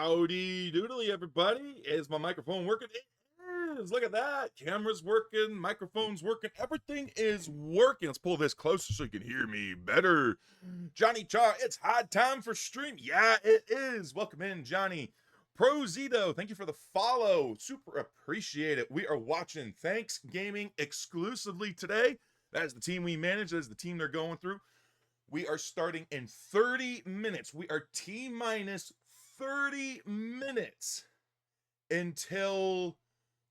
Howdy doodly, everybody. Is my microphone working? It is. Look at that. Camera's working, microphone's working, everything is working. Let's pull this closer so you can hear me better. Johnny Cha, it's high time for stream. Yeah, it is. Welcome in, Johnny. Prozito, thank you for the follow. Super appreciate it. We are watching Thanks Gaming exclusively today. That is the team we manage. That is the team they're going through. We are starting in 30 minutes. We are T minus 30 minutes until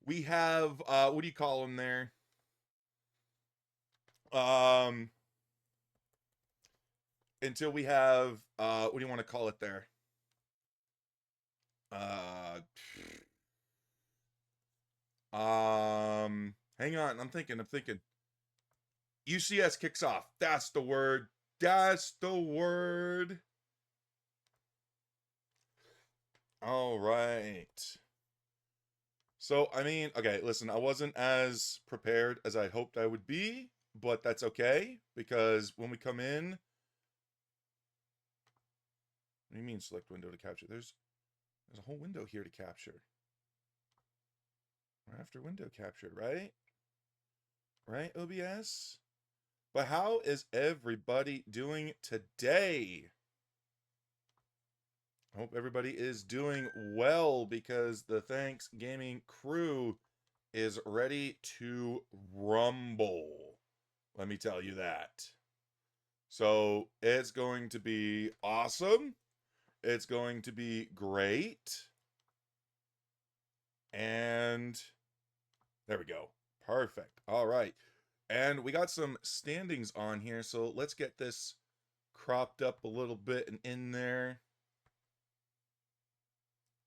we have what do you call them there? Until we have what do you want to call it there? Hang on, I'm thinking. UCS kicks off. That's the word. That's the word. All right. So, I mean, okay, listen, I wasn't as prepared as I hoped I would be, but that's okay, because when we come in... What do you mean select window to capture? There's a whole window here to capture. We're after window captured, right? Right, OBS? But how is everybody doing today? I hope everybody is doing well, because the Thanks Gaming crew is ready to rumble. Let me tell you that. So it's going to be awesome. It's going to be great. And there we go. Perfect. All right. And we got some standings on here, so let's get this cropped up a little bit and in there.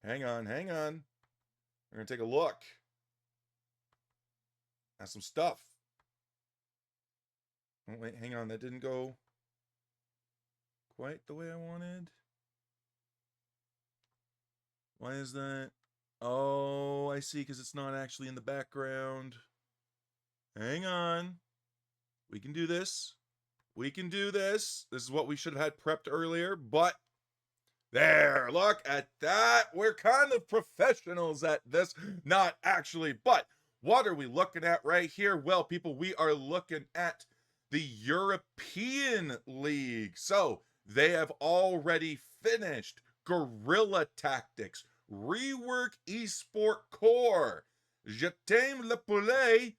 Hang on. We're going to take a look at some stuff. Oh, wait, hang on. That didn't go quite the way I wanted. Why is that? Oh, I see, because it's not actually in the background. Hang on. We can do this. This is what we should have had prepped earlier, but there, look at that. We're kind of professionals at this. Not actually, but what are we looking at right here? Well, people, we are looking at the European League. So they have already finished Guerrilla Tactics, Rework Esport Core, Je t'aime le poulet,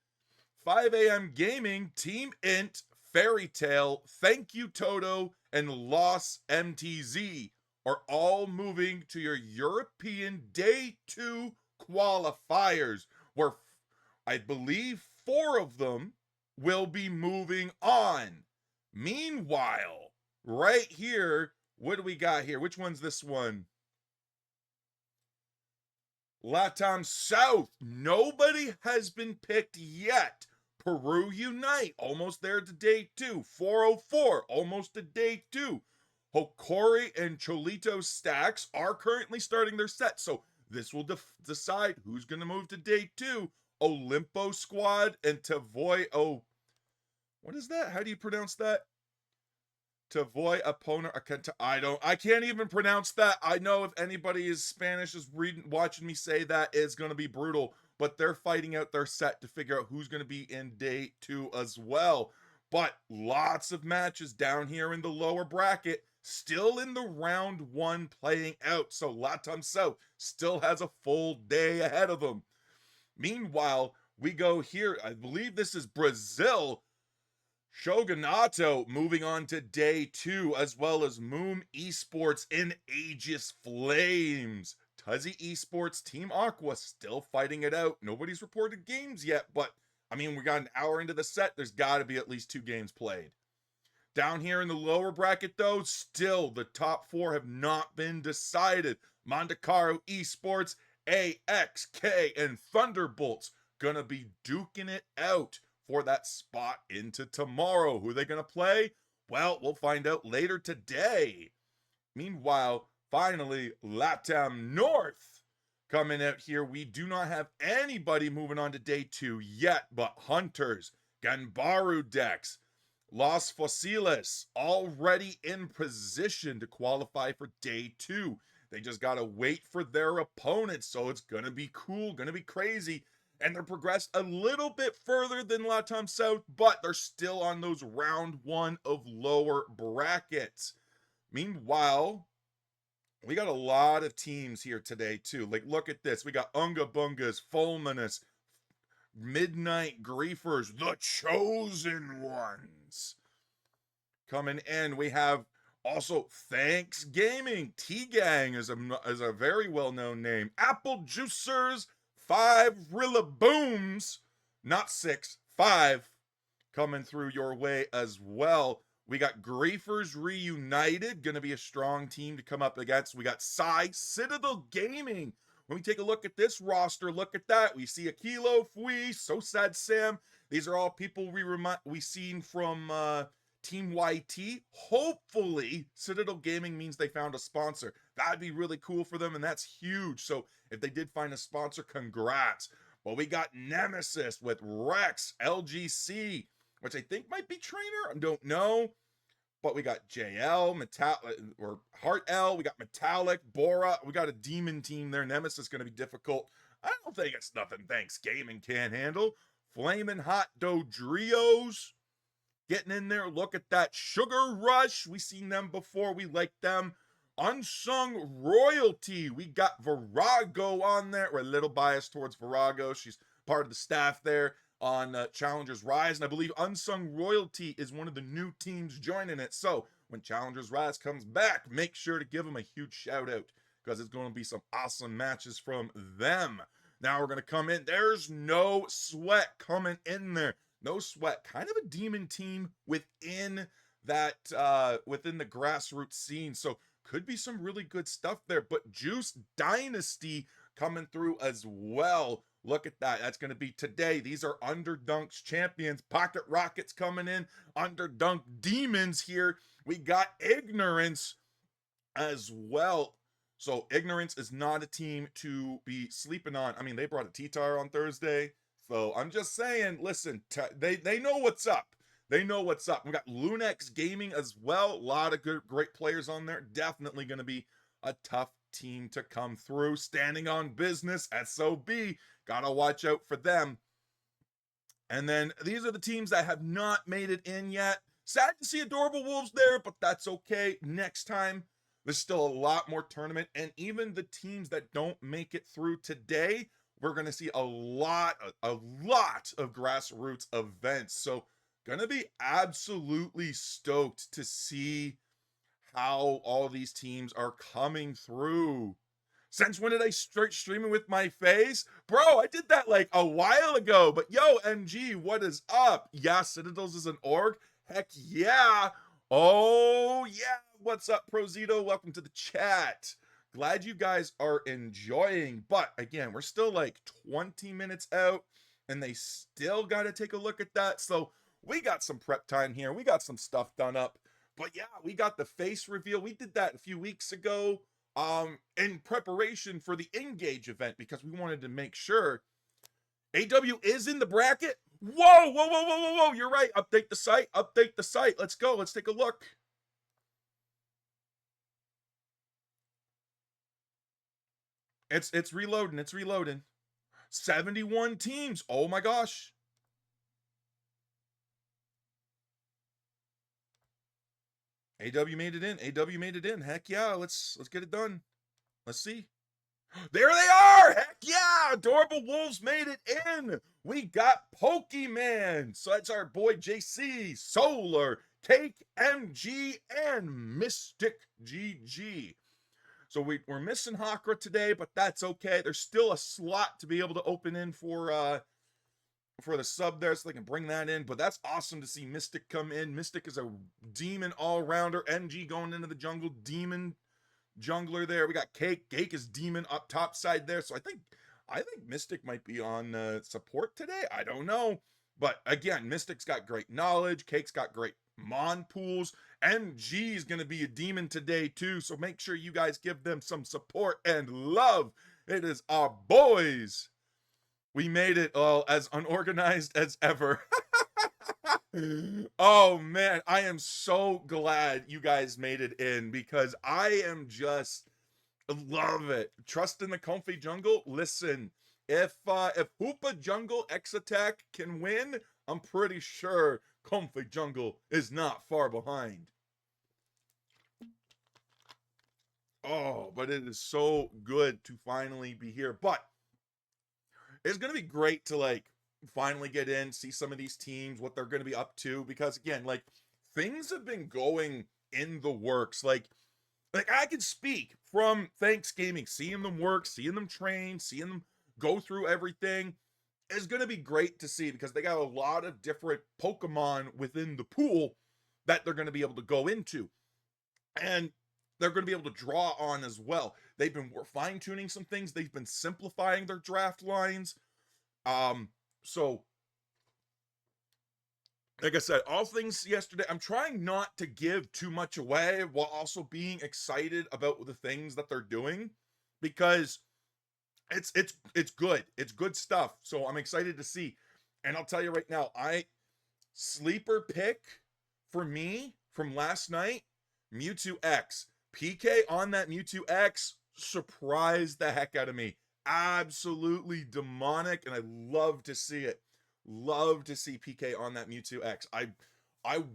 5 a.m. Gaming, Team Int, Fairy Tale, Thank You Toto, and Loss MTZ are all moving to your European Day 2 qualifiers, where I believe 4 of them will be moving on. Meanwhile, right here, what do we got here? Which one's this one? Latam South. Nobody has been picked yet. Peru Unite, almost there to day 2. 404, almost to day 2. Hokori and Cholito Stacks are currently starting their set, so this will decide who's going to move to day 2. Olimpo Squad and Tavoy... Oh, what is that? How do you pronounce that? Tavoy Apona... I can't even pronounce that. I know if anybody is Spanish is watching me say that, it's going to be brutal. But they're fighting out their set to figure out who's going to be in day 2 as well. But lots of matches down here in the lower bracket, still in the round 1 playing out. So Latam South still has a full day ahead of them. Meanwhile, we go here. I believe this is Brazil. Shogunato moving on to day 2, as well as Moom Esports in Aegis Flames. Tuzzy Esports, Team Aqua still fighting it out. Nobody's reported games yet, but I mean, we got an hour into the set. There's got to be at least 2 games played. Down here in the lower bracket, though, still the top 4 have not been decided. Mondacaro Esports, AXK, and Thunderbolts gonna be duking it out for that spot into tomorrow. Who are they gonna play? Well, we'll find out later today. Meanwhile, finally, Latam North coming out here. We do not have anybody moving on to day 2 yet, but Hunters, Ganbaru decks, Los Fosiles already in position to qualify for day 2. They just got to wait for their opponents. So it's going to be cool, going to be crazy. And they're progressed a little bit further than Latam South, but they're still on those round one of lower brackets. Meanwhile, we got a lot of teams here today, too. Like, look at this. We got Unga Bungas, Fulminous, Midnight Griefers, the Chosen Ones. Coming in, we have also Thanks Gaming. T-Gang is a very well-known name. Apple Juicers, 5 Rillabooms, not 6, 5, coming through your way as well. We got Griefers Reunited, going to be a strong team to come up against. We got Citadel Gaming. When we take a look at this roster, look at that. We see Akilo, Fui, So Sad Sam. These are all people we seen from Team YT. Hopefully, Citadel Gaming means they found a sponsor. That'd be really cool for them, and that's huge. So if they did find a sponsor, congrats. Well, we got Nemesis with Rex, LGC, which I think might be Trainer. I don't know. But we got JL, or Heart L. We got Metallic, Bora. We got a demon team there. Nemesis is going to be difficult. I don't think it's nothing Thanks Gaming can't handle. Flamin' Hot Dodrios getting in there. Look at that. Sugar Rush. We seen them before. We like them. Unsung Royalty. We got Virago on there. We're a little biased towards Virago. She's part of the staff there on Challengers Rise, and I believe Unsung Royalty is one of the new teams joining it. So when Challengers Rise comes back, make sure to give them a huge shout out, because it's going to be some awesome matches from them. Now we're going to come in. There's No Sweat coming in there. No Sweat, kind of a demon team within that within the grassroots scene. So could be some really good stuff there. But Juice Dynasty coming through as well. Look at that. That's going to be today. These are Underdunk's champions. Pocket Rockets coming in. Underdunk Demons here. We got Ignorance as well. So Ignorance is not a team to be sleeping on. I mean, they brought a T-Tar on Thursday. So I'm just saying, listen, they know what's up. They know what's up. We got Lunex Gaming as well. A lot of great players on there. Definitely going to be a tough team to come through. Standing on Business, SOB. Gotta watch out for them. And then these are the teams that have not made it in yet. Sad to see Adorable Wolves there, but that's okay. Next time, there's still a lot more tournament. And even the teams that don't make it through today, we're going to see a lot of grassroots events. So gonna be absolutely stoked to see how all these teams are coming through. Since when did I start streaming with my face? Bro, I did that like a while ago. But yo, MG, what is up? Yeah, Citadels is an org? Heck yeah. Oh, yeah. What's up, Prozito? Welcome to the chat. Glad you guys are enjoying. But again, we're still like 20 minutes out, and they still got to take a look at that. So we got some prep time here. We got some stuff done up. But yeah, we got the face reveal. We did that a few weeks ago in preparation for the Engage event, because we wanted to make sure AW is in the bracket. Whoa, whoa, whoa, whoa, whoa, whoa. You're right. Update the site. Update the site. Let's go. Let's take a look. It's reloading. It's reloading. 71 teams. Oh my gosh. AW made it in. AW made it in. Heck yeah. Let's get it done. Let's see. There they are! Heck yeah! Adorable Wolves made it in! We got Pokemon! So that's our boy JC, Solar, Cake MG, and Mystic GG. So we're missing Hakra today, but that's okay. There's still a slot to be able to open in for the sub there, so they can bring that in. But that's awesome to see Mystic come in. Mystic is a demon all-rounder. MG going into the jungle, demon jungler there. We got Cake. Cake is demon up top side there. So I think Mystic might be on support today. I don't know. But again, Mystic's got great knowledge. Cake's got great mon pools. MG is going to be a demon today too. So make sure you guys give them some support and love. It is our boys. We made it all as unorganized as ever. Oh man, I am so glad you guys made it in, because I am just Love it. Trust in the comfy jungle. Listen, if Hoopa Jungle X Attack can win, I'm pretty sure comfy jungle is not far behind. Oh, but it is so good to finally be here. But it's gonna be great to like finally get in, see some of these teams, what they're gonna be up to, because again, like things have been going in the works. Like I can speak from Thanksgiving, seeing them work, seeing them train, seeing them go through everything is going to be great to see because they got a lot of different Pokemon within the pool that they're going to be able to go into. And they're going to be able to draw on as well. They've been fine tuning some things. They've been simplifying their draft lines. So like I said, all things yesterday, I'm trying not to give too much away while also being excited about the things that they're doing because it's good. It's good stuff. So I'm excited to see. And I'll tell you right now, I sleeper pick for me from last night, Mewtwo X. PK on that Mewtwo X surprised the heck out of me. Absolutely demonic, and I love to see it. Love to see PK on that Mewtwo X. I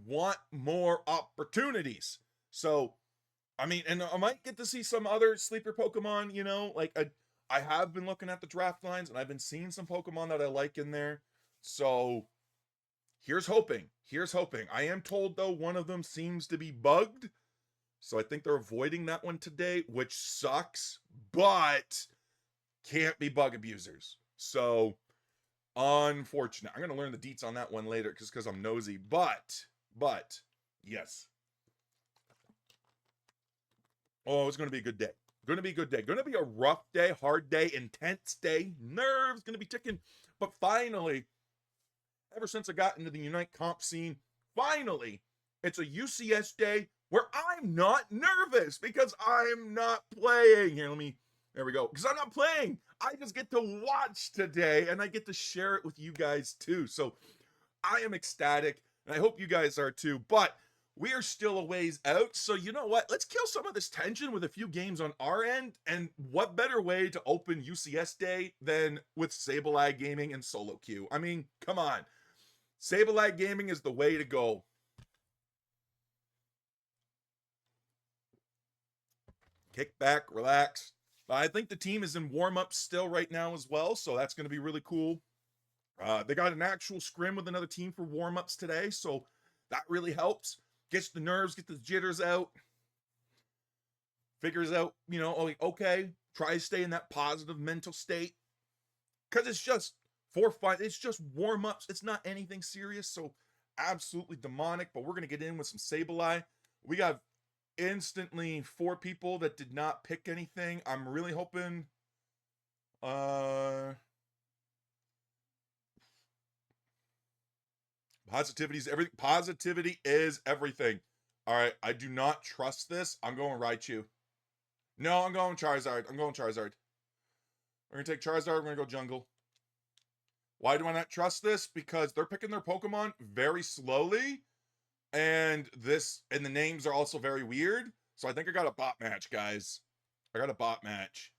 want more opportunities. So, I mean, and I might get to see some other sleeper Pokemon, you know, like I have been looking at the draft lines and I've been seeing some Pokemon that I like in there. So, here's hoping. Here's hoping. I am told though one of them seems to be bugged. So I think they're avoiding that one today, which sucks, but can't be bug abusers. So, unfortunate. I'm gonna learn the deets on that one later because I'm nosy. But yes. Oh, it's gonna be a good day. Gonna be a good day. Gonna be a rough day, hard day, intense day. Nerves gonna be ticking. But finally, ever since I got into the Unite comp scene, finally, it's a UCS day where I'm not nervous because I'm not playing. Here, there we go. Because I'm not playing. I just get to watch today and I get to share it with you guys too. So I am ecstatic and I hope you guys are too. But we are still a ways out. So you know what? Let's kill some of this tension with a few games on our end. And what better way to open UCS day than with Sableye Gaming and Solo Queue? I mean, come on. Sableye Gaming is the way to go. Kick back, relax. I think the team is in warm-up still right now as well, so that's going to be really cool. They got an actual scrim with another team for warm-ups today, so that really helps. Gets the nerves, get the jitters out. Figures out, you know, like, okay, try to stay in that positive mental state. Because it's just for fun. It's just warm-ups. It's not anything serious, so absolutely demonic, but we're going to get in with some Sableye. We got instantly 4 people that did not pick anything. I'm really hoping positivity is everything. All right, I do not trust this. I'm going Raichu. No, I'm going Charizard. I'm going Charizard. We're going to take Charizard. We're going to go jungle. Why do I not trust this? Because they're picking their Pokemon very slowly and the names are also very weird. So I think I got a bot match, guys. I got a bot match.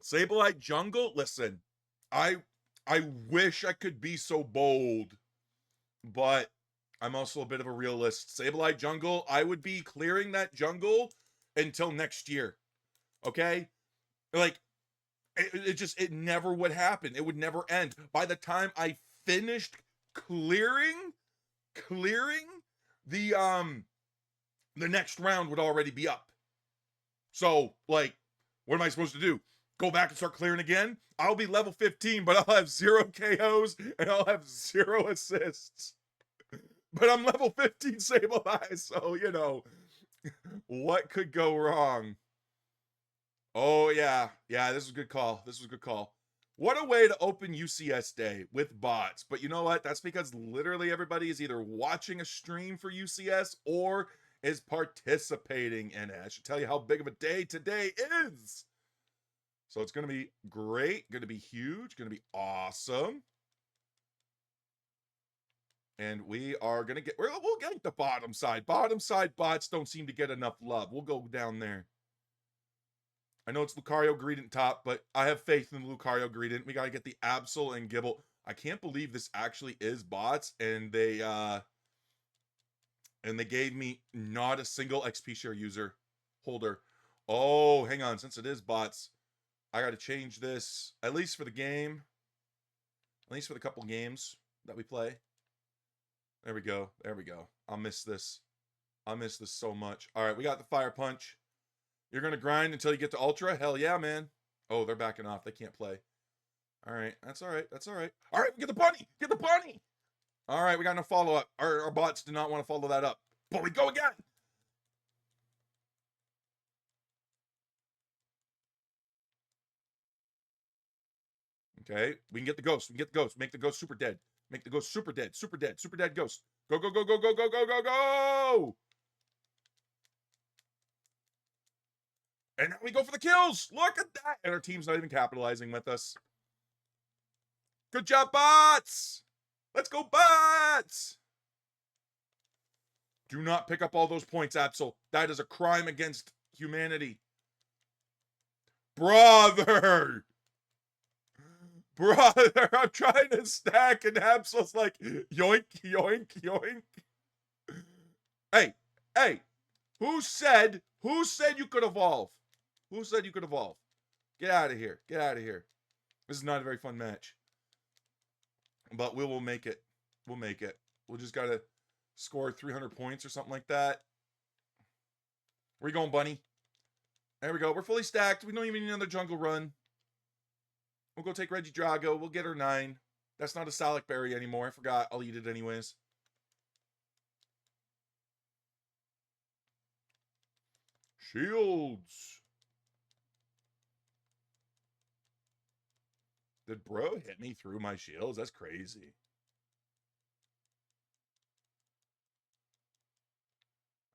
Sableye jungle. Listen, I wish I could be so bold, but I'm also a bit of a realist. Sableye jungle. I would be clearing that jungle until next year. Okay, like it never would happen. It would never end. By the time I finished clearing the next round would already be up. So, like, what am I supposed to do? Go back and start clearing again? I'll be level 15, but I'll have 0 KOs and I'll have 0 assists. But I'm level 15 Sableye, so, you know, what could go wrong? Oh, yeah. Yeah, this was a good call. This was a good call. What a way to open UCS day with bots. But you know what? That's because literally everybody is either watching a stream for UCS or is participating in it. I should tell you how big of a day today is. So it's going to be great, going to be huge, going to be awesome. And we are going to get, we'll get the bottom side. Bottom side bots don't seem to get enough love. We'll go down there. I know it's Lucario Greedent top, but I have faith in Lucario Greedent. We got to get the Absol and Gible. I can't believe this actually is bots, and they gave me not a single XP share user holder. Oh, hang on. Since it is bots, I got to change this, at least for the game. At least for the couple games that we play. There we go. There we go. I'll miss this. I'll miss this so much. All right, we got the Fire Punch. You're going to grind until you get to Ultra? Hell yeah, man. Oh, they're backing off. They can't play. All right, that's all right. That's all right. All right, get the bunny. Get the bunny. All right, we got no follow-up. Our bots did not want to follow that up. But we go again. Okay, we can get the ghost. We can get the ghost. Make the ghost super dead. Make the ghost super dead. Super dead. Super dead ghost. Go, go, go, go, go, go, go, go, go! And now we go for the kills. Look at that. And our team's not even capitalizing with us. Good job, bots. Let's go, bots. Do not pick up all those points, Absol. That is a crime against humanity. Brother. Brother, I'm trying to stack and Absol's like, yoink, yoink, yoink. Hey, hey, who said you could evolve? Who said you could evolve? Get out of here. Get out of here. This is not a very fun match. But we will make it. We'll make it. We'll just got to score 300 points or something like that. Where you going, bunny? There we go. We're fully stacked. We don't even need another jungle run. We'll go take Regidrago. We'll get her 9. That's not a Salic Berry anymore. I forgot. I'll eat it anyways. Shields. Did bro hit me through my shields? That's crazy.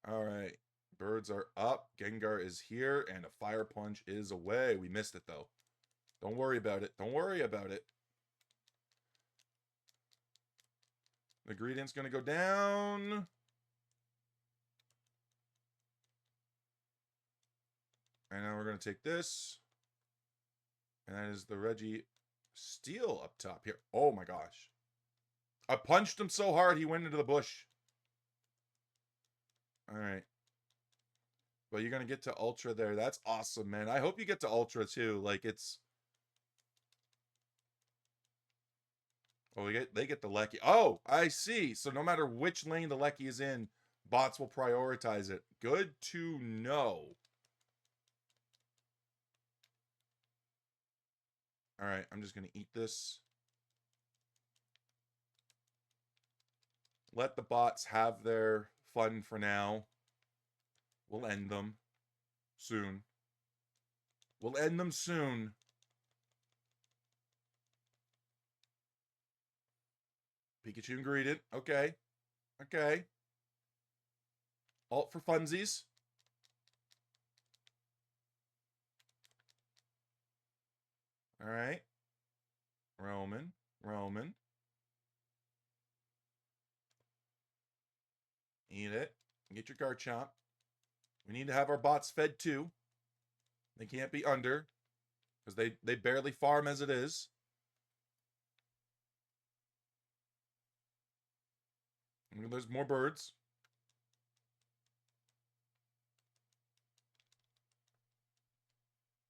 All right. Birds are up. Gengar is here. And a Fire Punch is away. We missed it, though. Don't worry about it. Don't worry about it. The Greedent's going to go down. And now we're going to take this. And that is the Reggie Steel up top here. Oh my gosh. I punched him so hard he went into the bush. All right. Well, you're going to get to Ultra there. That's awesome, man. I hope you get to Ultra too. Like it's... Oh, they get the Lecky. Oh, I see. So no matter which lane the Lecky is in, bots will prioritize it. Good to know. All right, I'm just going to eat this. Let the bots have their fun for now. We'll end them soon. We'll end them soon. Pikachu ingredient. Okay. Okay. Alt for funsies. All right. Roman. Roman. Eat it. Get your Garchomp. We need to have our bots fed too. They can't be under. Because they barely farm as it is. And there's more birds.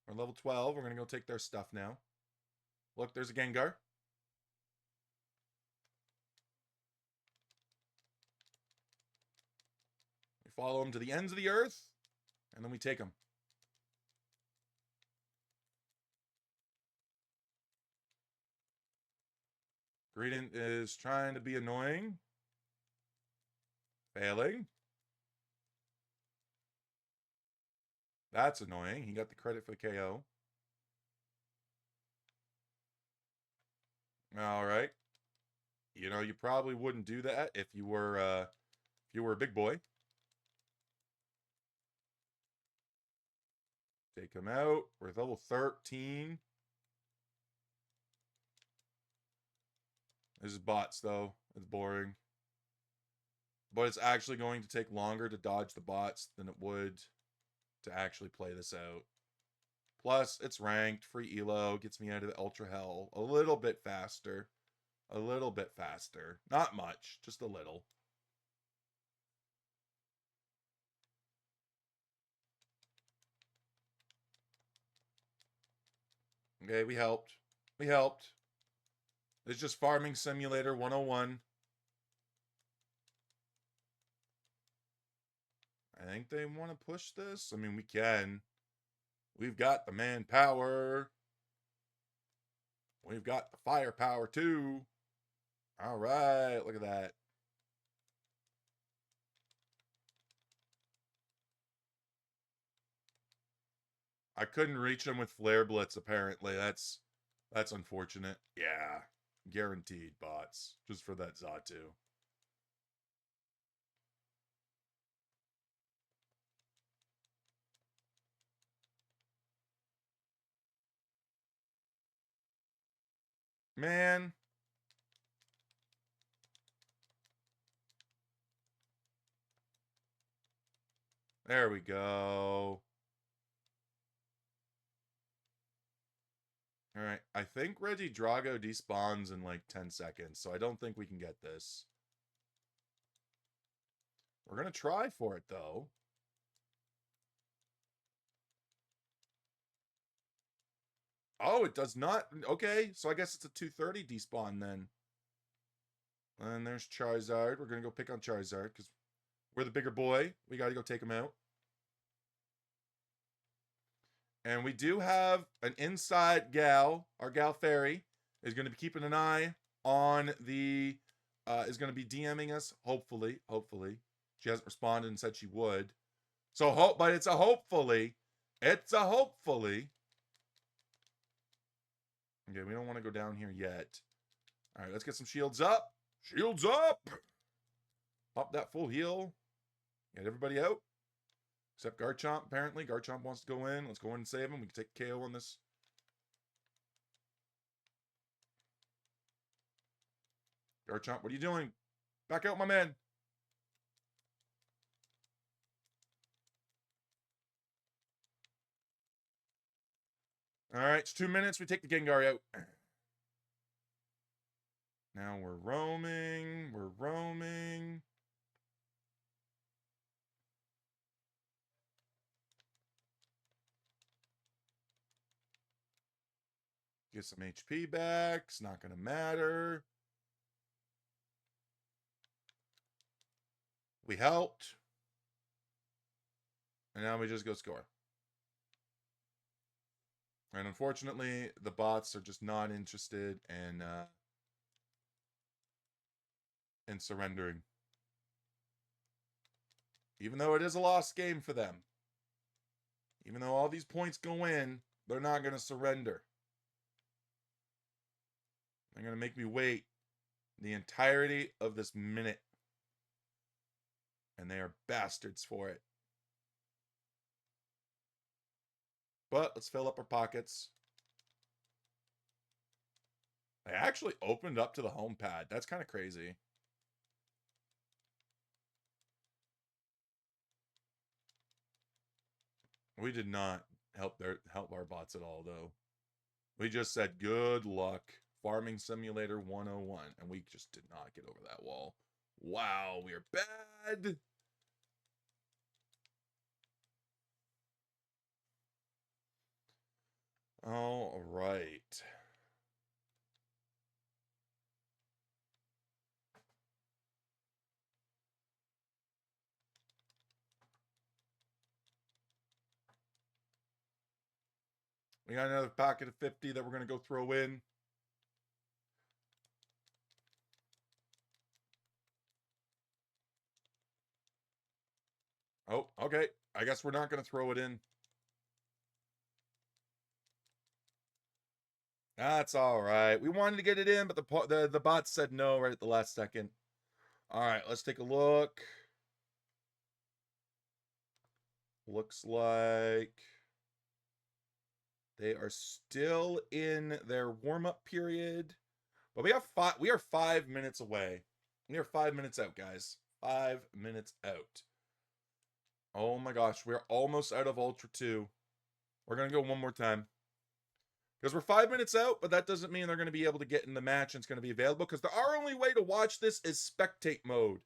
We're level 12. We're going to go take their stuff now. Look, there's a Gengar. We follow him to the ends of the earth. And then we take him. Greedent is trying to be annoying. Failing. That's annoying. He got the credit for the KO. All right. You know, you probably wouldn't do that if you were a big boy. Take him out. We're level 13. This is bots, though. It's boring. But it's actually going to take longer to dodge the bots than it would to actually play this out. Plus, it's ranked, free elo, gets me out of the ultra hell a little bit faster. A little bit faster. Not much, just a little. Okay, we helped. We helped. It's just Farming Simulator 101. I think they want to push this. I mean, we can. We've got the manpower. We've got the firepower, too. All right, look at that. I couldn't reach him with Flare Blitz, apparently. That's unfortunate. Yeah, guaranteed bots, just for that Zatu. Man. There we go. All right. I think Reggie Drago despawns in like 10 seconds, so I don't think we can get this. We're going to try for it, though. Oh, it does not. Okay, so I guess it's a 230 despawn then. And there's Charizard. We're going to go pick on Charizard because we're the bigger boy. We got to go take him out. And we do have an inside gal. Our gal Fairy is going to be keeping an eye on the... is going to be DMing us, hopefully. Hopefully. She hasn't responded and said she would. So, but it's a hopefully. It's a hopefully. Okay, we don't want to go down here yet. All right, let's get some shields up. Shields up! Pop that full heal. Get everybody out. Except Garchomp, apparently. Garchomp wants to go in. Let's go in and save him. We can take KO on this. Garchomp, what are you doing? Back out, my man. All right, it's 2 minutes. We take the Gengar out. Now we're roaming. We're roaming. Get some HP back. It's not going to matter. We helped. And now we just go score. And unfortunately, the bots are just not interested in surrendering. Even though it is a lost game for them. Even though all these points go in, they're not going to surrender. They're going to make me wait the entirety of this minute. And they are bastards for it. But let's fill up our pockets. I actually opened up to the home pad. That's kind of crazy. We did not help our bots at all, though. We just said, good luck. Farming Simulator 101. And we just did not get over that wall. Wow, we are bad. All right. We got another pocket of 50 that we're going to go throw in. Oh, okay. I guess we're not going to throw it in. That's all right. We wanted to get it in, but the bot said no right at the last second. All right, let's take a look. Looks like they are still in their warm-up period. But we are 5 minutes away. We are 5 minutes out, guys. 5 minutes out. Oh my gosh, we're almost out of Ultra 2. We're going to go one more time. Because we're 5 minutes out, but that doesn't mean they're going to be able to get in the match and it's going to be available. Because our only way to watch this is spectate mode.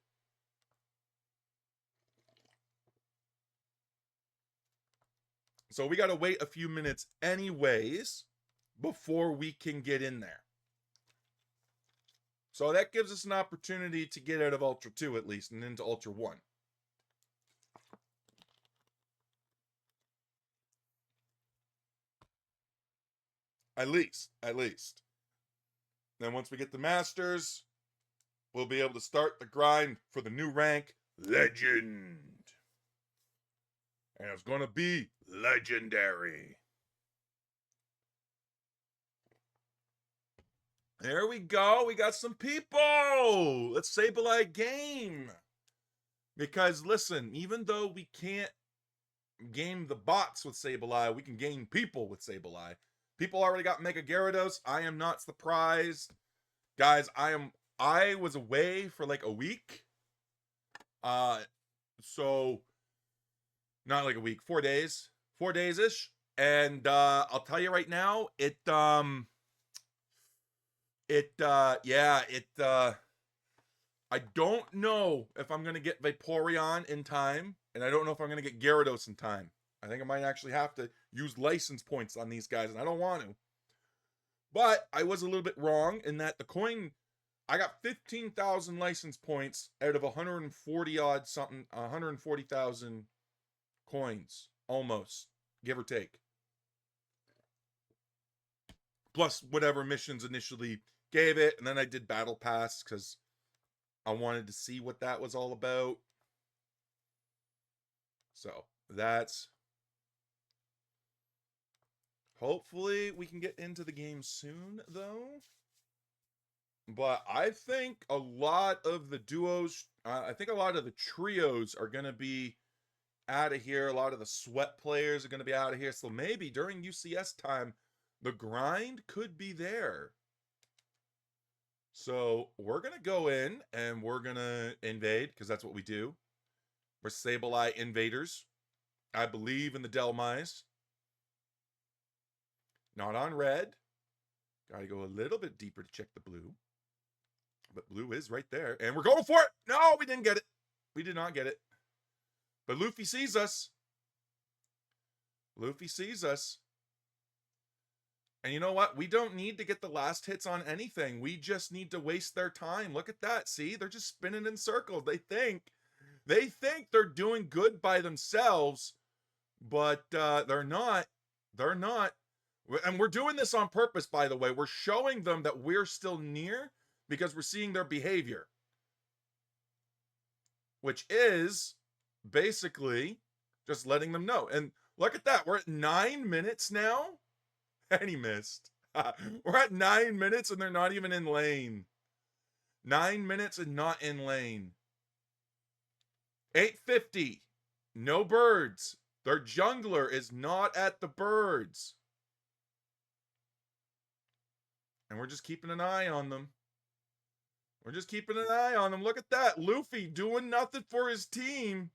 So we got to wait a few minutes anyways before we can get in there. So that gives us an opportunity to get out of Ultra 2 at least and into Ultra 1. At least. Then once we get the Masters, we'll be able to start the grind for the new rank, Legend. And it's going to be legendary. There we go. We got some people. Let's Sableye game. Because listen, even though we can't game the bots with Sableye, we can game people with Sableye. People already got Mega Gyarados. I am not surprised. Guys, I was away for like a week. So not like a week, 4 days. 4 days-ish. And I'll tell you right now, I don't know if I'm going to get Vaporeon in time, and I don't know if I'm going to get Gyarados in time. I think I might actually have to use license points on these guys, and I don't want to. But I was a little bit wrong in that the coin, I got 15,000 license points out of 140,000 coins, almost, give or take. Plus whatever missions initially gave it, and then I did Battle Pass because I wanted to see what that was all about. So that's... Hopefully we can get into the game soon, though. But I think a lot of the duos, I think a lot of the trios are going to be out of here. A lot of the sweat players are going to be out of here. So maybe during UCS time, the grind could be there. So we're going to go in and we're going to invade because that's what we do. We're Sableye invaders. I believe in the Delmise. Not on red. Got to go a little bit deeper to check the blue. But blue is right there. And we're going for it. No, we didn't get it. We did not get it. But Luffy sees us. Luffy sees us. And you know what? We don't need to get the last hits on anything. We just need to waste their time. Look at that. See? They're just spinning in circles. They think they're doing good by themselves. But they're not. They're not. And we're doing this on purpose, by the way. We're showing them that we're still near because we're seeing their behavior. Which is basically just letting them know. And look at that. We're at 9 minutes now. And he missed. We're at 9 minutes and they're not even in lane. 9 minutes and not in lane. 850. No birds. Their jungler is not at the birds. And we're just keeping an eye on them. We're just keeping an eye on them. Look at that. Luffy doing nothing for his team.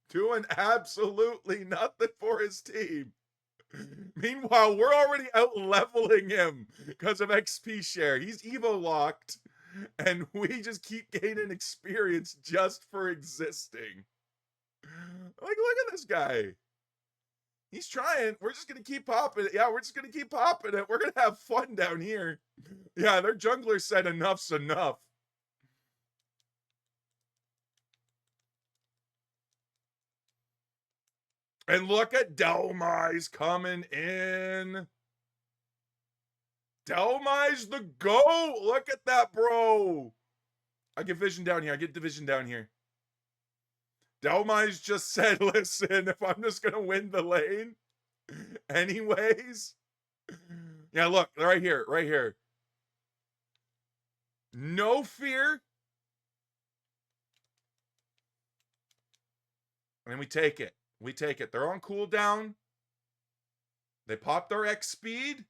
Doing absolutely nothing for his team. Meanwhile, we're already out leveling him because of XP share. He's Evo locked. And we just keep gaining experience just for existing. Like, look at this guy. He's trying. We're just going to keep popping it. Yeah, we're just going to keep popping it. We're going to have fun down here. Yeah, their jungler said enough's enough. And look at Delmise coming in. Delmise the GOAT. Look at that, bro. I get vision down here. I get division down here. Delmise just said, listen, if I'm just going to win the lane anyways. Yeah, look, right here, right here. No fear. And then we take it. We take it. They're on cooldown. They pop their X speed.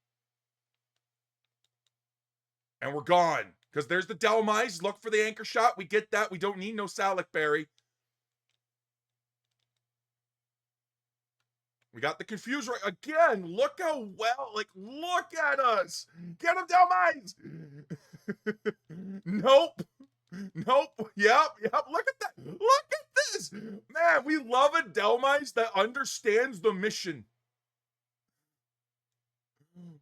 And we're gone. Because there's the Delmise. Look for the anchor shot. We get that. We don't need no Salic Berry. We got the Confuse right again. Look how well, like, look at us. Get him, Delmise. Nope. Nope. Yep. Look at that. Look at this. Man, we love a Delmise that understands the mission.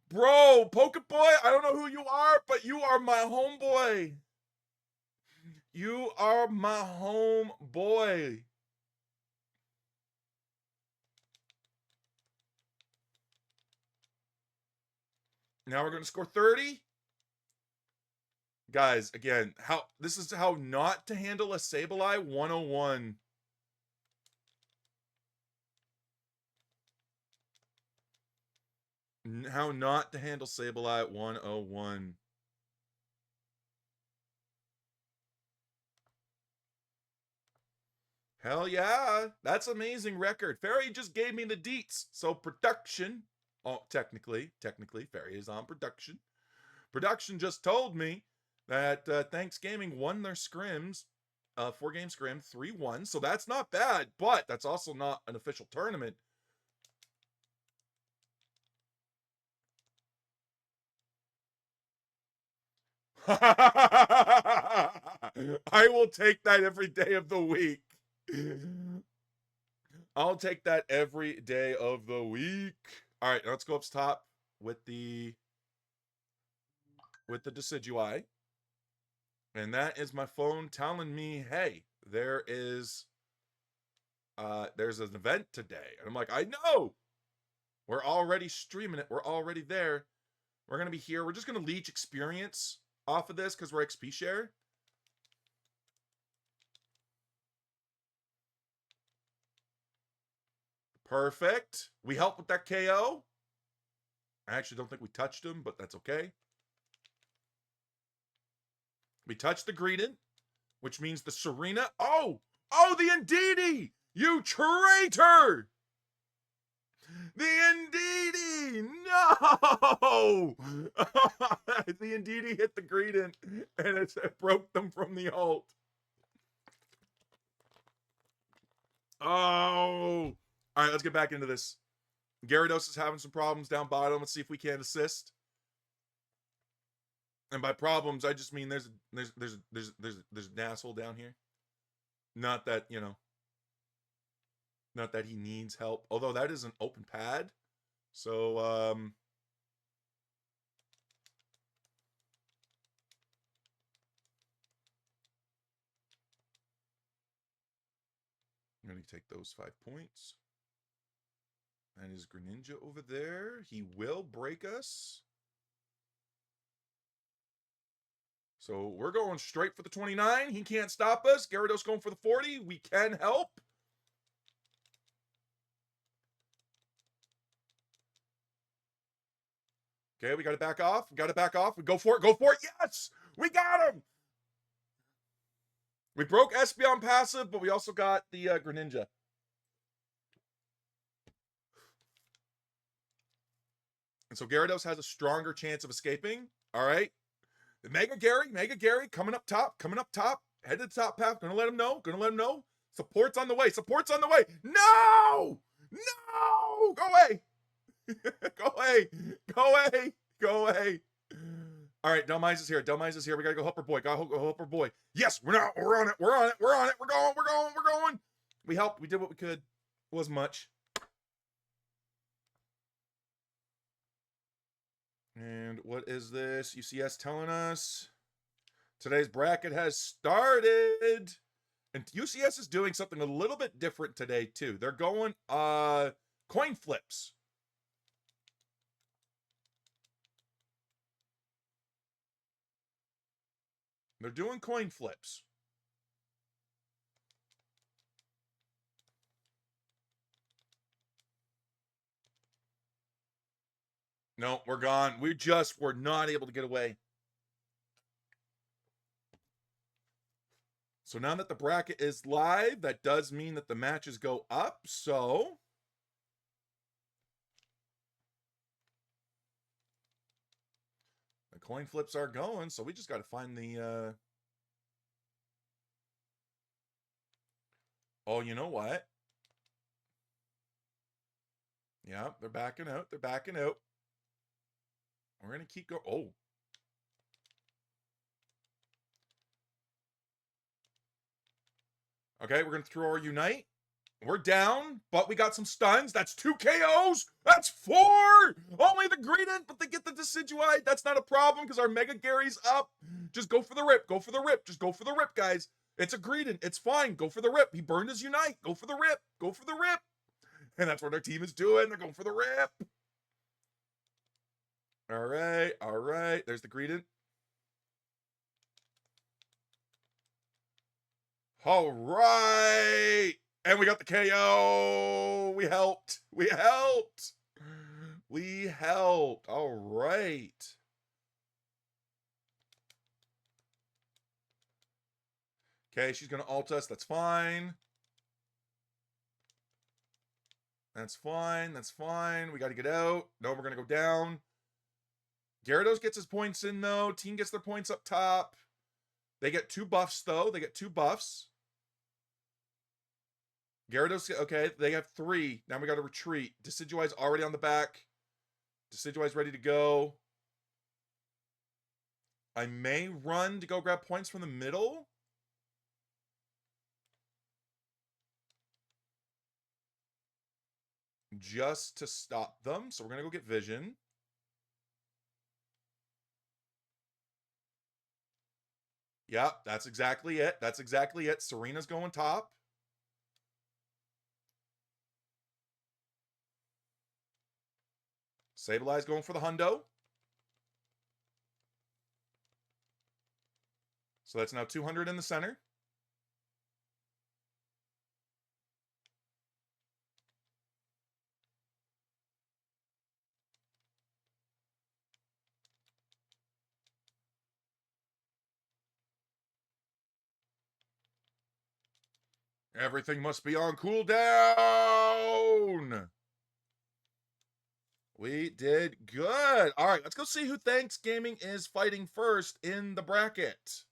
Bro, Pokeboy, I don't know who you are, but you are my homeboy. You are my homeboy. Now we're going to score 30. Guys, again, this is how not to handle a Sableye 101. How not to handle Sableye 101. Hell yeah, that's amazing record. Fairy just gave me the deets. So production, technically, Fairy is on production. Production just told me that Thanks Gaming won their scrims, 4-game scrim, 3-1. So that's not bad, but that's also not an official tournament. I will take that every day of the week. I'll take that every day of the week. All right, let's go up top with the Decidui. And that is my phone telling me, hey, there's an event today. And I'm like, I know. We're already streaming it. We're already there. We're going to be here. We're just going to leech experience off of this because we're XP share. Perfect. We helped with that KO. I actually don't think we touched him, but that's okay. We touched the Greedent, which means the Serena. Oh, the Indeedee! You traitor! The Indeedee! No! The Indeedee hit the Greedent, and it broke them from the ult. Oh! All right, let's get back into this. Gyarados is having some problems down bottom. Let's see if we can assist. And by problems, I just mean there's an asshole down here. Not that, you know, not that he needs help. Although that is an open pad. So, I'm going to take those 5 points. That is Greninja over there. He will break us. So we're going straight for the 29. He can't stop us. Gyarados going for the 40. We can help. Okay, we got to back off. We go for it. Yes! We got him! We broke Espeon passive, but we also got the Greninja. And so Gyarados has a stronger chance of escaping. All right. Mega Gary coming up top. Head to the top path. Gonna let him know. Support's on the way. No! Go away. Go away. All right, Delmise is here. We gotta go help her boy. Yes, we're on it. We're going. We helped. We did what we could. It wasn't much. And what is this? UCS telling us today's bracket has started. And UCS is doing something a little bit different today too. They're going coin flips. They're doing coin flips. No, we're gone. We just were not able to get away. So now that the bracket is live, that does mean that the matches go up. So coin flips are going, so we just got to find the... Oh, you know what? Yeah, they're backing out. They're backing out. We're going to keep going. Oh. Okay, we're going to throw our Unite. We're down, but we got some stuns. That's 2 KOs. That's 4. Only the Greedent, but they get the Decidueye. That's not a problem because our Mega Gary's up. Just go for the rip. Go for the rip. Just go for the rip, guys. It's a Greedent. It's fine. Go for the rip. He burned his Unite. Go for the rip. Go for the rip. And that's what our team is doing. They're going for the rip. All right. All right. There's the Greedent. All right. And we got the KO. We helped. We helped. We helped. All right. Okay, she's going to ult us. That's fine. That's fine. That's fine. We got to get out. No, we're going to go down. Gyarados gets his points in, though. Team gets their points up top. They get 2 buffs, though. They get 2 buffs. Gyarados, okay, they have 3. Now we got to retreat. Decidueye's already on the back. Decidueye's ready to go. I may run to go grab points from the middle. Just to stop them. So we're going to go get vision. Yeah, that's exactly it. That's exactly it. Serena's going top. Sableye going for the hundo. So that's now 200 in the center. Everything must be on cooldown. We did good. All right, let's go see who Thanks Gaming is fighting first in the bracket.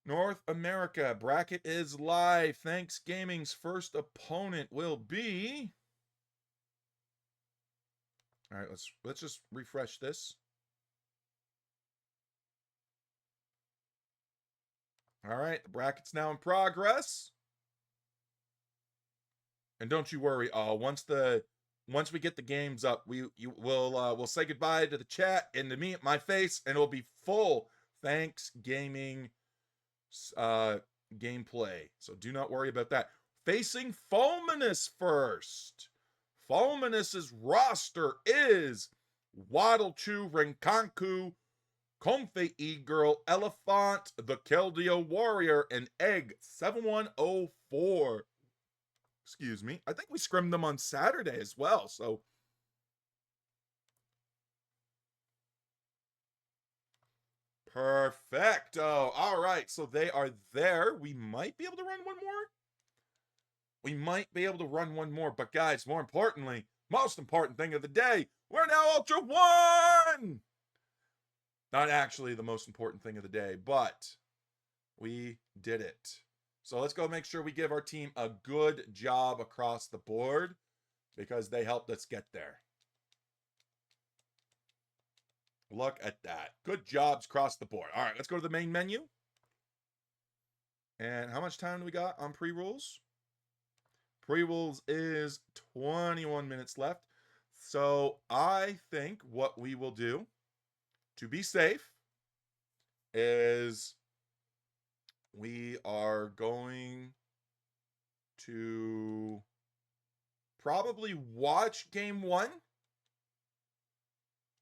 North America bracket is live. Thanks Gaming's first opponent will be... All right, let's just refresh this. All right, the bracket's now in progress. And don't you worry, once we get the games up, we'll say goodbye to the chat and to me, my face, and it'll be full Thanks Gaming gameplay. So do not worry about that. Facing Fulminous first. Fulminous's roster is Waddlechu, Renkanku, Comfey E-Girl, Elephant, the Keldeo Warrior, and Egg 7104. Excuse me. I think we scrimmed them on Saturday as well, so... Perfecto. All right, so they are there. We might be able to run one more. We might be able to run one more, but guys, more importantly, most important thing of the day, we're now Ultra 1! Not actually the most important thing of the day, but we did it. So let's go make sure we give our team a good job across the board because they helped us get there. Look at that. Good jobs across the board. All right, let's go to the main menu. And how much time do we got on pre-rules? Pre-rules is 21 minutes left. So I think what we will do to be safe is we are going to probably watch game 1.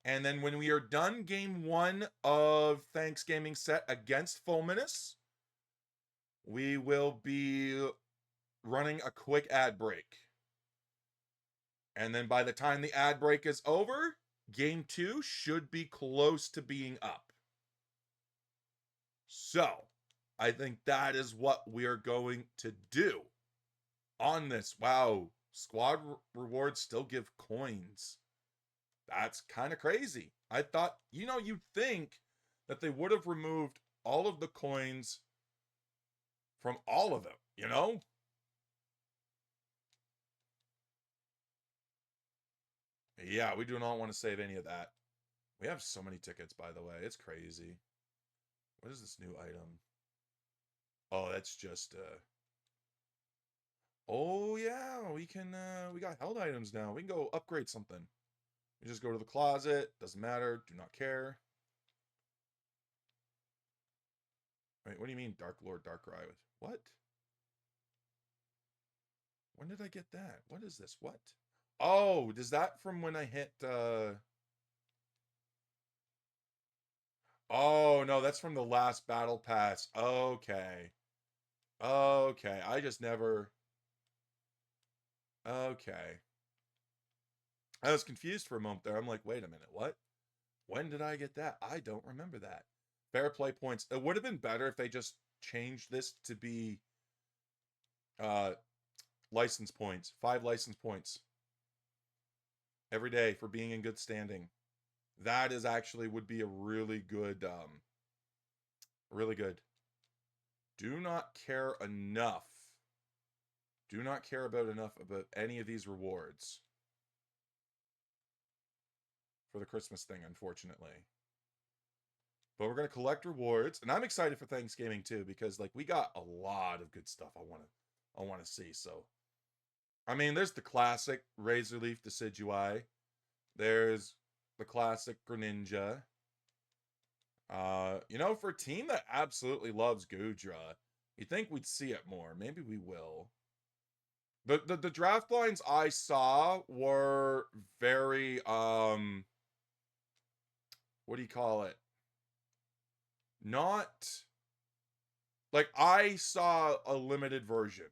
And then when we are done game 1 of Thanks Gaming set against Fulminous, we will be running a quick ad break. And then by the time the ad break is over, game 2 should be close to being up. So, I think that is what we are going to do on this. Wow, squad rewards still give coins. That's kind of crazy. I thought, you'd think that they would have removed all of the coins from all of them. Yeah, we do not want to save any of that. We have so many tickets, by the way. It's crazy. What is this new item? Oh, that's just oh yeah, we got held items now. We can go upgrade something. We just go to the closet, doesn't matter, do not care. Wait, what do you mean Dark Lord Darkrai? What? When did I get that? What is this? What? Oh, is that from when I hit Oh, no, that's from the last battle pass. Okay. Okay, I just never Okay. I was confused for a moment there. I'm like, wait a minute, what? When did I get that? I don't remember that. Fair play points. It would have been better if they just changed this to be uh license points. 5 license points every day for being in good standing. That is actually would be a really good really good. Do not care enough. Do not care enough about any of these rewards for the Christmas thing, unfortunately. But we're gonna collect rewards, and I'm excited for Thanksgiving too because like we got a lot of good stuff I wanna see. So, I mean, there's the classic Razor Leaf Decidueye. There's the classic Greninja. For a team that absolutely loves Goodra, you think we'd see it more. Maybe we will. The draft lines I saw were very what do you call it? Not like I saw a limited version.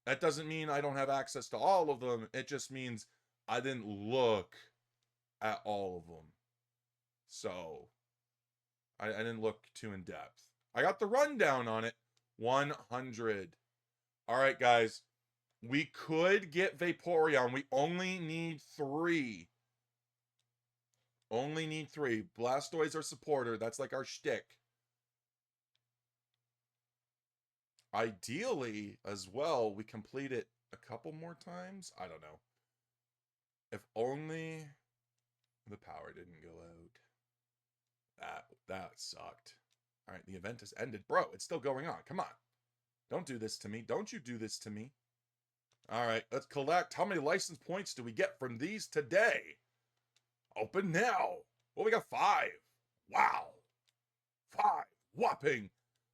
That doesn't mean I don't have access to all of them. It just means I didn't look at all of them. So I didn't look too in depth. I got the rundown on it. 100. All right, guys. We could get Vaporeon. We only need 3. Only need 3. Blastoise or supporter. That's like our shtick. Ideally, as well, we complete it a couple more times. I don't know. If only the power didn't go out. That sucked. All right, the event has ended. Bro, it's still going on. Come on. Don't do this to me. Don't you do this to me. All right, let's collect. How many license points do we get from these today? Open now. Well, we got 5. Wow. 5. Whopping.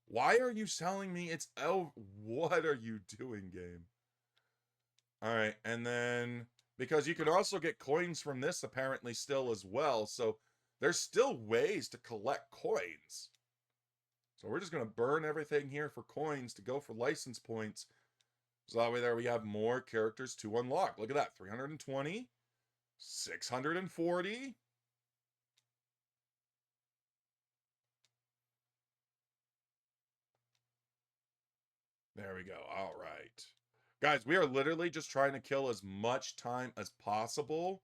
Why are you selling me? It's what are you doing, game? All right, and then because you can also get coins from this apparently still as well, so there's still ways to collect coins. So we're just going to burn everything here for coins to go for license points. So that way there we have more characters to unlock. Look at that, 320, 640. There we go. All right. Guys, we are literally just trying to kill as much time as possible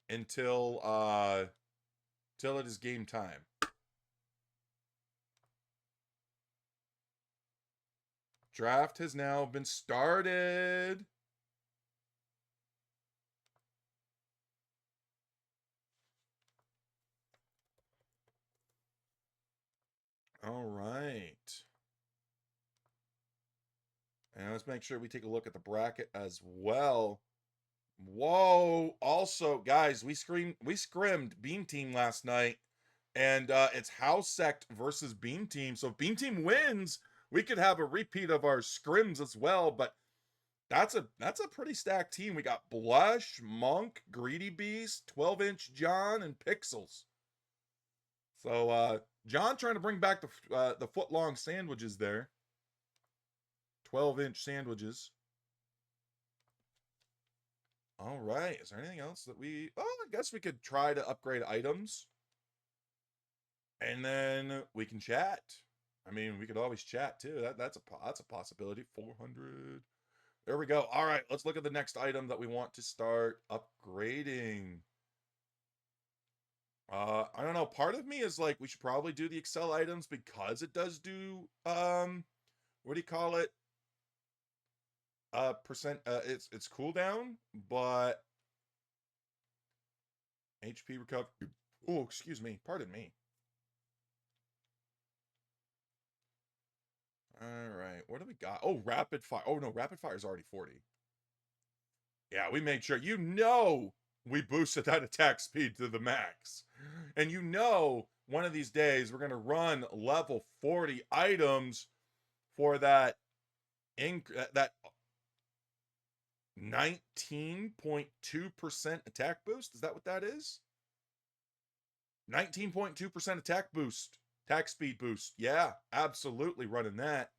until it is game time. Draft has now been started. All right. And let's make sure we take a look at the bracket as well. Whoa. Also, guys, we scrimmed Beam Team last night. And it's House Sect versus Beam Team. So if Beam Team wins, we could have a repeat of our scrims as well. But that's a pretty stacked team. We got Blush, Monk, Greedy Beast, 12-inch John, and Pixels. So John trying to bring back the foot-long sandwiches there. 12-inch sandwiches. All right. Is there anything else that we... Oh, I guess we could try to upgrade items. And then we can chat. I mean, we could always chat too. That's a possibility. 400. There we go. All right. Let's look at the next item that we want to start upgrading. I don't know. Part of me is like, we should probably do the Excel items because it does do, what do you call it? Percent, it's cooldown, but HP recovery. Oh, excuse me. Pardon me. All right. What do we got? Oh, rapid fire. Oh, no. Rapid fire is already 40. Yeah, we made sure. We boosted that attack speed to the max. And one of these days we're going to run level 40 items for that that 19.2% attack boost. Is that what that is? 19.2% attack boost. Attack speed boost. Yeah, absolutely running that.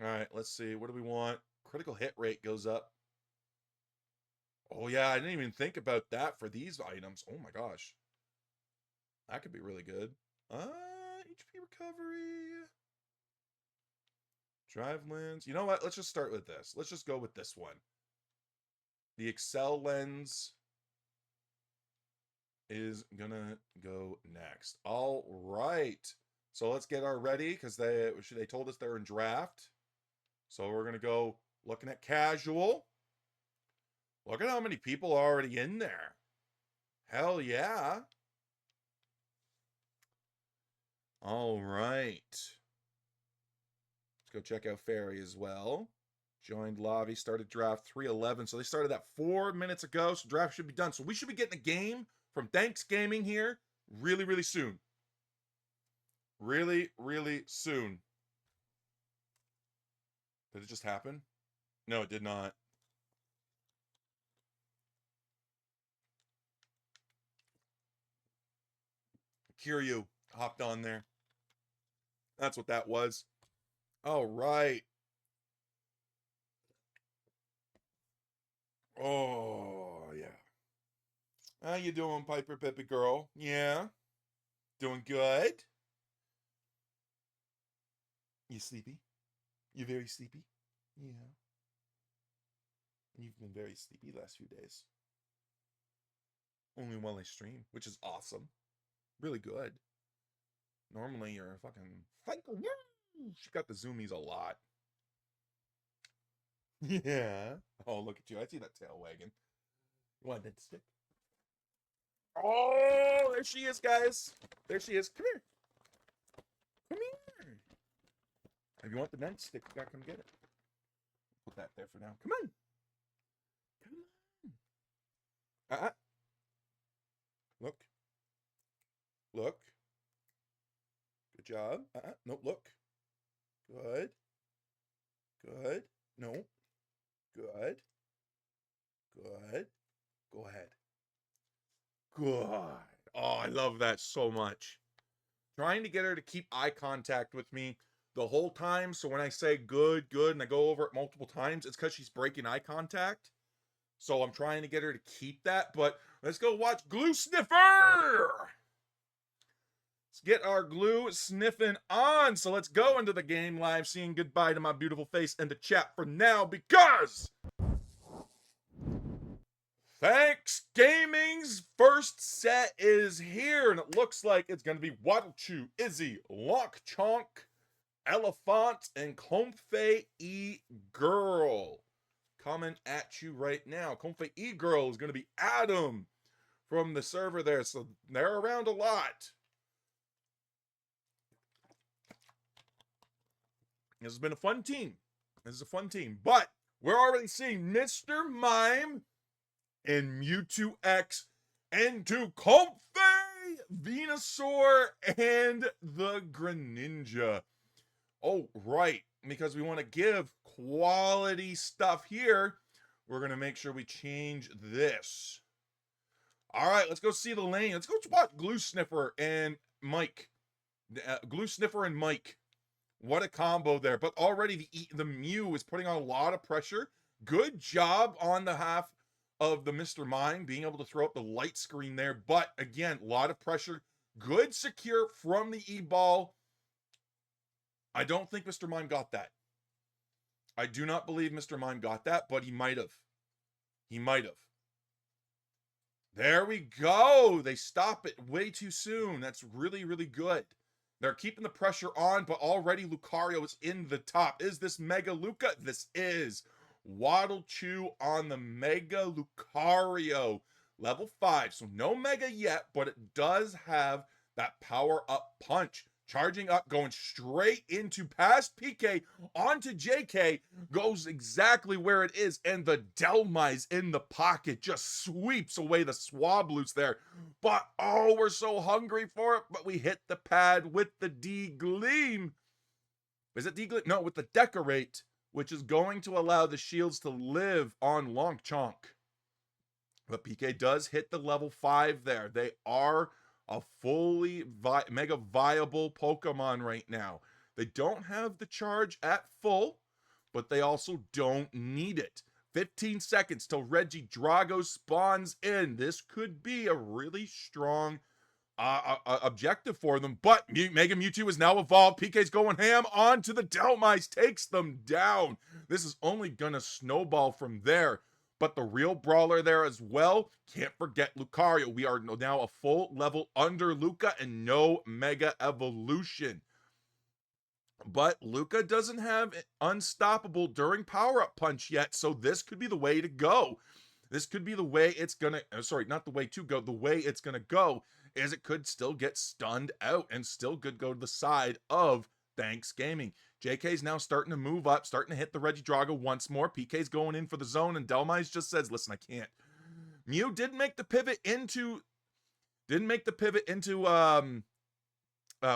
All right, let's see. What do we want? Critical hit rate goes up. Oh, yeah, I didn't even think about that for these items. Oh, my gosh. That could be really good. HP recovery. Drive lens. You know what? Let's just start with this. Let's just go with this one. The Excel lens is gonna go next. All right. So let's get our ready because they told us they're in draft. So we're gonna go looking at casual. Look at how many people are already in there. Hell yeah. All right. Let's go check out Fairy as well. Joined lobby, started draft 3:11. So they started that 4 minutes ago. So draft should be done. So we should be getting a game from Thanks Gaming here really, really soon. Really, really soon. Did it just happen? No, it did not. Kiryu hopped on there. That's what that was. All right. Oh, yeah. How you doing, Piper Peppy girl? Yeah? Doing good? You sleepy? You very sleepy? Yeah. You've been very sleepy the last few days. Only while I stream, which is awesome. Really good. Normally you're a fucking psycho. She got the zoomies a lot. Yeah. Oh, look at you. I see that tail wagging. You want that stick? Oh, there she is, guys. There she is. Come here. Come here. If you want the nightstick, you gotta come get it. Put that there for now. Come on. Come on. Look. Look. Good job. No, look. Good. Good. No. Good. Good. Go ahead. Good. Oh, I love that so much. Trying to get her to keep eye contact with me the whole time. So when I say good, good, and I go over it multiple times, it's because she's breaking eye contact. So I'm trying to get her to keep that. But let's go watch Glue Sniffer. Let's get our glue sniffing on. So let's go into the game live, saying goodbye to my beautiful face and the chat for now because Thanks Gaming's first set is here, and it looks like it's going to be Waddlechew, Izzy, Lock Chonk, Elephant, and Comfey E Girl. Coming at you right now. Comfey E Girl is going to be Adam from the server there, so they're around a lot. This has been a fun team. This is a fun team, but we're already seeing Mr. Mime and Mewtwo X into Comfey, Venusaur, and the Greninja. Oh, right. Because we want to give quality stuff here, we're going to make sure we change this. All right, let's go see the lane. Let's go watch Glue Sniffer and Mike. Glue Sniffer and Mike. What a combo there. But already the Mew is putting on a lot of pressure. Good job on the half of the Mr. Mime being able to throw up the light screen there. But again, a lot of pressure. Good secure from the E-ball. I don't think Mr. Mime got that. I do not believe Mr. Mime got that, but he might have. He might have. There we go. They stop it way too soon. That's really, really good. They're keeping the pressure on, but already Lucario is in the top. Is this Mega Luca? This is. Waddle Chew on the Mega Lucario. Level 5. So no Mega yet, but it does have that power up punch. Charging up, going straight into past PK onto JK, goes exactly where it is, and the Delmise in the pocket just sweeps away the Swablues there. But oh, we're so hungry for it, but we hit the pad with the D-Gleam. Is it D-Gleam? No, with the Decorate, which is going to allow the shields to live on Longchonk. But PK does hit the level 5 there. They are a fully mega viable Pokemon right now. They don't have the charge at full, but they also don't need it. 15 seconds till Regidrago spawns in. This could be a really strong objective for them, but Mega Mewtwo is now evolved. PK's going ham onto the Delmise, takes them down. This is only gonna snowball from there. But the real brawler there as well, can't forget Lucario. We are now a full level under Luca and no Mega Evolution. But Luca doesn't have Unstoppable during Power-Up Punch yet, so this could be the way to go. This could be the way it's gonna, sorry, not the way to go, the way it's gonna go is it could still get stunned out and still could go to the side of Thanks Gaming. JK's now starting to move up, starting to hit the Regidrago once more. PK's going in for the zone, and Delmise just says, listen, I can't. Mew didn't make the pivot into, what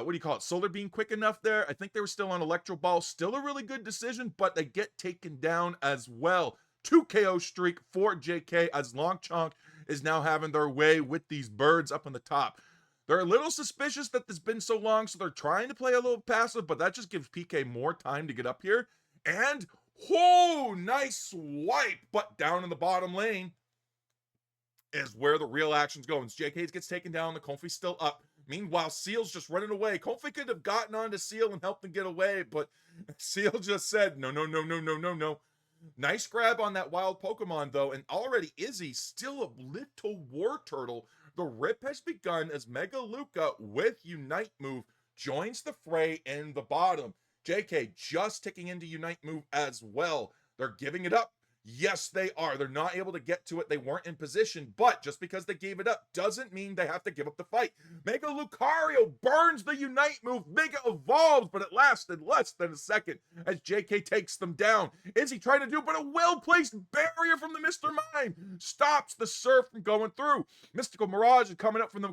do you call it, Solar Beam quick enough there. I think they were still on Electro Ball. Still a really good decision, but they get taken down as well. 2 KO streak for JK as Longchonk is now having their way with these birds up on the top. They're a little suspicious that this has been so long, so they're trying to play a little passive, but that just gives PK more time to get up here. And, oh, nice swipe, but down in the bottom lane is where the real action's going. JK gets taken down, the Comfy's still up. Meanwhile, Seal's just running away. Comfy could have gotten onto Seal and helped him get away, but Seal just said, no, no, no, no, no, no, no. Nice grab on that wild Pokemon, though, and already Izzy, still a little War Turtle. The rip has begun as Mega Luca with Unite move joins the fray in the bottom. JK just ticking into Unite move as well. They're giving it up. Yes, they are. They're not able to get to it. They weren't in position, but just because they gave it up doesn't mean they have to give up the fight. Mega Lucario burns the Unite move. Mega evolves, but it lasted less than a second as JK takes them down. Is he trying to do, but a well-placed barrier from the Mr. Mime stops the Surf from going through. Mystical Mirage is coming up from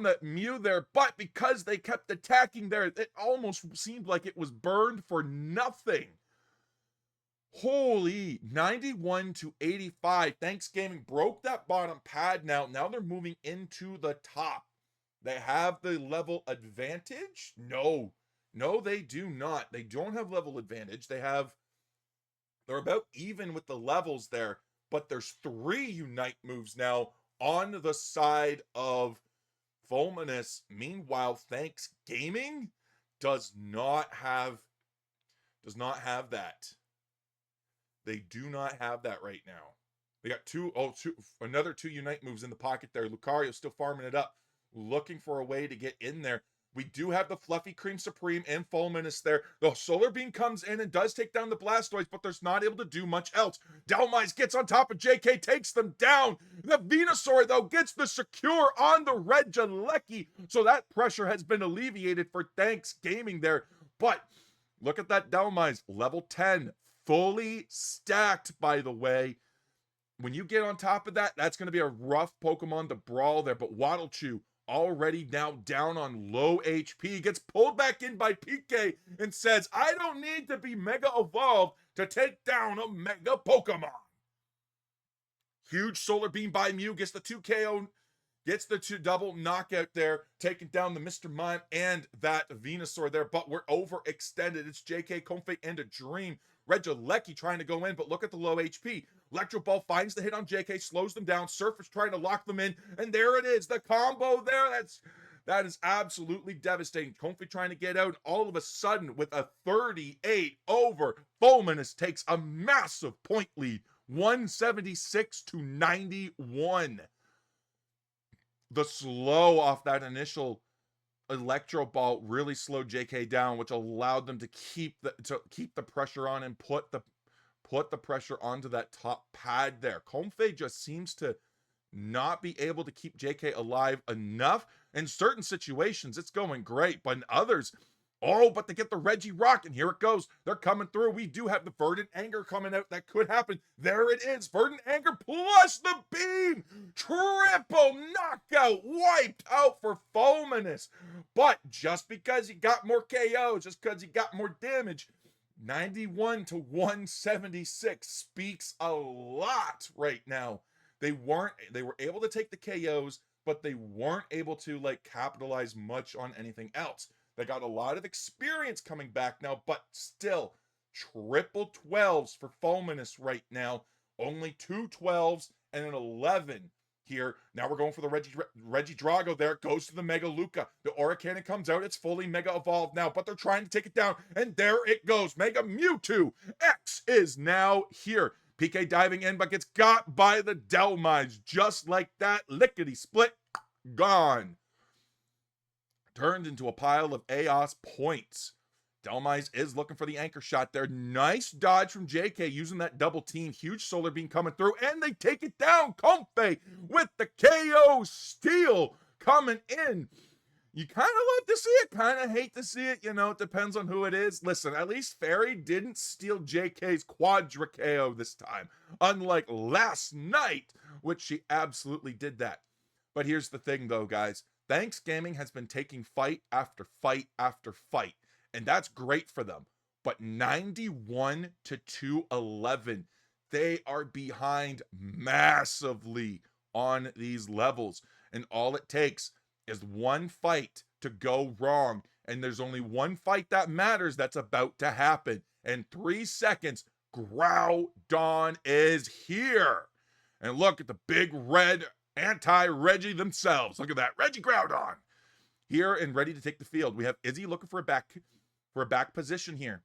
the Mew there, but because they kept attacking there, it almost seemed like it was burned for nothing. Holy, 91-85. Thanks Gaming broke that bottom pad now. Now they're moving into the top. They have the level advantage? No, they do not. They don't have level advantage. They're about even with the levels there, but there's 3 Unite moves now on the side of Fulminous. Meanwhile, Thanks Gaming does not have that. They do not have that right now. They got another 2 Unite moves in the pocket there. Lucario still farming it up, looking for a way to get in there. We do have the Fluffy Cream Supreme and Fulminous there. The Solar Beam comes in and does take down the Blastoise, but there's not able to do much else. Delmise gets on top of JK, takes them down. The Venusaur, though, gets the secure on the Regilecki, so that pressure has been alleviated for Thanks Gaming there. But look at that Delmise, level 10. Fully stacked, by the way. When you get on top of that, that's going to be a rough Pokemon to brawl there. But Waddlechew already now down on low HP. Gets pulled back in by PK and says, I don't need to be Mega Evolved to take down a Mega Pokemon. Huge Solar Beam by Mew. Gets the 2 KO. Gets the 2 double knockout there, taking down the Mr. Mime and that Venusaur there, but we're overextended. It's JK, Comfy, and a Dream. Regilecki trying to go in, but look at the low HP. Electro Ball finds the hit on JK, slows them down. Surf is trying to lock them in, and there it is. The combo there, that is absolutely devastating. Comfy trying to get out, all of a sudden, with a 38 over, Fulminous takes a massive point lead 176 to 91. The slow off that initial electro ball really slowed JK down, which allowed them to keep the pressure on and put the pressure onto that top pad there. Comfey just seems to not be able to keep JK alive enough. In certain situations, it's going great, but in others, oh, but they get the Reggie Rock, and here it goes. They're coming through. We do have the Verdant Anger coming out. That could happen. There it is. Verdant Anger plus the beam. Triple knockout. Wiped out for Fulminous. But just because he got more KOs, just because he got more damage, 91 to 176 speaks a lot right now. They were able to take the KOs, but they weren't able to like capitalize much on anything else. They got a lot of experience coming back now, but still, triple 12s for Fulminous right now. Only 2 12s and an 11 here. Now we're going for the Reggie Drago there. It goes to the Mega Luca. The Aura Cannon comes out. It's fully Mega Evolved now, but they're trying to take it down. And there it goes. Mega Mewtwo X is now here. PK diving in, but gets got by the Delmise. Just like that, lickety split, gone. Turned into a pile of AOS points. Delmise is looking for the anchor shot there. Nice dodge from JK using that double team. Huge solar beam coming through, and they take it down. Comfey with the KO steal coming in. You kind of love to see it, kind of hate to see it. You know, it depends on who it is. Listen, at least Fairy didn't steal JK's Quadra KO this time, unlike last night, which she absolutely did that. But here's the thing, though, guys. Thanks Gaming has been taking fight after fight after fight, and that's great for them. But 91 to 211, they are behind massively on these levels, and all it takes is one fight to go wrong, and there's only one fight that matters that's about to happen. In 3 seconds, Groudon is here. And look at the big red anti-Reggie themselves. Look at that, Reggie Groudon here and ready to take the field. We have Izzy looking for a back position here.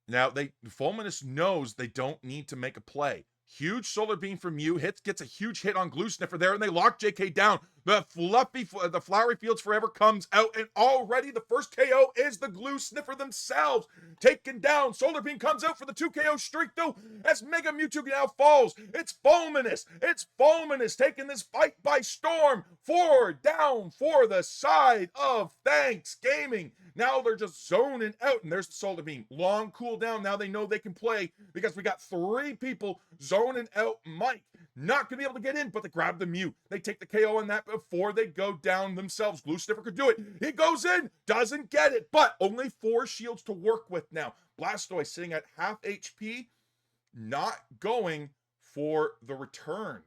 Now Fulminous knows they don't need to make a play. Huge solar beam from Mew gets a huge hit on Glue Sniffer there, and they lock JK down. The Flowery Fields Forever comes out, and already the first KO is the Glue Sniffer themselves. Taken down. Solar beam comes out for the 2 KO streak, though, as Mega Mewtwo now falls. It's Fulminous. It's Fulminous taking this fight by storm. 4 down for the side of Thanks Gaming. Now they're just zoning out, and there's the solar beam. Long cooldown. Now they know they can play because we got 3 people zoning out Mike. Not going to be able to get in, but they grab the Mew. They take the KO on that before they go down themselves. Glue Sniffer could do it. He goes in, doesn't get it, but only 4 shields to work with now. Blastoise sitting at half HP, not going for the return.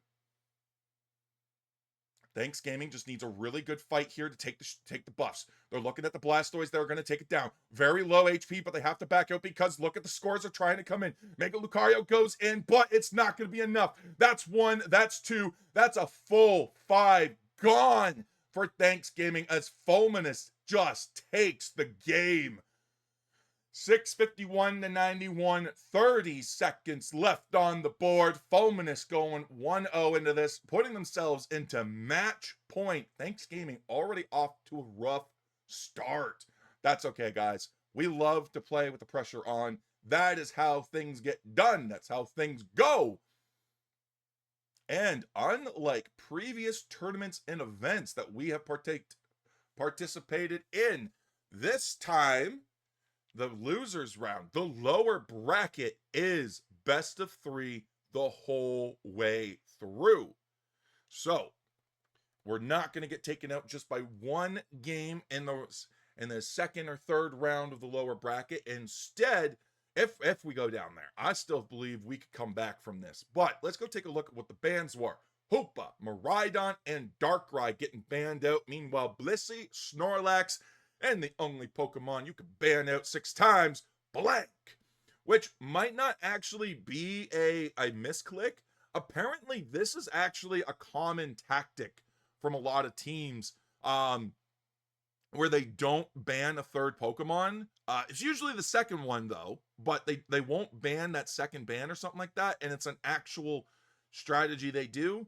Thanks Gaming just needs a really good fight here to take the buffs. They're looking at the Blastoise. They're going to take it down. Very low HP, but they have to back out because look at the scores are trying to come in. Mega Lucario goes in, but it's not going to be enough. That's 1. That's 2. That's a full 5 gone for Thanks Gaming as Fulminous just takes the game. 6:51 to 91, 30 seconds left on the board. Fulminous going 1-0 into this, putting themselves into match point. Thanks Gaming already off to a rough start. That's okay, guys. We love to play with the pressure on. That is how things get done. That's how things go. And unlike previous tournaments and events that we have participated in, this time, the losers round, the lower bracket is best of 3 the whole way through. So we're not going to get taken out just by one game in the second or third round of the lower bracket. Instead, if we go down there, I still believe we could come back from this. But let's go take a look at what the bans were. Hoopa, Miraidon, and Darkrai getting banned out. Meanwhile, Blissey, Snorlax, and the only Pokemon you could ban out 6 times, Blank, which might not actually be a misclick. Apparently, this is actually a common tactic from a lot of teams where they don't ban a third Pokemon. It's usually the second one though, but they won't ban that second ban or something like that, and it's an actual strategy they do.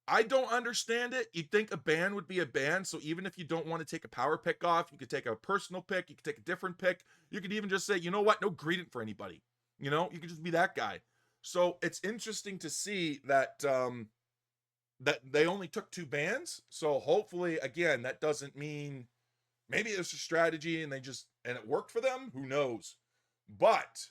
I don't understand it. You'd think a ban would be a ban, so even if you don't want to take a power pick off, you could take a personal pick, you could take a different pick, you could even just say, you know what, no greeting for anybody. You know, you could just be that guy. So it's interesting to see that that they only took 2 bans. So hopefully, again, that doesn't mean maybe it's a strategy and it worked for them. Who knows? But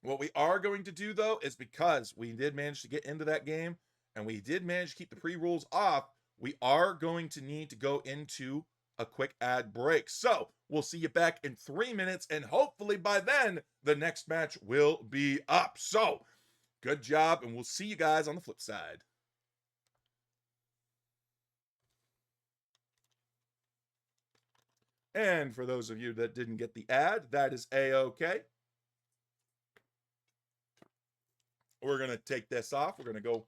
what we are going to do though is, because we did manage to get into that game and we did manage to keep the pre-rules off, we are going to need to go into a quick ad break. So we'll see you back in 3 minutes, and hopefully by then the next match will be up. So good job, and we'll see you guys on the flip side. And for those of you that didn't get the ad, that is A-okay. We're going to take this off. We're going to go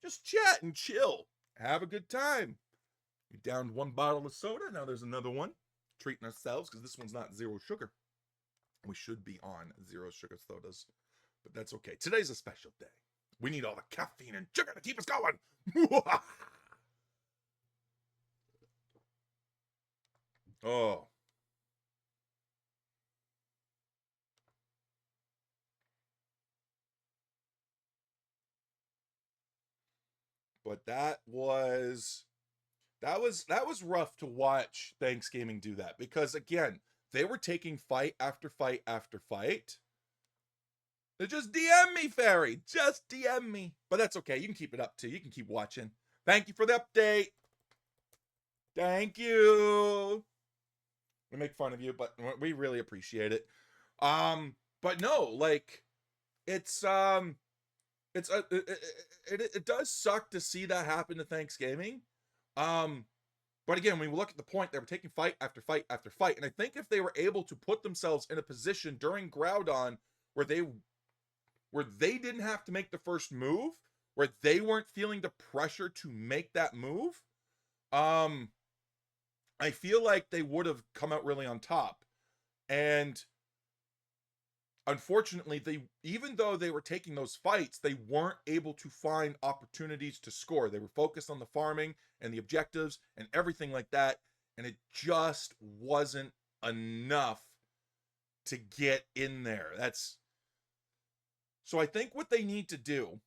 just chat and chill. Have a good time. We downed 1 bottle of soda. Now there's another one. Treating ourselves, because this one's not 0 sugar. We should be on 0 sugar sodas, but that's okay. Today's a special day. We need all the caffeine and sugar to keep us going. Oh. But that was rough to watch Thanksgiving do that, because again, they were taking fight after fight after fight. They just DM me, Fairy. Just DM me. But that's okay. You can keep it up too. You can keep watching. Thank you for the update. Thank you. We make fun of you, but we really appreciate it. But no, like, it does suck to see that happen to Thanksgiving. But again, when we look at the point, they were taking fight after fight after fight, and I think if they were able to put themselves in a position during Groudon where they didn't have to make the first move, where they weren't feeling the pressure to make that move, I feel like they would have come out really on top. And unfortunately, even though they were taking those fights, they weren't able to find opportunities to score. They were focused on the farming and the objectives and everything like that, and it just wasn't enough to get in there. So I think what they need to do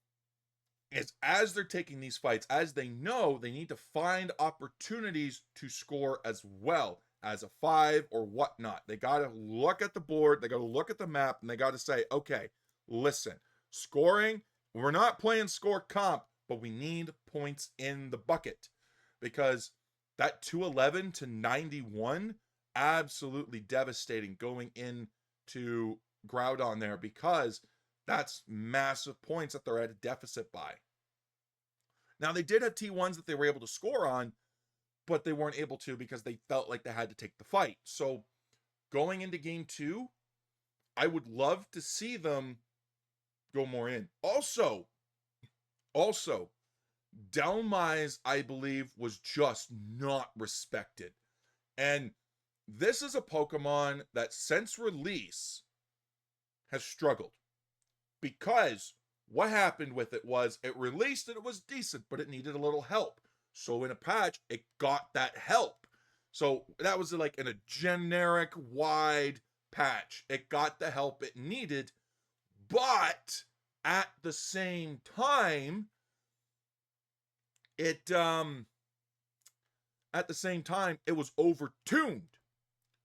is, as they're taking these fights, as they know, they need to find opportunities to score as well, as a 5 or whatnot. They got to look at the board, they got to look at the map, and they got to say, okay, listen, scoring, we're not playing score comp, but we need points in the bucket, because that 211 to 91, absolutely devastating going into Groudon there, because that's massive points that they're at a deficit by. Now, they did have T1s that they were able to score on, but they weren't able to because they felt like they had to take the fight. So going into game 2, I would love to see them go more in. Also, Dhelmise, I believe, was just not respected. And this is a Pokemon that since release has struggled, because what happened with it was it released and it was decent, but it needed a little help. So in a patch, it got that help. So that was like in a generic wide patch. It got the help it needed, but at the same time, it was overtuned.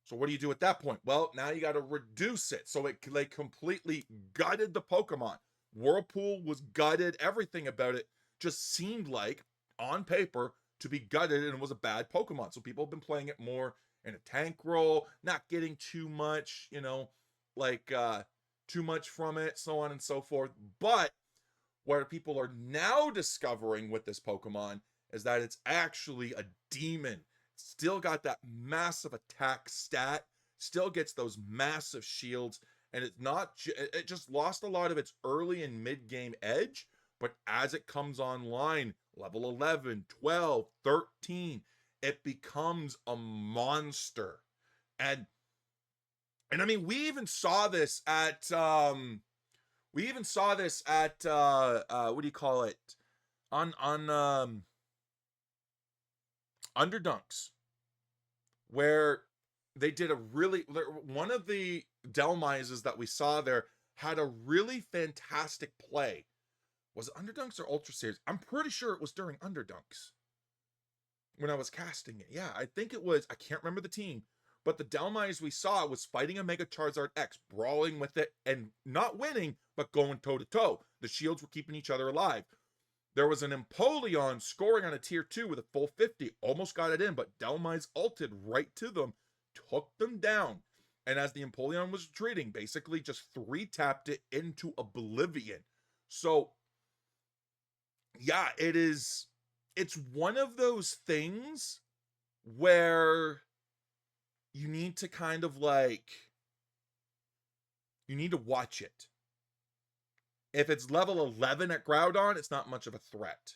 So what do you do at that point? Well, now you got to reduce it. So they completely gutted the Pokemon. Whirlpool was gutted. Everything about it just seemed like, on paper, to be gutted, and it was a bad Pokemon. So people have been playing it more in a tank role, not getting too much, too much from it, so on and so forth. But where people are now discovering with this Pokemon is that it's actually a demon. Still got that massive attack stat, still gets those massive shields, and it just lost a lot of its early and mid-game edge, but as it comes online, level 11, 12, 13, it becomes a monster. And I mean, we even saw this at what do you call it? On Underdunks, where they did a really, one of the Delmises that we saw there had a really fantastic play. Was it Underdunks or Ultra Series? I'm pretty sure it was during Underdunks when I was casting it. Yeah, I think it was. I can't remember the team, but the Delmise we saw was fighting a Mega Charizard X, brawling with it and not winning, but going toe to toe. The shields were keeping each other alive. There was an Empoleon scoring on a tier 2 with a full 50, almost got it in, but Delmise ulted right to them, took them down. And as the Empoleon was retreating, basically just 3-tapped it into oblivion. So, yeah, it's one of those things where you need to kind of you need to watch it. If it's level 11 at Groudon, it's not much of a threat.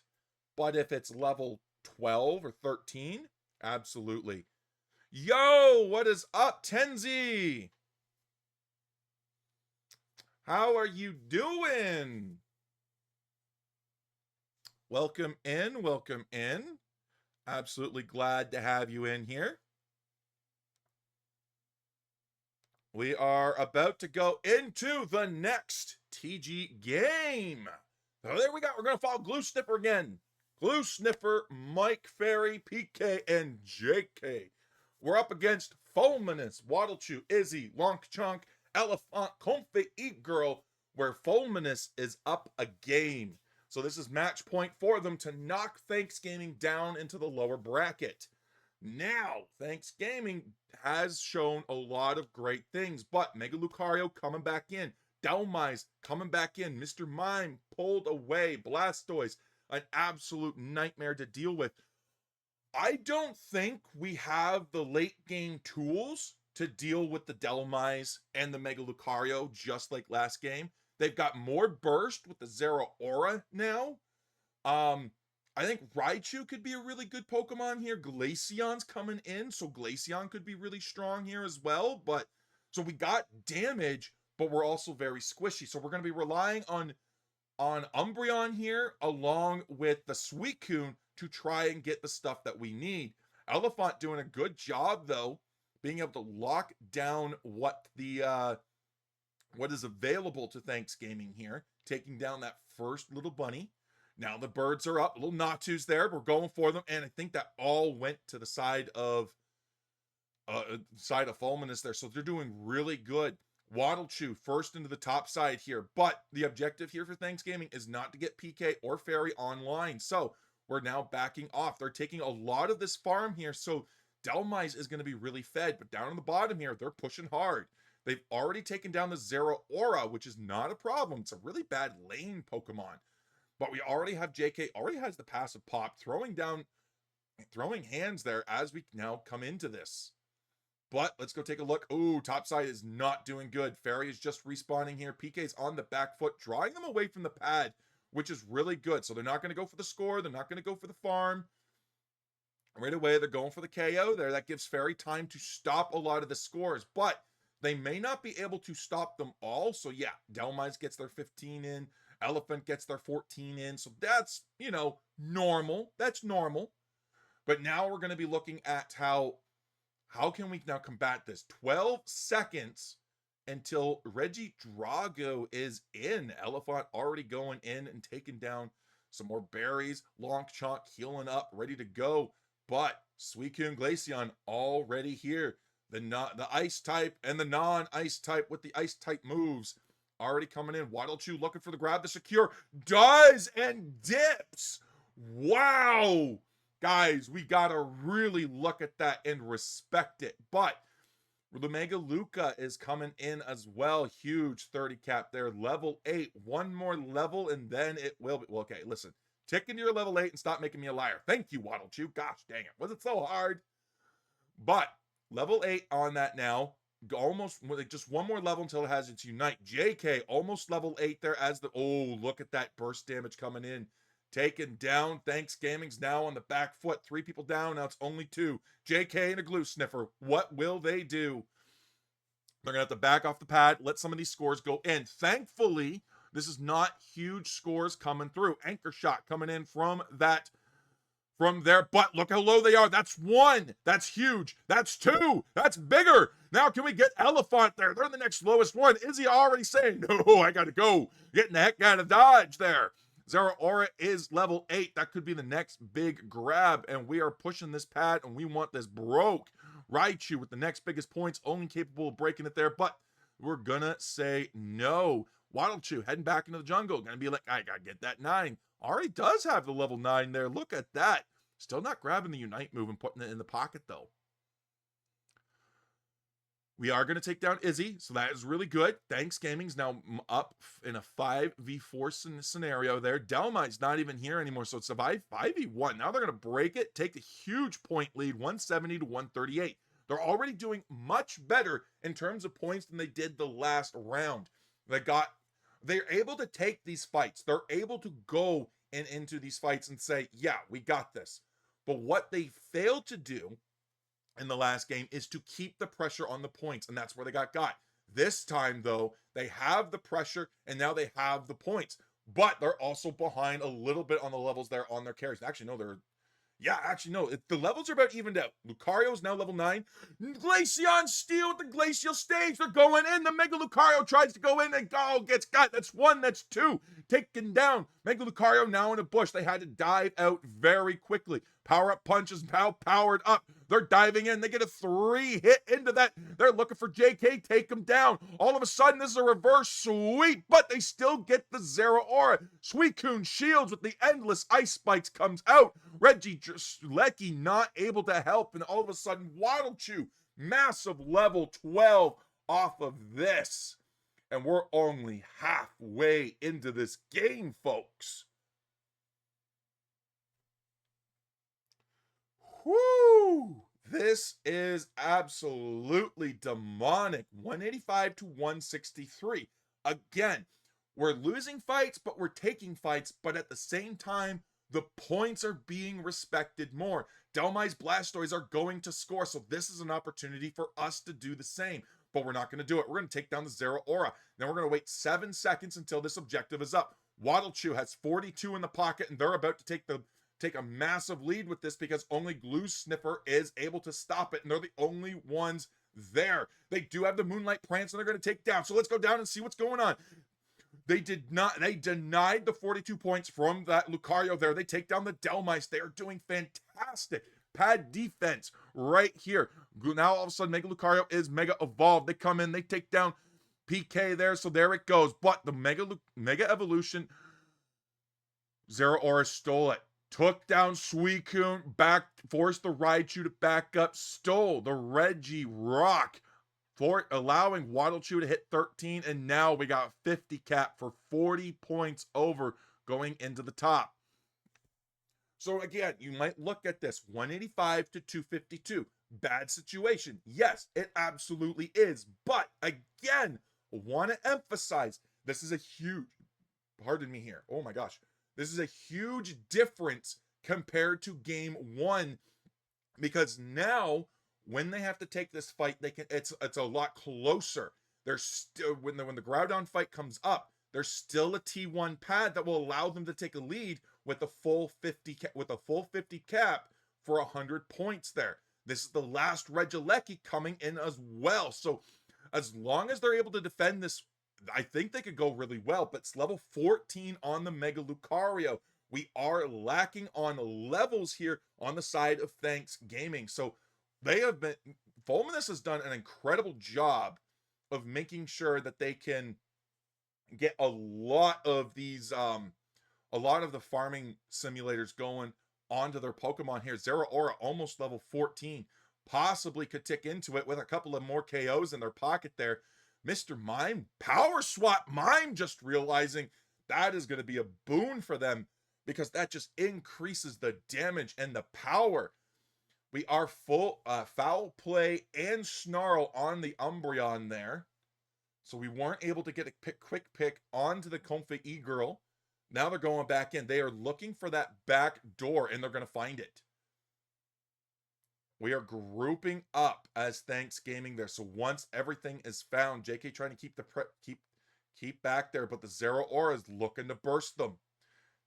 But if it's level 12 or 13, absolutely. Yo, what is up, Tenzi? How are you doing? Welcome in, welcome in. Absolutely glad to have you in here. We are about to go into the next TG game. So there we go. We're going to follow Glue Sniffer again. Glue Sniffer, Mike Ferry, PK, and JK. We're up against Fulminous, Waddlechew, Izzy, Longchonk, Elephant, Comfy, Eat Girl, where Fulminous is up a game. So this is match point for them to knock Thanksgiving down into the lower bracket. Now, Thanksgiving has shown a lot of great things, but Mega Lucario coming back in, Delmise coming back in, Mr. Mime pulled away, Blastoise, an absolute nightmare to deal with. I don't think we have the late game tools to deal with the Delmise and the Mega Lucario just like last game. They've got more burst with the Zero Aura now. I think Raichu could be a really good Pokemon here. Glaceon's coming in, so Glaceon could be really strong here as well. But so we got damage, but we're also very squishy. So we're going to be relying on Umbreon here, along with the Suicune to try and get the stuff that we need. Elephant doing a good job though, being able to lock down what is available to Thanksgiving here, taking down that first little bunny. Now the birds are up, little Natu's there. We're going for them, and I think that all went to the side of Fulminous there. So they're doing really good. Waddlechew first into the top side here, but the objective here for Thanksgiving is not to get PK or Fairy online. So we're now backing off. They're taking a lot of this farm here, so Delmise is going to be really fed. But down on the bottom here, they're pushing hard. They've already taken down the Zero Aura, which is not a problem. It's a really bad lane Pokemon. But we already have JK, already has the passive pop, throwing hands there as we now come into this. But let's go take a look. Ooh, top side is not doing good. Fairy is just respawning here. PK's on the back foot, drawing them away from the pad, which is really good. So they're not going to go for the score. They're not going to go for the farm. Right away, they're going for the KO there. That gives Fairy time to stop a lot of the scores. But they may not be able to stop them all. So yeah, Delmise gets their 15 in. Elephant gets their 14 in. So that's, normal. That's normal. But now we're going to be looking at how can we now combat this? 12 seconds until Regidrago is in. Elephant already going in and taking down some more berries. Longchonk healing up, ready to go. But Suicune, Glaceon already here. The ice type and the non-ice type with the ice type moves already coming in. Waddlechew looking for the grab, the secure, does and dips. Wow. Guys, we gotta really look at that and respect it. But the Mega Luca is coming in as well. Huge 30 cap there. Level 8. One more level and then it will be. Well, okay, listen. Tick into your level 8 and stop making me a liar. Thank you, Waddlechew. Gosh dang it. Was it so hard? But level 8 on that now. Almost just one more level until it has its Unite. JK almost level 8 there as the. Oh, look at that burst damage coming in. taken down. Thanks Gaming's now on the back foot. 3 people down, now it's only 2. JK and a glue sniffer. What will they do? They're going to have to back off the pad, let some of these scores go in. Thankfully, this is not huge scores coming through. Anchor shot coming in from there, but look how low they are. That's 1. That's huge. That's 2. That's bigger. Now can we get Elephant there? They're the next lowest one. Izzy already saying, no, I gotta go. Getting the heck out of Dodge there. Zero Aura is level 8. That could be the next big grab, and we are pushing this pad, and we want this broke. Raichu with the next biggest points, only capable of breaking it there, but we're gonna say no. Waddlechew heading back into the jungle. Gonna be like, I gotta get that 9. Already does have the level 9 there. Look at that. Still not grabbing the Unite move and putting it in the pocket, though. We are going to take down Izzy, so that is really good. Thanks Gaming's now up in a 5v4 scenario there. Delmai's not even here anymore, so it's a 5v1. Now they're going to break it, take a huge point lead, 170 to 138. They're already doing much better in terms of points than they did the last round. They're able to take these fights. They're able to go into these fights and say, yeah, we got this. But what they failed to do in the last game is to keep the pressure on the points, and that's where they got. This time, though, they have the pressure, and now they have the points. But they're also behind a little bit on the levels there on their carries. Actually, no, the levels are about evened out. Lucario's now level 9. Glaceon Steel with the Glacial Stage. They're going in. The Mega Lucario tries to go in and gets got. That's 1. That's 2. Taken down. Mega Lucario now in a bush. They had to dive out very quickly. Power-up punches now powered up. They're diving in. They get a 3 hit into that. They're looking for JK. Take him down. All of a sudden, this is a reverse sweep, but they still get the Zero Aura. Suicune shields with the endless ice spikes comes out. Lecky not able to help, and all of a sudden, Waddlechew, massive level 12 off of this. And we're only halfway into this game, folks. Whoo! This is absolutely demonic. 185 to 163. Again, we're losing fights, but we're taking fights, but at the same time, the points are being respected more. Delmai's Blastoise are going to score, so this is an opportunity for us to do the same. But we're not going to do it. We're going to take down the Zero Aura. Then we're going to wait 7 seconds until this objective is up. Waddlechew has 42 in the pocket, and they're about to take a massive lead with this because only Glue Sniffer is able to stop it, and they're the only ones there. They do have the Moonlight Prance, and they're going to take down. So let's go down and see what's going on. They denied the 42 points from that Lucario there. They take down the Delmice. They are doing fantastic pad defense right here. Now all of a sudden Mega Lucario is Mega Evolved. They come in, they take down PK there, so there it goes. But the Mega Evolution, Zero Aura stole it. Took down Suicune, forced the Raichu to back up, stole the Reggie Rock, for allowing Waddlechew to hit 13, and now we got 50 cap for 40 points over going into the top. So again, you might look at this 185 to 252. Bad situation. Yes, it absolutely is. But again, I want to emphasize this is a huge, pardon me here. Oh my gosh. This is a huge difference compared to game 1, because now when they have to take this fight, it's a lot closer. There's still, when the Groudon fight comes up, there's still a T1 pad that will allow them to take a lead with a full 50 cap for 100 points there. This is the last Regieleki coming in as well. So as long as they're able to defend this, I think they could go really well, but it's level 14 on the Mega Lucario. We are lacking on levels here on the side of Thanks Gaming. So Fulminous has done an incredible job of making sure that they can get a lot of these, a lot of the farming simulators going onto their Pokemon here. Zero Aura almost level 14, possibly could tick into it with a couple of more KOs in their pocket there. Mr. Mime, Power Swap Mime, just realizing that is going to be a boon for them because that just increases the damage and the power. We are full Foul Play and Snarl on the Umbreon there. So we weren't able to get a quick pick onto the Comfy E-Girl. Now they're going back in. They are looking for that back door, and they're going to find it. We are grouping up as Thanks Gaming there. So once everything is found, JK trying to keep the keep back there, but the Zero Aura is looking to burst them.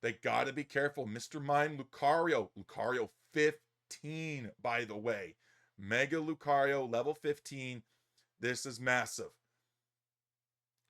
They got to be careful. Mr. Mime, Lucario. Lucario 15, by the way. Mega Lucario, level 15. This is massive.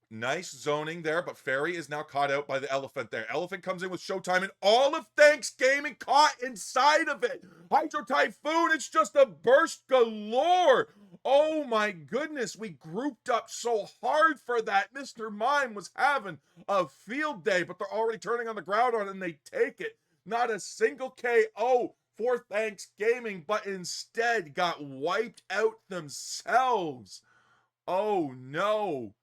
Nice zoning there, but Fairy is now caught out by the Elephant there. Elephant comes in with Showtime, and all of Thanks Gaming caught inside of it. Hydro Typhoon, it's just a burst galore. Oh my goodness, we grouped up so hard for that. Mr. Mime was having a field day, but they're already turning on the ground on it, and they take it. Not a single KO for Thanks Gaming, but instead got wiped out themselves. Oh no.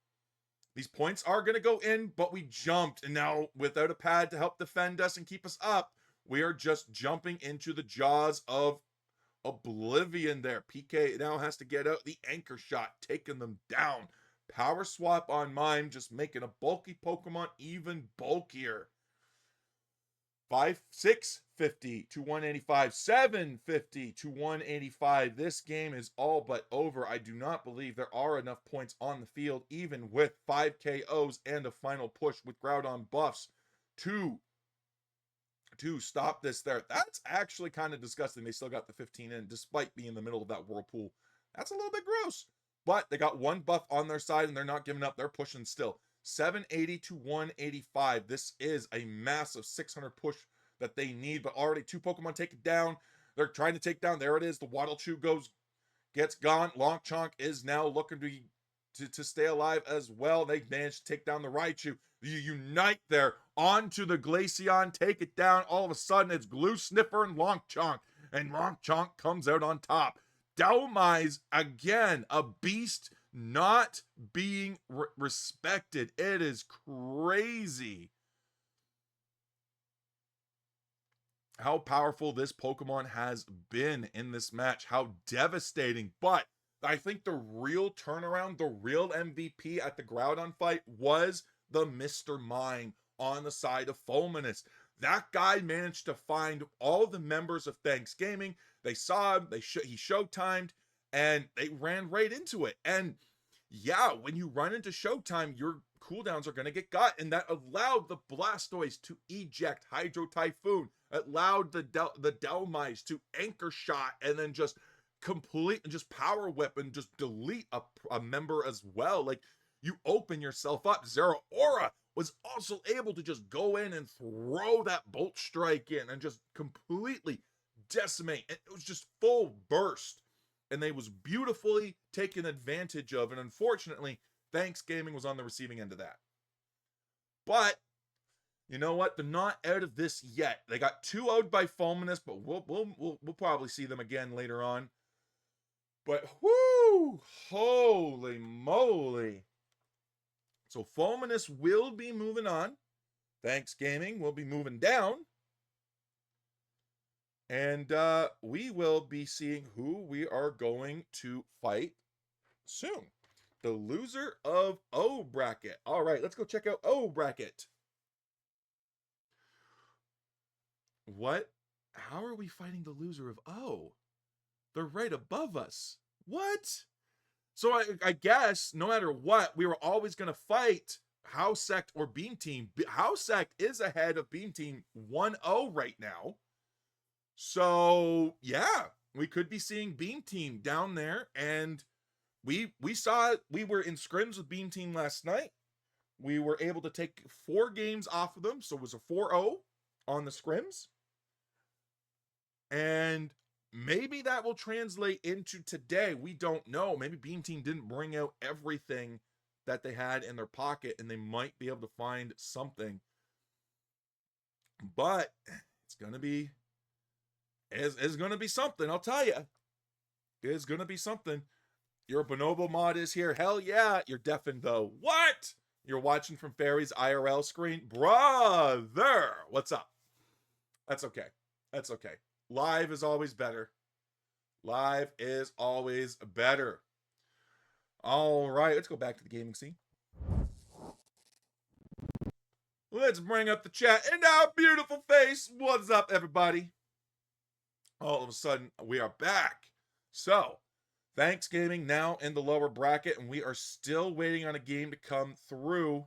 These points are going to go in, but we jumped. And now, without a pad to help defend us and keep us up, we are just jumping into the jaws of oblivion there. PK now has to get out the anchor shot, taking them down. Power swap on Mime, just making a bulky Pokemon even bulkier. 650 to 185, 750 to 185. This game is all but over. I do not believe there are enough points on the field, even with 5 KOs and a final push with Groudon buffs to stop this there. That's actually kind of disgusting. They still got the 15 in, despite being in the middle of that whirlpool. That's a little bit gross. But they got one buff on their side, and they're not giving up. They're pushing still. 780 to 185. This is a massive 600 push that they need, but already 2 Pokemon take it down. They're trying to take down. There it is. The Waddle Chew gets gone. Longchonk is now looking to stay alive as well. They managed to take down the Raichu. You unite there onto the Glaceon, take it down. All of a sudden, it's Glue Sniffer and Longchonk, and Longchonk comes out on top. Dhelmise, again, a beast not being respected. It is crazy how powerful this Pokemon has been in this match, how devastating. But I think the real turnaround, the real MVP at the Groudon fight was the Mr. Mime on the side of Fulminous. That guy managed to find all the members of Thanks Gaming. They saw him, he showtimed, and they ran right into it. And yeah, when you run into Showtime, your cooldowns are going to get got, and that allowed the Blastoise to eject Hydro Typhoon. It allowed the Dhelmise to anchor shot and then just power whip and just delete a member as well. Like, you open yourself up. Zero Aura was also able to just go in and throw that Bolt Strike in and just completely decimate. It was just full burst. And they was beautifully taken advantage of. And unfortunately, Thanks Gaming was on the receiving end of that. But you know what? They're not out of this yet. They got 2-0'd by Fulminous, but we'll probably see them again later on. But whoo, holy moly! So Fulminous will be moving on. Thanks Gaming will be moving down. And we will be seeing who we are going to fight soon. The loser of O bracket. All right, let's go check out O bracket. What? How are we fighting the loser of O? They're right above us. What? So I guess no matter what, we were always going to fight House Sect or Beam Team. House Sect is ahead of Beam Team 1-0 right now. So yeah, we could be seeing Beam Team down there, and we saw we were in scrims with Beam Team last night. We were able to take 4 games off of them, so it was a 4-0 on the scrims. And maybe that will translate into today. We don't know. Maybe Beam Team didn't bring out everything that they had in their pocket, and they might be able to find something. But it's gonna be gonna be something, I'll tell you. It's gonna be something. Your Bonobo mod is here. Hell yeah, you're deafened though. What? You're watching from Fairy's IRL screen? Brother! What's up? That's okay. That's okay. Live is always better. Live is always better. All right, let's go back to the gaming scene. Let's bring up the chat. And now, beautiful face. What's up, everybody? All of a sudden, we are back. So, Thanksgiving now in the lower bracket, and we are still waiting on a game to come through.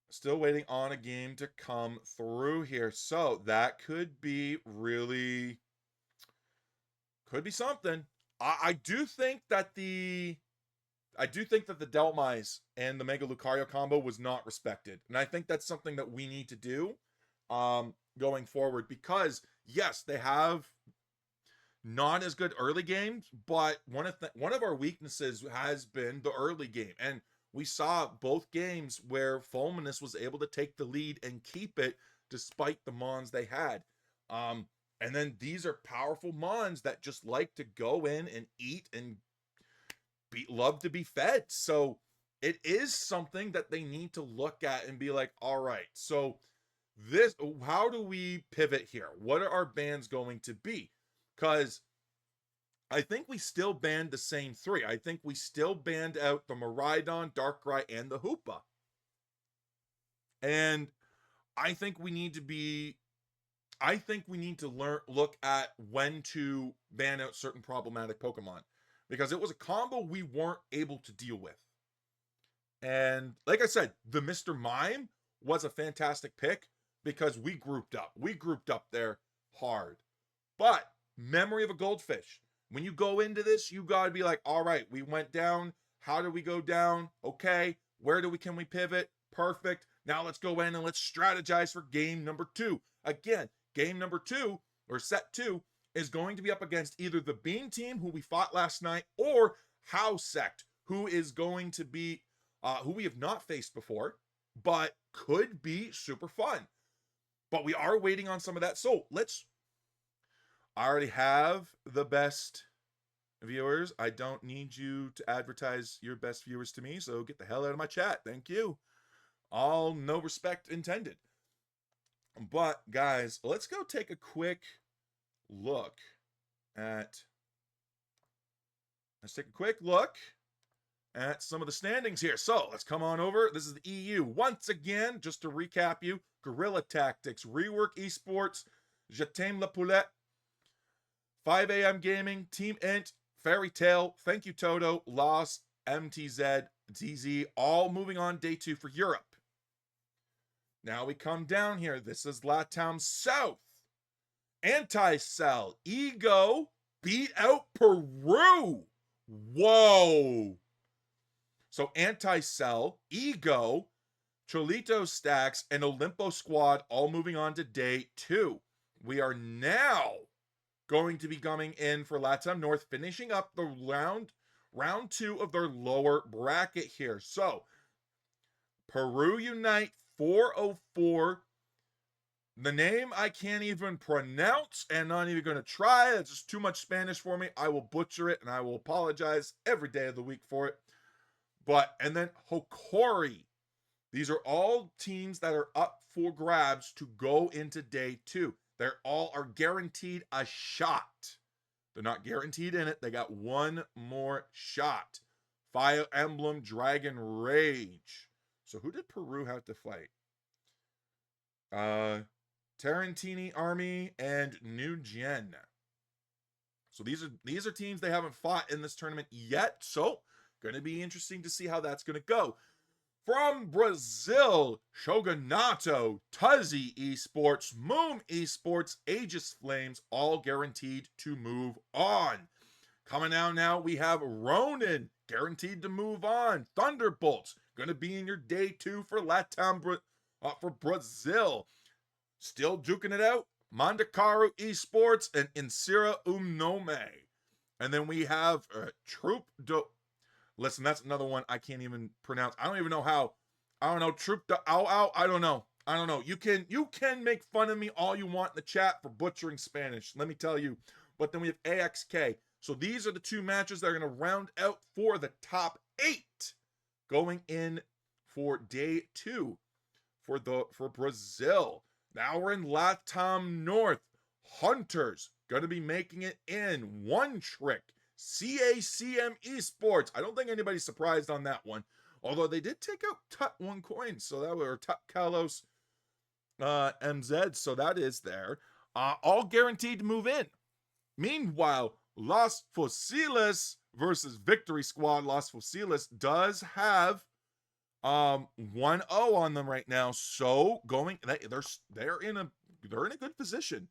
Still waiting on a game to come through here. So, that could be really... could be something. I do think that the Delmise and the Mega Lucario combo was not respected. And I think that's something that we need to do going forward, because yes, they have not as good early games, but one of our weaknesses has been the early game. And we saw both games where Fulminous was able to take the lead and keep it despite the mons they had. And then these are powerful mons that just like to go in and eat and love to be fed. So it is something that they need to look at and be like, all right, so how do we pivot here? What are our bans going to be? Because I think we still banned the same three. I think we still banned out the Miraidon, Darkrai, and the Hoopa. And I think we need to look at when to ban out certain problematic Pokemon, because it was a combo we weren't able to deal with. And like I said, the Mr. Mime was a fantastic pick because we grouped up. We grouped up there hard. But Memory of a Goldfish, when you go into this, you got to be like, all right, we went down. How do we go down? Okay, can we pivot? Perfect. Now let's go in and let's strategize for game number 2. Again, game number 2 or set 2 is going to be up against either the Bean team, who we fought last night, or House Sect, who is going to be who we have not faced before, but could be super fun. But we are waiting on some of that. So I already have the best viewers. I don't need you to advertise your best viewers to me, so get the hell out of my chat. Thank you. All no respect intended. But guys, let's go take a quick look at some of the standings here. So let's come on over. This is the EU. Once again, just to recap you, Guerrilla Tactics, Rework Esports, Je t'aime la poulette, 5 a.m. Gaming, Team Int, Fairy Tale, Thank You Toto, Lost, MTZ, DZ, all moving on day 2 for Europe. Now we come down here. This is LATAM South. Anti-Cell, Ego beat out Peru. Whoa. So Anti-Cell, Ego, Cholito Stacks, and Olimpo Squad all moving on to day 2. We are now going to be coming in for LATAM North, finishing up the round 2 of their lower bracket here. So Peru Unite 404. The name I can't even pronounce and not even going to try. It's just too much Spanish for me. I will butcher it and I will apologize every day of the week for it. And then Hokori. These are all teams that are up for grabs to go into day 2. They all are guaranteed a shot. They're not guaranteed in it. They got one more shot. Fire Emblem Dragon Rage. So who did Peru have to fight? Tarantini Army and New Gen. So these are teams they haven't fought in this tournament yet. So going to be interesting to see how that's going to go. From Brazil, Shogunato, Tuzzy Esports, Moom Esports, Aegis Flames, all guaranteed to move on. Coming out now, we have Ronin, guaranteed to move on. Thunderbolts, going to be in your day 2 for LATAM for Brazil. Still duking it out. Mandakaru Esports and Insira Umnome. And then we have Troop Do. Listen, that's another one I can't even pronounce. I don't even know how. I don't know. Troop Do. Ow. I don't know. You can make fun of me all you want in the chat for butchering Spanish. Let me tell you. But then we have AXK. So these are the 2 matches that are going to round out for the top 8 going in for day 2 for Brazil. Now we're in LATAM North. Hunters going to be making it in. One Trick. CACM Esports. I don't think anybody's surprised on that one. Although they did take out Tut 1 coin, so that were Tut Kalos MZ, so that is there. All guaranteed to move in. Meanwhile, Los Fosiles versus Victory Squad. Los Fosiles does have 1-0 on them right now, so they're in a good position.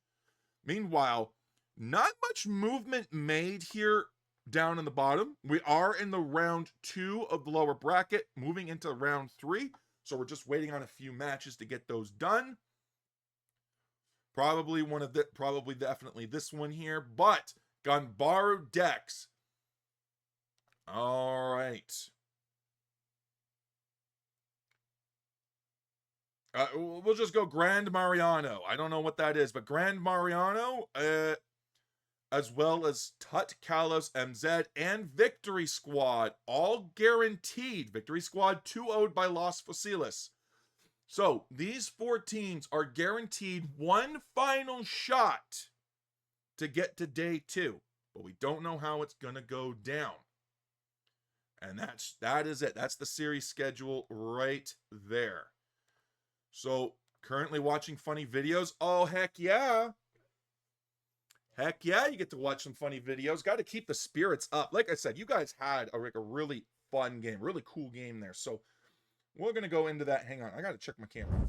Meanwhile, not much movement made here down in the bottom. We are in the round 2 of the lower bracket, moving into round 3. So we're just waiting on a few matches to get those done. Probably definitely this one here, but Ganbaru Dex. All right. We'll just go Grand Mariano. I don't know what that is, but Grand Mariano, as well as Tut, Kalos, MZ, and Victory Squad, all guaranteed. Victory Squad 2-0'd by Los Fosiles. So these 4 teams are guaranteed one final shot to get to day 2, but we don't know how it's gonna go down. And that is it. That's the series schedule right there. So currently watching funny videos. Oh, heck yeah. Heck yeah, you get to watch some funny videos. Got to keep the spirits up. Like I said, you guys had a really fun game, really cool game there. So we're going to go into that. Hang on, I got to check my camera.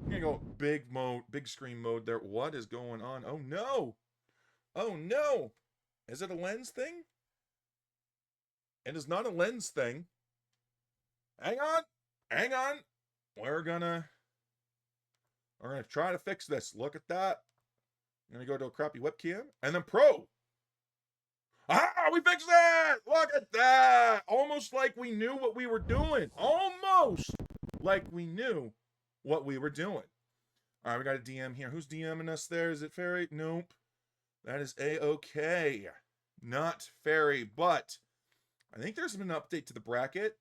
I'm going to go big screen mode there. What is going on? Oh, no. Oh, no. Is it a lens thing? It is not a lens thing. Hang on. Hang on. We're gonna try to fix this. Look at that. I'm gonna go to a crappy webcam and then pro. We fixed it! Look at that! Almost like we knew what we were doing. Almost like we knew what we were doing. All right, we got a DM here. Who's DMing us there? Is it Fairy? Nope. That is A-OK. Not Fairy, but I think there's been an update to the bracket.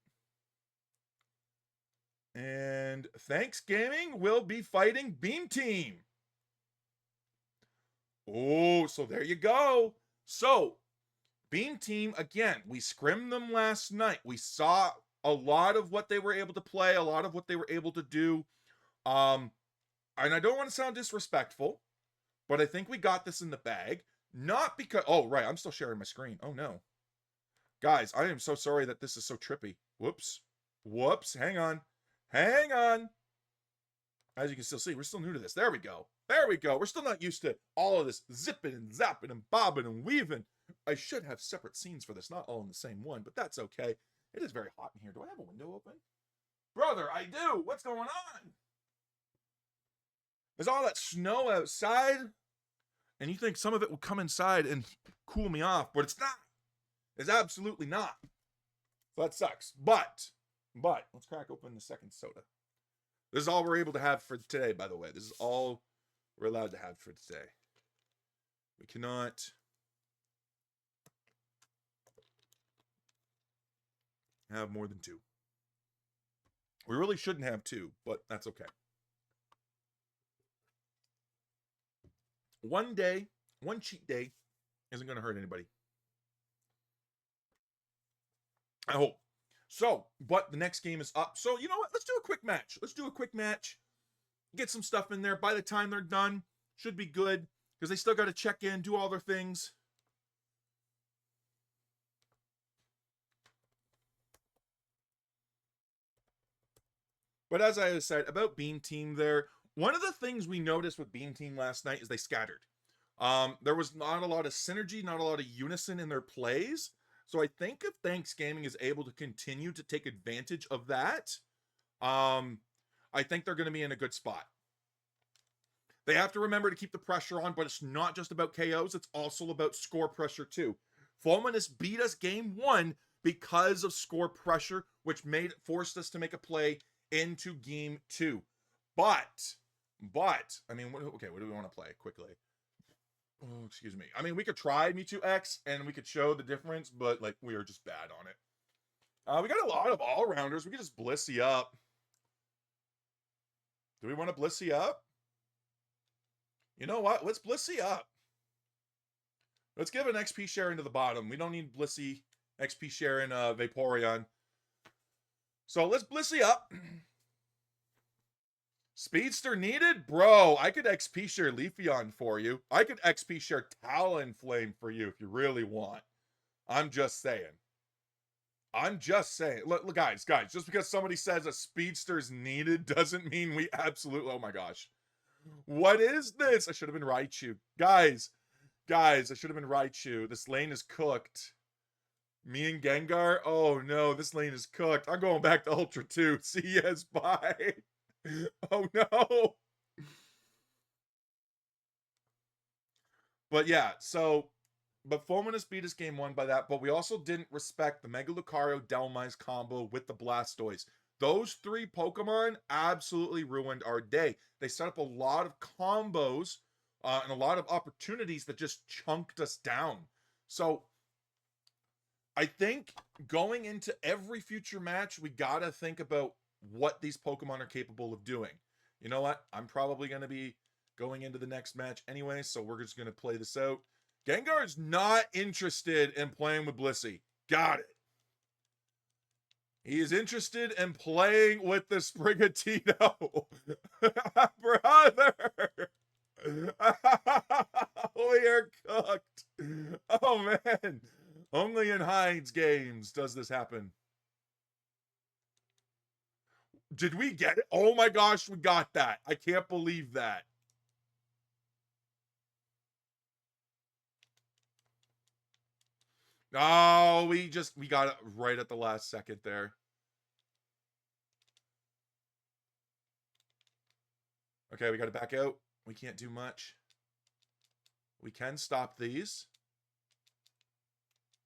And Thanks Gaming will be fighting Beam Team. Oh, so there you go. So, Beam Team, again, we scrimmed them last night. We saw a lot of what they were able to play, a lot of what they were able to do. And I don't want to sound disrespectful, but I think we got this in the bag. Not because... Oh, right, I'm still sharing my screen. Oh, no. Guys, I am so sorry that this is so trippy. Whoops. Hang on. Hang on. As you can still see, we're still new to this. There we go. There we go. We're still not used to all of this zipping and zapping and bobbing and weaving. I should have separate scenes for this, not all in the same one, but that's okay. It is very hot in here. Do I have a window open? Brother, I do. What's going on? There's all that snow outside, and you think some of it will come inside and cool me off, but it's not. It's absolutely not. So that sucks. But let's crack open the second soda. This is all we're able to have for today, by the way. This is all we're allowed to have for today. We cannot have more than 2. We really shouldn't have 2, but that's okay. One cheat day isn't going to hurt anybody. I hope. So, but the next game is up. So, you know what? Let's do a quick match. Get some stuff in there. By the time they're done, should be good. Because they still got to check in, do all their things. But as I said about Beam Team there, one of the things we noticed with Beam Team last night is they scattered. There was not a lot of synergy, not a lot of unison in their plays. So I think if Thanks Gaming is able to continue to take advantage of that, I think they're going to be in a good spot. They have to remember to keep the pressure on, but it's not just about KOs. It's also about score pressure too. Fulminous beat us game 1 because of score pressure, which forced us to make a play into game 2. But, I mean, okay, what do we want to play quickly? Oh, excuse me. I mean, we could try Mewtwo-X and we could show the difference, but like we are just bad on it. We got a lot of all-rounders. We could just Blissey up. Do we want to Blissey up? You know what? Let's Blissey up. Let's give an XP share into the bottom. We don't need Blissey XP share in Vaporeon. So let's Blissey up. Speedster needed? Bro, I could XP share Leafeon for you. I could XP share Talonflame for you if you really want. I'm just saying. I'm just saying. Look, guys, just because somebody says a speedster's needed doesn't mean we absolutely. Oh my gosh. What is this? I should have been Raichu. Guys, I should have been Raichu. This lane is cooked. Me and Gengar? Oh no, this lane is cooked. I'm going back to Ultra 2. See yes, bye. Oh no. But yeah, so but Fulminous beat us game 1 by that, but we also didn't respect the Mega Lucario Dhelmise combo with the Blastoise. Those 3 Pokemon absolutely ruined our day. They set up a lot of combos and a lot of opportunities that just chunked us down. So I think going into every future match, we gotta think about what these Pokemon are capable of doing. You know what? I'm probably going to be going into the next match anyway, so we're just going to play this out. Gengar is not interested in playing with Blissey. Got it. He is interested in playing with the Sprigatito. Brother! We are cooked. Oh, man. Only in Heinz games does this happen. Did we get it? Oh my gosh, we got that. I can't believe that. Oh, we got it right at the last second there. Okay, we got to back out. We can't do much. We can stop these.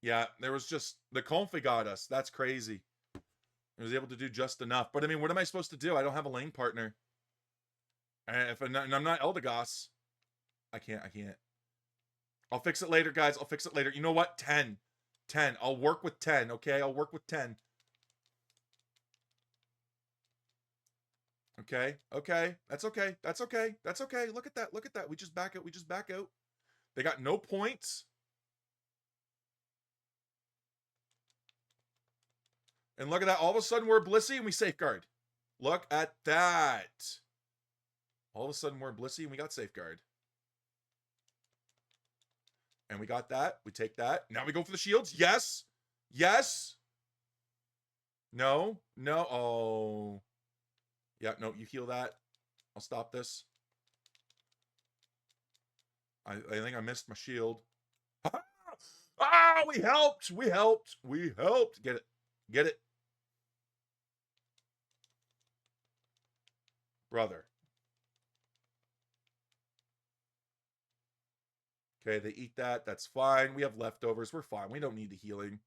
Yeah, there was just the Comfy got us. That's crazy. I was able to do just enough. But I mean, what am I supposed to do? I don't have a lane partner. And I'm not Eldegoss. I can't. I'll fix it later, guys. I'll fix it later. You know what? 10. I'll work with 10, okay? I'll work with 10. Okay. That's okay. Look at that. We just back out. They got no points. And look at that. All of a sudden, we're Blissey and we safeguard. Look at that. All of a sudden, we're Blissey and we got safeguard. And we got that. We take that. Now we go for the shields. Yes. No. Oh. Yeah, no, you heal that. I'll stop this. I think I missed my shield. Ah, we helped. Get it. Brother. Okay, they eat that. That's fine. We have leftovers. We're fine. We don't need the healing.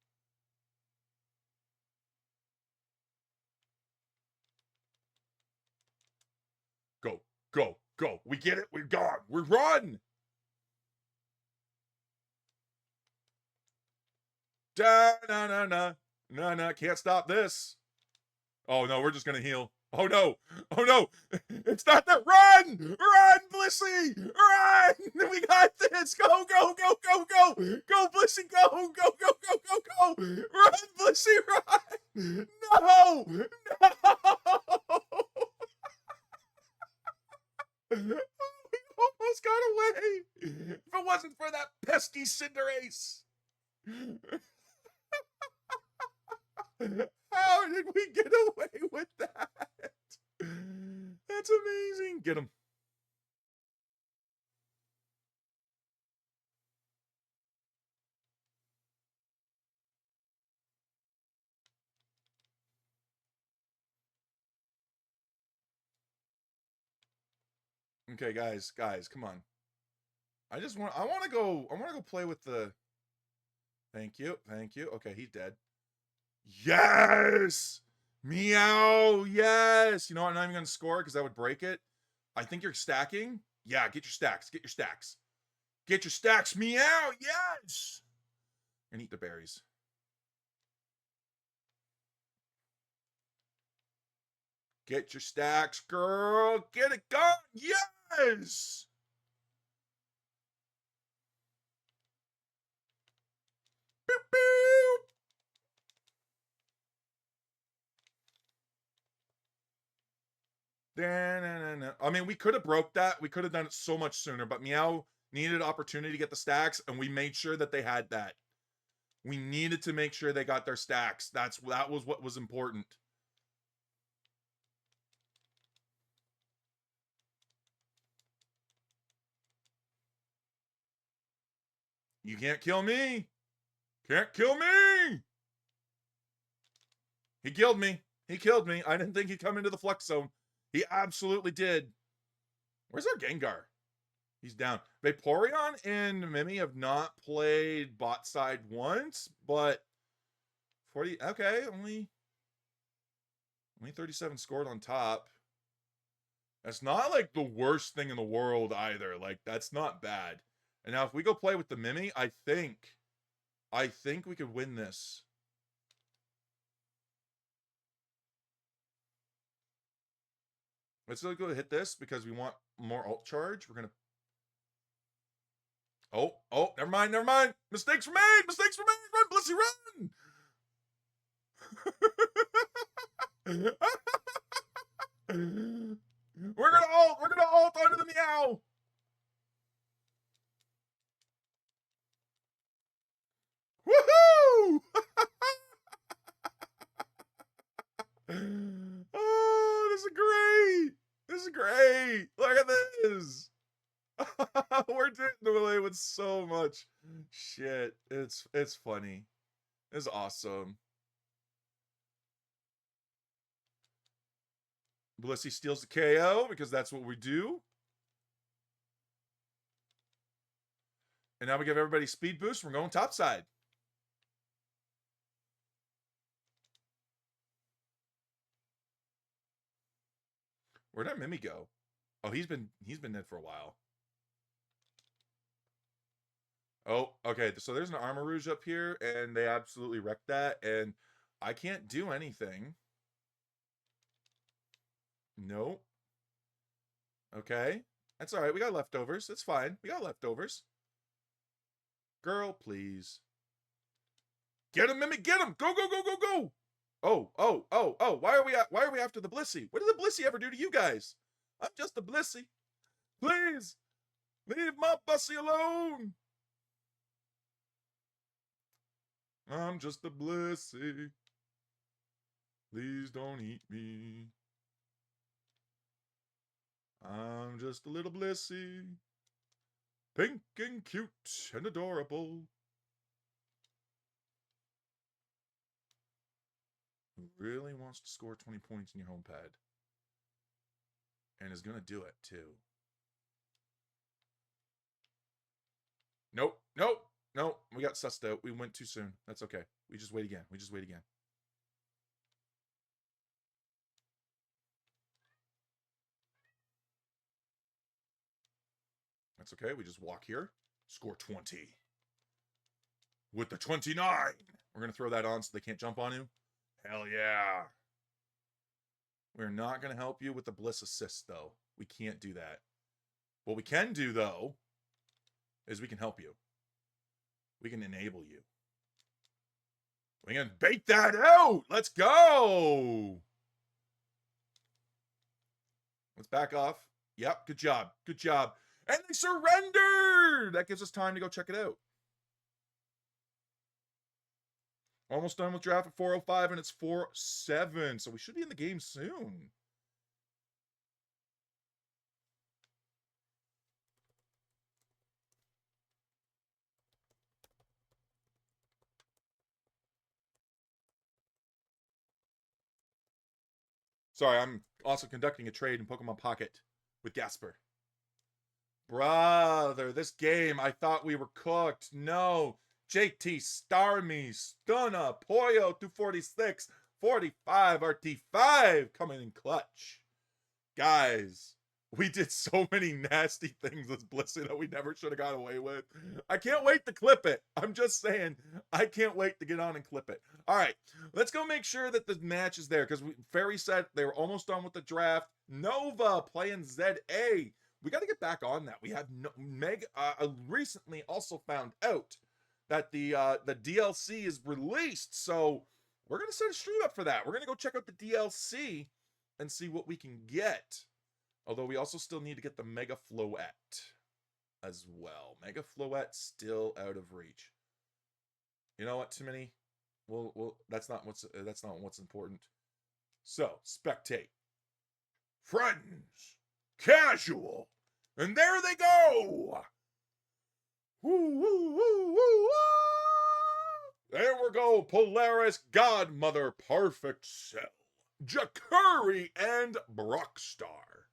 Go. We get it. We're gone. We run. No. Can't stop this. Oh, no. We're just going to heal. Oh, no. It's not that. Run, Blissey. Run. We got this. Go. Go, Blissey. Go. Run, Blissey. Run. No. We almost got away. If it wasn't for that pesky Cinderace. How did we get away with that? That's amazing. Get him. Okay, guys, come on. I want to go play with the. Thank you. Okay, he's dead. Yes! Meow! Yes! You know what? I'm not even going to score because that would break it. I think you're stacking. Yeah, get your stacks. Meow! Yes! And eat the berries. Get your stacks, girl. Get it gone. Yes! Boop, boop. I mean, we could have broke that. We could have done it so much sooner, but Meow needed opportunity to get the stacks, and we made sure that they had that. We needed to make sure they got their stacks. That was what was important. You can't kill me. Can't kill me. He killed me. He killed me. I didn't think he'd come into the flux zone. He absolutely did. Where's our Gengar? He's down. Vaporeon and Mimi have not played bot side once, but 40. Okay, only 37 scored on top. That's not like the worst thing in the world either. Like, that's not bad. And now if we go play with the Mimi, I think we could win this. Let's go hit this because we want more ult charge. We're gonna. Oh, never mind. Mistakes were made. Run, Blissey, run. We're gonna ult onto the Meow. Woohoo! Oh, this is great. Look at this. We're doing away with so much shit. It's funny. It's awesome. Blissey steals the KO because that's what we do. And now we give everybody speed boost. We're going topside. Where'd our Mimi go? Oh, he's been dead for a while. Oh, okay. So there's an Armor Rouge up here, and they absolutely wrecked that, and I can't do anything. Nope. Okay. That's all right. We got leftovers. It's fine. We got leftovers. Girl, please. Get him, Mimi. Get him. Go. Oh. Why are we after the Blissey? What did the Blissey ever do to you guys? I'm just a Blissey. Please. Leave my Bussy alone. I'm just a Blissey. Please don't eat me. I'm just a little Blissey. Pink and cute and adorable. Who really wants to score 20 points in your home pad. And is going to do it, too. Nope. We got sussed out. We went too soon. That's okay. We just wait again. That's okay. We just walk here. Score 20. With the 29. We're going to throw that on so they can't jump on you. Hell yeah. We're not going to help you with the Bliss Assist, though. We can't do that. What we can do, though, is we can help you. We can enable you. We can bait that out. Let's go. Let's back off. Yep, good job. And they surrendered. That gives us time to go check it out. Almost done with draft at 4:05, and it's 4:07, so we should be in the game soon. Sorry, I'm also conducting a trade in Pokemon Pocket with Gasper. Brother, this game, I thought we were cooked. No. JT, Starmie, Stunna, Poyo, 246, 45, RT5 coming in clutch. Guys, we did so many nasty things with Blissey that we never should have got away with. I can't wait to clip it. I'm just saying, I can't wait to get on and clip it. All right, let's go make sure that the match is there because Fairy said they were almost done with the draft. Nova playing ZA. We got to get back on that. We have Meg recently also found out that the DLC is released, so we're gonna set a stream up for that. We're gonna go check out the DLC and see what we can get. Although we also still need to get the Mega Floette as well. Mega Floette still out of reach. You know what, too many? Well, that's not what's important. So, spectate. Friends. Casual. And there they go. Woo, woo, woo, woo, woo. There we go. Polaris, Godmother, Perfect Cell, Jakuri, and Brockstar.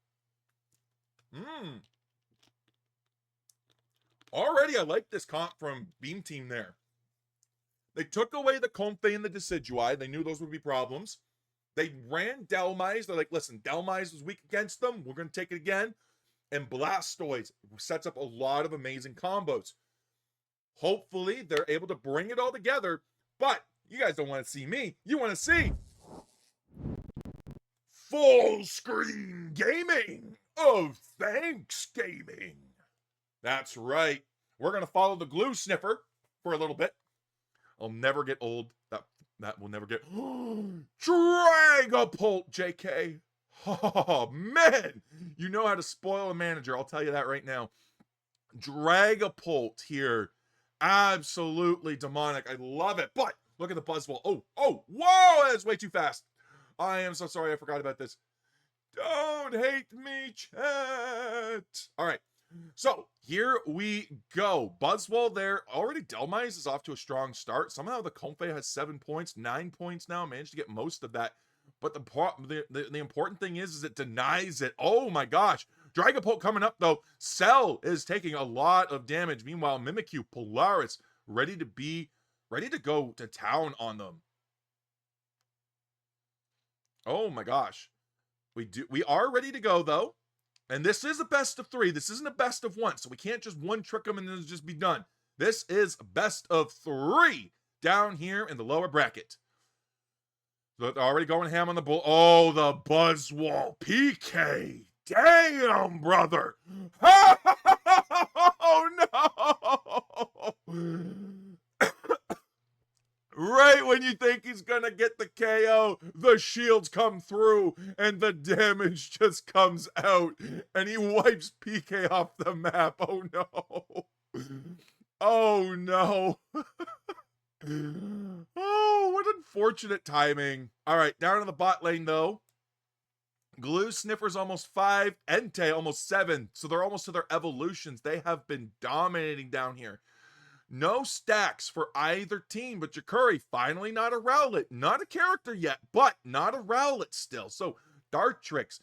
Already I like this comp from Beam Team there. They took away the Comfey and the Decidui. They knew those would be problems. They ran Delmise. They're like, listen, Delmise was weak against them. We're going to take it again. And Blastoise sets up a lot of amazing combos. Hopefully, they're able to bring it all together. But you guys don't want to see me. You want to see full screen gaming of Thanks Gaming. That's right. We're going to follow the glue sniffer for a little bit. I'll never get old. That will never get... Dragapult, JK. Oh, man. You know how to spoil a manager. I'll tell you that right now. Dragapult here. Absolutely demonic. I love it. But look at the Buzzwole. Oh, whoa. That's way too fast. I am so sorry. I forgot about this. Don't hate me, chat. All right. So here we go. Buzzwole there. Already Delmise is off to a strong start. Somehow the Comfey has 7 points, 9 points now. Managed to get most of that. But the important thing is it denies it. Oh my gosh. Dragapult coming up though. Cell is taking a lot of damage. Meanwhile, Mimikyu, Polaris, ready to go to town on them. Oh my gosh. We are ready to go though. And this is a best of 3. This isn't a best of 1. So we can't just one trick them and then just be done. This is a best of 3 down here in the lower bracket. So they're already going ham on the bull. Oh, the Buzzwole PK. Damn, brother. Oh, no. Right when you think he's gonna get the KO, the shields come through and the damage just comes out and he wipes PK off the map. Oh no. Oh no. Oh, what unfortunate timing. All right, down in the bot lane though. Glue Sniffer's almost 5, Entei almost 7. So they're almost to their evolutions. They have been dominating down here. No stacks for either team, but Jakuri, finally not a Rowlet. Not a character yet, but not a Rowlet still. So, Dartrix,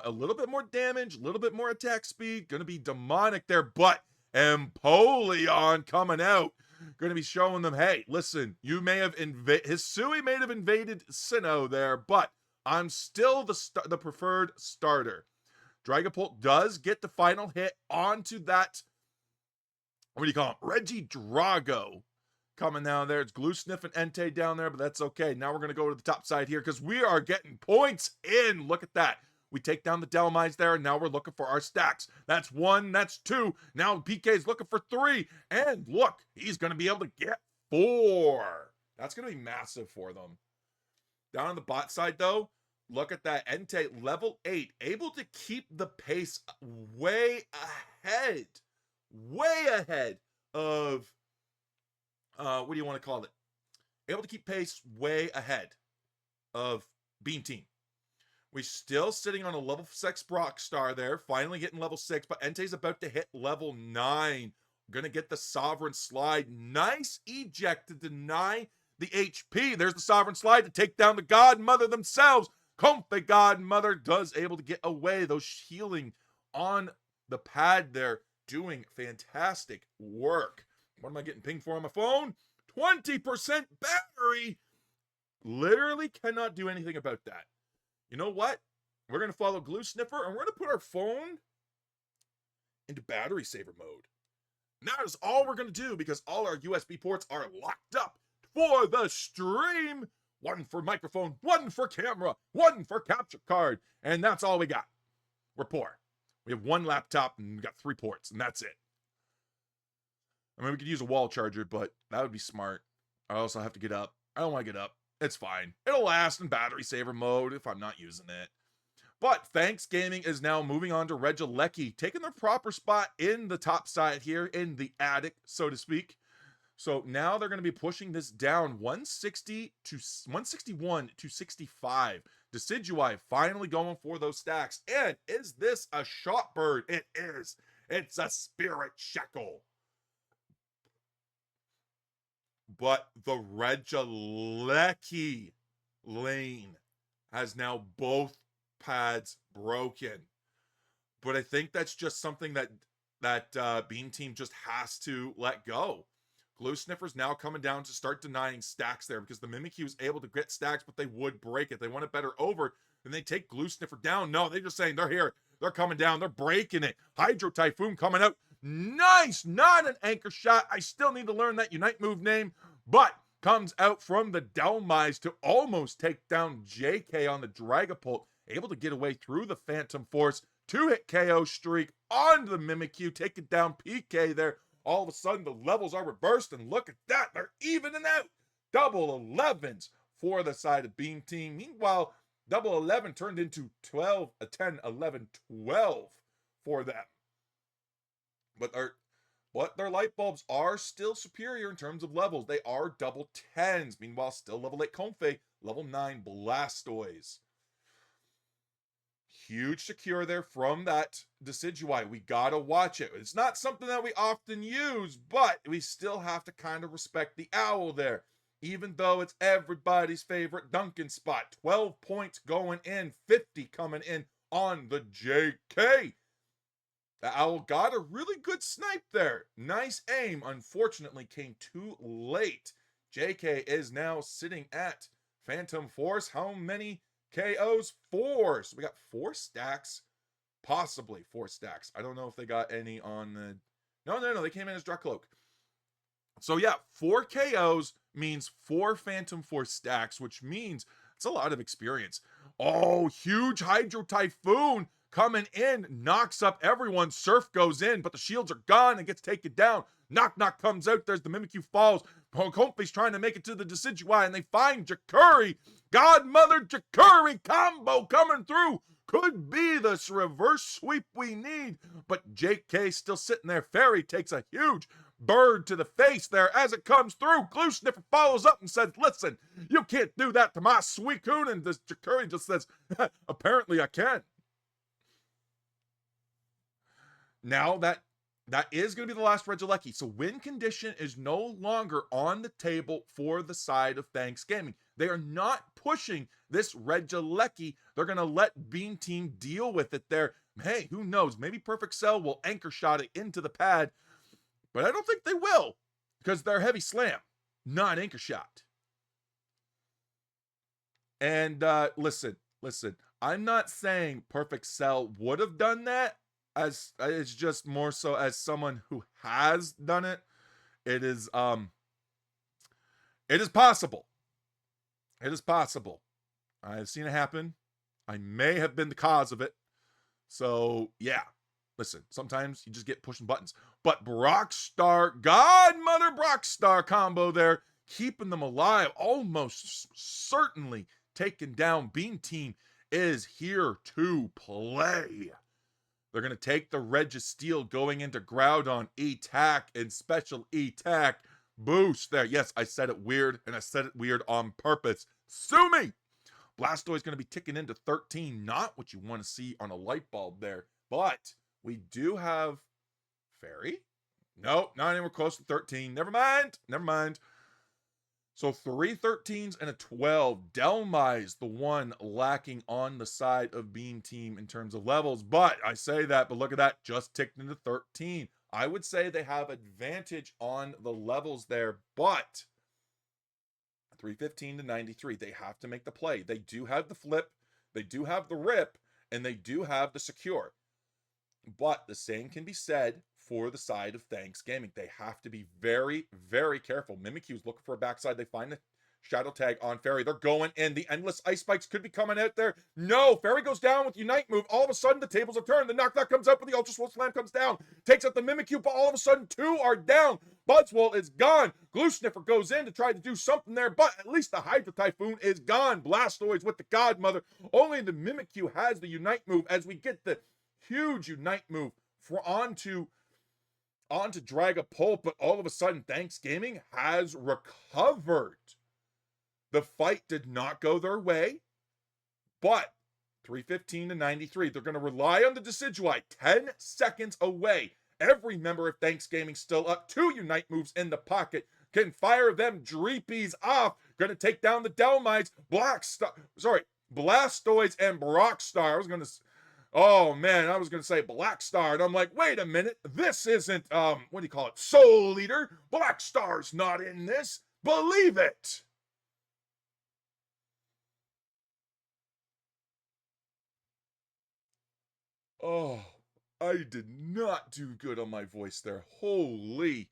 a little bit more damage, a little bit more attack speed. Going to be demonic there, but Empoleon coming out. Going to be showing them, hey, listen, you may have Hisui may have invaded Sinnoh there, but I'm still the preferred starter. Dragapult does get the final hit onto that. What do you call him? Regidrago coming down there. It's Glue Sniff and Entei down there, but that's okay. Now we're going to go to the top side here because we are getting points in. Look at that. We take down the Delmise there, and now we're looking for our stacks. That's 1, that's 2. Now PK's looking for 3. And look, he's going to be able to get 4. That's going to be massive for them. Down on the bot side, though, look at that. Entei, level 8, able to keep the pace way ahead. Way ahead of, what do you want to call it? Able to keep pace way ahead of Beam Team. We're still sitting on a level 6 Brockstar there, finally getting level 6, but Entei's about to hit level 9. Gonna get the Sovereign Slide. Nice eject to deny the HP. There's the Sovereign Slide to take down the Godmother themselves. Comfey Godmother does able to get away. Those healing on the pad there. Doing fantastic work. What am I getting pinged for on my phone? 20% battery. Literally cannot do anything about that. You know what? We're going to follow Glue Sniffer and we're going to put our phone into battery saver mode. And that is all we're going to do because all our USB ports are locked up for the stream. 1 for microphone, 1 for camera, 1 for capture card. And that's all we got. We're poor. We have 1 laptop and we got 3 ports, and that's it. I mean, we could use a wall charger, but that would be smart. I also have to get up. I don't want to get up. It's fine. It'll last in battery saver mode if I'm not using it. But Thanks Gaming is now moving on to Regilecki, taking their proper spot in the top side here, in the attic, so to speak. So now they're going to be pushing this down 160 to 161 to 65. Decidueye finally going for those stacks. And is this a shot bird? It is. It's a Spirit Shekel. But the Regilecki lane has now both pads broken. But I think that's just something that Beam Team just has to let go. Glue Sniffer's now coming down to start denying stacks there, because the Mimikyu is able to get stacks, but they would break it. They want it better over, and they take Glue Sniffer down. No, they're just saying they're here. They're coming down. They're breaking it. Hydro Typhoon coming out. Nice. Not an anchor shot. I still need to learn that Unite move name, but comes out from the Dhelmise to almost take down JK on the Dragapult. Able to get away through the Phantom Force. 2-hit KO streak on the Mimikyu, taking down PK there. All of a sudden, the levels are reversed, and look at that. They're evening out. Double 11s for the side of Beam Team. Meanwhile, double 11 turned into 12, 10, 11, 12 for them. But their light bulbs are still superior in terms of levels. They are double 10s. Meanwhile, still level 8 Comfey, level 9 Blastoise. Huge secure there from that Decidueye. We gotta watch it. It's not something that we often use, but we still have to kind of respect the owl there. Even though it's everybody's favorite dunking spot. 12 points going in, 50 coming in on the JK. The owl got a really good snipe there. Nice aim. Unfortunately, came too late. JK is now sitting at Phantom Force. How many KOs? 4. So we got 4 stacks. Possibly 4 stacks. I don't know if they got any on the... No. They came in as Dracloak. So yeah, 4 KOs means 4 Phantom Force stacks, which means it's a lot of experience. Oh, huge Hydro Typhoon coming in. Knocks up everyone. Surf goes in, but the shields are gone and gets taken down. Knock comes out. There's the Mimikyu falls. Comfey's trying to make it to the Decidueye, and they find Jakuri. Godmother Jakuri combo coming through. Could be this reverse sweep we need, but JK still sitting there. Fairy takes a huge bird to the face there as it comes through. Glue Sniffer follows up and says, listen, you can't do that to my Suicune. And this Jakuri just says, apparently I can. Now that is going to be the last Regilecki. So win condition is no longer on the table for the side of Thanks Gaming. They are not pushing this Regilecki. They're going to let Beam Team deal with it there. Hey, who knows? Maybe Perfect Cell will anchor shot it into the pad. But I don't think they will, because they're heavy slam, not anchor shot. And listen, I'm not saying Perfect Cell would have done that. As it's just more so as someone who has done it. It is possible. It is possible. I've seen it happen. I may have been the cause of it. So yeah, listen, sometimes you just get pushing buttons. But Brockstar, Godmother Brockstar combo there, keeping them alive, almost certainly taken down. Beam Team is here to play. They're going to take the Registeel going into Groudon, attack and special attack boost there. Yes, I said it weird, and I said it weird on purpose. Sue me! Blastoise going to be ticking into 13. Not what you want to see on a light bulb there. But we do have Fairy. No, not anywhere close to 13. Never mind. So 3 13s and a 12. Dhelmise, the one lacking on the side of Beam Team in terms of levels. But I say that, but look at that. Just ticked into 13. I would say they have advantage on the levels there, but 315 to 93. They have to make the play. They do have the flip. They do have the rip. And they do have the secure. But the same can be said for the side of Thanks Gaming. They have to be very, very careful. Mimikyu's looking for a backside. They find the Shadow Tag on Fairy. They're going in. The Endless Ice Spikes could be coming out there. No, Fairy goes down with Unite move. All of a sudden, the tables are turned. The Knock comes up, but the Ultra Swole Slam comes down. Takes out the Mimikyu, but all of a sudden, 2 are down. Buzzwole is gone. Glue Sniffer goes in to try to do something there, but at least the Hydro Typhoon is gone. Blastoise with the Godmother. Only the Mimikyu has the Unite move as we get the huge Unite move for onto Dragapult, but all of a sudden, Thanks Gaming has recovered. The fight did not go their way, but 315 to 93. They're going to rely on the Decidueye, 10 seconds away. Every member of Thanks Gaming still up. 2 Unite moves in the pocket. Can fire them Dreepies off. Going to take down the Delmites. Blastoise and Brockstar. I was going to say Blackstar. And I'm like, wait a minute. This isn't, what do you call it? Soul Eater. Blackstar's not in this. Believe it. Oh, I did not do good on my voice there. Holy.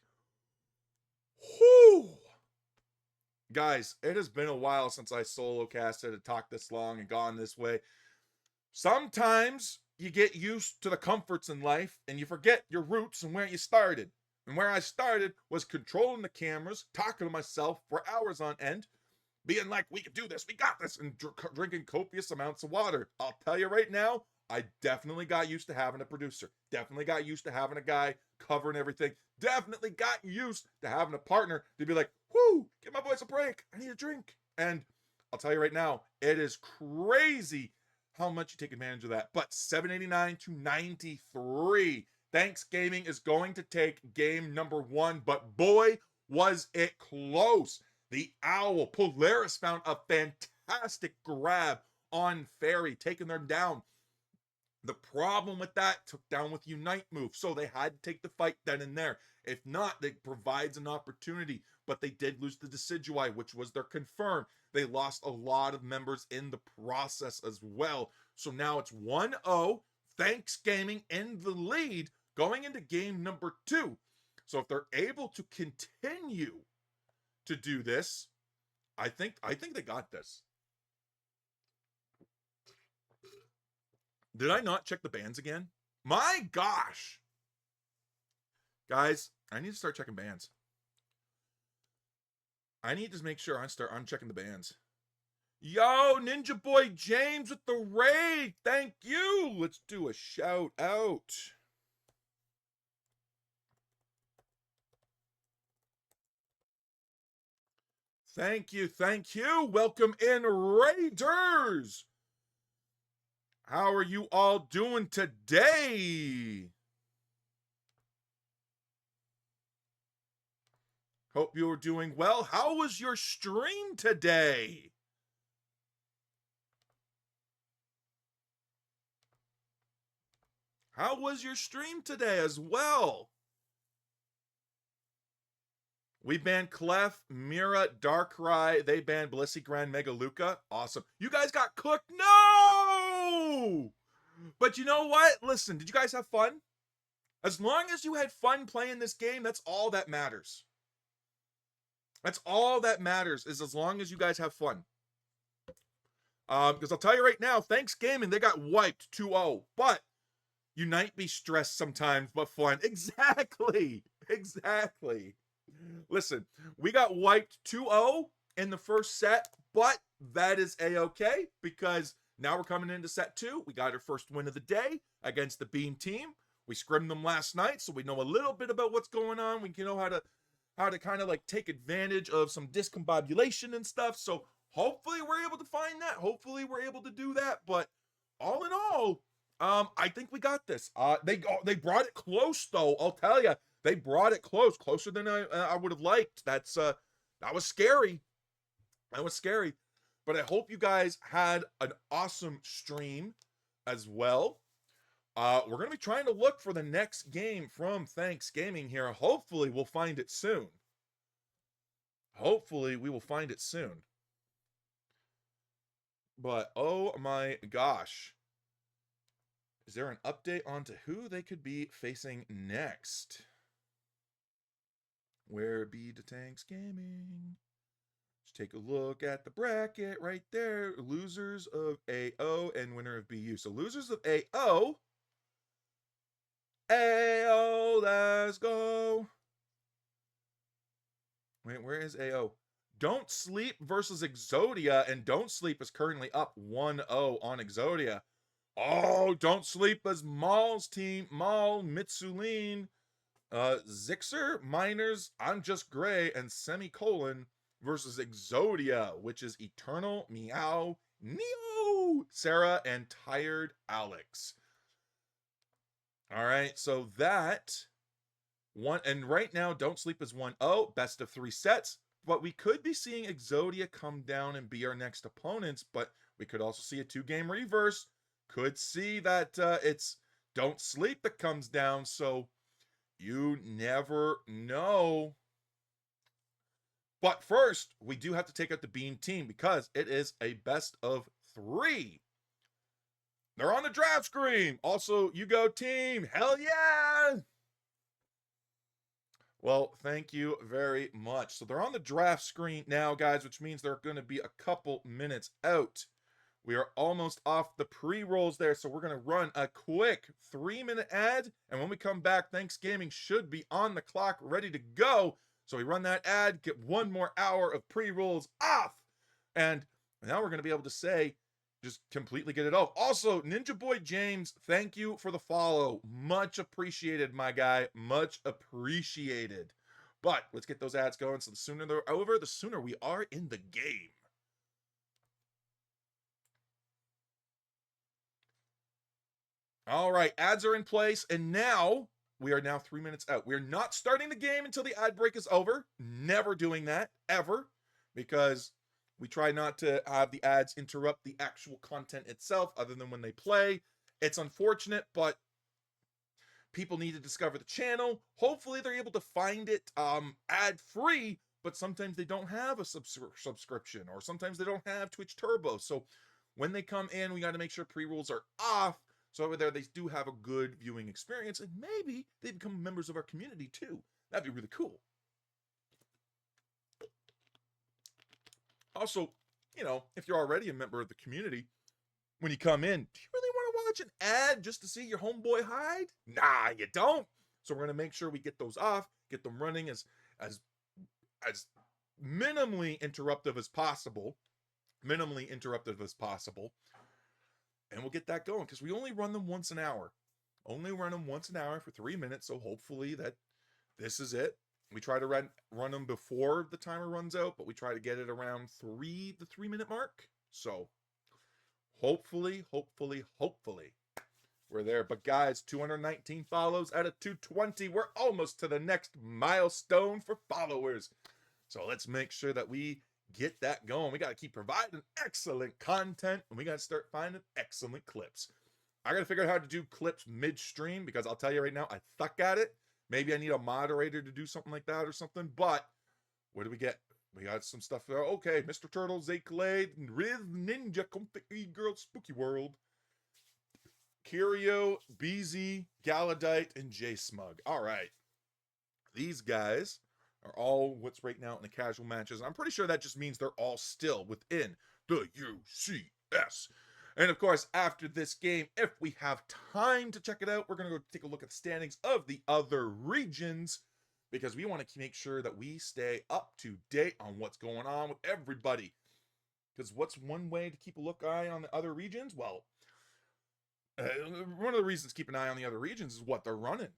Whew. Guys, it has been a while since I solo casted and talked this long and gone this way. Sometimes you get used to the comforts in life and you forget your roots and where you started. And where I started was controlling the cameras, talking to myself for hours on end, being like, we can do this, we got this, and drinking copious amounts of water. I'll tell you right now, I definitely got used to having a producer. Definitely got used to having a guy covering everything. Definitely got used to having a partner to be like, whoo, give my voice a break. I need a drink. And I'll tell you right now, it is crazy how much you take advantage of that. But 789 to 93. Thanks Gaming is going to take game number 1. But boy, was it close. The Owl, Polaris found a fantastic grab on Fairy, taking them down. The problem with that, took down with Unite move, so they had to take the fight then and there. If not, it provides an opportunity, but they did lose the Decidueye, which was their confirm. They lost a lot of members in the process as well. So now it's 1-0, Thanks Gaming in the lead, going into game number 2. So if they're able to continue to do this, I think they got this. Did I not check the bans again? My gosh. Guys, I need to start checking bans. I need to make sure I'm checking the bans. Yo, Ninja Boy James with the raid. Thank you. Let's do a shout out. Thank you. Welcome in, Raiders. How are you all doing today? Hope you're doing well. How was your stream today? How was your stream today as well? We banned Clef, Mira, Darkrai. They banned Blissey, Grand, Mega Luca. Awesome. You guys got cooked? No! But you know what? Listen, did you guys have fun? As long as you had fun playing this game, that's all that matters. That's all that matters, is as long as you guys have fun. Because I'll tell you right now, Thanks Gaming, they got wiped 2-0. But Unite be stressed sometimes, but fun. Exactly. Listen, we got wiped 2-0 in the first set, but that is a-okay because now we're coming into set 2. We got our first win of the day against the Beam team. We scrimmed them last night, so we know a little bit about what's going on. We know how to kind of like take advantage of some discombobulation and stuff. So hopefully we're able to find that. Hopefully we're able to do that. But all in all, I think we got this. They brought it close though. I'll tell you. They brought it closer than I would have liked. That was scary. That was scary. But I hope you guys had an awesome stream as well. We're going to be trying to look for the next game from Thanks Gaming here. Hopefully we'll find it soon. Hopefully we will find it soon. But oh my gosh. Is there an update onto who they could be facing next? Where be the Thanks Gaming? Let's take a look at the bracket right there. Losers of AO and winner of BU. So losers of AO. AO, let's go. Wait, where is AO? Don't Sleep versus Exodia, and Don't Sleep is currently up 1-0 on Exodia. Oh, Don't Sleep is Maul's team. Maul, Mitsuline, Zixer, Miners, I'm Just Gray, and Semicolon versus Exodia, which is Eternal, Meow, Neo, Sarah, and Tired Alex. All right, so that one, and right now, Don't Sleep is 1-0, best of 3 sets. But we could be seeing Exodia come down and be our next opponents, but we could also see a 2-game reverse. Could see that it's Don't Sleep that comes down, so you never know. But first, we do have to take out the Bean team because it is a best of 3. They're on the draft screen. Also, you go team. Hell yeah! Well, thank you very much. So they're on the draft screen now, guys, which means they're going to be a couple minutes out. We are almost off the pre-rolls there, so we're going to run a quick 3-minute ad, and when we come back, Thanksgiving should be on the clock, ready to go. So we run that ad, get 1 more hour of pre-rolls off, and now we're going to be able to say, just completely get it off. Also, Ninja Boy James, thank you for the follow. Much appreciated, my guy. Much appreciated. But let's get those ads going, so the sooner they're over, the sooner we are in the game. All right, ads are in place, and now we are now 3 minutes out. We're not starting the game until the ad break is over. Never doing that, ever, because we try not to have the ads interrupt the actual content itself, other than when they play. It's unfortunate, but people need to discover the channel. Hopefully, they're able to find it ad-free, but sometimes they don't have a subscription, or sometimes they don't have Twitch Turbo. So when they come in, we got to make sure pre-rolls are off, so over there they do have a good viewing experience, and maybe they become members of our community too. That'd be really cool. Also, you know, if you're already a member of the community, when you come in, do you really want to watch an ad just to see your homeboy hide? Nah, you don't. So we're going to make sure we get those off, get them running as minimally interruptive as possible. Minimally interruptive as possible. And we'll get that going, because we only run them once an hour. Only run them once an hour for 3 minutes, so hopefully that this is it. We try to run them before the timer runs out, but we try to get it around the 3-minute mark. So hopefully, we're there. But guys, 219 follows out of 220. We're almost to the next milestone for followers. So let's make sure that we get that going. We got to keep providing excellent content, and we got to start finding excellent clips. I got to figure out how to do clips midstream, because I'll tell you right now, I suck at it. Maybe I need a moderator to do something like that or something. But what do we get? We got some stuff there. Okay, Mr. Turtle, Zaklade, Riz Ninja, Comfy Girl, Spooky World, Curio, BZ, Galadite, and J Smug. All right. These guys are all what's right now in the casual matches. I'm pretty sure that just means they're all still within the UCS. And of course, after this game, if we have time to check it out, we're going to go take a look at the standings of the other regions, because we want to make sure that we stay up to date on what's going on with everybody. Because what's one way to keep a look eye on the other regions? Well, one of the reasons to keep an eye on the other regions is what they're running.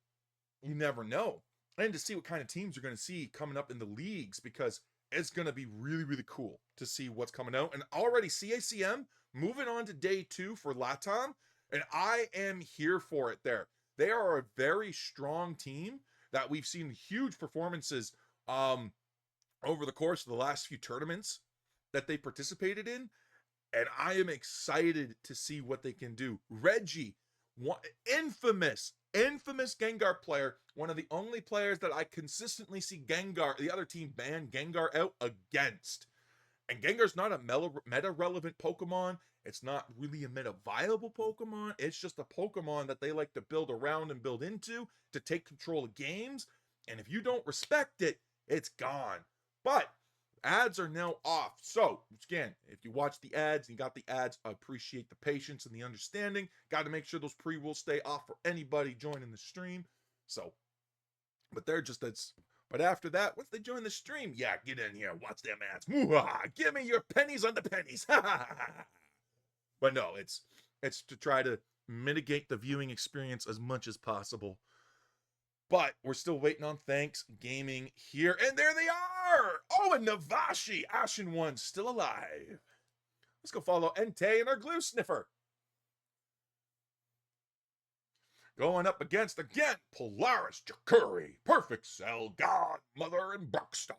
You never know. And to see what kind of teams you're going to see coming up in the leagues, because it's going to be really, really cool to see what's coming out. And already CACM moving on to day 2 for LATAM, and I am here for it there. They are a very strong team that we've seen huge performances over the course of the last few tournaments that they participated in, and I am excited to see what they can do. Reggie, infamous Gengar player, one of the only players that I consistently see the other team ban Gengar out against. And Gengar's not a meta-relevant Pokemon. It's not really a meta-viable Pokemon. It's just a Pokemon that they like to build around and build into to take control of games. And if you don't respect it, it's gone. But ads are now off. So, again, if you watch the ads and you got the ads, I appreciate the patience and the understanding. Got to make sure those pre-rolls stay off for anybody joining the stream. So, but they're just, that's But after that, once they join the stream, yeah, get in here, watch them ads. Mwah! Give me your pennies on the pennies. But no, it's to try to mitigate the viewing experience as much as possible. But we're still waiting on Thanks Gaming here. And there they are! Oh, and Navashi, Ashen One, still alive. Let's go follow Entei and our glue sniffer. Going up against, again, Polaris, Jakuri, Perfect Cell, Godmother, and Brockstar.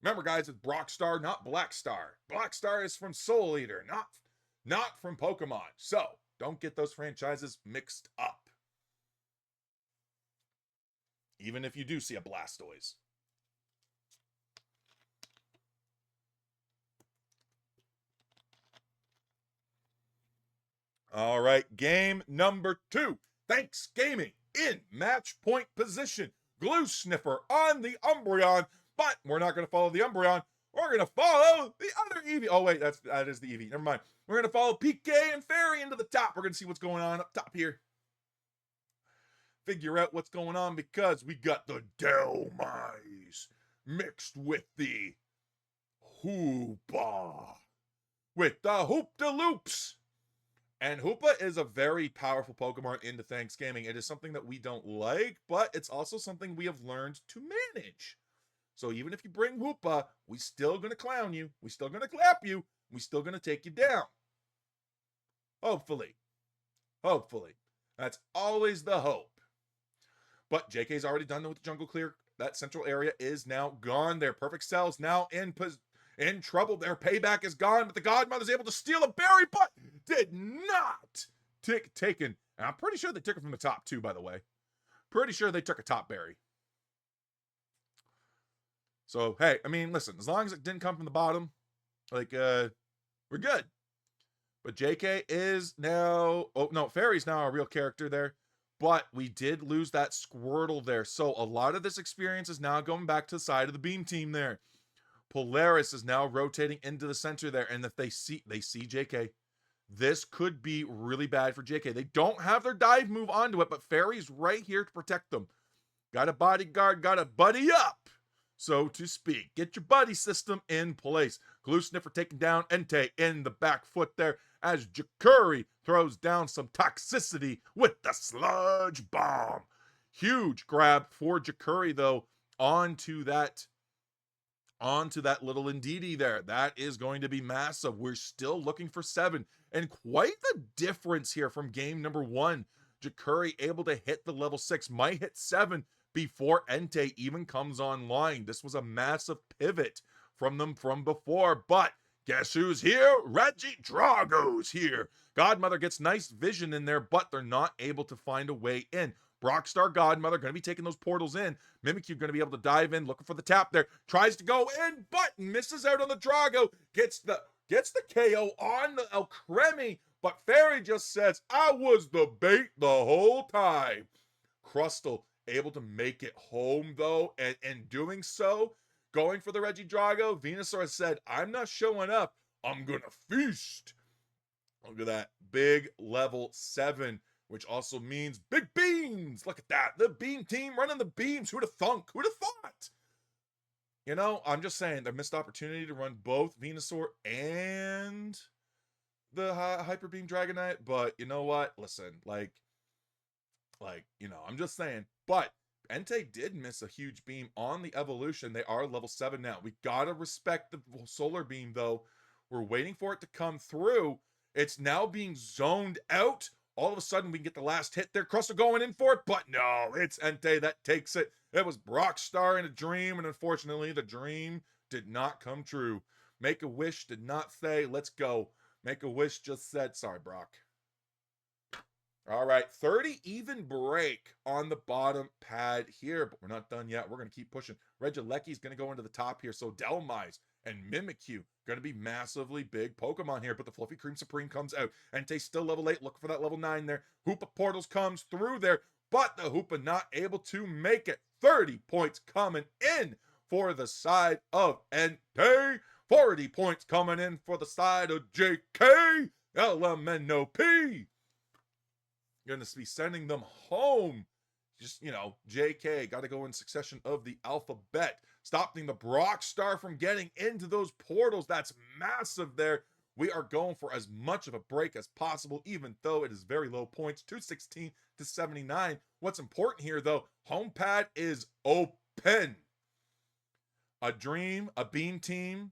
Remember, guys, it's Brockstar, not Blackstar. Blackstar is from Soul Eater, not from Pokemon. So, don't get those franchises mixed up. Even if you do see a Blastoise. All right, game number 2. Thanks Gaming in match point position. Glue Sniffer on the Umbreon, but we're not going to follow the Umbreon. We're going to follow the other Eevee. Oh, wait, that is the Eevee. Never mind. We're going to follow PK and Fairy into the top. We're going to see what's going on up top here. Figure out what's going on because we got the Delmise mixed with the Hoopa. With the Hoop-de-Loops. And Hoopa is a very powerful Pokemon into Thanks Gaming. It is something that we don't like, but it's also something we have learned to manage. So even if you bring Hoopa, we still gonna clown you. We still gonna clap you. We still gonna take you down. Hopefully. Hopefully. That's always the hope. But JK's already done with the Jungle Clear. That central area is now gone. Their Perfect Cell's now in trouble. Their payback is gone, but the Godmother's able to steal a berry, but did not taken. And I'm pretty sure they took it from the top too, by the way. Pretty sure they took a top berry. So, hey, I mean, listen, as long as it didn't come from the bottom, like, we're good. But JK is now, oh, no, Fairy's now a real character there. But we did lose that Squirtle there. So a lot of this experience is now going back to the side of the Beam team there. Polaris is now rotating into the center there. And if they see JK, this could be really bad for JK. They don't have their dive move onto it, but Fairy's right here to protect them. Got a bodyguard, got a buddy up, so to speak. Get your buddy system in place. Glue Sniffer taking down Entei in the back foot there as Jakuri throws down some toxicity with the Sludge Bomb. Huge grab for Jakuri, though, onto that little Indeedee there. That is going to be massive. We're still looking for 7. And quite the difference here from game number 1. Jakuri able to hit the level 6, might hit 7 before Entei even comes online. This was a massive pivot from them from before. But guess who's here? Regidrago's here. Godmother gets nice vision in there, but they're not able to find a way in. Brockstar Godmother going to be taking those portals in. Mimikyu going to be able to dive in, looking for the tap there. Tries to go in, but misses out on the Drago. Gets the KO on the Alcremie, but Fairy just says, I was the bait the whole time. Crustle able to make it home, though, and in doing so, going for the Regidrago, Venusaur said, I'm not showing up. I'm going to feast. Look at that. Big level 7. Which also means big beams. Look at that. The beam team running the beams. Who'd have thunk? Who'd have thought? You know, I'm just saying, they missed opportunity to run both Venusaur and the Hyper Beam Dragonite. But you know what? Listen, like, you know, I'm just saying. But Entei did miss a huge beam on the evolution. They are level 7 now. We gotta respect the solar beam, though. We're waiting for it to come through. It's now being zoned out. All of a sudden, we can get the last hit there. Crustle going in for it, but no, it's Entei that takes it. It was Brockstar in a dream, and unfortunately, the dream did not come true. Make-A-Wish did not say, let's go. Make-A-Wish just said, sorry, Brock. All right, 30 even break on the bottom pad here, but we're not done yet. We're going to keep pushing. Regilecki's going to go into the top here, so Delmise and Mimikyu going to be massively big Pokemon here, but the Fluffy Cream Supreme comes out. Entei still level 8, looking for that level 9 there. Hoopa Portals comes through there, but the Hoopa not able to make it. 30 points coming in for the side of Entei. 40 points coming in for the side of JK. LMNOP. Going to be sending them home. just, JK, got to go in succession of the alphabet, stopping the Brock Star from getting into those portals. That's massive there. We are going for as much of a break as possible, even though it is very low points, 216 to 79. What's important here, though, home pad is open. A dream, a beam team,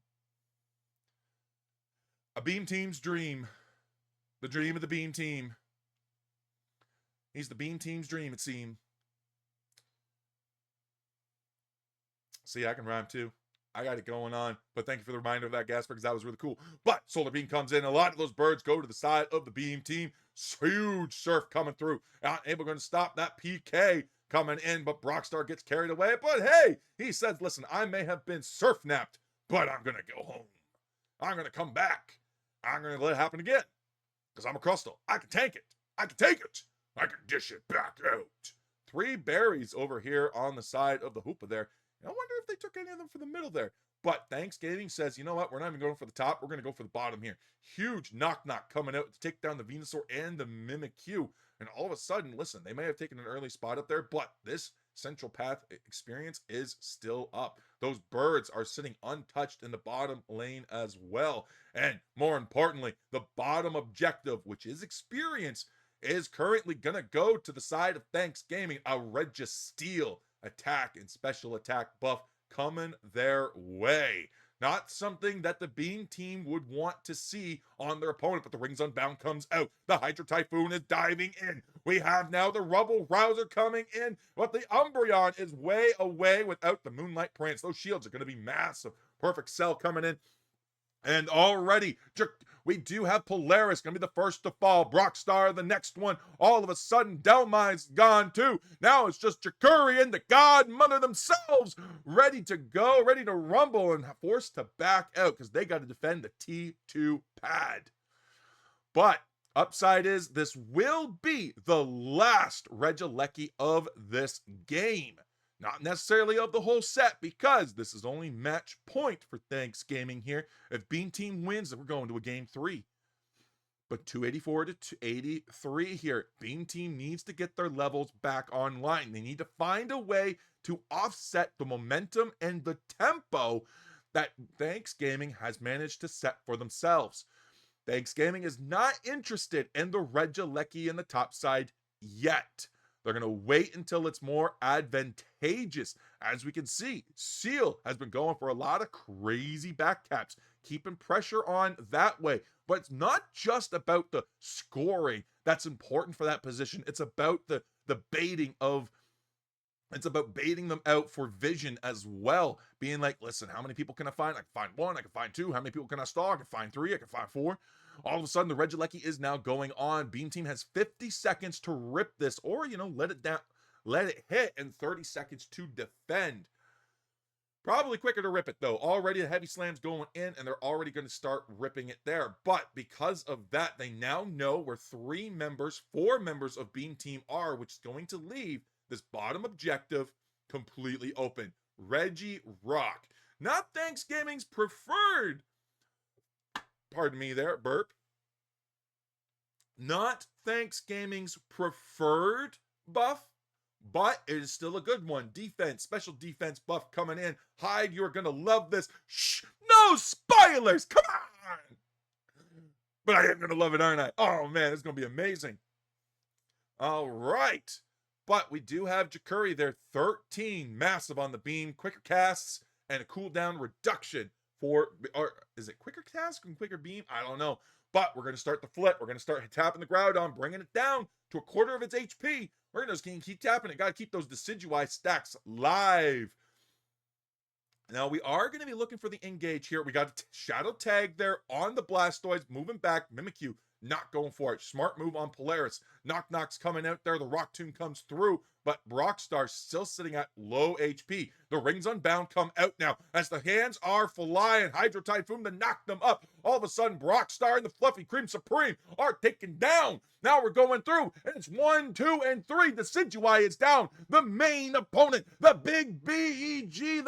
a beam team's dream. The dream of the beam team. He's the beam team's dream, it seems. See, I can rhyme too. I got it going on. But thank you for the reminder of that, Gasper, because that was really cool. But Solar Beam comes in. A lot of those birds go to the side of the beam team. Huge surf coming through. Not able to stop that PK coming in, but Brockstar gets carried away. But hey, he says, listen, I may have been surf napped, but I'm going to go home. I'm going to come back. I'm going to let it happen again. Because I'm a Crustal. I can tank it. I can take it. I can dish it back out. 3 berries over here on the side of the Hoopa there. I wonder if they took any of them for the middle there. But Thanksgiving says, you know what? We're not even going for the top. We're going to go for the bottom here. Huge knock coming out to take down the Venusaur and the Mimikyu. And all of a sudden, listen, they may have taken an early spot up there, but this Central Path experience is still up. Those birds are sitting untouched in the bottom lane as well. And more importantly, the bottom objective, which is experience, is currently going to go to the side of Thanksgiving. A Registeel attack and special attack buff coming their way. Not something that the Beam team would want to see on their opponent, but the Rings Unbound comes out. The Hydro Typhoon is diving in. We have now the Rubble Rouser coming in, but the Umbreon is way away without the Moonlight Prance. Those shields are going to be massive. Perfect Cell coming in. And already, we do have Polaris, going to be the first to fall. Brockstar, the next one. All of a sudden, Delmine's gone too. Now it's just Jakuri and the Godmother themselves ready to go, ready to rumble, and forced to back out because they got to defend the T2 pad. But upside is this will be the last Regieleki of this game. Not necessarily of the whole set, because this is only match point for Thanksgiving here. If Beam Team wins, then we're going to a game 3. But 284 to 283 here. Beam Team needs to get their levels back online. They need to find a way to offset the momentum and the tempo that Thanksgiving has managed to set for themselves. Thanksgiving is not interested in the Regieleki in the top side yet. They're going to wait until it's more advantageous. As we can see, Seal has been going for a lot of crazy backcaps, keeping pressure on that way. But it's not just about the scoring that's important for that position. It's about the baiting of, it's about baiting them out for vision as well. Being like, listen, how many people can I find? I can find 1, I can find 2. How many people can I stall? I can find 3, I can find 4. All of a sudden, the Regieleki is now going on. Beam Team has 50 seconds to rip this, or, let it down, let it hit, and 30 seconds to defend. Probably quicker to rip it, though. Already the Heavy Slam's going in, and they're already going to start ripping it there. But because of that, they now know where 4 members of Beam Team are, which is going to leave this bottom objective completely open. Reggie Rock. Not Thanksgiving's preferred. Pardon me there, burp. Not Thanksgiving's preferred buff, but it is still a good one. Defense, special defense buff coming in. Hyde, you're going to love this. Shh, no spoilers, come on! But I am going to love it, aren't I? Oh man, it's going to be amazing. All right. But we do have Jakuri there, 13, massive on the beam, quicker casts, and a cooldown reduction. Or is it quicker task and quicker beam? I don't know. But we're going to start the flip. We're going to start tapping the Groudon, bringing it down to a quarter of its HP. We're going to just keep tapping it. Got to keep those Decidueye stacks live. Now, we are going to be looking for the engage here. We got a Shadow Tag there on the Blastoise, moving back. Mimikyu not going for it. Smart move on Polaris. Knock's coming out there. The Rock Tomb comes through, but Brockstar still sitting at low HP. The Rings Unbound come out now as the hands are flying. Hydro Typhoon to knock them up. All of a sudden, Brockstar and the Fluffy Cream Supreme are taken down. Now we're going through, and it's 1, 2, and 3. The Decidueye is down. The main opponent, the big BBG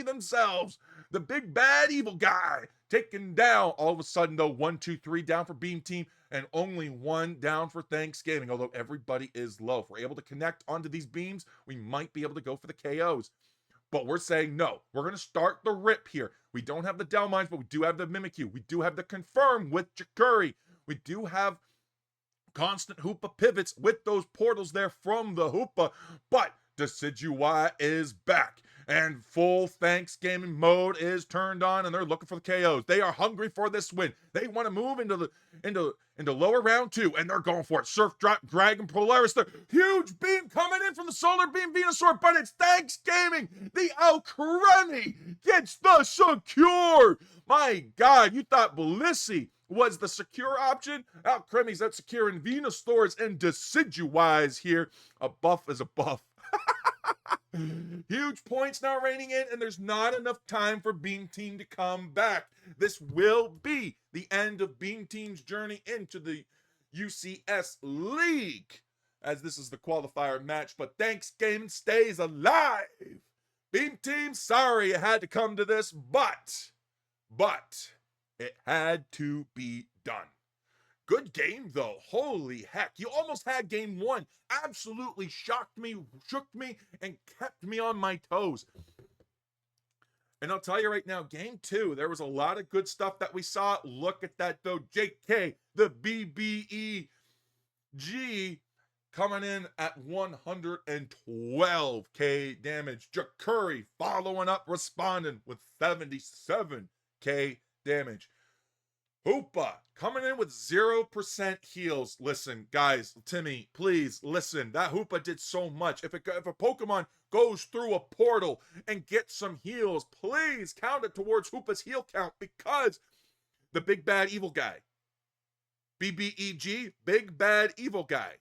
themselves, the big bad evil guy, taken down. All of a sudden, though, 1, 2, 3 down for Beam Team and only 1 down for Thanksgiving, although everybody is low. If we're able to connect onto these beams, we might be able to go for the KOs. But we're saying no. We're going to start the rip here. We don't have the Dell Mines, but we do have the Mimikyu. We do have the Confirm with Jakuri. We do have constant Hoopa pivots with those portals there from the Hoopa. But Decidueye is back. And full Thanksgiving mode is turned on, and they're looking for the KOs. They are hungry for this win. They want to move into lower round 2, and they're going for it. Surf Drop, Dragon, Polaris, the huge beam coming in from the Solar Beam Venusaur, but it's Thanksgiving. The Alcremie gets the secure. My God, you thought Blissi was the secure option? Alcremie's out securing Venusaurs and Decidueyes here. A buff is a buff. Huge points now raining in, and there's not enough time for Beam Team to come back. This will be the end of Beam Team's journey into the UCS League, as this is the qualifier match, but Thanksgiving stays alive. Beam Team, sorry it had to come to this, but it had to be done. Good game, though. Holy heck. You almost had game 1. Absolutely shocked me, shook me, and kept me on my toes. And I'll tell you right now, game 2, there was a lot of good stuff that we saw. Look at that, though. JK, the BBEG, coming in at 112k damage. Jakuri following up, responding with 77k damage. Hoopa coming in with 0% heals. Listen, guys, Timmy, please listen. That Hoopa did so much. If a Pokemon goes through a portal and gets some heals, please count it towards Hoopa's heal count, because the big bad evil guy, BBEG, big bad evil guy.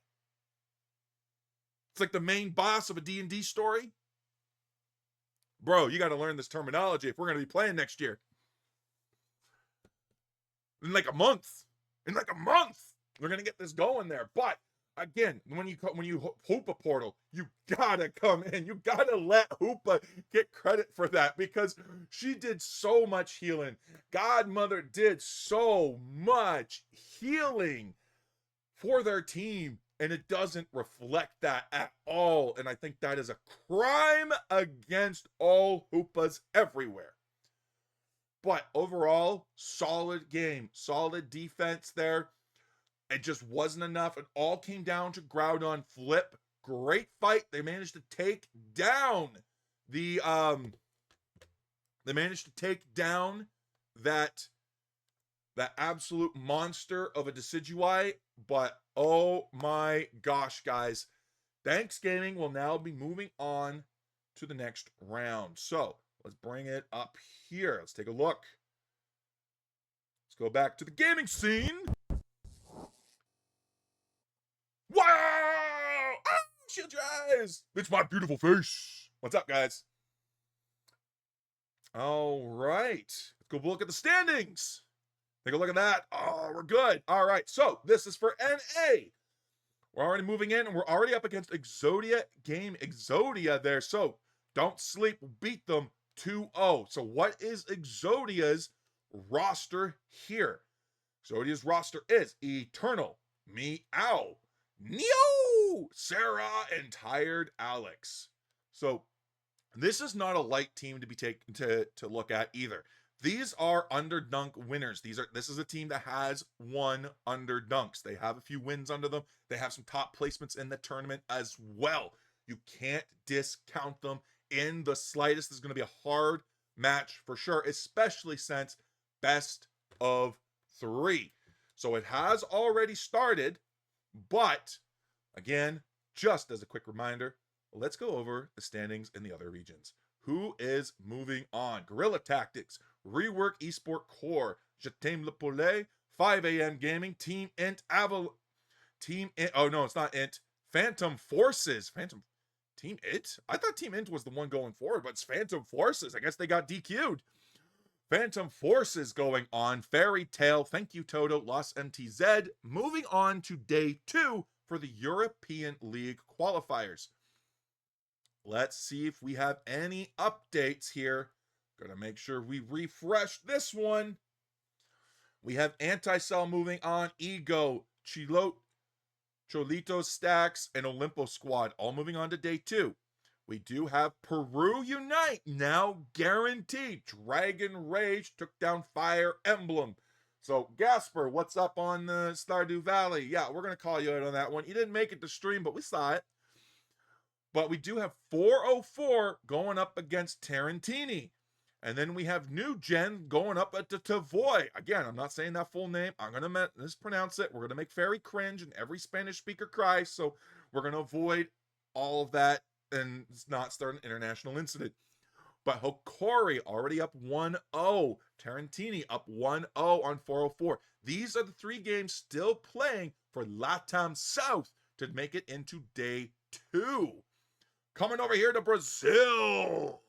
It's like the main boss of a D&D story. Bro, you got to learn this terminology if we're going to be playing next year. In like a month, we're gonna get this going there. But again, when you Hoopa portal, you gotta come in. You gotta let Hoopa get credit for that, because she did so much healing. Godmother did so much healing for their team, and it doesn't reflect that at all. And I think that is a crime against all Hoopas everywhere. But overall, solid game, solid defense there. It just wasn't enough. It all came down to Groudon flip. Great fight. They managed to take down that absolute monster of a Decidueye. But oh my gosh, guys. Thanksgiving will now be moving on to the next round. So let's bring it up here. Let's take a look. Let's go back to the gaming scene. Wow! Ah, shield your eyes. It's my beautiful face. What's up, guys? All right. Let's go look at the standings. Take a look at that. Oh, we're good. All right. So this is for NA. We're already moving in, and we're already up against Exodia there. So don't sleep. Beat them 2-0. So what is Exodia's roster here? Exodia's roster is Eternal, Meow, Neo, Sarah, and Tired Alex. So this is not a light team to be taken to look at either. These are Underdunk winners. This is a team that has won Underdunks. They have a few wins under them. They have some top placements in the tournament as well. You can't discount them in the slightest. This is going to be a hard match for sure, especially since best of 3. So it has already started, but again, just as a quick reminder, let's go over the standings in the other regions. Who is moving on? Guerrilla Tactics, Rework Esport Core, Je t'aime le poulet, 5 a.m. Gaming, Team Int, oh no, it's not Int, Phantom Forces, Team Int? I thought Team Int was the one going forward, but it's Phantom Forces. I guess they got DQ'd. Phantom Forces going on. Fairy Tale, thank you Toto, Lost MTZ. Moving on to day 2 for the European League qualifiers. Let's see if we have any updates here. Gonna make sure we refresh this one. We have Anti-Cell moving on. Ego, Cholito Stacks, and Olimpo Squad all moving on to day 2. We do have Peru Unite, now guaranteed. Dragon Rage took down Fire Emblem. So, Gasper, what's up on the Stardew Valley? Yeah, we're going to call you out on that one. You didn't make it to stream, but we saw it. But we do have 404 going up against Tarantini. And then we have New Gen going up at the Tavoy. Again, I'm not saying that full name. I'm going to mispronounce it. We're going to make Fairy cringe and every Spanish speaker cry. So we're going to avoid all of that and not start an international incident. But Hokori already up 1-0. Tarantini up 1-0 on 404. These are the 3 games still playing for LATAM South to make it into day 2. Coming over here to Brazil,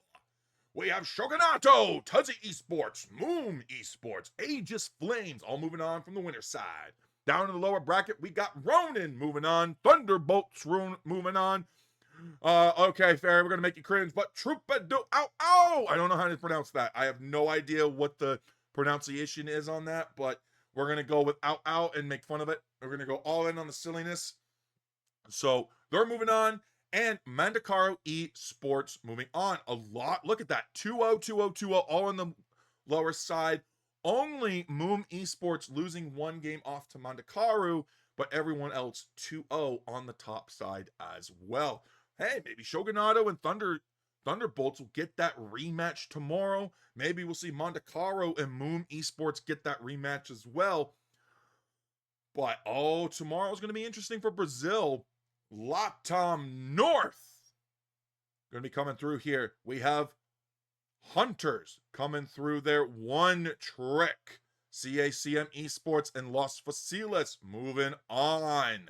we have Shogunato, Tuzzy Esports, Moon Esports, Aegis Flames, all moving on from the winner's side. Down in the lower bracket, we got Ronin moving on, Thunderbolts moving on. Okay, Fairy, we're going to make you cringe, but Troubadour, ow! I don't know how to pronounce that. I have no idea what the pronunciation is on that, but we're going to go with ow and make fun of it. We're going to go all in on the silliness. So they're moving on. And Mandakaro Esports moving on a lot. Look at that. 2-0, 2-0, 2-0, all on the lower side. Only Moom Esports losing 1 game off to Mandakaru, but everyone else 2-0 on the top side as well. Hey, maybe Shogunato and Thunderbolts will get that rematch tomorrow. Maybe we'll see Mandakaro and Moom Esports get that rematch as well. But, tomorrow's going to be interesting for Brazil. LATAM North going to be coming through here. We have Hunters coming through there. One Trick, CACM Esports, and Los Faciles moving on.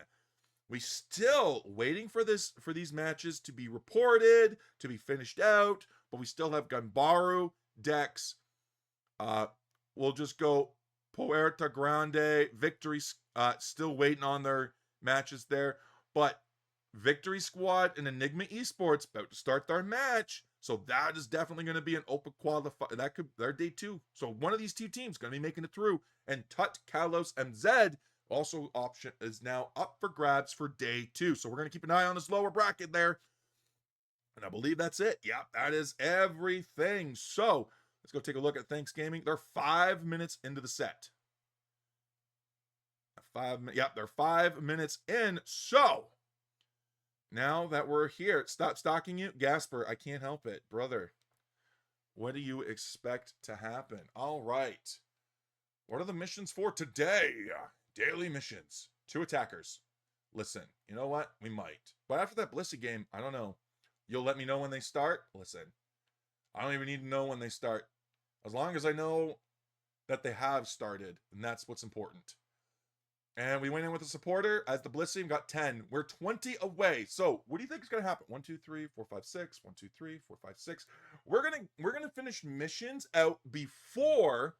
We still waiting for these matches to be reported, to be finished out, but we still have Ganbaru, Dex. We'll just go Puerta Grande, Victory, still waiting on their matches there, but Victory Squad and Enigma Esports about to start their match, so that is definitely going to be an open qualifier. That could their day 2. So one of these 2 teams going to be making it through. And Tut, Kalos, MZ also option is now up for grabs for day 2. So we're going to keep an eye on this lower bracket there. And I believe that's it. Yep, that is everything. So let's go take a look at Thanks Gaming. They're 5 minutes into the set. They're 5 minutes in. So now that we're here, stop stalking you. Gasper, I can't help it. Brother, what do you expect to happen? All right. What are the missions for today? Daily missions. 2 attackers. Listen, you know what? We might. But after that Blissey game, I don't know. You'll let me know when they start? Listen, I don't even need to know when they start. As long as I know that they have started, and that's what's important. And we went in with a supporter as the Bliss team got 10. We're 20 away. So what do you think is going to happen? 1, 2, 3, 4, 5, 6. 1, 2, 3, 4, 5, 6. We're gonna finish missions out before.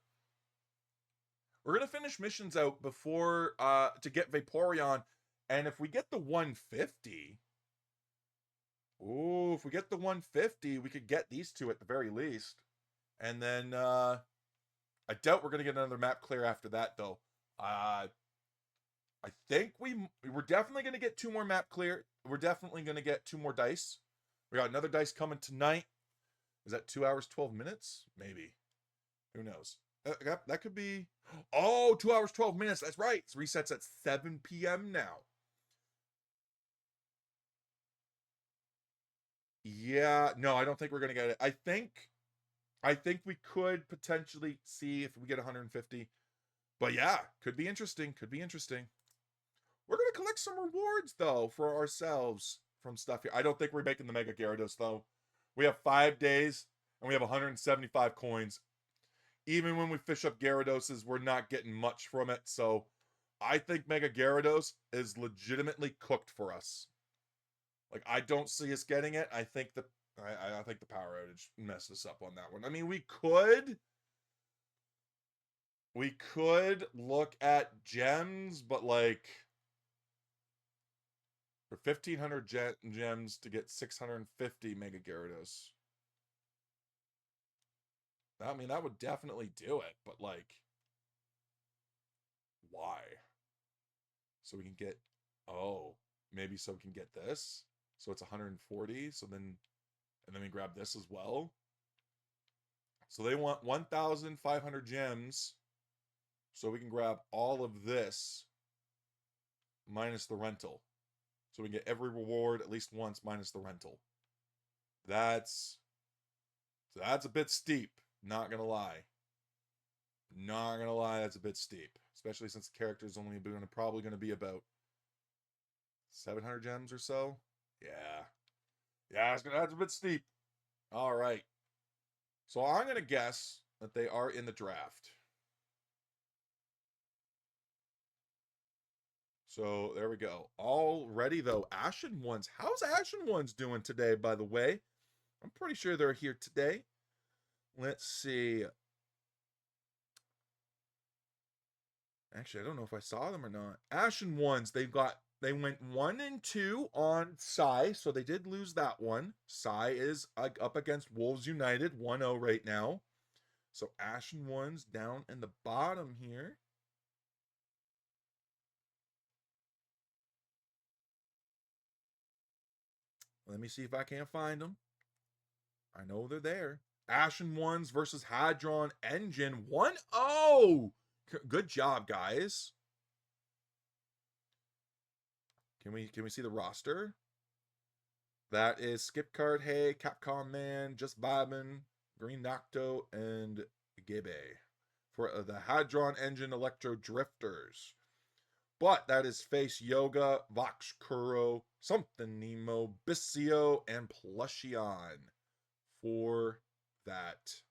We're gonna finish missions out before to get Vaporeon. And if we get the 150. Ooh, if we get the 150, we could get these 2 at the very least. And then I doubt we're gonna get another map clear after that though. I think we're definitely going to get 2 more map clear. We're definitely going to get 2 more dice. We got another dice coming tonight. Is that 2 hours, 12 minutes? Maybe. Who knows? That could be... 2 hours, 12 minutes. That's right. It resets at 7 p.m. now. Yeah. No, I don't think we're going to get it. I think we could potentially see if we get 150. But yeah, could be interesting. Could be interesting. We're going to collect some rewards, though, for ourselves from stuff here. I don't think we're making the Mega Gyarados, though. We have 5 days, and we have 175 coins. Even when we fish up Gyarados, we're not getting much from it. So I think Mega Gyarados is legitimately cooked for us. Like, I don't see us getting it. I think the power outage messed us up on that one. I mean, we could look at gems, but like... For 1,500 gems to get 650 Mega Gyarados. I mean, that would definitely do it, but like... Why? So we can get, oh, maybe so we can get this. So it's 140. So then, and then we grab this as well. So they want 1,500 gems. So we can grab all of this minus the rental. So we can get every reward at least once minus the rental. That's a bit steep. Not gonna lie. Not gonna lie, that's a bit steep. Especially since the character is only probably gonna be about 700 gems or so. Yeah. Yeah, that's a bit steep. All right. So I'm gonna guess that they are in the draft. So there we go. Already though, Ashen Ones. How's Ashen Ones doing today, by the way? I'm pretty sure they're here today. Let's see. Actually, I don't know if I saw them or not. Ashen Ones, they went 1 and 2 on Psy, so they did lose that one. Psy is up against Wolves United, 1-0 right now. So Ashen Ones down in the bottom here. Let me see if I can't find them. I know they're there. Ashen Ones versus Hadron Engine, 1-0. Good job, guys. Can we see the roster? That is Skip Card, Hey, Capcom Man, Just Vibin, Green Nocto, and Gebe for the Hadron Engine Electro Drifters. But that is Face Yoga, Vox Kuro, Something Nemo, Bissio, and Plushion for that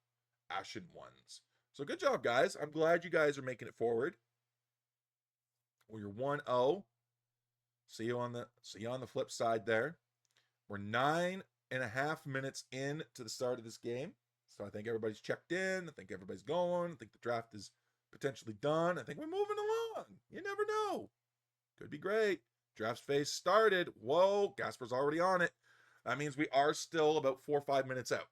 Ashen Ones. So good job, guys. I'm glad you guys are making it forward. Well, you're 1-0. See you on the flip side there. We're 9.5 minutes in to the start of this game. So I think everybody's checked in. I think everybody's going. I think the draft is potentially done. I think we're moving along. You never know. Could be great. Draft phase started. Whoa, Gasper's already on it. That means we are still about 4 or 5 minutes out.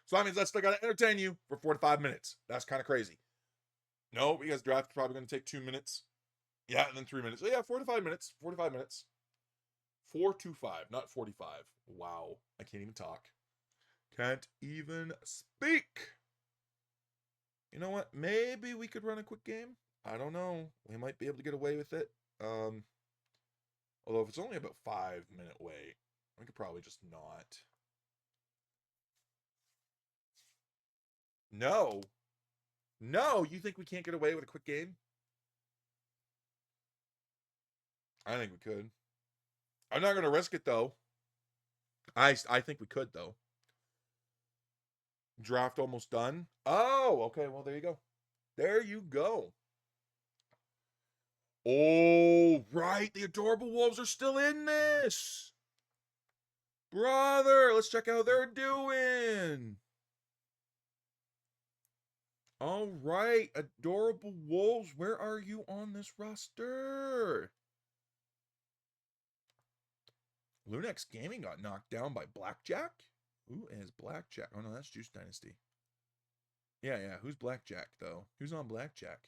So that means I still got to entertain you for 4 to 5 minutes. That's kind of crazy. No, because draft is probably going to take 2 minutes. Yeah, and then 3 minutes. So yeah, 4 to 5 minutes. 4 to 5 minutes. 4 to 5, not 45. Wow. I can't even talk. Can't even speak. You know what? Maybe we could run a quick game. I don't know. We might be able to get away with it. Although if it's only about 5-minute wait, we could probably just not. No. No, you think we can't get away with a quick game? I think we could. I'm not going to risk it, though. I think we could, though. Draft almost done. Oh, okay. Well, there you go. There you go. Oh, right. The Adorable Wolves are still in this. Brother, let's check out how they're doing. All right. Adorable Wolves, where are you on this roster? Lunex Gaming got knocked down by Blackjack? Who is Blackjack? Oh, no, that's Juice Dynasty. Yeah. Who's Blackjack, though? Who's on Blackjack?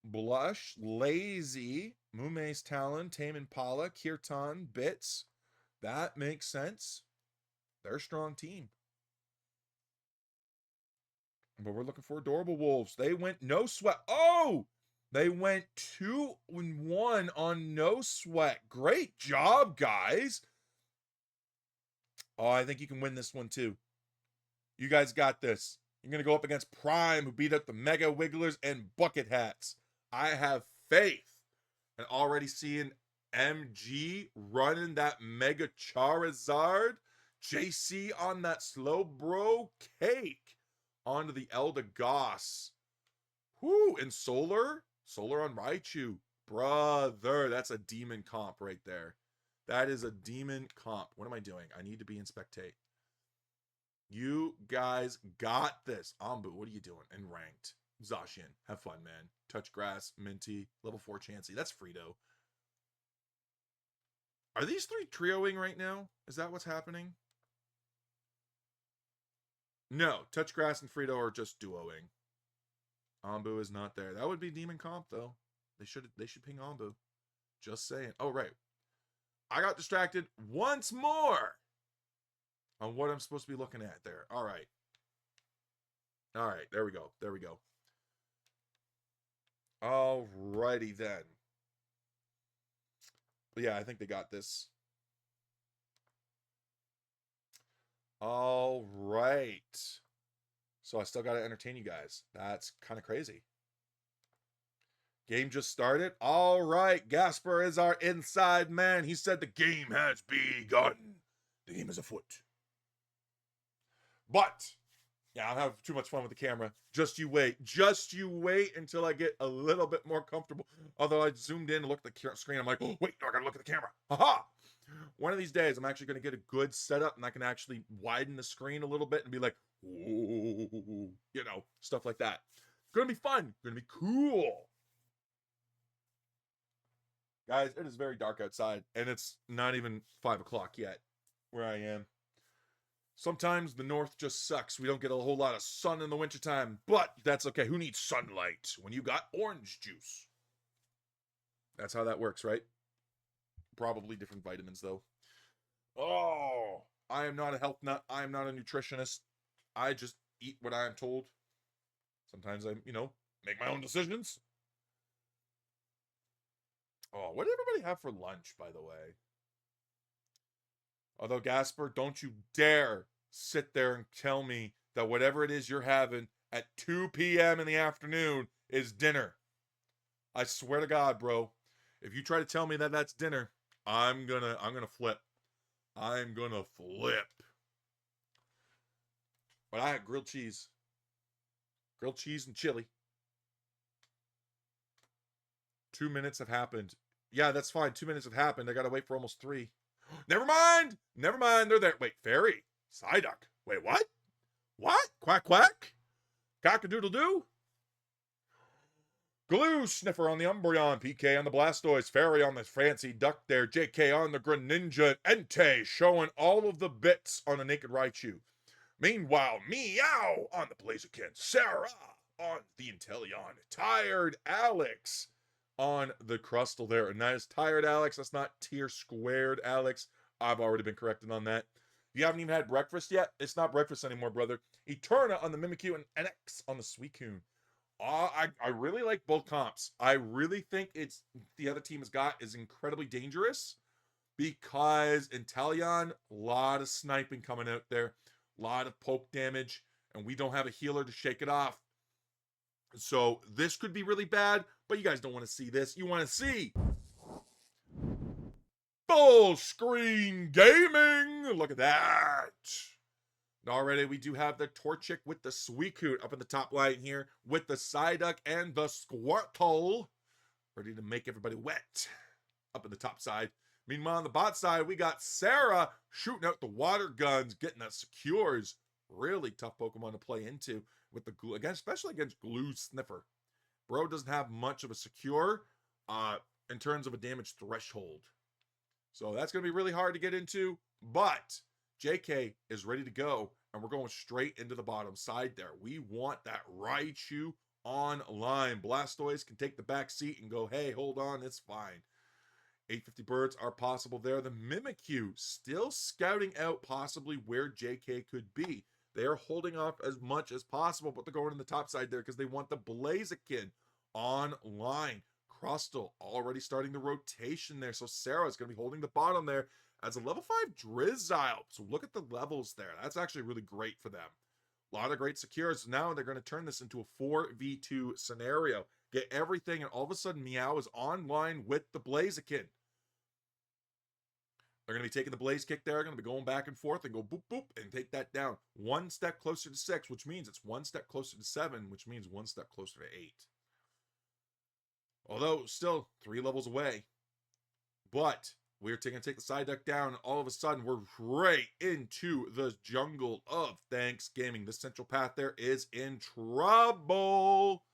Blush, Lazy, Mume's Talon, Tame Impala, Kirtan, Bits. That makes sense. They're a strong team. But we're looking for Adorable Wolves. They went no sweat. Oh! They went 2-1 on no sweat. Great job, guys. Oh, I think you can win this one too. You guys got this. You're going to go up against Prime, who beat up the Mega Wigglers and Bucket Hats. I have faith. And already seeing MG running that Mega Charizard. JC on that Slowbro Cake. Onto the Eldegoss. Whoo, and Solar on Raichu. Brother, that's a demon comp right there. That is a demon comp. What am I doing? I need to be in spectate. You guys got this. Ambu, what are you doing? And ranked. Zacian, have fun, man. Touch Grass, Minty, level 4 Chansey. That's Frito. Are these three trioing right now? Is that what's happening? No, Touch Grass and Frito are just duoing. Ambu is not there. That would be Demon Comp, though. They should ping Ambu. Just saying. Oh, right. I got distracted once more on what I'm supposed to be looking at there. All right. All right. There we go. There we go. All righty then. But yeah, I think they got this. All right. So I still got to entertain you guys. That's kind of crazy. Game just started. All right. Gasper is our inside man. He said the game has begun. The game is afoot. But, yeah, I'll have too much fun with the camera. Just you wait. Just you wait until I get a little bit more comfortable. Although I zoomed in and looked at the screen. I'm like, oh, wait, no, I got to look at the camera. Ha-ha! One of these days, I'm actually going to get a good setup, and I can actually widen the screen a little bit and be like, ooh, you know, stuff like that. It's going to be fun. It's going to be cool. Guys, it is very dark outside, and it's not even 5 o'clock yet where I am. Sometimes the north just sucks. We don't get a whole lot of sun in the wintertime, but that's okay. Who needs sunlight when you got orange juice? That's how that works, right? Probably different vitamins, though. Oh, I am not a health nut. I am not a nutritionist. I just eat what I am told. Sometimes I, make my own decisions. Oh, what did everybody have for lunch, by the way? Although, Gasper, don't you dare sit there and tell me that whatever it is you're having at 2 p.m. in the afternoon is dinner. I swear to God, bro. If you try to tell me that that's dinner, I'm gonna flip. I'm gonna flip. But I had grilled cheese. Grilled cheese and chili. 2 minutes have happened. Yeah, that's fine. 2 minutes have happened. I gotta wait for almost 3. Never mind. Never mind. They're there. Wait, fairy. Psyduck. Wait, what? What? Quack, quack? Cock-a-doodle-doo? Glue Sniffer on the Umbreon. PK on the Blastoise. Fairy on the fancy duck there. JK on the Greninja. Entei showing all of the bits on a Naked Raichu. Meanwhile, Meow on the Blaziken. Sarah on the Inteleon. Tired Alex on the Crustle there. And that is Tired Alex. That's not tier squared Alex. I've already been corrected on that. You haven't even had breakfast yet? It's not breakfast anymore, brother. Eterna on the Mimikyu and NX on the Suicune. I really like both comps. I really think it's the other team has got is incredibly dangerous because Inteleon, a lot of sniping coming out there, a lot of poke damage, and we don't have a healer to shake it off. So this could be really bad, but you guys don't want to see this. You want to see full screen gaming. Look at that. Already, we do have the Torchic with the Suicune up in the top line here with the Psyduck and the Squirtle. Ready to make everybody wet up in the top side. Meanwhile, on the bot side, we got Sarah shooting out the water guns, getting that secures. Really tough Pokemon to play into with the glue, again, especially against Glue Sniffer. Bro doesn't have much of a secure in terms of a damage threshold. So that's going to be really hard to get into, but JK is ready to go, and we're going straight into the bottom side there. We want that Raichu online. Blastoise can take the back seat and go, hey, hold on, it's fine. 850 birds are possible there. The Mimikyu still scouting out possibly where JK could be. They are holding off as much as possible, but they're going in the top side there because they want the Blaziken online. Crustle already starting the rotation there. So Sarah's going to be holding the bottom there as a level 5 Drizzile. So look at the levels there. That's actually really great for them. A lot of great secures. Now they're going to turn this into a 4v2 scenario. Get everything, and all of a sudden Meow is online with the Blaziken. They're going to be taking the Blaze Kick there. They're going to be going back and forth and go boop, boop, and take that down. 1 step closer to 6, which means it's 1 step closer to 7, which means 1 step closer to 8. Although, still 3 levels away. But we're going to take the Psyduck down, and all of a sudden, we're right into the jungle of Thanks Gaming. The central path there is in trouble.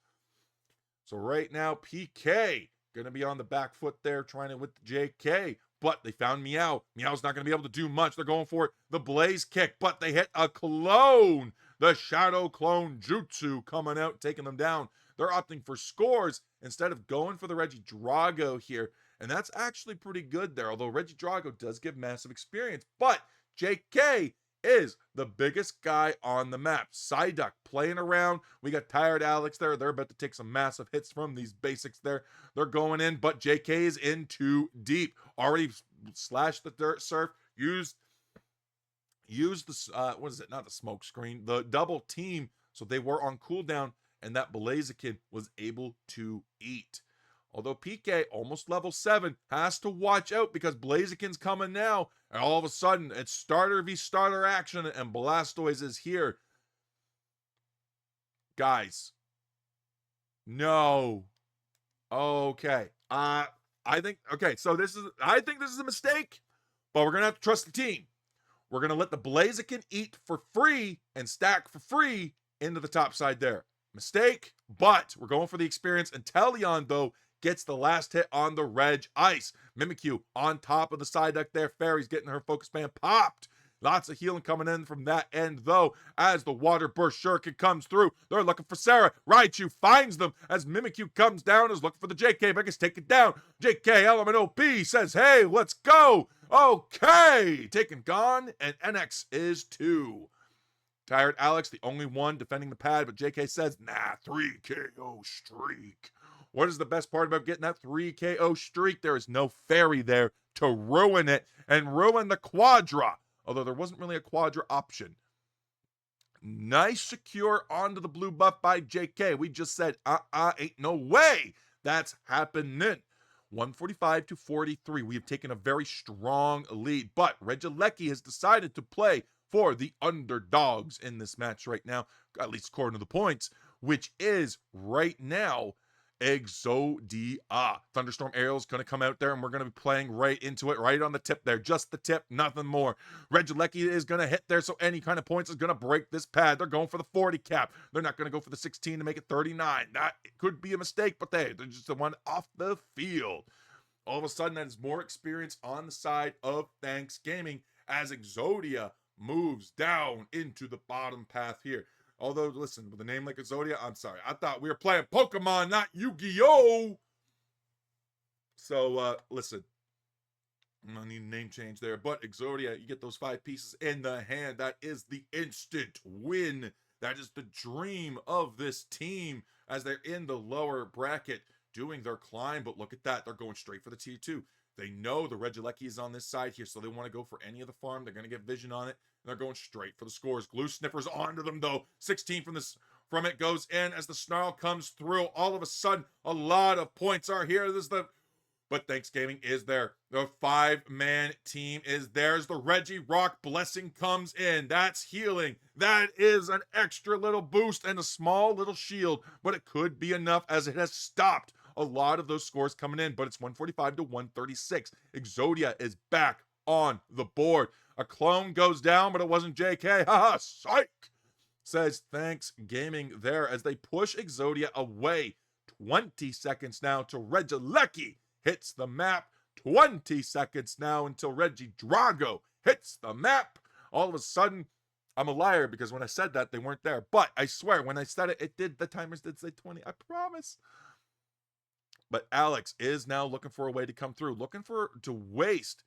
So right now, PK going to be on the back foot there, trying it with the JK. But they found Meow. Meow's not going to be able to do much. They're going for it. The Blaze Kick, but they hit a clone. The Shadow Clone Jutsu coming out, taking them down. They're opting for scores instead of going for the Reggie Drago here. And that's actually pretty good there, although Reggie Drago does give massive experience. But JK is the biggest guy on the map. Psyduck playing around. We got Tired Alex there. They're about to take some massive hits from these basics there. They're going in, but JK is in too deep. Already slashed the dirt surf. Used the, what is it? Not the smoke screen. The double team. So they were on cooldown, and that Blaziken was able to eat. Although PK, almost level 7, has to watch out because Blaziken's coming now. And all of a sudden, it's starter v starter action, and Blastoise is here. Guys. No. Okay. I think so I think this is a mistake, but we're gonna have to trust the team. We're gonna let the Blaziken eat for free and stack for free into the top side there. Mistake, but we're going for the experience. And Teleon, though, gets the last hit on the Reg Ice. Mimikyu on top of the Psyduck there. Fairy's getting her focus band popped. Lots of healing coming in from that end, though, as the Water Burst Shuriken comes through. They're looking for Sarah. Raichu finds them as Mimikyu comes down, is looking for the JK, but gets taken down. JK Element OP says, hey, let's go. Okay, taken gone, and NX is 2. Tired Alex, the only one defending the pad, but JK says, nah, 3 KO streak. What is the best part about getting that 3 KO streak? There is no fairy there to ruin it and ruin the Quadra. Although there wasn't really a Quadra option. Nice secure onto the blue buff by JK. We just said, ain't no way that's happening. 145 to 43. We have taken a very strong lead, but Regieleki has decided to play for the underdogs in this match right now, at least according to the points, which is right now Exodia. Thunderstorm Aerial's going to come out there, and we're going to be playing right into it, right on the tip there. Just the tip, nothing more. Regieleki is going to hit there, so any kind of points is going to break this pad. They're going for the 40 cap. They're not going to go for the 16 to make it 39. That could be a mistake, but they're just the one off the field. All of a sudden, that is more experience on the side of Thanks Gaming as Exodia moves down into the bottom path here. Although, listen, with a name like Exodia, I'm sorry. I thought we were playing Pokemon, not Yu-Gi-Oh! So, listen. I need a name change there. But Exodia, you get those 5 pieces in the hand. That is the instant win. That is the dream of this team as they're in the lower bracket doing their climb. But look at that. They're going straight for the tier 2. They know the Regieleki is on this side here, so they want to go for any of the farm. They're going to get vision on it. They're going straight for the scores. Glue Sniffer's onto them, though. 16 from it goes in as the Snarl comes through. All of a sudden, a lot of points are here. But Thanks Gaming is there. The 5-man team is there. As the Reggie Rock Blessing comes in. That's healing. That is an extra little boost and a small little shield. But it could be enough as it has stopped a lot of those scores coming in. But it's 145 to 136. Exodia is back on the board. A clone goes down, but it wasn't JK. Haha, psych! Says Thanks Gaming there as they push Exodia away. 20 seconds now till Regieleki hits the map. 20 seconds now until Reggie Drago hits the map. All of a sudden, I'm a liar because when I said that, they weren't there. But I swear, when I said it, the timers did say 20. I promise. But Alex is now looking for a way to come through. Looking to waste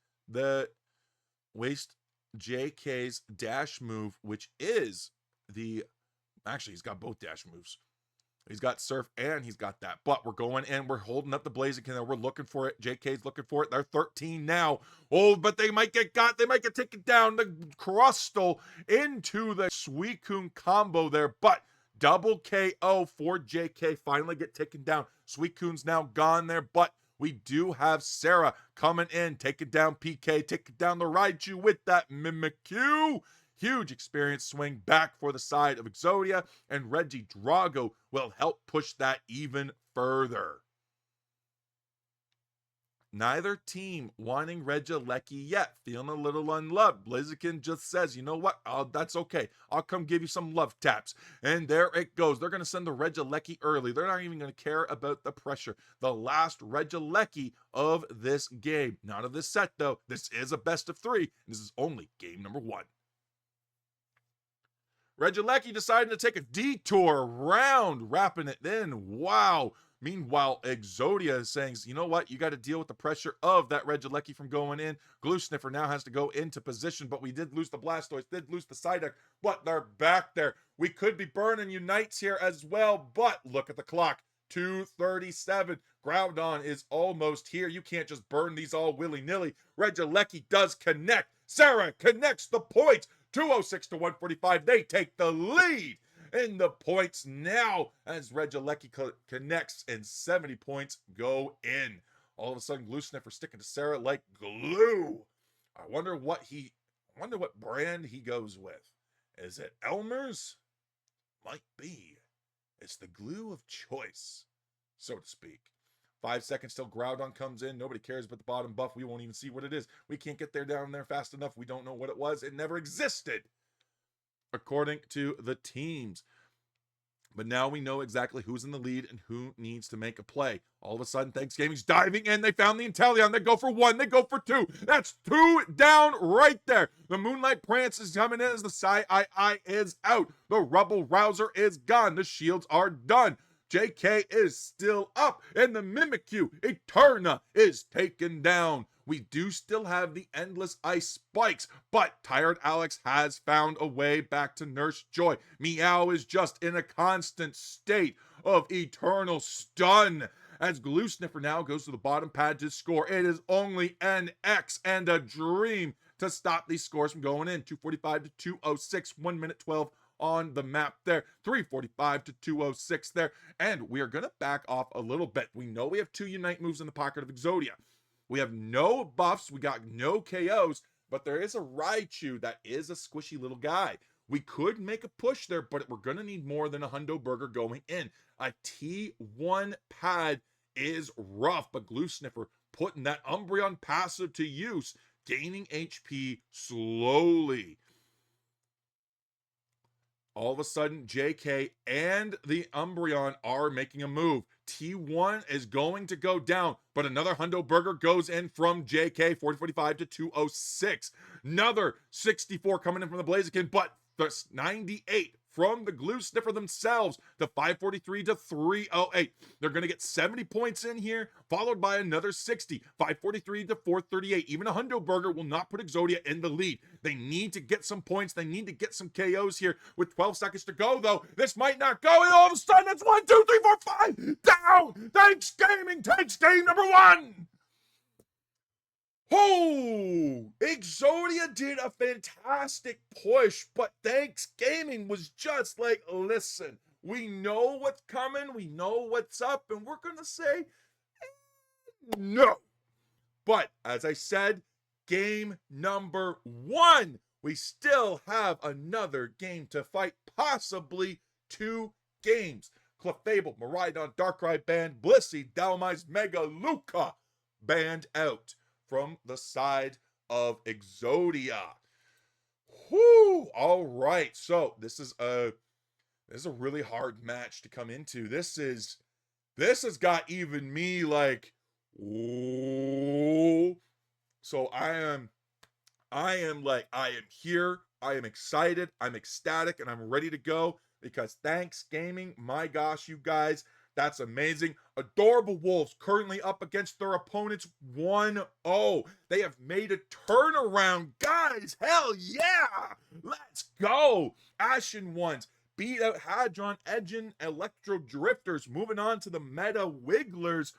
JK's dash move, which is actually, he's got both dash moves. He's got Surf and he's got that. But we're going in. We're holding up the Blaziken there. We're looking for it. JK's looking for it. They're 13 now. Oh, but they might get got. They might get taken down. The Crustle into the Suicune combo there. But double KO for JK. Finally get taken down. Suicune's now gone there. But we do have Sarah coming in. Taking down PK. Taking down the Raichu with that Mimikyu. Huge experience swing back for the side of Exodia, and Reggie Drago will help push that even further. Neither team wanting Regieleki yet, feeling a little unloved. Blaziken just says, you know what, that's okay. I'll come give you some love taps. And there it goes. They're going to send the Regieleki early. They're not even going to care about the pressure. The last Regieleki of this game. Not of this set, though. This is a best of 3. This is only game number 1. Regilecki decided to take a detour around, wrapping it in. Wow. Meanwhile, Exodia is saying, you know what? You got to deal with the pressure of that Regilecki from going in. Glue Sniffer now has to go into position, but we did lose the Blastoise, did lose the Psyduck, but they're back there. We could be burning Unites here as well, but look at the clock. 2:37. Groudon is almost here. You can't just burn these all willy-nilly. Regilecki does connect. Sarah connects the points. 206 to 145. They take the lead in the points now as Regilecki connects and 70 points go in. All of a sudden, Glue Sniffer sticking to Sarah like glue. I wonder what brand he goes with. Is it Elmer's? Might be. It's the glue of choice, so to speak. 5 seconds till Groudon comes in. Nobody cares about the bottom buff. We won't even see what it is. We can't get down there fast enough. We don't know what it was. It never existed, according to the teams. But now we know exactly who's in the lead and who needs to make a play. All of a sudden, Thanksgiving's diving in. They found the Inteleon. They go for 1. They go for 2. That's 2 down right there. The Moonlight Prance is coming in as the Psy-I is out. The Rubble Rouser is gone. The shields are done. JK is still up, and the Mimikyu Eterna is taken down. We do still have the endless ice spikes, but Tired Alex has found a way back to Nurse Joy. Meow is just in a constant state of eternal stun. As Glue Sniffer now goes to the bottom pad to score. It is only an X and a dream to stop these scores from going in. 245 to 206, 1 minute 12 on the map there. 345 to 206 there. And we are going to back off a little bit. We know we have 2 Unite moves in the pocket of Exodia. We have no buffs. We got no KOs. But there is a Raichu that is a squishy little guy. We could make a push there, but we're going to need more than a Hundo Burger going in. A T1 pad is rough, but Glue Sniffer putting that Umbreon passive to use, gaining HP slowly. All of a sudden, JK and the Umbreon are making a move. T1 is going to go down, but another Hundo Burger goes in from JK, 445 to 206. Another 64 coming in from the Blaziken, but the 98 from the Glue Sniffer themselves, the 543 to 308. They're going to get 70 points in here, followed by another 60, 543 to 438. Even a Hundo Burger will not put Exodia in the lead. They need to get some points. They need to get some KOs here. With 12 seconds to go, though, this might not go. And all of a sudden, it's 1, 2, 3, 4, 5 down. Thanks Gaming takes game number 1. Oh, Exodia did a fantastic push, but Thanks Gaming was just like, listen, we know what's coming, we know what's up, and we're going to say no. But as I said, game number 1, we still have another game to fight, possibly 2 games. Clefable, Miraidon, Darkrai banned, Blissey, Dhelmise, Mega Luca banned out from the side of Exodia. Whoo! All right, so this is a really hard match to come into. This has got even me like, ooh. So I am here. I am excited. I'm ecstatic, and I'm ready to go because Thanks Gaming. My gosh, you guys. That's amazing. Adorable Wolves currently up against their opponents 1-0. They have made a turnaround, guys. Hell yeah. Let's go. Ashen Ones beat out Hadron, Edgin, Electro Drifters. Moving on to the Meta Wigglers.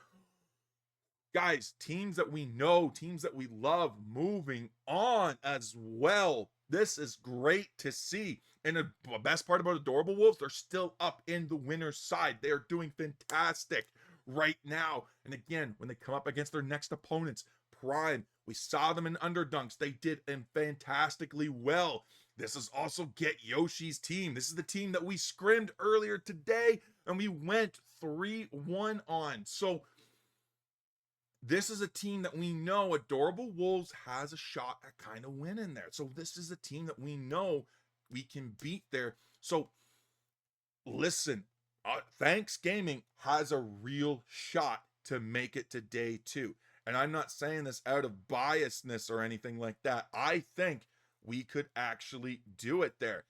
Guys, teams that we know, teams that we love, moving on as well. This is great to see. And the best part about Adorable Wolves, they're still up in the winner's side. They are doing fantastic right now. And again, when they come up against their next opponents, Prime, we saw them in Underdunks. They did fantastically well. This is also Get Yoshi's team. This is the team that we scrimmed earlier today, and we went 3-1 on. So this is a team that we know Adorable Wolves has a shot at kind of winning there. So this is a team that we know we can beat there. So listen, Thanks Gaming has a real shot to make it to day 2. And I'm not saying this out of biasness or anything like that. I think we could actually do it there.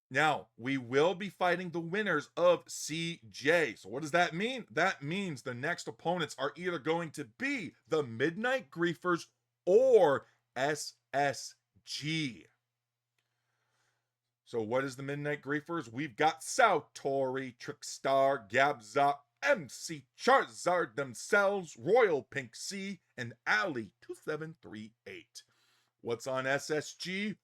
Now, we will be fighting the winners of CJ. So what does that mean? That means the next opponents are either going to be the Midnight Griefers or SSG. So what is the Midnight Griefers? We've got Sautori, Trickstar, Gabzop, MC Charizard themselves, Royal Pink Sea, and Ali 2738. What's on SSG?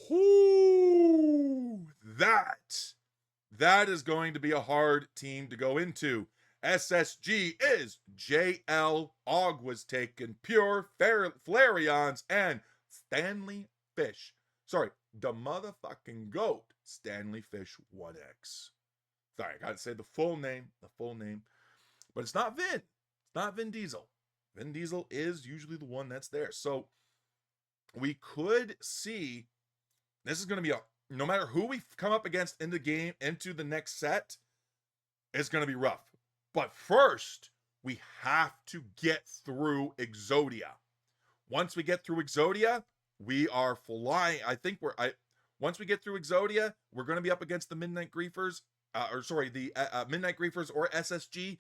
Whoo! That is going to be a hard team to go into. SSG is JL, Og was taken, Pure, Flareons, and Stanley Fish. Sorry, the motherfucking GOAT, Stanley Fish 1X. Sorry, I gotta say the full name. But it's not Vin. It's not Vin Diesel. Vin Diesel is usually the one that's there. So we could see this is going to be no matter who we come up against in the game, into the next set, it's going to be rough. But first, we have to get through Exodia. Once we get through Exodia, we are flying. I think once we get through Exodia, we're going to be up against the Midnight Griefers, Midnight Griefers or SSG.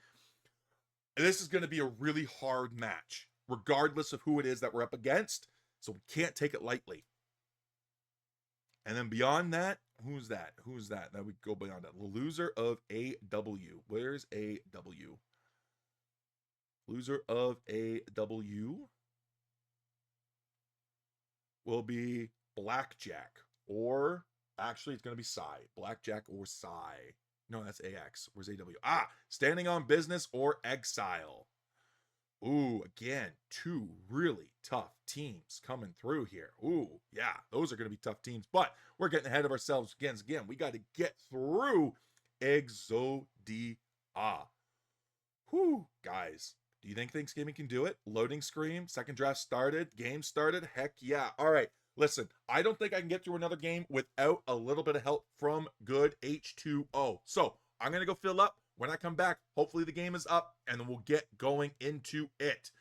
This is going to be a really hard match, regardless of who it is that we're up against. So we can't take it lightly. And then beyond that, who's that? That we go beyond that. The loser of AW. Where's AW? Loser of AW will be Blackjack. Or, actually, it's going to be Psy. Blackjack or Psy. No, that's AX. Where's AW? Standing on Business or Exile. Ooh, again, two really tough teams coming through here. Ooh, yeah, those are going to be tough teams, but we're getting ahead of ourselves again. We got to get through Exodia. Whew, guys, do you think Thanksgiving can do it? Loading screen, second draft started, game started. Heck yeah. All right, listen, I don't think I can get through another game without a little bit of help from good H2O. So I'm going to go fill up. When I come back, hopefully the game is up, and then we'll get going into it.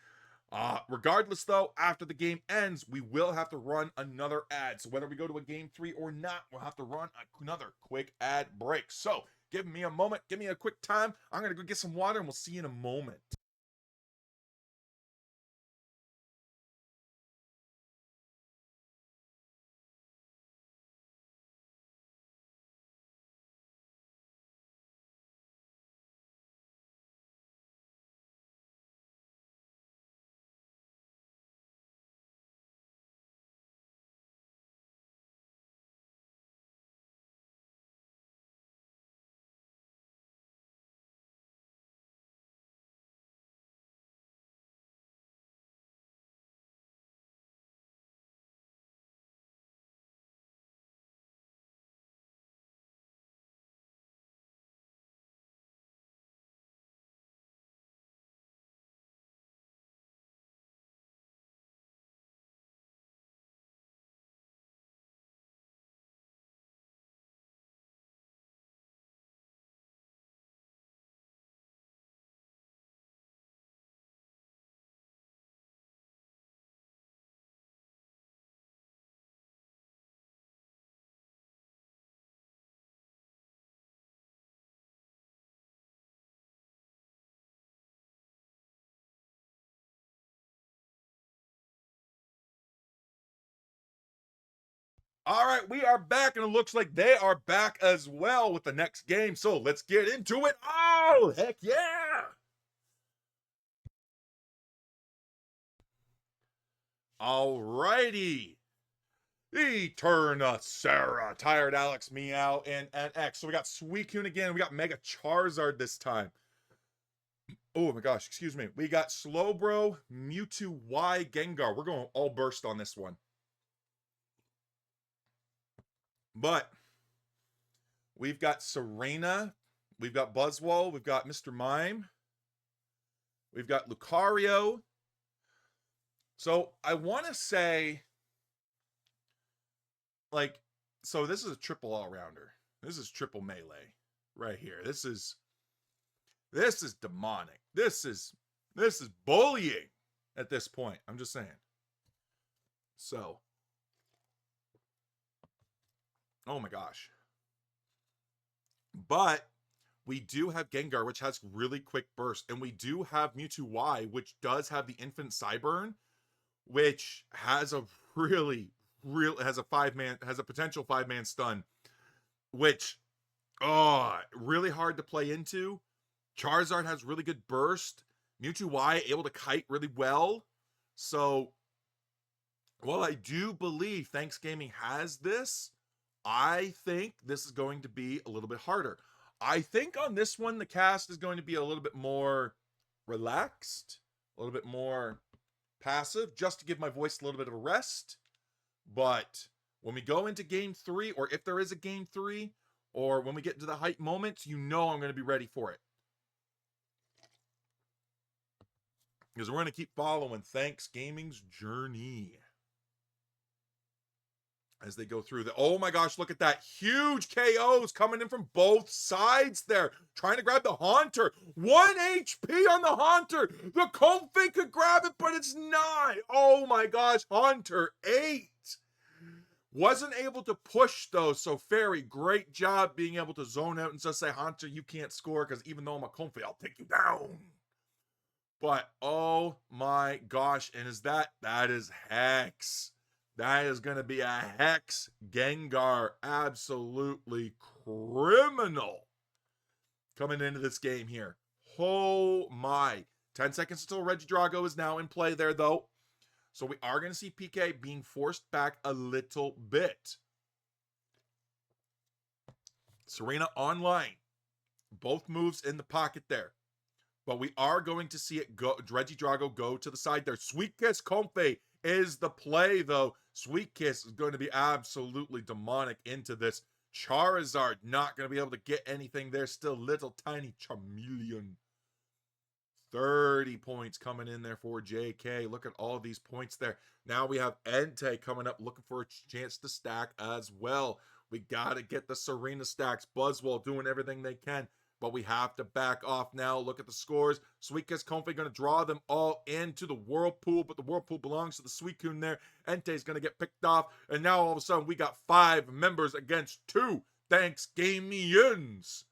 Regardless, though, after the game ends, we will have to run another ad. So whether we go to a game 3 or not, we'll have to run another quick ad break. So give me a moment. Give me a quick time. I'm going to go get some water, and we'll see you in a moment. All right, we are back, and it looks like they are back as well with the next game. So let's get into it. Oh, heck yeah! All righty. Eterna Sarah, Tired Alex, Meow, and X. So we got Suicune again. We got Mega Charizard this time. Oh my gosh, excuse me. We got Slowbro, Mewtwo, Y, Gengar. We're going all burst on this one. But we've got Serena, we've got Buzzwole, we've got Mr. Mime, we've got Lucario. So I want to say, like, so this is a triple all-rounder. This is triple melee right here. This is demonic. This is bullying at this point. I'm just saying. So Oh my gosh. But we do have Gengar, which has really quick burst, and we do have Mewtwo Y, which does have the Infinite Cyburn, which has a has a potential 5-man stun, which really hard to play into. Charizard has really good burst. Mewtwo Y able to kite really well. So while I do believe Thanks Gaming has this, I think this is going to be a little bit harder. I think on this one, the cast is going to be a little bit more relaxed, a little bit more passive, just to give my voice a little bit of a rest. But when we go into game 3, or if there is a game 3, or when we get into the hype moments, you know I'm going to be ready for it. Because we're going to keep following Thanks Gaming's journey as they go through the, oh my gosh, look at that. Huge KOs coming in from both sides there. Trying to grab the Haunter. 1 HP on the Haunter. The Comfey could grab it, but it's not. Oh my gosh, Haunter 8. Wasn't able to push though, so Fairy, great job being able to zone out and just say, Haunter, you can't score, because even though I'm a Comfey, I'll take you down. But oh my gosh, and that is Hex. That is going to be a Hex Gengar. Absolutely criminal coming into this game here. Oh my. 10 seconds until Regidrago is now in play there, though. So we are going to see PK being forced back a little bit. Serena online. Both moves in the pocket there. But we are going to see it go. Regidrago go to the side there. Sweet Kiss Comfey is the play, though. Sweet Kiss is going to be absolutely demonic into this. Charizard not going to be able to get anything there. Still little tiny Charmeleon. 30 points coming in there for JK. Look at all these points there. Now we have Entei coming up looking for a chance to stack as well. We got to get the Serena stacks. Buzzwole doing everything they can. But we have to back off now. Look at the scores. Sweet Kiss Comfey going to draw them all into the Whirlpool, but the Whirlpool belongs to the Suicune there. Entei's going to get picked off, and now all of a sudden we got 5 members against 2 Thanks Gamians.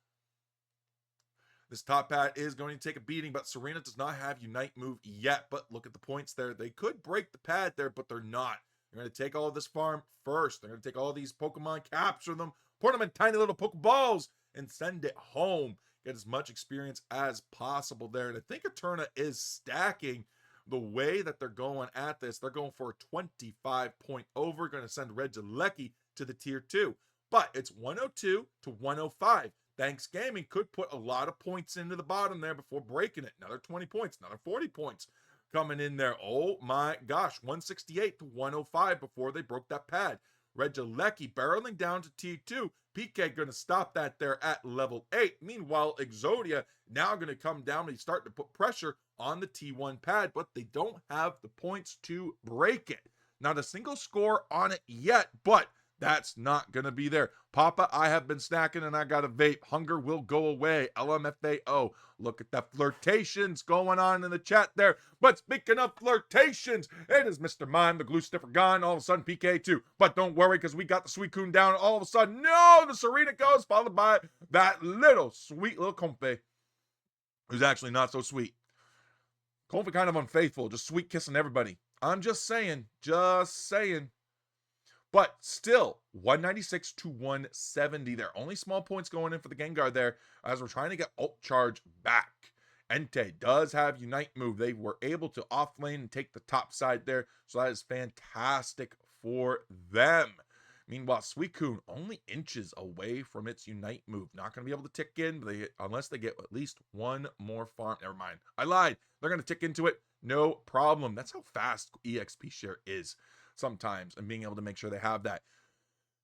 This top pad is going to take a beating, but Serena does not have Unite move yet. But look at the points there. They could break the pad there, but they're not. They're going to take all of this farm first. They're going to take all these Pokemon, capture them, put them in tiny little Pokeballs, and send it home. Get as much experience as possible there. And I think Eterna is stacking the way that they're going at this. They're going for a 25 point over. Going to send Regieleki to the tier 2. But it's 102 to 105. Thanks Gaming could put a lot of points into the bottom there before breaking it. Another 20 points, another 40 points coming in there. Oh my gosh, 168 to 105 before they broke that pad. Regieleki barreling down to T2. PK going to stop that there at level 8. Meanwhile, Exodia now going to come down and start to put pressure on the T1 pad, but they don't have the points to break it. Not a single score on it yet, but that's not going to be there. Papa, I have been snacking and I got a vape. Hunger will go away. LMFAO. Look at the flirtations going on in the chat there. But speaking of flirtations, it is Mr. Mime, the glue sniffer gone. All of a sudden, PK too. But don't worry, because we got the Suicune down. All of a sudden, no, the Serena goes, followed by that little sweet little Comfey, who's actually not so sweet. Comfey kind of unfaithful, just sweet kissing everybody. I'm just saying, just saying. But still, 196 to 170 there. Only small points going in for the Gengar there as we're trying to get Ult Charge back. Entei does have Unite move. They were able to offlane and take the top side there. So that is fantastic for them. Meanwhile, Suicune only inches away from its Unite move. Not going to be able to tick in unless they get at least one more farm. Never mind. I lied. They're going to tick into it. No problem. That's how fast EXP share is sometimes, and being able to make sure they have that.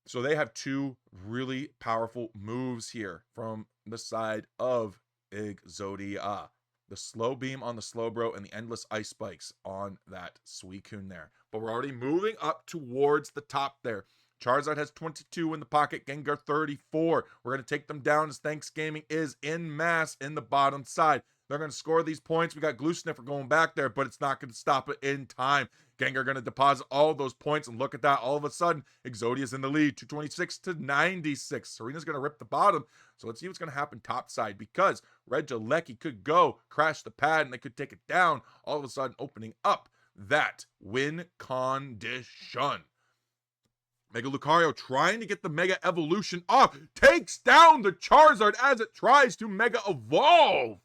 So they have 2 really powerful moves here from the side of Exodia. The slow beam on the Slowbro and the endless ice spikes on that Suicune there. But we're already moving up towards the top there. Charizard has 22 in the pocket, Gengar 34. We're going to take them down as Thanks Gaming is in mass in the bottom side. They're going to score these points. We got Glue Sniffer going back there, but it's not going to stop it in time. Gengar going to deposit all those points, and look at that. All of a sudden, Exodia's in the lead, 226 to 96. Serena's going to rip the bottom. So let's see what's going to happen topside, because Regieleki could go crash the pad, and they could take it down, all of a sudden opening up that win condition. Mega Lucario trying to get the Mega Evolution off, takes down the Charizard as it tries to Mega Evolve.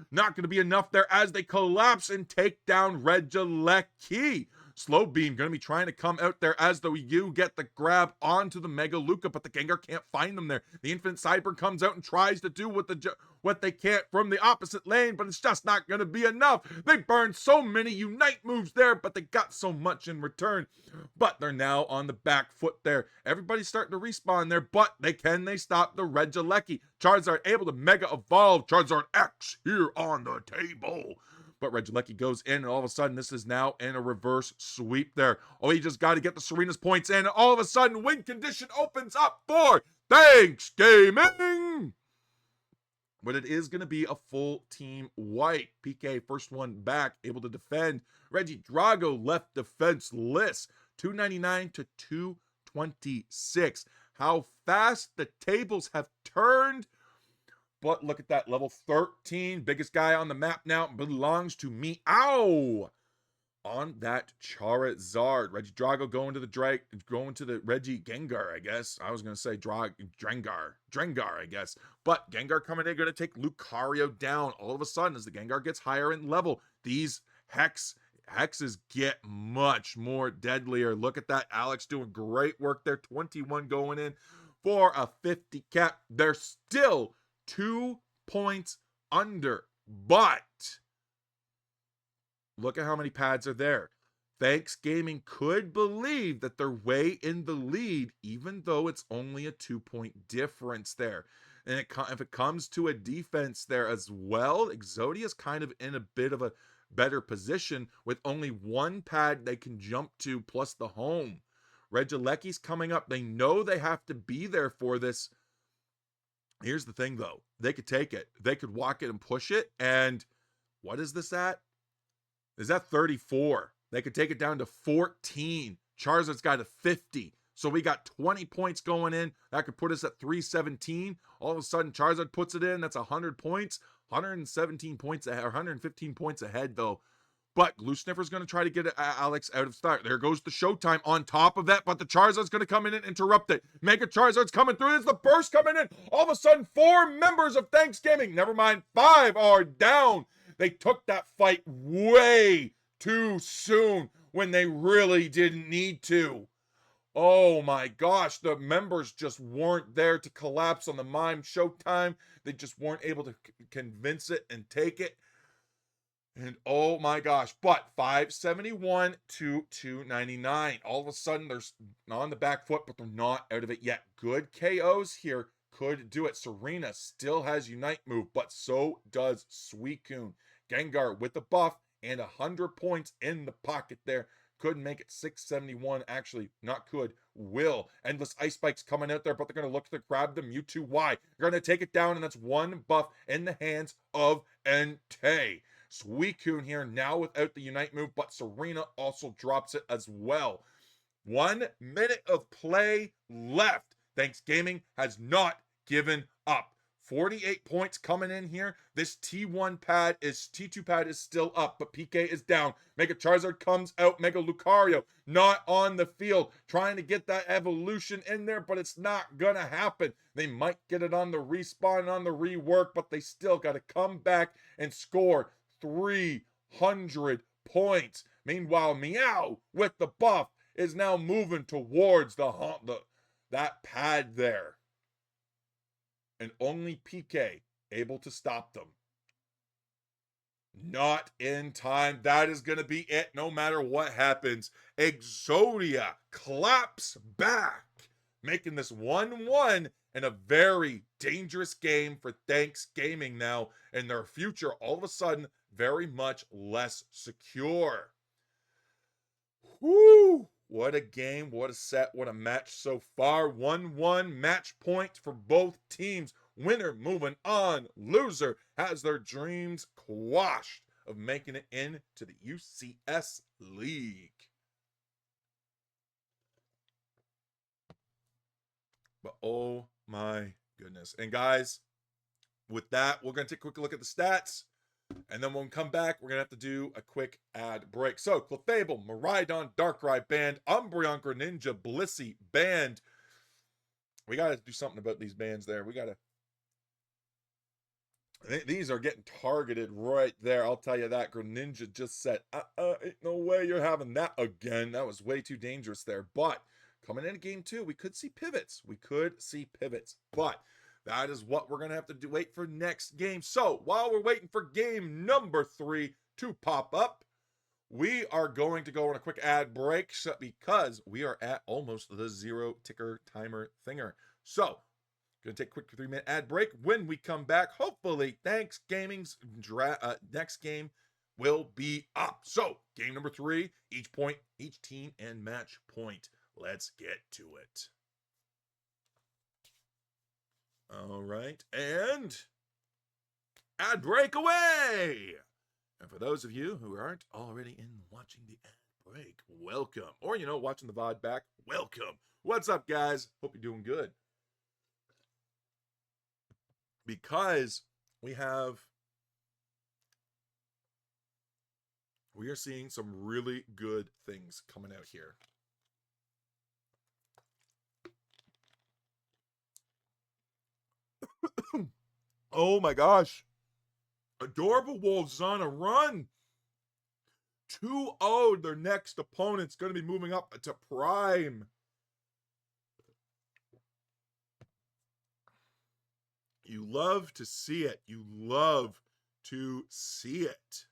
Not going to be enough there as they collapse and take down Regieleki. Slow Beam going to be trying to come out there as though you get the grab onto the Mega Luca, but the Gengar can't find them there. The Infinite Sideburn comes out and tries to do what they can't from the opposite lane, but it's just not going to be enough. They burned so many Unite moves there, but they got so much in return. But they're now on the back foot there. Everybody's starting to respawn there, but they stop the Regieleki. Charizard able to Mega Evolve. Charizard X here on the table. But Regieleki goes in, and all of a sudden, this is now in a reverse sweep there. Oh, he just got to get the Serena's points in, and all of a sudden, win condition opens up for Thanks Gaming! But it is going to be a full team wipe. PK, first one back, able to defend. Regidrago left defenseless. 299 to 226. How fast the tables have turned. But look at that, level 13, biggest guy on the map now, belongs to Meow. On that Charizard, Regidrago going to the Gengar, I guess. I was gonna say Drengar, I guess. But Gengar coming in, gonna take Lucario down. All of a sudden, as the Gengar gets higher in level, these hexes get much more deadlier. Look at that, Alex doing great work there. 21 going in for a 50 cap. They're still 2 points under, but look at how many pads are there. Thanks Gaming could believe that they're way in the lead, even though it's only a 2-point difference there. And if it comes to a defense there as well, Exodia is kind of in a bit of a better position with only 1 pad they can jump to plus the home. Regieleki's coming up. They know they have to be there for this. Here's the thing, though. They could take it. They could walk it and push it. And what is this at? Is that 34? They could take it down to 14. Charizard's got a 50. So we got 20 points going in. That could put us at 317. All of a sudden, Charizard puts it in. That's 100 points. 117 points ahead, or 115 points ahead, though. But Glue Sniffer's going to try to get Alex out of start. There goes the Showtime on top of that, but the Charizard's going to come in and interrupt it. Mega Charizard's coming through. There's the burst coming in. All of a sudden, 4 members of Thanks Gaming, never mind, 5 are down. They took that fight way too soon when they really didn't need to. Oh my gosh, the members just weren't there to collapse on the Mime Showtime. They just weren't able to convince it and take it. And oh my gosh, but 571 to 299. All of a sudden, they're on the back foot, but they're not out of it yet. Good KOs here could do it. Serena still has Unite move, but so does Suicune. Gengar with the buff and 100 points in the pocket there. Could make it 671. Actually, not could, will. Endless Ice Spikes coming out there, but they're going to look to grab the Mewtwo Y. They're going to take it down, and that's 1 buff in the hands of Entei. Suicune here now without the Unite move, but Serena also drops it as well. 1 minute of play left. Thanks Gaming has not given up. 48 points coming in here. This T2 pad is still up, but PK is down. Mega Charizard comes out. Mega Lucario not on the field, trying to get that evolution in there, but it's not gonna happen. They might get it on the respawn and on the rework, but they still got to come back and score 300 points. Meanwhile, Meow with the buff is now moving towards that pad there. And only PK able to stop them. Not in time. That is going to be it no matter what happens. Exodia claps back, making this 1-1 and a very dangerous game for Thanks Gaming now, and their future all of a sudden very much less secure. Whoo! What a game, what a set, what a match so far. 1-1 match point for both teams. Winner moving on. Loser has their dreams quashed of making it into the UCS League. But oh my goodness. And guys, with that, we're going to take a quick look at the stats. And then when we come back, we're going to have to do a quick ad break. So, Clefable, Miraidon, Darkrai banned, Umbreon, Greninja, Blissey banned. We got to do something about these bans there. We got to... These are getting targeted right there. I'll tell you that. Greninja just said, ain't no way you're having that again. That was way too dangerous there. But coming into game 2, we could see pivots. But that is what we're going to have to do. Wait for next game. So while we're waiting for game number 3 to pop up, we are going to go on a quick ad break because we are at almost the 0 ticker timer thinger. So going to take a quick 3-minute ad break. When we come back, hopefully, Thanks Gaming's next game will be up. So game number 3, each point, each team, and match point. Let's get to it. All right, and ad break away. And for those of you who aren't already in watching the ad break, welcome. Or, watching the VOD back, welcome. What's up, guys? Hope you're doing good. Because we are seeing some really good things coming out here. Oh my gosh. Adorable Wolves on a run. 2-0 their next opponent's going to be moving up to Prime. You love to see it. You love to see it.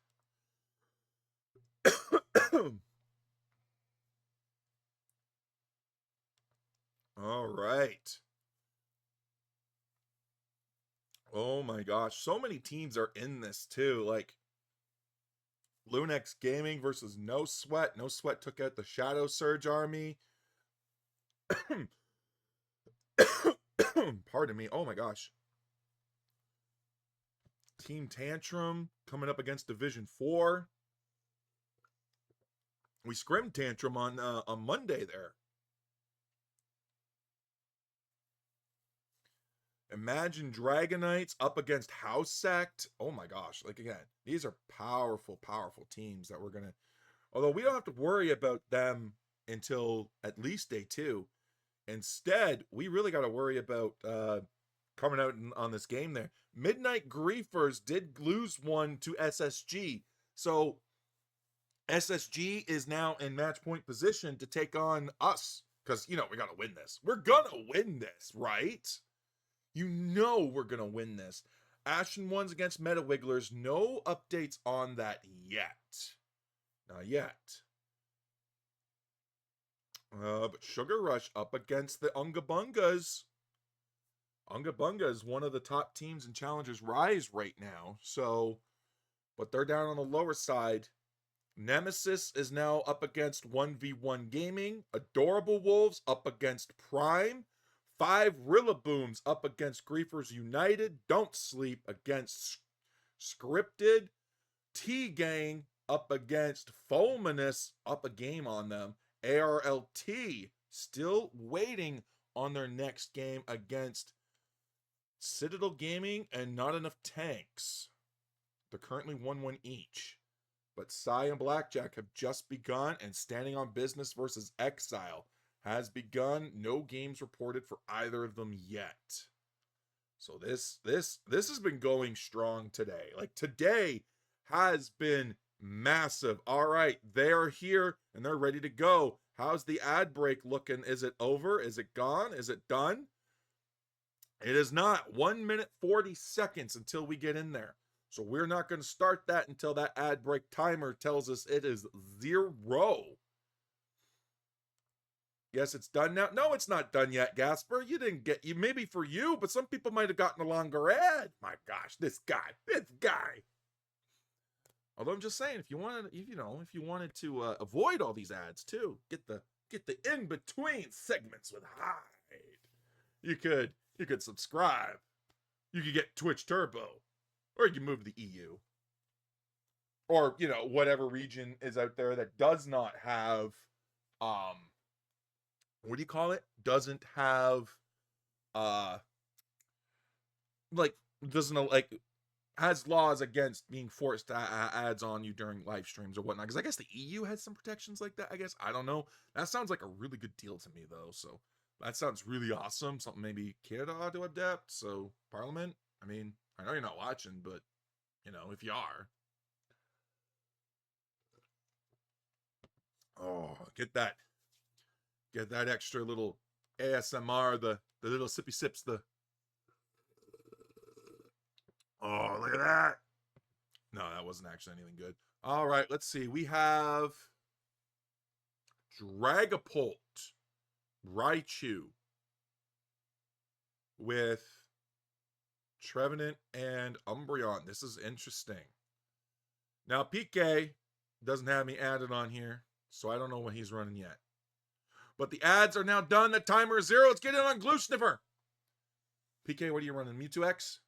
All right. Oh my gosh. So many teams are in this too. Like Lunex Gaming versus No Sweat. No Sweat took out the Shadow Surge army. Pardon me. Oh my gosh. Team Tantrum coming up against Division 4. We scrimmed Tantrum on Monday there. Imagine Dragonites up against House Sect. Oh my gosh. Like, again, these are powerful, powerful teams that we're going to... Although we don't have to worry about them until at least day 2. Instead, we really got to worry about coming out on this game there. Midnight Griefers did lose one to SSG. So SSG is now in match point position to take on us. Because, we got to win this. We're going to win this, right? We're going to win this. Ashen Ones against Meta Wigglers. No updates on that yet. Not yet. But Sugar Rush up against the Unga Bungas. Unga Bunga is one of the top teams in Challengers Rise right now. So, but they're down on the lower side. Nemesis is now up against 1v1 Gaming. Adorable Wolves up against Prime. 5 Rillabooms up against Griefers United. Don't Sleep against Scripted. T-Gang up against Fulminous. Up a game on them. ARLT still waiting on their next game against Citadel Gaming and Not Enough Tanks. They're currently 1-1 each. But Psy and Blackjack have just begun, and Standing on Business versus Exile has begun. No games reported for either of them yet. So this has been going strong today. Like, today has been massive. All right, they're here and they're ready to go. How's the ad break looking? Is it over? Is it gone? Is it done? It is not. 1 minute 40 seconds until we get in there. So we're not going to start that until that ad break timer tells us it is 0. Yes, it's done now. No, it's not done yet, Gasper. You didn't get you. Maybe for you, but some people might have gotten a longer ad. My gosh, this guy. Although I'm just saying, if you wanted to avoid all these ads too, get the in between segments with Hyde. You could subscribe You could get Twitch Turbo, or you can move to the EU, or whatever region is out there that does not have, what do you call it? Doesn't have, uh, like doesn't like has laws against being forced to ads on you during live streams or whatnot. Because I guess the EU has some protections like that. I guess I don't know. That sounds like a really good deal to me though. So that sounds really awesome. Something maybe Canada ought to adapt. So Parliament. I mean, I know you're not watching, but if you are, oh, get that extra little ASMR, the little sippy sips, the oh, look at that. No, that wasn't actually anything good. All right, let's see. We have Dragapult, Raichu with Trevenant and Umbreon. This is interesting. Now, PK doesn't have me added on here, so I don't know what he's running yet. But the ads are now done. The timer is 0. Let's get in on Glue Sniffer. PK, what are you running? Mewtwo X?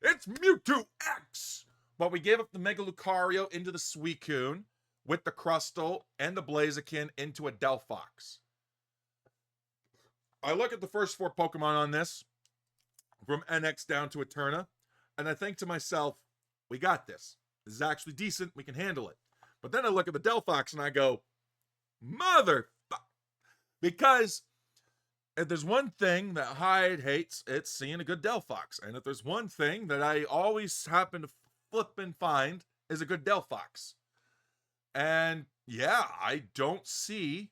It's Mewtwo X! But we gave up the Mega Lucario into the Suicune with the Crustle and the Blaziken into a Delphox. I look at the first 4 Pokemon on this, from NX down to Eterna, and I think to myself, we got this. This is actually decent. We can handle it. But then I look at the Delphox and I go, motherfucker. Because if there's one thing that Hyde hates, it's seeing a good Delphox. And if there's one thing that I always happen to flip and find is a good Delphox. And yeah, I don't see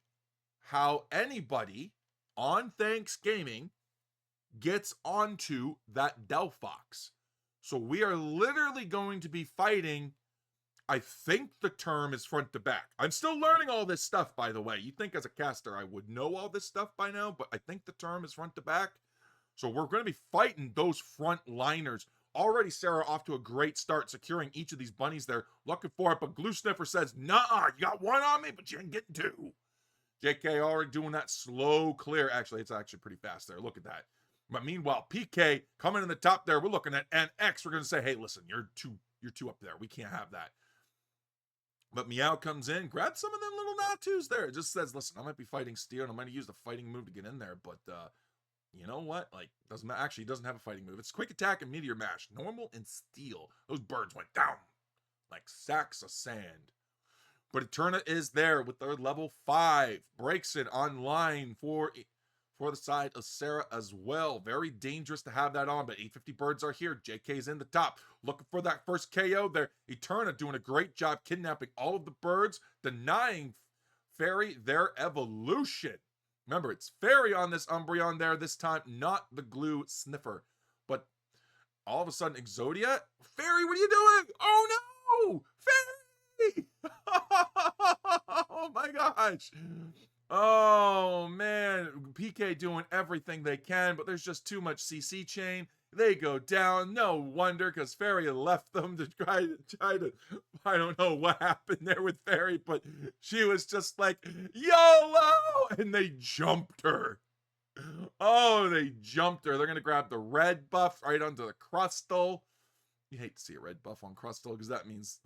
how anybody on Thanksgiving gets onto that Delphox. So we are literally going to be fighting. I think the term is front to back. I'm still learning all this stuff, by the way. You'd think as a caster I would know all this stuff by now, but I think the term is front to back. So we're going to be fighting those front liners. Already Sarah off to a great start, securing each of these bunnies there. Looking for it, but Glue Sniffer says, nah, you got one on me, but you ain't getting 2. JK already doing that slow clear. Actually, it's actually pretty fast there. Look at that. But meanwhile, PK coming in the top there. We're looking at NX. We're going to say, hey, listen, you're too up there. We can't have that. But Meow comes in, grabs some of them little Natus there. It just says, listen, I might be fighting Steel, and I might use the fighting move to get in there, but you know what? Like, he doesn't have a fighting move. It's Quick Attack and Meteor Mash. Normal and Steel. Those birds went down like sacks of sand. But Eterna is there with their level 5. Breaks it online for the side of Sarah as well. Very dangerous to have that on, but 850 birds are here. JK's in the top. Looking for that first KO there. Eterna doing a great job kidnapping all of the birds, denying Fairy their evolution. Remember, it's Fairy on this Umbreon there this time, not the Glue Sniffer. But all of a sudden, Exodia? Fairy, what are you doing? Oh no! Fairy! Oh my gosh! Oh man, PK doing everything they can, but there's just too much CC chain. They go down. No wonder, because Fairy left them to try to. I don't know what happened there with Fairy, but she was just like YOLO, and they jumped her. Oh, they jumped her. They're gonna grab the red buff right onto the Crustle. You hate to see a red buff on Crustle because that means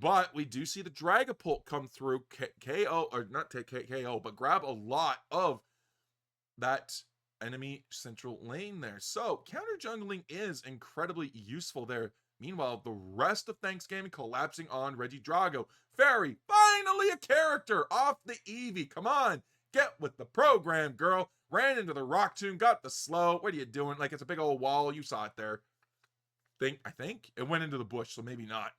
But we do see the Dragapult come through, KO, or not take KO, but grab a lot of that enemy central lane there. So counter jungling is incredibly useful there. Meanwhile, the rest of Thanksgiving collapsing on Regidrago. Fairy, finally a character off the Eevee. Come on, get with the program, girl. Ran into the Rock Tomb, got the slow. What are you doing? Like, it's a big old wall. You saw it there. I think it went into the bush, so maybe not.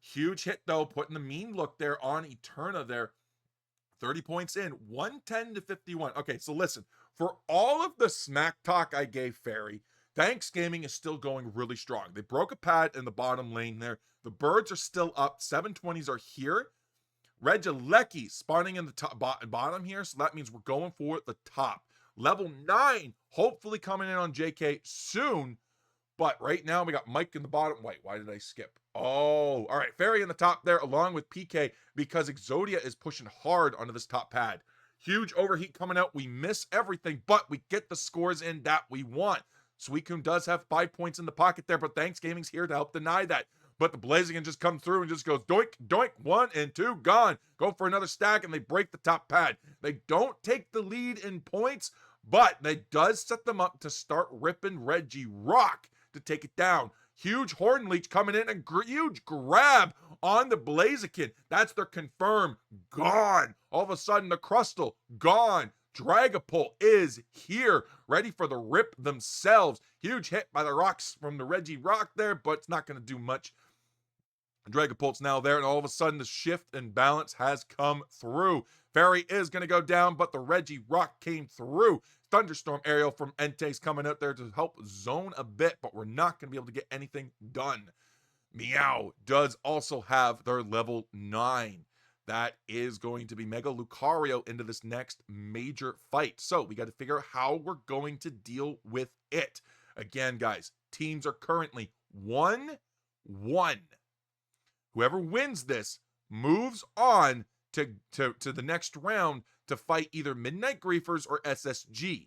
Huge hit, though, putting the mean look there on Eterna there. 30 points in, 110 to 51. Okay, so listen, for all of the smack talk I gave Fairy, Thanksgiving is still going really strong. They broke a pad in the bottom lane there. The birds are still up. 720s are here. Regilecki spawning in the top bottom here, so that means we're going for the top. Level 9, hopefully coming in on JK soon. But right now, we got Mike in the bottom. Wait, why did I skip? Oh, all right. Fairy in the top there, along with PK, because Exodia is pushing hard onto this top pad. Huge overheat coming out. We miss everything, but we get the scores in that we want. Suicune does have 5 points in the pocket there, but Thanks Gaming's here to help deny that. But the Blaziken just comes through and just goes doink, doink, 1 and 2, gone. Go for another stack, and they break the top pad. They don't take the lead in points, but they does set them up to start ripping Regirock to take it down. Huge Horn Leech coming in, and huge grab on the Blaziken. That's their confirm. Gone. All of a sudden, the Crustle, gone. Dragapult is here, ready for the rip themselves. Huge hit by the rocks from the Regirock there, but it's not going to do much. Dragapult's now there, and all of a sudden the shift and balance has come through. Fairy is going to go down, but the Regirock came through. Thunderstorm Aerial from Entei's coming out there to help zone a bit, but we're not going to be able to get anything done. Meow does also have their level 9. That is going to be Mega Lucario into this next major fight. So we got to figure out how we're going to deal with it. Again, guys, teams are currently 1-1. Whoever wins this moves on to the next round to fight either Midnight Griefers or SSG.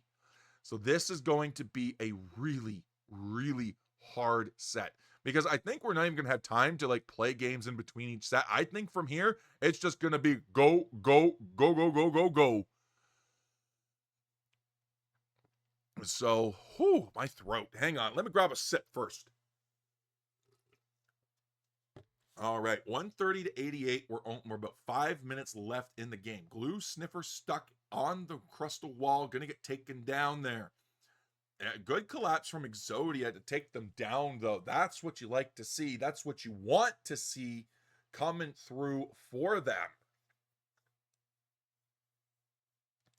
So this is going to be a really, really hard set, because I think we're not even going to have time to like play games in between each set. I think from here, it's just going to be go, go, go, go, go, go, go. So, my throat. Hang on. Let me grab a sip first. All right, 130 to 88. We're about 5 minutes left in the game. Glue Sniffer stuck on the crystal wall, gonna get taken down there. Good collapse from Exodia to take them down, though. That's what you like to see. That's what you want to see coming through for them.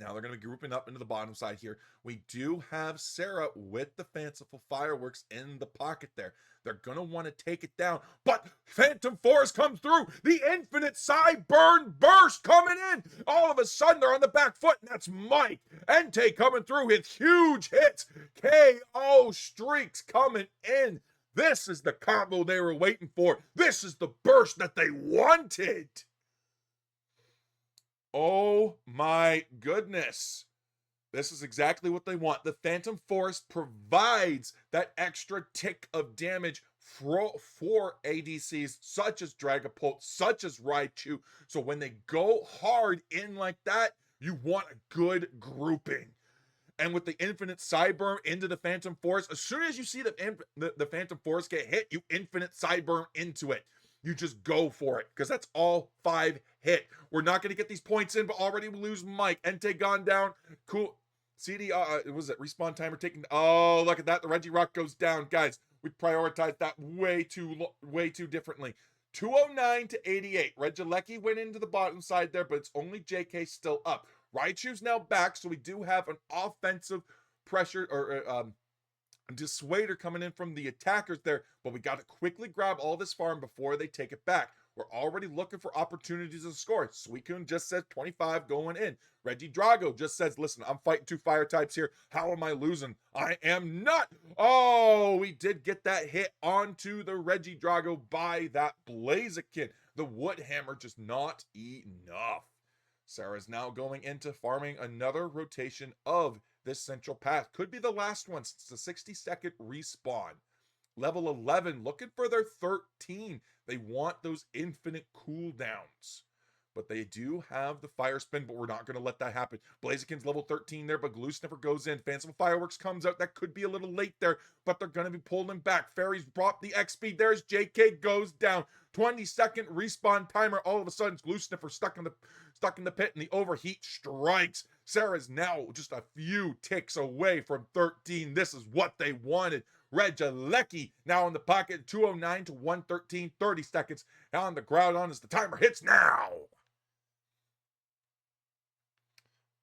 Now they're going to be grouping up into the bottom side here. We do have Sarah with the Fanciful Fireworks in the pocket there. They're going to want to take it down, but Phantom Force comes through. The Infinite Cyburn Burst coming in. All of a sudden, they're on the back foot, and that's Mike. Entei coming through with huge hits. KO streaks coming in. This is the combo they were waiting for. This is the burst that they wanted. Oh my goodness. This is exactly what they want. The Phantom Force provides that extra tick of damage for ADCs such as Dragapult, such as Raichu. So when they go hard in like that, you want a good grouping. And with the Infinite Cyburn into the Phantom Force, as soon as you see the Phantom Force get hit, you Infinite Cyburn into it. You just go for it, because that's all 5 hit. We're not going to get these points in, but already we lose Mike. Entei gone down. Cool. CD, was it respawn timer taking? Oh, look at that. The Regirock goes down. Guys, we prioritized that way too differently. 209 to 88. Regilecki went into the bottom side there, but it's only JK still up. Raichu's now back, so we do have an offensive pressure or dissuader coming in from the attackers there, but we got to quickly grab all this farm before they take it back. We're already looking for opportunities to score. Suicune just says 25 going in. Regidrago just says, listen, I'm fighting 2 fire types here. How am I losing? I am not. Oh, we did get that hit onto the Regidrago by that Blaziken. The Woodhammer just not enough. Sarah's now going into farming another rotation of this central path. Could be the last one. It's a 60-second respawn. Level 11, looking for their 13. They want those infinite cooldowns. But they do have the fire spin, but we're not going to let that happen. Blaziken's level 13 there, but Glue Sniffer goes in. Fanciful Fireworks comes out. That could be a little late there, but they're going to be pulling back. Fairies brought the X speed. There's JK goes down. 20-second respawn timer. All of a sudden, Glue Sniffer stuck in the pit, and the overheat strikes. Sarah's now just a few ticks away from 13. This is what they wanted. Regilecki now in the pocket, 209 to 113, 30 seconds on the ground on as the timer hits now.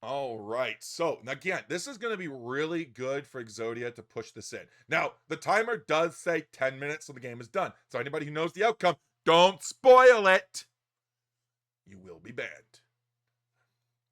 All right, so again, this is going to be really good for Exodia to push this in. Now, the timer does say 10 minutes, so the game is done. So anybody who knows the outcome, don't spoil it. You will be banned.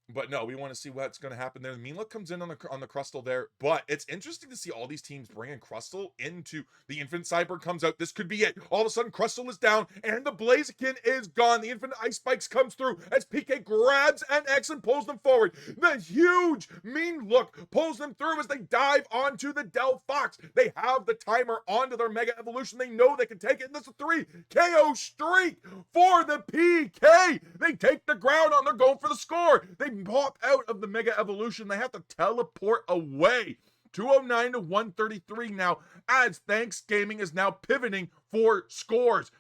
But no, we want to see what's going to happen there. Meanlook comes in on the Crustle there, but it's interesting to see all these teams bringing Crustle into the Infinite Cyber comes out. This could be it. All of a sudden, Crustle is down, and the Blaziken is gone. The Infinite Ice Spikes comes through as PK grabs NX and pulls them forward. The huge Meanlook pulls them through as they dive onto the Del Fox. They have the timer onto their Mega Evolution. They know they can take it, and this is a 3 KO streak for the PK. They take the ground on. They're going for the score. They pop out of the Mega Evolution. They have to teleport away. 209 to 133 now, as Thanks Gaming is now pivoting for scores.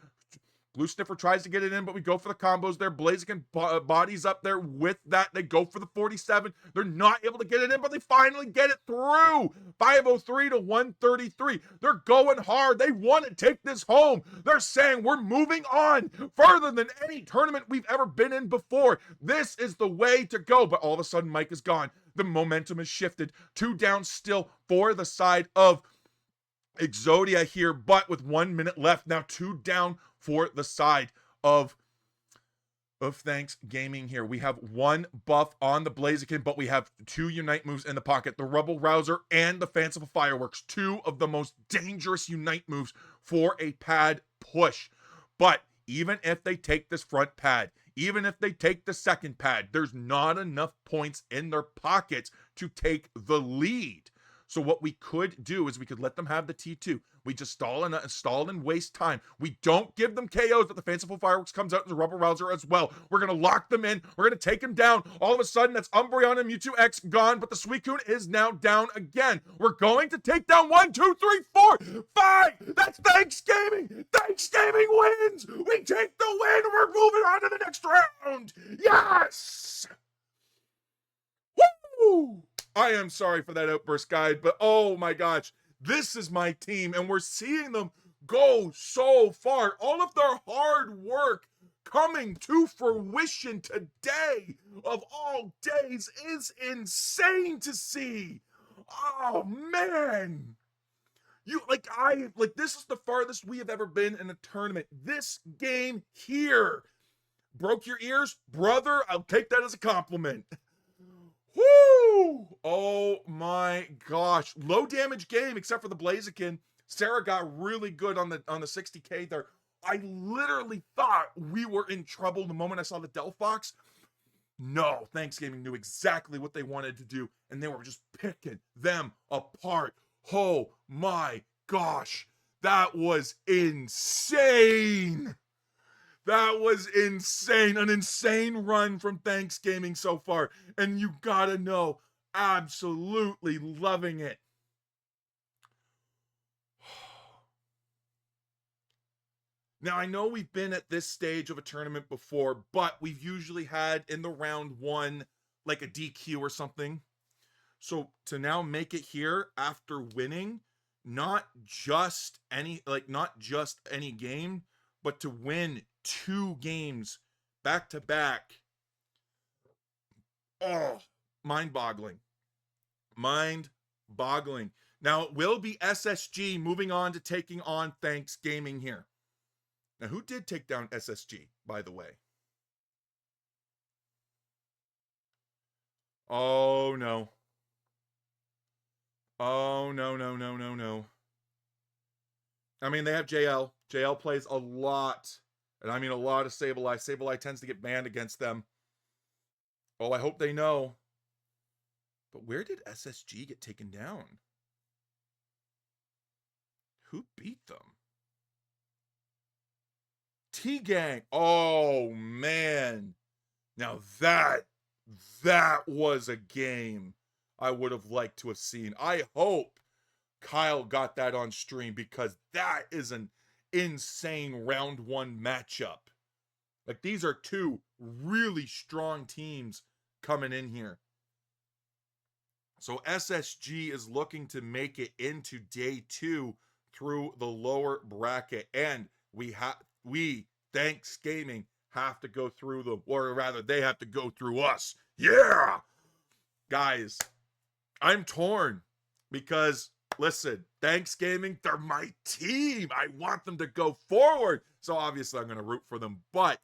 Blue Sniffer tries to get it in, but we go for the combos there. Blaziken bodies up there with that. They go for the 47. They're not able to get it in, but they finally get it through. 503 to 133. They're going hard. They want to take this home. They're saying we're moving on further than any tournament we've ever been in before. This is the way to go. But all of a sudden, Mike is gone. The momentum has shifted. 2 down still for the side of Exodia here, but with 1 minute left. Now 2 down for the side of Thanks Gaming here. We have 1 buff on the Blaziken, but we have 2 Unite moves in the pocket. The Rubble Rouser and the Fanciful Fireworks. 2 of the most dangerous Unite moves for a pad push. But even if they take this front pad, even if they take the second pad, there's not enough points in their pockets to take the lead. So what we could do is we could let them have the T2. We just stall and waste time. We don't give them KOs, but the Fanciful Fireworks comes out as a Rubber Rouser as well. We're going to lock them in. We're going to take them down. All of a sudden, that's Umbreon and Mewtwo X gone, but the Suicune is now down again. We're going to take down 1, 2, 3, 4, 5. That's Thanks Gaming. Thanks Gaming wins. We take the win. We're moving on to the next round. Yes. Woo! I am sorry for that outburst, guide, but oh my gosh, this is my team, and we're seeing them go so far. All of their hard work coming to fruition today, of all days, is insane to see. Oh man. This is the farthest we have ever been in a tournament. This game here. Broke your ears? Brother, I'll take that as a compliment. Woo! Oh my gosh. Low damage game except for the Blaziken. Sarah got really good on the 60k there. I literally thought we were in trouble the moment I saw the Del Fox. No, Thanks Gaming knew exactly what they wanted to do, and they were just picking them apart. Oh my gosh. That was insane. That was insane. An insane run from Thanks Gaming so far. And you gotta know, absolutely loving it. Now, I know we've been at this stage of a tournament before, but we've usually had in the round 1, like a DQ or something. So to now make it here after winning, not just any game, but to win 2 games back to back. Oh, mind-boggling. Mind-boggling. Now, it will be SSG moving on to taking on Thanks Gaming here. Now, who did take down SSG, by the way? Oh, no. Oh, no. I mean, they have JL. JL plays a lot. And I mean a lot of Sableye. Sableye tends to get banned against them. Oh, I hope they know. But where did SSG get taken down? Who beat them? T-Gang. Oh, man. Now that was a game I would have liked to have seen. I hope Kyle got that on stream, because that is an insane round 1 matchup. Like, these are 2 really strong teams coming in here. So SSG is looking to make it into day 2 through the lower bracket, and we Thanks Gaming have to go through them, or rather they have to go through us. Yeah, guys, I'm torn, because listen, Thanks Gaming, they're my team. I want them to go forward. So obviously I'm going to root for them. But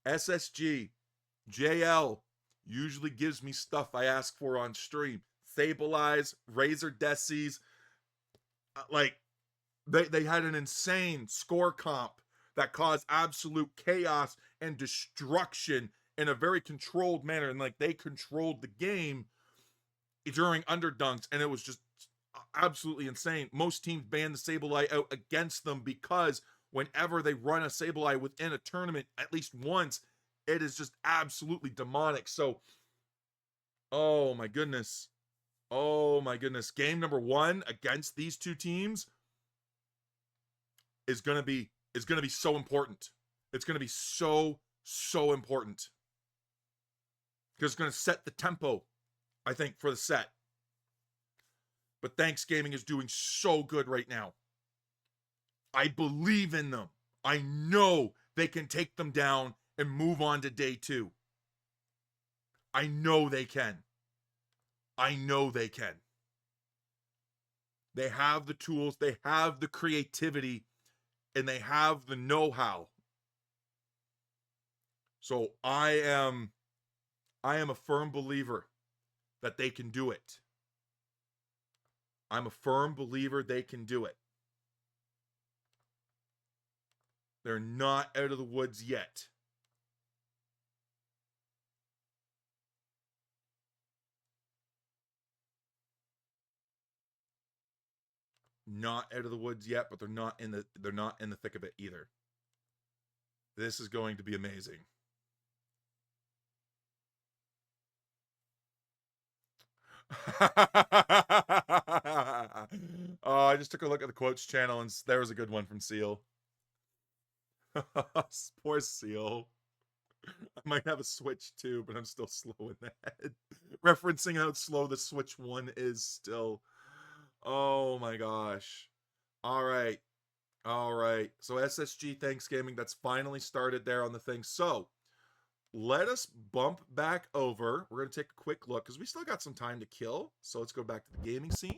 SSG, JL, usually gives me stuff I ask for on stream. Sableyes, Razor Decies, like they had an insane score comp that caused absolute chaos and destruction in a very controlled manner, and like they controlled the game during underdunks, and it was just absolutely insane. Most teams ban the Sableye out against them because whenever they run a Sableye within a tournament at least once, it is just absolutely demonic. So, oh my goodness. Oh my goodness. Game number 1 against these two teams is going to be so important. It's going to be so important. Because it's going to set the tempo, I think, for the set. But Thanks Gaming is doing so good right now. I believe in them. I know they can take them down and move on to day 2. I know they can. I know they can. They have the tools, they have the creativity, and they have the know-how. So I am a firm believer that they can do it. I'm a firm believer they can do it. They're not out of the woods yet. Not out of the woods yet, but they're not in the thick of it either. This is going to be amazing. Oh, I just took a look at the quotes channel and there was a good one from Seal. Poor Seal. I might have a Switch 2, but I'm still slow in the head. Referencing how slow the Switch 1 is still. Oh my gosh. All right. So SSG Thanks Gaming, that's finally started there on the thing. So let us bump back over. We're going to take a quick look because we still got some time to kill. So let's go back to the gaming scene.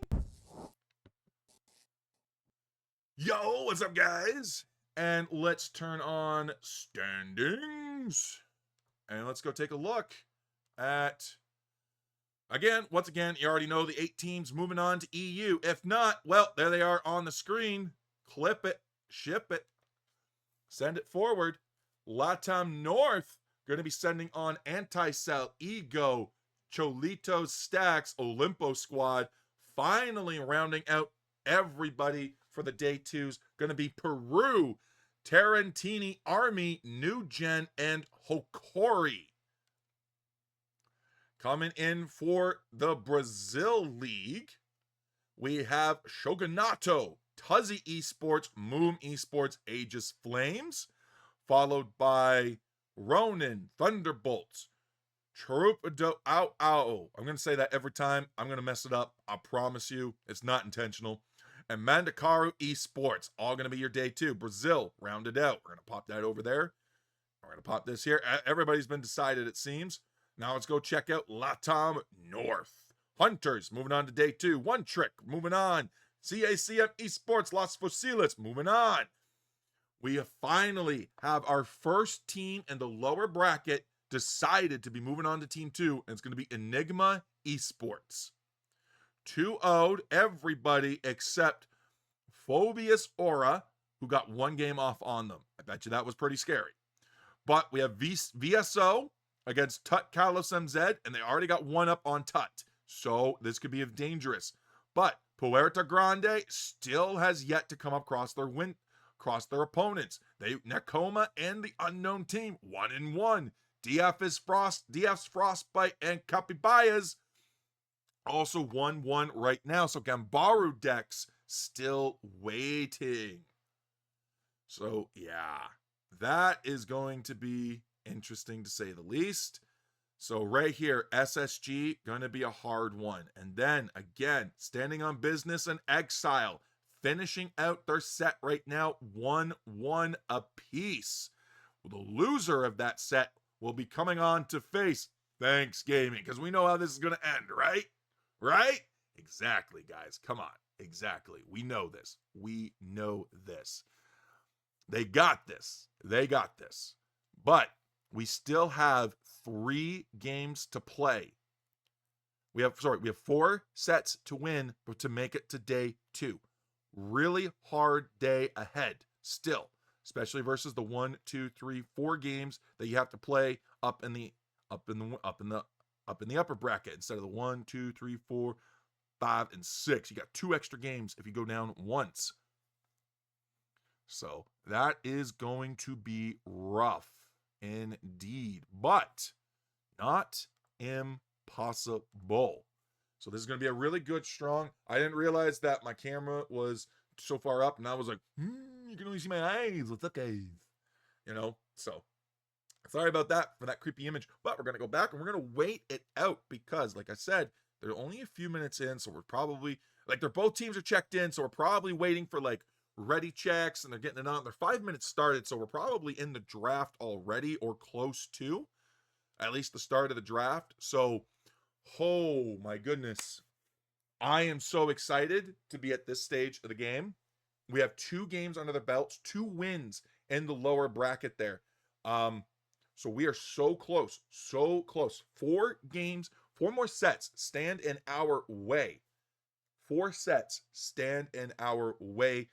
Yo, what's up, guys? And let's turn on standings. And let's go take a look at, once again, you already know the 8 teams moving on to EU. If not, well, there they are on the screen. Clip it, ship it, send it forward. Latam North going to be sending on Anti-Cell, Ego, Cholito Stacks, Olimpo Squad. Finally rounding out everybody for the day 2s. Going to be Peru, Tarantini Army, New Gen, and Hokori. Coming in for the Brazil League, we have Shogunato, Tuzzy Esports, Moom Esports, Aegis Flames, followed by Ronin, Thunderbolts, Charupado, Ow Ow. I'm going to say that every time. I'm going to mess it up. I promise you. It's not intentional. And Mandakaru Esports, all going to be your day 2. Brazil, rounded out. We're going to pop that over there. We're going to pop this here. Everybody's been decided, it seems. Now let's go check out Latam North. Hunters, moving on to day 2. One Trick, moving on. CACM Esports, Los Fosiles, moving on. We finally have our first team in the lower bracket decided to be moving on to team 2, and it's going to be Enigma Esports. 2-0'd everybody except Phobius Aura, who got 1 game off on them. I bet you that was pretty scary. But we have VSO against Tut Kalos MZ, and they already got 1 up on Tut. So this could be dangerous. But Puerto Grande still has yet to come across their opponents. Nakoma and the unknown team, 1-1. DF's Frostbite and Capibayas also 1-1 right now. So Gambaru decks still waiting. So yeah, that is going to be interesting to say the least. So right here, SSG, going to be a hard one. And then again, Standing on Business and Exile, finishing out their set right now, 1-1 apiece. Well, the loser of that set will be coming on to face Thanks Gaming, because we know how this is going to end, right? Right? Exactly, guys. Come on. Exactly. We know this. We know this. They got this. They got this. But We still have 3 games to play. We have 4 sets to win to make it to day 2. Really hard day ahead still, especially versus the 1, 2, 3, 4 games that you have to play up in the upper bracket instead of the 1, 2, 3, 4, 5, and 6. You got 2 extra games if you go down once. So that is going to be rough indeed, but not impossible. So this is going to be a really good, strong. I didn't realize that my camera was so far up, and I was like, you can only see my eyes. What's up, guys? You know, so sorry about that for that creepy image, but we're going to go back and we're going to wait it out because, like I said, they're only a few minutes in, so we're probably, like, they're both teams are checked in, so we're probably waiting for, like, ready checks, and they're getting it on. They're 5 minutes started, so we're probably in the draft already or close to, at least the start of the draft. So, oh my goodness. I am so excited to be at this stage of the game. We have 2 games under the belts, 2 wins in the lower bracket there. So we are so close, so close. 4 games, 4 more sets stand in our way. 4 sets stand in our way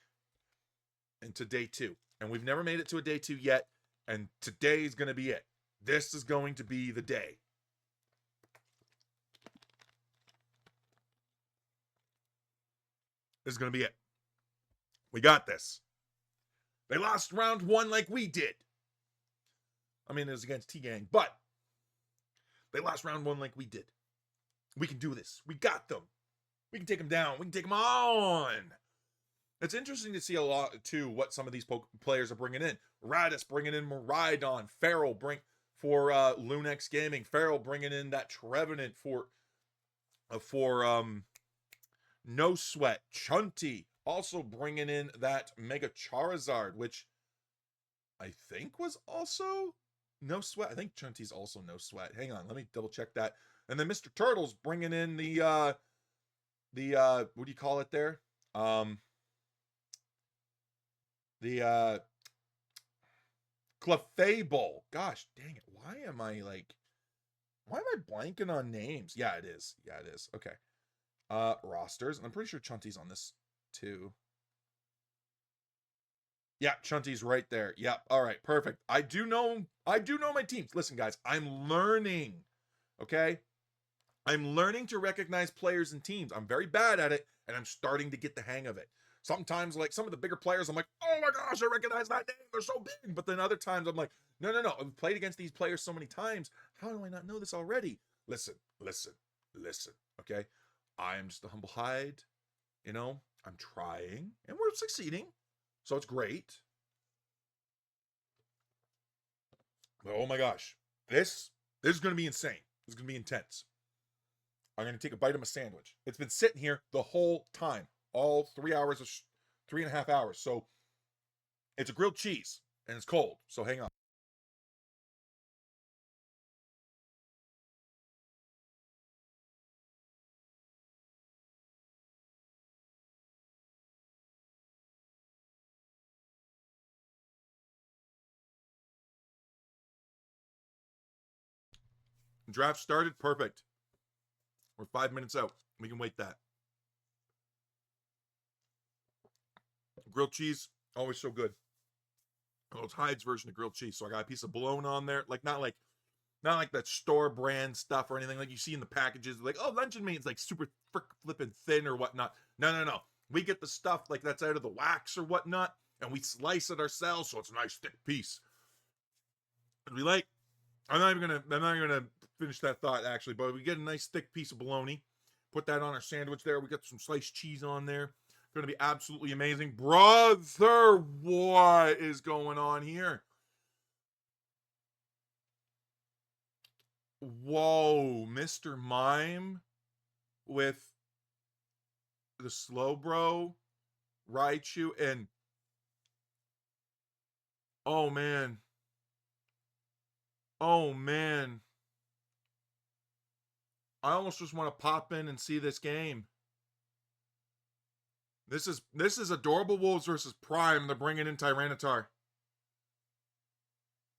into day 2. And we've never made it to a day 2 yet. And today is going to be it. This is going to be the day. This is going to be it. We got this. They lost round 1 like we did. I mean, it was against T-Gang, but they lost round 1 like we did. We can do this. We got them. We can take them down. We can take them on. It's interesting to see a lot, too, what some of these players are bringing in. Radis bringing in Miraidon. Farrell for Lunex Gaming. Farrell bringing in that Trevenant for No Sweat. Chunty also bringing in that Mega Charizard, which I think was also No Sweat. I think Chunty's also No Sweat. Hang on, let me double check that. And then Mr. Turtle's bringing in the what do you call it there? The Clefable. Gosh dang it. Why am I blanking on names? Yeah, it is. Okay. Rosters. And I'm pretty sure Chunty's on this too. Yeah, Chunty's right there. Yep. All right, perfect. I do know my teams. Listen, guys, I'm learning. Okay? I'm learning to recognize players and teams. I'm very bad at it, and I'm starting to get the hang of it. Sometimes, like, some of the bigger players, I'm like, oh my gosh, I recognize that name. They're so big. But then other times, I'm like, no. I've played against these players so many times. How do I not know this already? Listen. Okay? I am just a humble hide. You know, I'm trying, and we're succeeding. So it's great. Oh my gosh. This is going to be insane. This is going to be intense. I'm going to take a bite of my sandwich. It's been sitting here the whole time. All 3.5 hours. So it's a grilled cheese and it's cold. So hang on. Draft started. Perfect. We're 5 minutes out. We can wait that. Grilled cheese, always so good. Oh, it's Hyde's version of grilled cheese. So I got a piece of bologna on there. Not like that store brand stuff or anything like you see in the packages. Like, oh, luncheon meat is like super flipping thin or whatnot. No. We get the stuff like that's out of the wax or whatnot, and we slice it ourselves so it's a nice thick piece. We like. I'm not even gonna finish that thought actually, but we get a nice thick piece of bologna. Put that on our sandwich there. We got some sliced cheese on there. Going to be absolutely amazing. Brother, what is going on here? Whoa, Mr. Mime with the Slowbro, Raichu, and oh man. I almost just want to pop in and see this game. This is Adorable Wolves versus Prime. They're bringing in Tyranitar.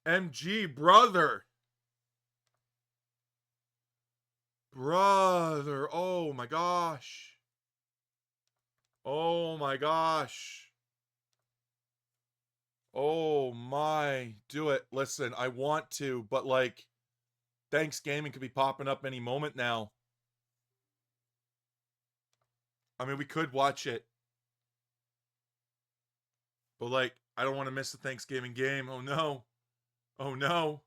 MG, brother. Brother. Oh my gosh. Oh my gosh. Oh my. Do it. Listen, I want to, but like, Thanks Gaming could be popping up any moment now. I mean, we could watch it. But like, I don't want to miss the Thanksgiving game. Oh no. Oh no.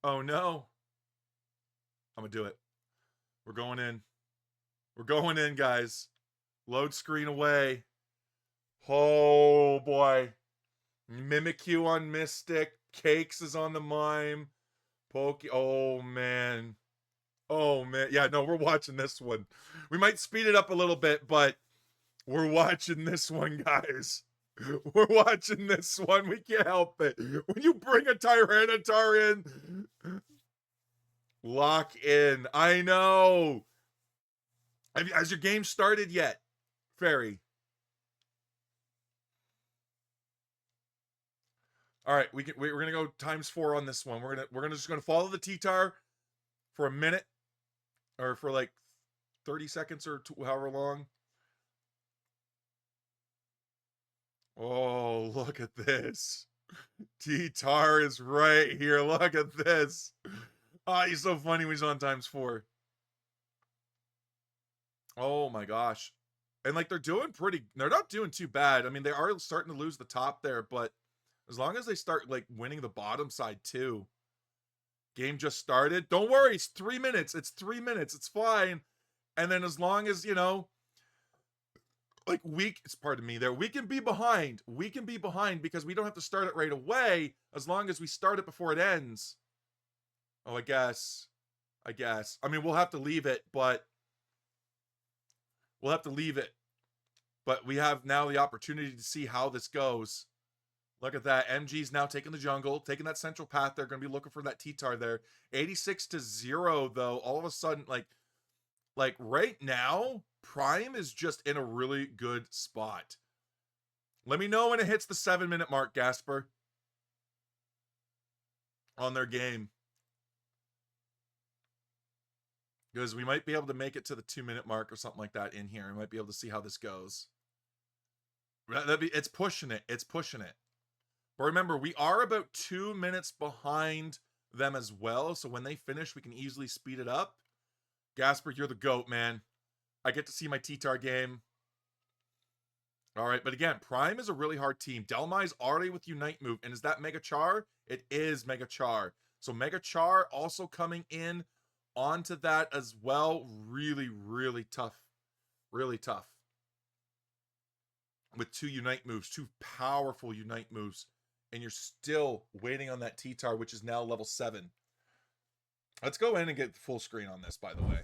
Oh no. I'm gonna do it. We're going in. We're going in, guys. Load screen away. Oh boy. Mimikyu on Mystic. Cakes is on the Mime. Oh man. Oh man. Yeah, no, we're watching this one. We might speed it up a little bit, but we're watching this one, guys. We're watching this one. We can't help it. When you bring a Tyranitar in, lock in. I know. Has your game started yet, Fairy? All right, we're gonna go ×4 on this one. We're just gonna follow the T-Tar for a minute, or for like 30 seconds or however long. Oh, look at this. T-Tar is right here. Look at this. Ah, he's so funny when he's on ×4. Oh my gosh. And like they're not doing too bad. I mean, they are starting to lose the top there, but as long as they start like winning the bottom side too. Game just started. Don't worry, it's 3 minutes. It's 3 minutes. It's fine. And then as long as, like pardon me there, we can be behind. We can be behind because we don't have to start it right away as long as we start it before it ends. Oh, I guess. I mean, we'll have to leave it, but we have now the opportunity to see how this goes. Look at that. MG's now taking the jungle, taking that central path. They're going to be looking for that T-Tar there. 86-0, though. All of a sudden, like right now, Prime is just in a really good spot. Let me know when it hits the 7-minute mark, Gasper, on their game. Because we might be able to make it to the 2-minute mark or something like that in here. We might be able to see how this goes. It's pushing it. It's pushing it. But remember, we are about 2 minutes behind them as well. So when they finish, we can easily speed it up. Gasper, you're the GOAT, man. I get to see my T-Tar game. All right, but again, Prime is a really hard team. Delmai's already with Unite move. And is that Mega Char? It is Mega Char. So Mega Char also coming in onto that as well. Really, really tough. Really tough. With 2 Unite moves, 2 powerful Unite moves. And you're still waiting on that T-Tar, which is now level 7. Let's go in and get full screen on this, by the way.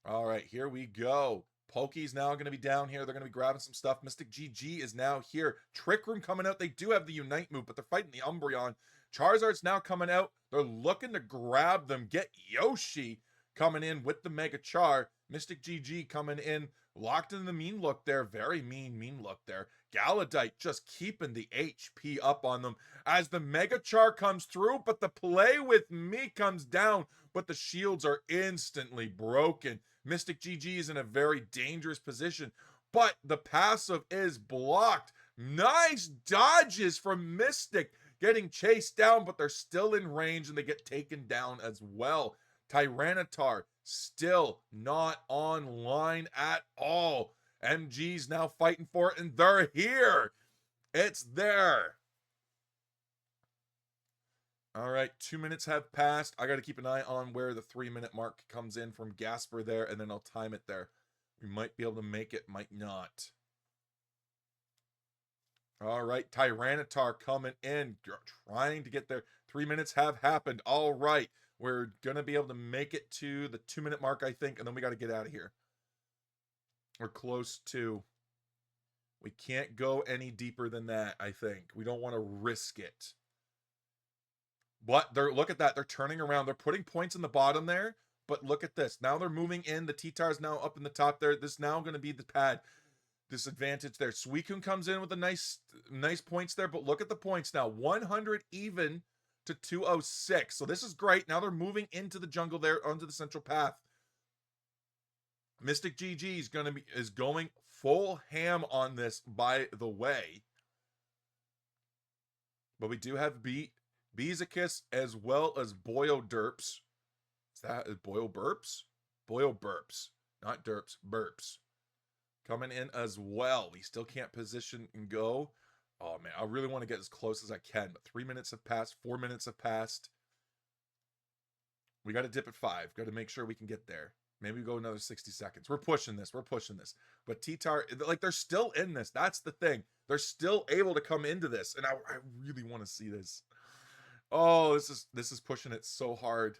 All right, here we go. Poke's now going to be down here. They're going to be grabbing some stuff. Mystic GG is now here. Trick Room coming out. They do have the Unite move, but they're fighting the Umbreon. Charizard's now coming out. They're looking to grab them. Get Yoshi coming in with the Mega Char. Mystic GG coming in. Locked in the mean look there. Very mean look there. Galadite just keeping the HP up on them as the Mega Char comes through, but the Play With Me comes down, but the shields are instantly broken. Mystic GG is in a very dangerous position, but the passive is blocked. Nice dodges from Mystic, getting chased down, but they're still in range and they get taken down as well. Tyranitar still not online at all. MG's now fighting for it, and they're here. It's there. All right, 2 minutes have passed. I got to keep an eye on where the 3-minute mark comes in from Gasper there, and then I'll time it there. We might be able to make it, might not. All right, Tyranitar coming in, trying to get there. 3 minutes have happened. All right, we're going to be able to make it to the 2-minute mark, I think, and then we got to get out of here. We're close to. We can't go any deeper than that, I think. We don't want to risk it. But look at that. They're turning around. They're putting points in the bottom there. But look at this. Now they're moving in. The T-Tar is now up in the top there. This is now going to be the pad. disadvantage there. Suicune comes in with a nice points there, but look at the points now. 100 even to 206. So this is great. Now they're moving into the jungle there onto the central path. Mystic GG is going full ham on this, by the way. But we do have Beezicus as well as Boyo Derps. Is that Boyo Burps? Boyo Burps. Not Derps, Burps. Coming in as well. We still can't position and go. Oh, man. I really want to get as close as I can. But 3 minutes have passed. 4 minutes have passed. We got to dip at 5. Got to make sure we can get there. Maybe go another 60 seconds. We're pushing this. We're pushing this. But T-Tar, like, they're still in this. That's the thing. They're still able to come into this. And I really want to see this. Oh, this is pushing it so hard.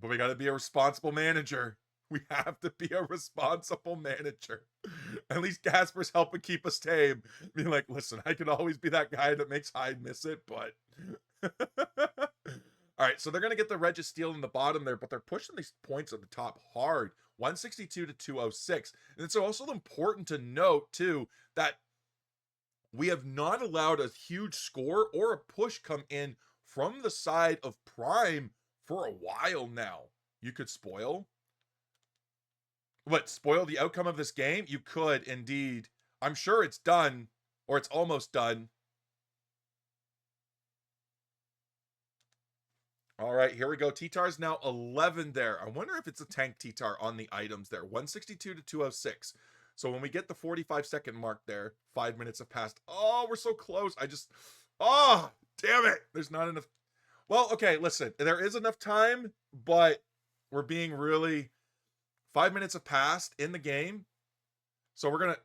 But we got to be a responsible manager. We have to be a responsible manager. At least Gasper's helping keep us tame. Being like, listen, I can always be that guy that makes Hyde miss it, but... All right, so they're going to get the Registeel in the bottom there, but they're pushing these points at the top hard. 162 to 206. And it's also important to note, too, that we have not allowed a huge score or a push come in from the side of Prime for a while now. You could spoil. What, spoil the outcome of this game? You could, indeed. I'm sure it's done, or it's almost done. All right, here we go. T-Tar's now 11 there. I wonder if it's a tank T-Tar on the items there. 162 to 206. So when we get the 45-second mark there, 5 minutes have passed. Oh, we're so close. Oh, damn it. There's not enough. Well, okay, listen. There is enough time, but we're being really... 5 minutes have passed in the game. So we're going to...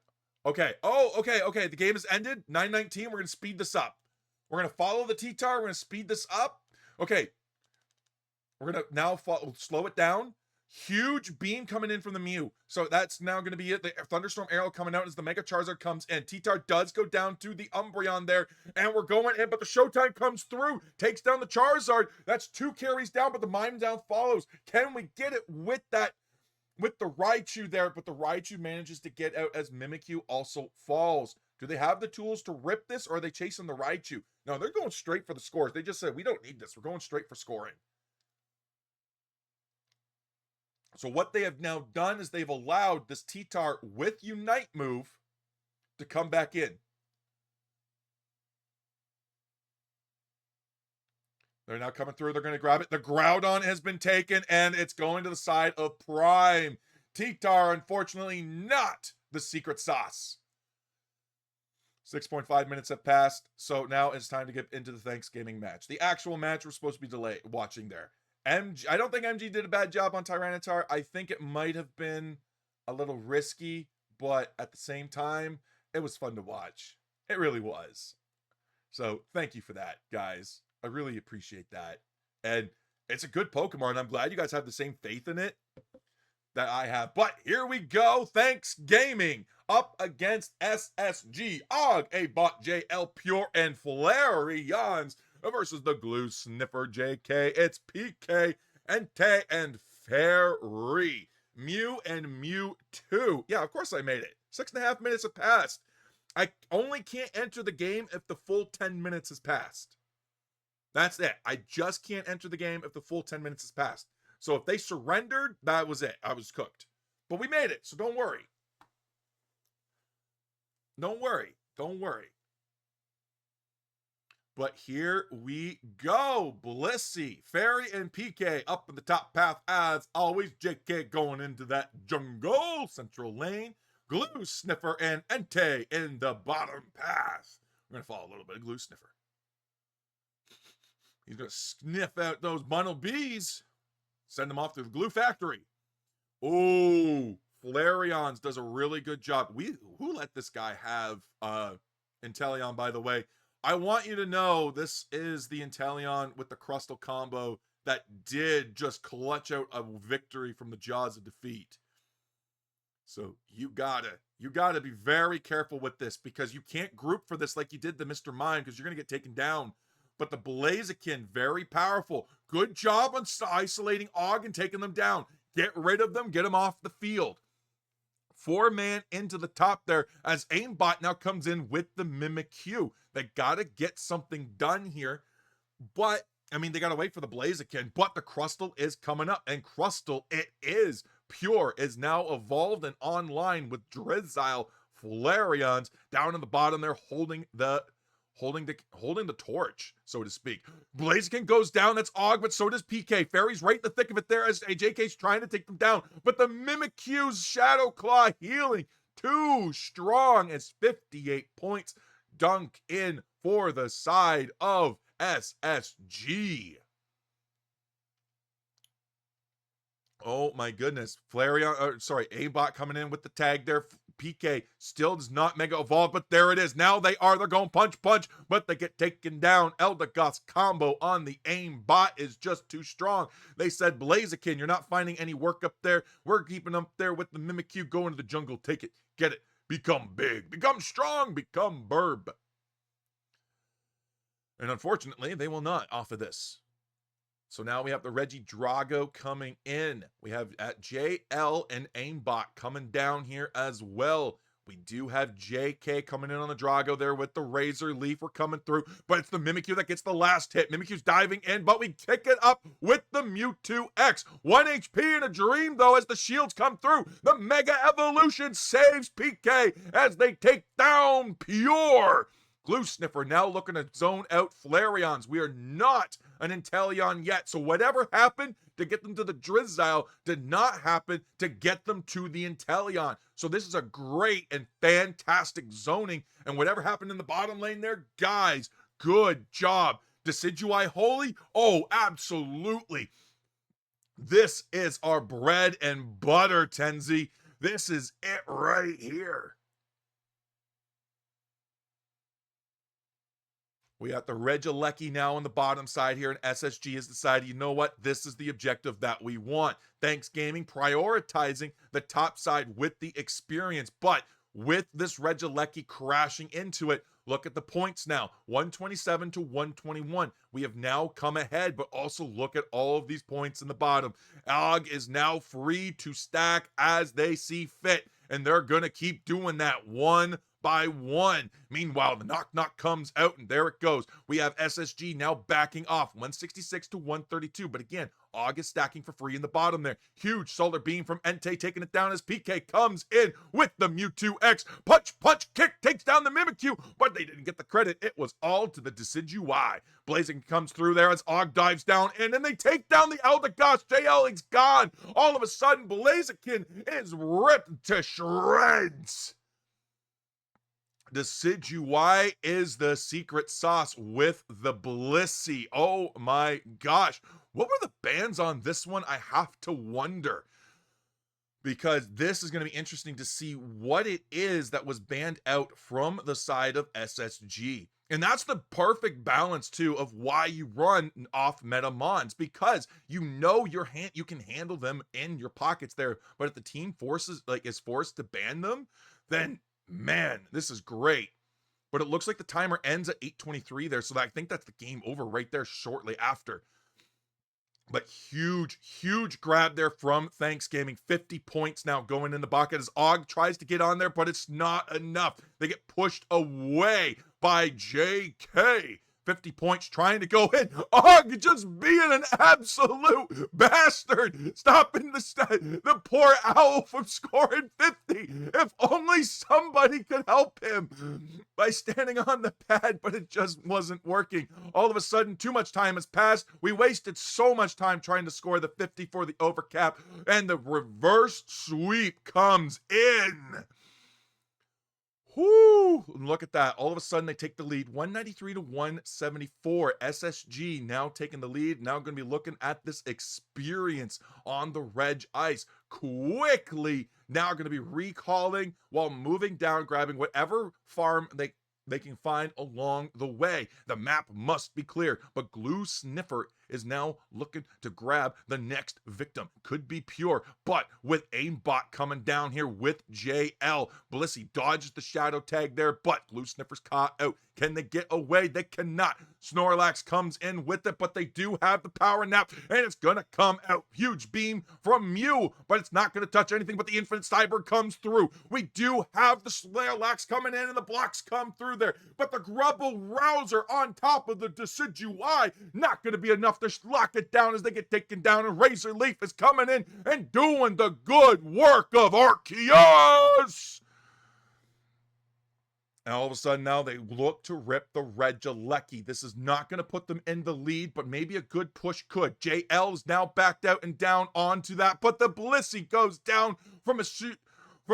Okay. Oh, okay. The game has ended. 9:19. We're going to speed this up. We're going to follow the T-Tar. We're going to speed this up. Okay. We're going to now slow it down. Huge beam coming in from the Mew. So that's now going to be it. The Thunderstorm Arrow coming out as the Mega Charizard comes in. T-Tar does go down to the Umbreon there. And we're going in, but the Showtime comes through. Takes down the Charizard. That's 2 carries down, but the Mime Down follows. Can we get it with that? With the Raichu there, but the Raichu manages to get out as Mimikyu also falls. Do they have the tools to rip this, or are they chasing the Raichu? No, they're going straight for the scores. They just said, we don't need this. We're going straight for scoring. So what they have now done is they've allowed this T-Tar with Unite move to come back in. They're now coming through. They're going to grab it. The Groudon has been taken, and it's going to the side of Prime. T-Tar, unfortunately, not the secret sauce. 6.5 minutes have passed, so now it's time to get into the Thanksgiving match. The actual match we're supposed to be watching there. I don't think MG did a bad job on Tyranitar. I think it might have been a little risky, but at the same time, it was fun to watch. It really was. So thank you for that, guys. I really appreciate that. And it's a good Pokemon. I'm glad you guys have the same faith in it that I have. But here we go. Thanks Gaming up against SSG, Og, A-Bot, JL, Pure, and Flareons versus the Glue Sniffer JK. It's PK, Entei, and Fairy. Mew and Mewtwo. Yeah, of course I made it. 6.5 minutes have passed. I only can't enter the game if the full 10 minutes has passed. That's it. I just can't enter the game if the full 10 minutes has passed. So if they surrendered, that was it. I was cooked. But we made it, so don't worry. Don't worry. Don't worry. But here we go. Blissey, Fairy, and PK up in the top path as always. JK going into that jungle. Central lane. Glue Sniffer and Entei in the bottom path. We're going to follow a little bit of Glue Sniffer. He's going to sniff out those bundle bees. Send them off to the glue factory. Oh, Flareons does a really good job. Who let this guy have Inteleon, by the way? I want you to know this is the Inteleon with the Crustal combo that did just clutch out a victory from the jaws of defeat. So you gotta be very careful with this because you can't group for this like you did the Mr. Mime because you're going to get taken down. But the Blaziken, very powerful. Good job on isolating Og and taking them down. Get rid of them. Get them off the field. 4-man into the top there as Aimbot now comes in with the Mimikyu. They got to get something done here, but I mean, they got to wait for the Blaziken, but the Crustle is coming up, and Crustle, it is pure, is now evolved and online with Drizzile Flareons down in the bottom there holding the torch, so to speak. Blaziken goes down, that's Og, but so does PK. Fairy's right in the thick of it there as JK's trying to take them down, but the Mimikyu's Shadow Claw healing too strong as 58 points dunk in for the side of SSG. Oh my goodness. Aimbot coming in with the tag there. PK still does not mega evolve, but there it is. Now they're going punch, but they get taken down. Eldegoss combo on the Aimbot is just too strong. They said, Blaziken, you're not finding any work up there. We're keeping up there with the Mimikyu. Go into the jungle, take it, get it, become big, become strong, become burb. And unfortunately, they will not off of this. So now we have the Regidrago coming in. We have JL and Aimbot coming down here as well. We do have JK coming in on the Drago there with the Razor Leaf. We're coming through, but it's the Mimikyu that gets the last hit. Mimikyu's diving in, but we kick it up with the Mewtwo X. 1 HP in a dream, though, as the shields come through. The Mega Evolution saves PK as they take down Pure. Glue Sniffer now looking to zone out Flareons. We are not an Inteleon yet, so whatever happened to get them to the Drizzile did not happen to get them to the Inteleon. So this is a great and fantastic zoning, and whatever happened in the bottom lane there, guys, good job. Decidueye Holy? Oh, absolutely. This is our bread and butter, Tenzi. This is it right here. We got the Regieleki now on the bottom side here, and SSG has decided, you know what? This is the objective that we want. Thanks Gaming prioritizing the top side with the experience, but with this Regieleki crashing into it, look at the points now, 127 to 121. We have now come ahead, but also look at all of these points in the bottom. Og is now free to stack as they see fit, and they're going to keep doing that one by one. Meanwhile, the knock comes out, and there it goes. We have SSG now backing off, 166 to 132. But again, Og is stacking for free in the bottom there. Huge solar beam from Entei taking it down as PK comes in with the Mewtwo X. Punch, kick, takes down the Mimikyu, but they didn't get the credit. It was all to the Decidueye. Blaziken comes through there as Og dives down in, and they take down the Eldegoss. JL is gone. All of a sudden, Blaziken is ripped to shreds. Decidueye is the secret sauce with the Blissey. Oh my gosh. What were the bans on this one? I have to wonder. Because this is going to be interesting to see what it is that was banned out from the side of SSG. And that's the perfect balance, too, of why you run off meta mons, because you know you can handle them in your pockets there. But if the team is forced to ban them, then man, this is great. But it looks like the timer ends at 8:23 there, so I think that's the game over right there shortly after. But huge grab there from Thanks Gaming. 50 points now going in the bucket as Og tries to get on there, but it's not enough. They get pushed away by JK. 50 points trying to go in. Og just being an absolute bastard. Stopping the poor owl from scoring 50. If only somebody could help him by standing on the pad, but it just wasn't working. All of a sudden, too much time has passed. We wasted so much time trying to score the 50 for the overcap, and the reverse sweep comes in. Whoo! Look at that. All of a sudden, they take the lead, 193 to 174. SSG now taking the lead. Now going to be looking at this experience on the Reg Ice. Quickly, now going to be recalling while moving down, grabbing whatever farm they can find along the way. The map must be clear, but Glue Sniffer is now looking to grab the next victim. Could be Pure, but with Aimbot coming down here with JL. Blissey dodges the shadow tag there, but Glue Sniffer's caught out. Can they get away? They cannot. Snorlax comes in with it, but they do have the power nap, and it's gonna come out. Huge beam from Mew, but it's not gonna touch anything, but the Infinite Cyber comes through. We do have the Snorlax coming in, and the blocks come through there, but the Grubble Rouser on top of the Decidueye, not gonna be enough to lock it down as they get taken down, and Razor Leaf is coming in and doing the good work of Arceus. And all of a sudden now they look to rip the Regieleki. This is not going to put them in the lead, but maybe a good push could. JL is now backed out and down onto that, but the Blissey goes down from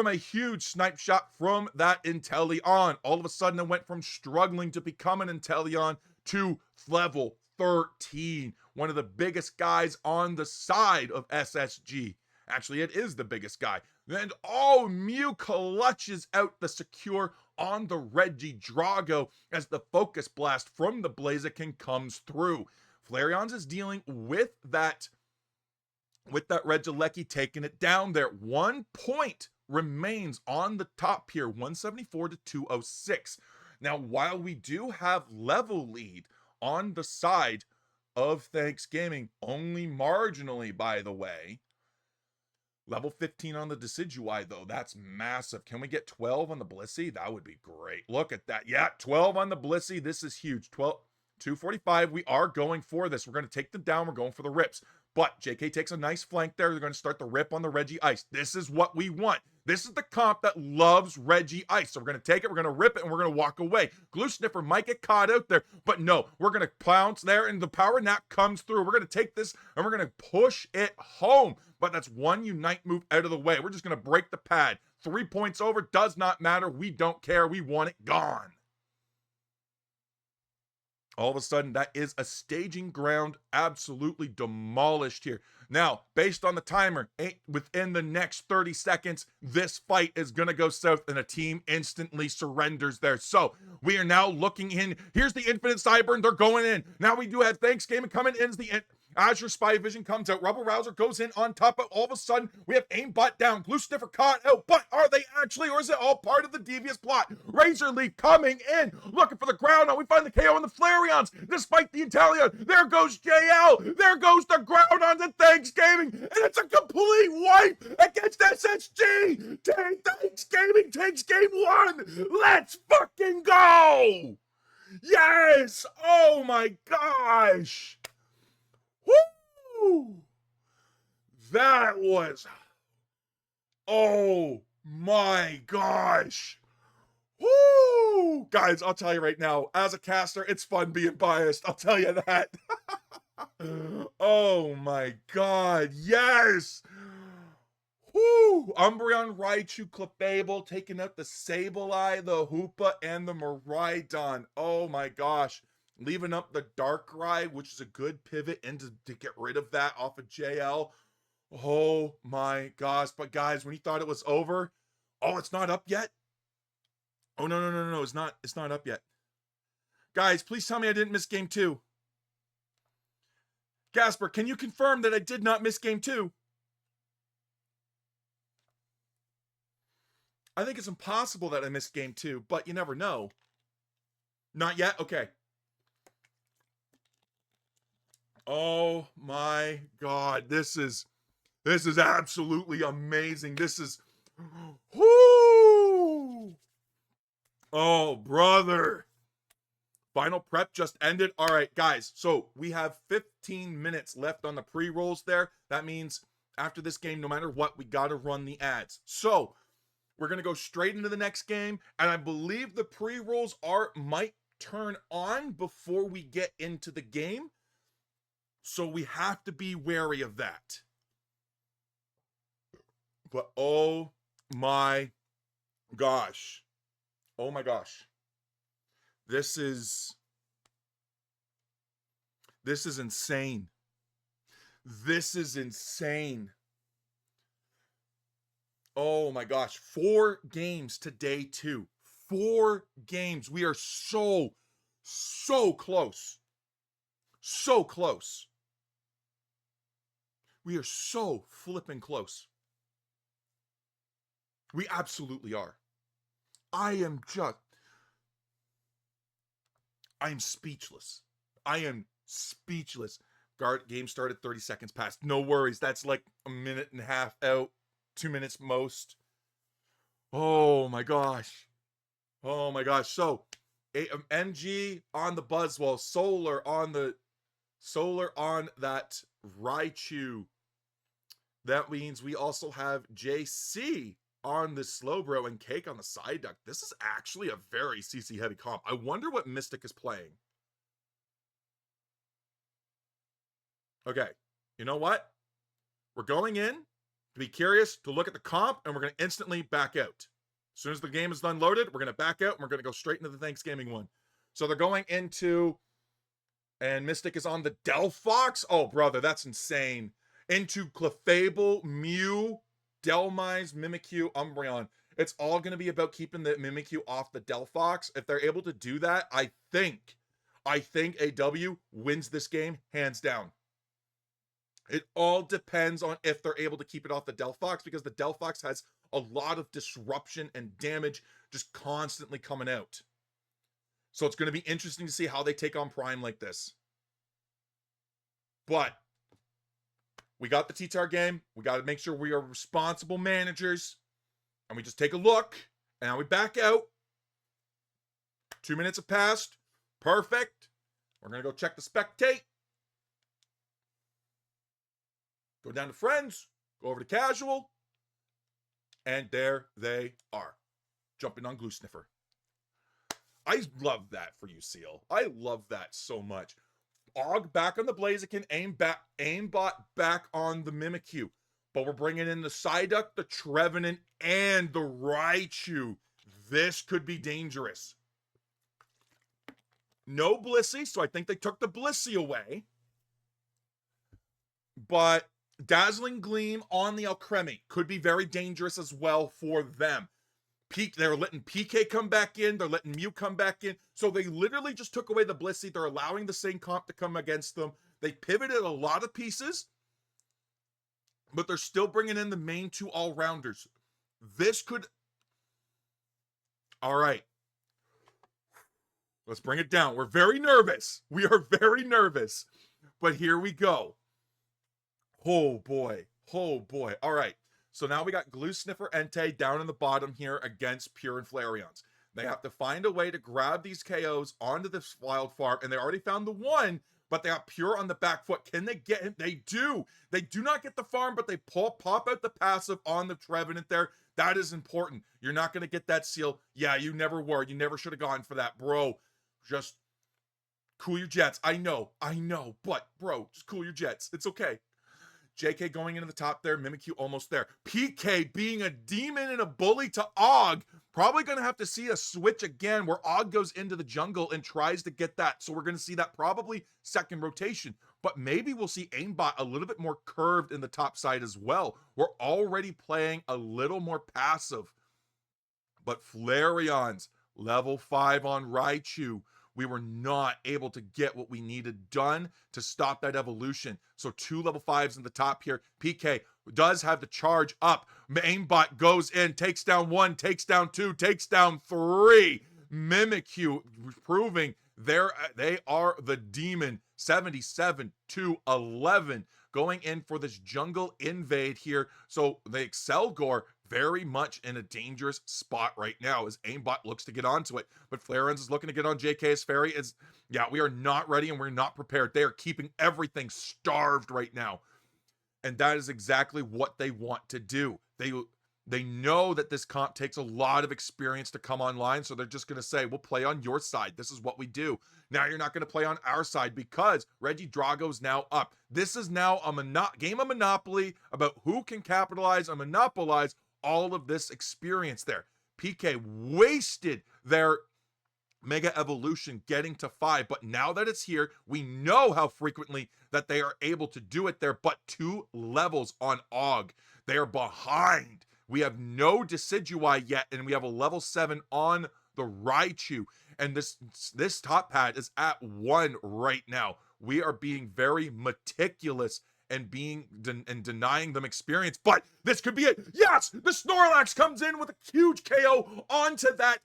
a huge snipe shot from that Inteleon. All of a sudden it went from struggling to become an Inteleon to level 13. One of the biggest guys on the side of SSG. Actually, it is the biggest guy. And Mew clutches out the secure on the Regidrago as the Focus Blast from the Blaziken comes through. Flareon's is dealing with that Regieleki, taking it down there. 1 point remains on the top here, 174 to 206. Now, while we do have level lead on the side of Thanksgiving, only marginally, by the way, level 15 on the Decidueye, though. That's massive. Can we get 12 on the Blissey? That would be great. Look at that. Yeah, 12 on the Blissey. This is huge. 245. We are going for this. We're going to take them down. We're going for the rips. But JK takes a nice flank there. They're going to start the rip on the Regice. This is what we want. This is the comp that loves Regice. So we're going to take it, we're going to rip it, and we're going to walk away. Glue Sniffer might get caught out there, but no, we're going to pounce there, and the power nap comes through. We're going to take this, and we're going to push it home. But that's one Unite move out of the way. We're just going to break the pad. 3 points over, does not matter. We don't care. We want it gone. All of a sudden, that is a staging ground absolutely demolished here. Now, based on the timer, within the next 30 seconds, this fight is going to go south and a team instantly surrenders there. So we are now looking in. Here's the Infinite Cyber, and they're going in. Now we do have Thanksgiving coming in as the Azure Spy Vision comes out. Rubble Rouser goes in on top of. All of a sudden, we have Aimbot down. Glue Sniffer caught out. But are they actually, or is it all part of the devious plot? Razor Leaf coming in, looking for the ground. Now we find the KO on the Flareons. Despite the Inteleon, there goes JL. There goes the ground on the Thanksgiving. And it's a complete wipe against SSG. Thanksgiving takes game 1. Let's fucking go. Yes. Oh my gosh. Woo! That was, oh my gosh. Woo! Guys, I'll tell you right now, as a caster, it's fun being biased. I'll tell you that. Oh my god, yes! Woo! Umbreon, Raichu, Clefable, taking out the Sableye, the Hoopa, and the Miraidon. Oh my gosh. Leaving up the Darkrai, which is a good pivot into to get rid of that off of JL. Oh my gosh. But guys, when you thought it was over, oh, it's not up yet? Oh, no. It's not up yet. Guys, please tell me I didn't miss game 2. Gasper, can you confirm that I did not miss game 2? I think it's impossible that I missed game 2, but you never know. Not yet? Okay. Oh my god, this is absolutely amazing. This is, whoo! Oh, brother. Final prep just ended. All right, guys, so we have 15 minutes left on the pre-rolls there. That means after this game, no matter what, we got to run the ads. So we're going to go straight into the next game, and I believe the pre-rolls might turn on before we get into the game. So we have to be wary of that. But oh my gosh. Oh my gosh. This is insane. This is insane. Oh my gosh. 4 games today too. 4 games. We are so close. So close. We are so flipping close. We absolutely are. I am speechless. I am speechless. Guard game started 30 seconds past. No worries. That's like a minute and a half out. 2 minutes most. Oh my gosh. Oh my gosh. So MG on the Buzzwell, solar on that Raichu. That means we also have JC on the Slowbro and Cake on the Psyduck. This is actually a very CC heavy comp. I wonder what Mystic is playing. Okay, you know what? We're going in to be curious, to look at the comp, and we're going to instantly back out. As soon as the game is done loaded, we're going to back out, and we're going to go straight into the Thanksgiving one. So they're going into, and Mystic is on the Delphox. Oh, brother, that's insane. Into Clefable, Mew, Delmise, Mimikyu, Umbreon. It's all going to be about keeping the Mimikyu off the Delphox. If they're able to do that, I think AW wins this game hands down. It all depends on if they're able to keep it off the Delphox, because the Delphox has a lot of disruption and damage just constantly coming out. So it's going to be interesting to see how they take on Prime like this. But we got the T-Tar game. We got to make sure we are responsible managers. And we just take a look. And now we back out. 2 minutes have passed. Perfect. We're going to go check the spectate. Go down to friends. Go over to casual. And there they are. Jumping on Glue Sniffer. I love that for you, Seal. I love that so much. Og back on the Blaziken, aimbot back on the Mimikyu. But we're bringing in the Psyduck, the Trevenant, and the Raichu. This could be dangerous. No Blissey, so I think they took the Blissey away. But Dazzling Gleam on the Alcremie could be very dangerous as well for them. They're letting PK come back in. They're letting Mew come back in. So they literally just took away the Blissey. They're allowing the same comp to come against them. They pivoted a lot of pieces, but they're still bringing in the main two all-rounders. This could... All right. Let's bring it down. We're very nervous. We are very nervous. But here we go. Oh, boy. Oh, boy. All right. So now we got Glue Sniffer Entei down in the bottom here against Pure and Flareons. They have to find a way to grab these KOs onto this wild farm, and they already found the one, but they got Pure on the back foot. Can they get him? They do. They do not get the farm, but they pop out the passive on the Trevenant there. That is important. You're not going to get that Seal. Yeah, you never were. You never should have gone for that, bro. Just cool your jets. I know, but bro, just cool your jets. It's okay. JK going into the top there, Mimikyu almost there. PK being a demon and a bully to Og. Probably going to have to see a switch again where Og goes into the jungle and tries to get that. So we're going to see that probably second rotation. But maybe we'll see aimbot a little bit more curved in the top side as well. We're already playing a little more passive. But Flareons, level 5 on Raichu. We were not able to get what we needed done to stop that evolution. So 2 level 5s in the top here. PK does have the charge up. Aimbot goes in, takes down 1, takes down 2, takes down 3. Mimikyu proving they are the demon. 77-11. Going in for this jungle invade here. So the Excelgor very much in a dangerous spot right now as aimbot looks to get onto it. But Flareons is looking to get on JK's Fairy. Yeah, we are not ready and we're not prepared. They are keeping everything starved right now. And that is exactly what they want to do. They know that this comp takes a lot of experience to come online, so they're just going to say, we'll play on your side. This is what we do. Now you're not going to play on our side because Reggie Drago's now up. This is now a game of Monopoly about who can capitalize and monopolize all of this experience there. PK wasted their Mega Evolution getting to 5, but now that it's here, we know how frequently that they are able to do it there, but 2 levels on Og. They are behind. We have no Decidueye yet, and we have a level 7 on the Raichu, and this top pad is at 1 right now. We are being very meticulous and denying them experience, but this could be it. Yes, the Snorlax comes in with a huge KO onto that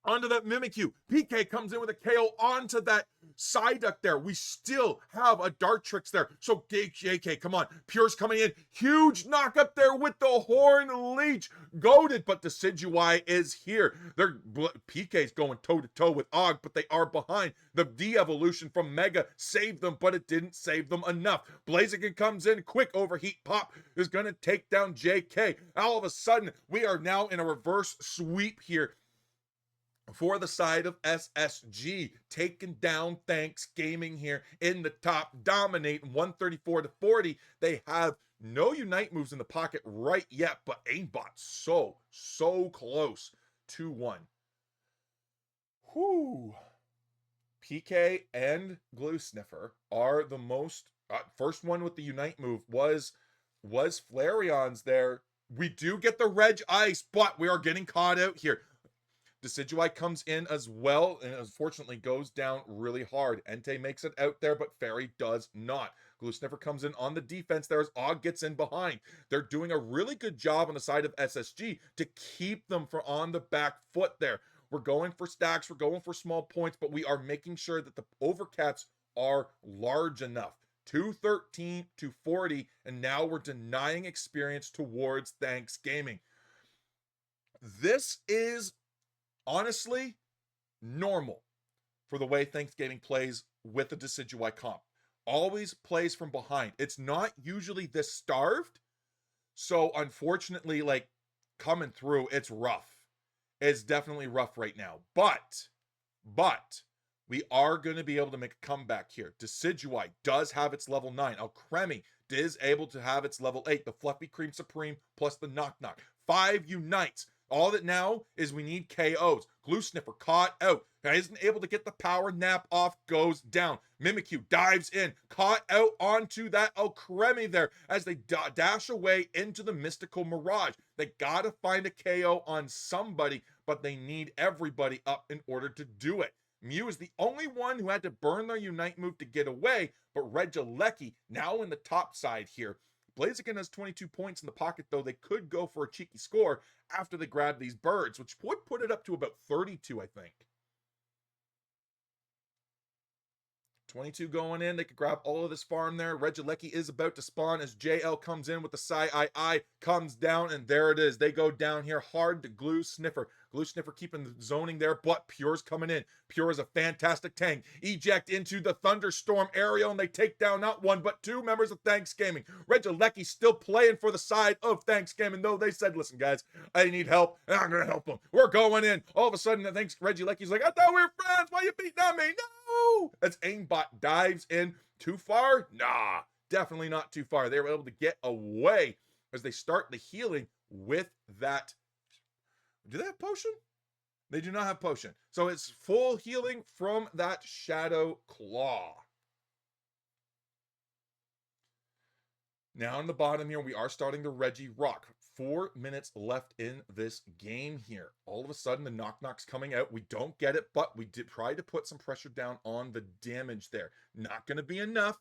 onto that Mimikyu. PK comes in with a KO onto that Psyduck there. We still have a Dartrix there. So JK, come on. Pure's coming in. Huge knock up there with the Horn Leech. Goaded, but Decidueye is here. PK's going toe-to-toe with Og, but they are behind. The de-evolution from Mega saved them, but it didn't save them enough. Blaziken comes in. Quick overheat pop is going to take down JK. All of a sudden, we are now in a reverse sweep here for the side of SSG, taking down Thanks Gaming here in the top, dominate 134-40. They have no Unite moves in the pocket right yet, but aimbot so close. 2-1. Whew. PK and Glue Sniffer are the most, first one with the Unite move was Flareon's there. We do get the Reg Ice, but we are getting caught out here. Decidueye comes in as well, and unfortunately goes down really hard. Entei makes it out there, but Fairy does not. Glue Sniffer comes in on the defense there as Og gets in behind. They're doing a really good job on the side of SSG to keep them from on the back foot there. We're going for stacks, we're going for small points, but we are making sure that the overcaps are large enough. 213-40, and now we're denying experience towards Thanks Gaming. This is honestly normal for the way Thanks Gaming plays with the Decidueye comp. Always plays from behind. It's not usually this starved, so unfortunately, like, coming through, it's rough. It's definitely rough right now, but we are going to be able to make a comeback here. Decidueye does have its level 9. Alcremie is able to have its level 8. The Fluffy Cream Supreme plus the Knock Knock. 5 Unites. All that now is we need KOs. Glue Sniffer caught out. Isn't able to get the power nap off, goes down. Mimikyu dives in, caught out onto that Alcremie there as they dash away into the Mystical Mirage. They gotta find a KO on somebody, but they need everybody up in order to do it. Mew is the only one who had to burn their Unite move to get away, but Regieleki now in the top side here. Blaziken has 22 points in the pocket, though. They could go for a cheeky score after they grab these birds, which would put it up to about 32, I think. 22 going in. They could grab all of this farm there. Regieleki is about to spawn as JL comes in with the Psy-I comes down, and there it is. They go down here hard to Glue Sniffer. Glue Sniffer keeping the zoning there, but Pure's coming in. Pure is a fantastic tank. Eject into the Thunderstorm aerial, and they take down not one, but 2 members of Thanks Gaming. Regieleki still playing for the side of Thanks Gaming, though they said, listen, guys, I need help, and I'm going to help them. We're going in. All of a sudden, I think Regieleki's like, I thought we were friends. Why you beating on me? No! As aimbot dives in. Too far? Nah, definitely not too far. They were able to get away as they start the healing with that. Do they have potion? They do not have potion. So it's full healing from that Shadow Claw. Now on the bottom here, we are starting the Regirock. 4 minutes left in this game here. All of a sudden, the Knock Knock's coming out. We don't get it, but we did try to put some pressure down on the damage there. Not going to be enough.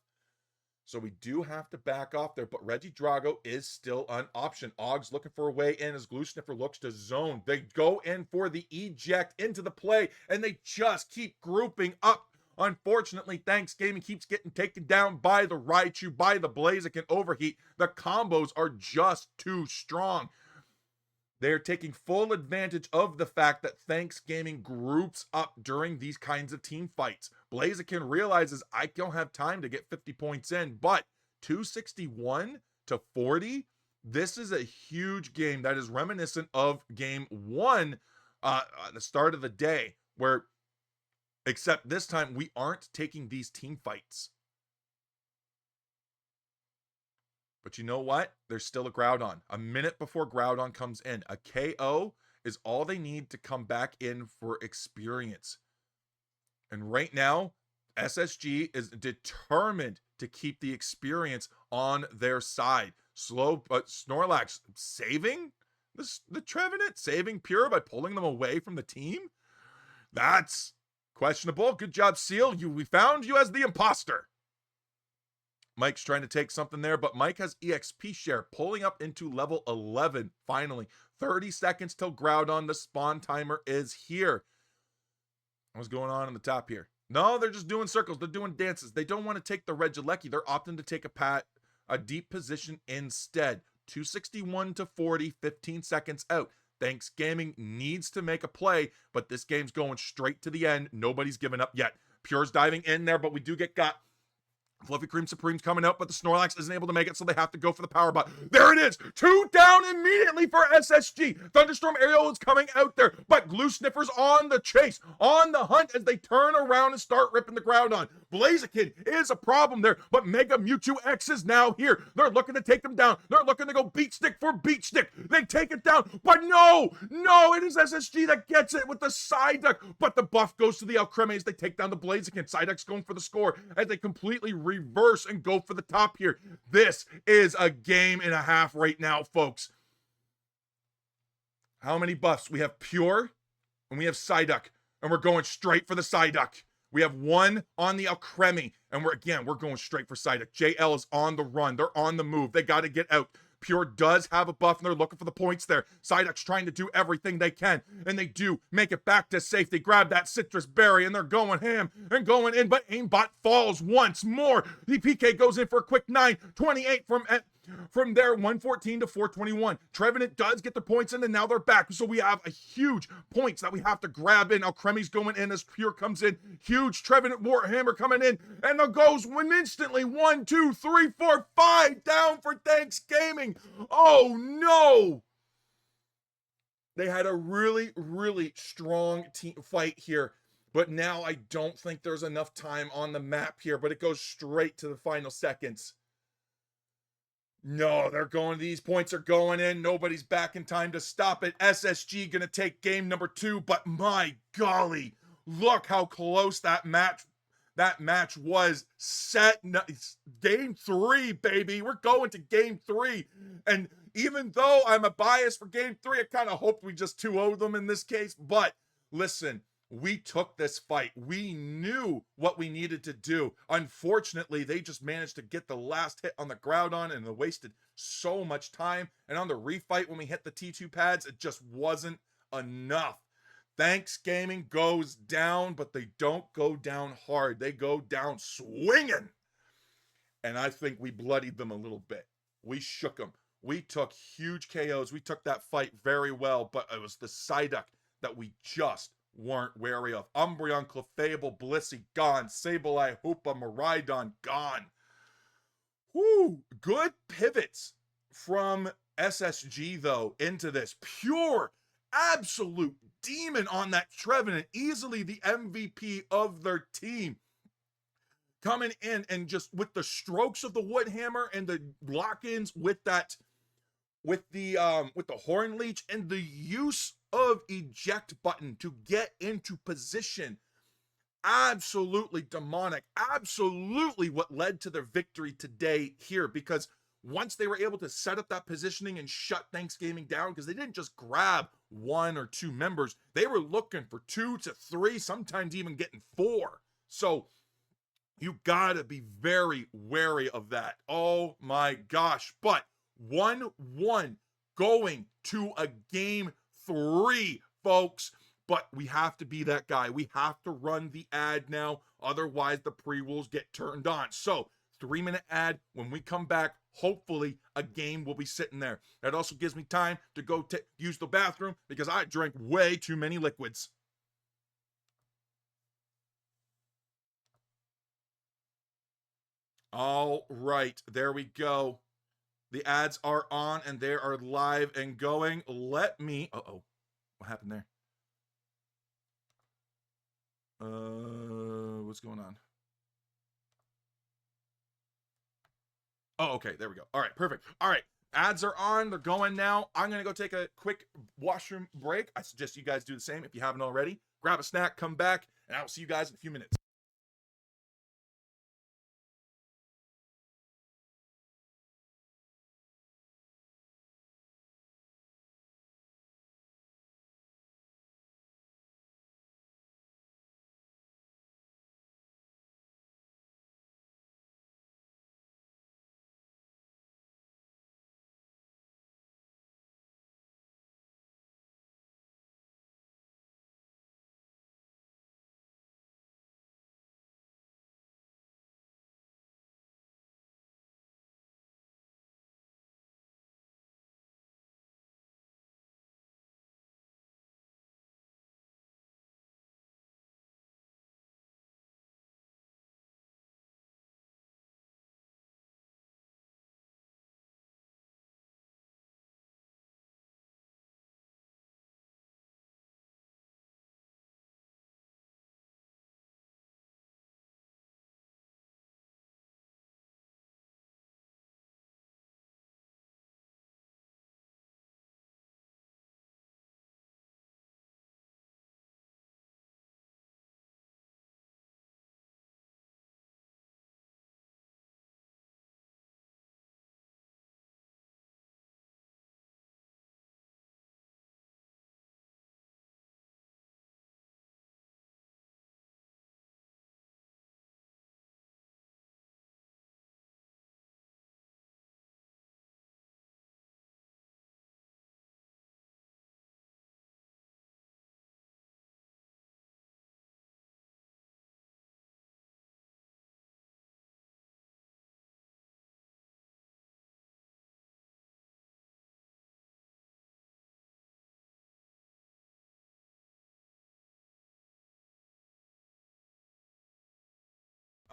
So we do have to back off there, but Regidrago is still an option. Og's looking for a way in as Glue Sniffer looks to zone. They go in for the eject into the play, and they just keep grouping up. Unfortunately, Thanks Gaming keeps getting taken down by the Raichu, by the Blaziken overheat. The combos are just too strong. They're taking full advantage of the fact that Thanks Gaming groups up during these kinds of team fights. Blaziken realizes I don't have time to get 50 points in, but 261-40, this is a huge game that is reminiscent of game 1 at the start of the day, where, except this time, we aren't taking these team fights. But you know what? There's still a Groudon. A minute before Groudon comes in. A KO is all they need to come back in for experience. And right now, SSG is determined to keep the experience on their side. Snorlax saving the Trevenant, saving Pure by pulling them away from the team? That's questionable. Good job, Seal. We found you as the imposter. Mike's trying to take something there, but Mike has EXP share pulling up into level 11. Finally, 30 seconds till Groudon. The spawn timer is here. What's going on the top here? No, they're just doing circles. They're doing dances. They don't want to take the red Jalecki. They're opting to take a deep position instead. 261 to 40, 15 seconds out. Thanks Gaming needs to make a play, but this game's going straight to the end. Nobody's given up yet. Pure's diving in there, but we do get got. Fluffy Cream Supreme's coming out, but the Snorlax isn't able to make it, so they have to go for the power bot. There it is! 2 down immediately for SSG. Thunderstorm Aerial is coming out there, but Glue Sniffer's on the chase, on the hunt as they turn around and start ripping the ground on. Blaziken is a problem there, but Mega Mewtwo X is now here. They're looking to take them down. They're looking to go Beat Stick for Beat Stick. They take it down, but no, it is SSG that gets it with the Psyduck, but the buff goes to the Alcremie as they take down the Blaziken. Psyduck's going for the score as they completely reverse and go for the top here. This is a game and a half right now, folks. How many buffs? We have Pure and we have Psyduck, and we're going straight for the Psyduck. We have one on the Alcremie, and we're going straight for Psyduck. JL is on the run. They're on the move. They got to get out. Pure does have a buff, and they're looking for the points there. Psyduck's trying to do everything they can, and they do make it back to safety. Grab that citrus berry, and they're going ham and going in, but Aimbot falls once more. The PK goes in for a quick 9-28 from there, 114 to 421. Trevenant does get the points in, and now they're back. So we have a huge points that we have to grab in. Alcremie's going in as Pure comes in. Huge Trevenant Warhammer coming in, and it goes instantly. 1, 2, 3, 4, 5 down for Thanks Gaming. Oh no! They had a really, really strong team fight here, but now I don't think there's enough time on the map here, but it goes straight to the final seconds. No, these points are going in. Nobody's back in time to stop it. SSG gonna take game number 2, but my golly, look how close that match was. Game 3, baby. We're going to game 3. And even though I'm a bias for game 3, I kind of hoped we just 2-0 them in this case. But listen, we took this fight. We knew what we needed to do. Unfortunately, they just managed to get the last hit on the Groudon, and they wasted so much time. And on the refight, when we hit the T2 pads, it just wasn't enough. Thanks Gaming goes down, but they don't go down hard. They go down swinging. And I think we bloodied them a little bit. We shook them. We took huge KOs. We took that fight very well, but it was the Psyduck that we just weren't wary of. Umbreon, Clefable, Blissey, gone. Sableye, Hoopa, Miraidon, gone. Whoo, good pivots from SSG, though, into this. Pure, absolute demon on that Trevenant. Easily the MVP of their team. Coming in and just with the strokes of the Woodhammer and the lock-ins with the Horn Leech and the use of eject button to get into position. Absolutely demonic. Absolutely what led to their victory today here, because once they were able to set up that positioning and shut Thanks Gaming down, because they didn't just grab 1 or 2 members, they were looking for 2 to 3, sometimes even getting 4. So you gotta be very wary of that. Oh my gosh. But 1-1 going to a game 3, folks. But we have to be that guy. We have to run the ad now. Otherwise, the pre-rolls get turned on. So 3-minute ad. When we come back, hopefully a game will be sitting there. That also gives me time to go use the bathroom, because I drank way too many liquids. All right, there we go. The ads are on and they are live and going. Let me, what happened there? What's going on? Oh, okay, there we go. All right, perfect. All right, ads are on, they're going now. I'm gonna go take a quick washroom break. I suggest you guys do the same if you haven't already. Grab a snack, come back, and I will see you guys in a few minutes.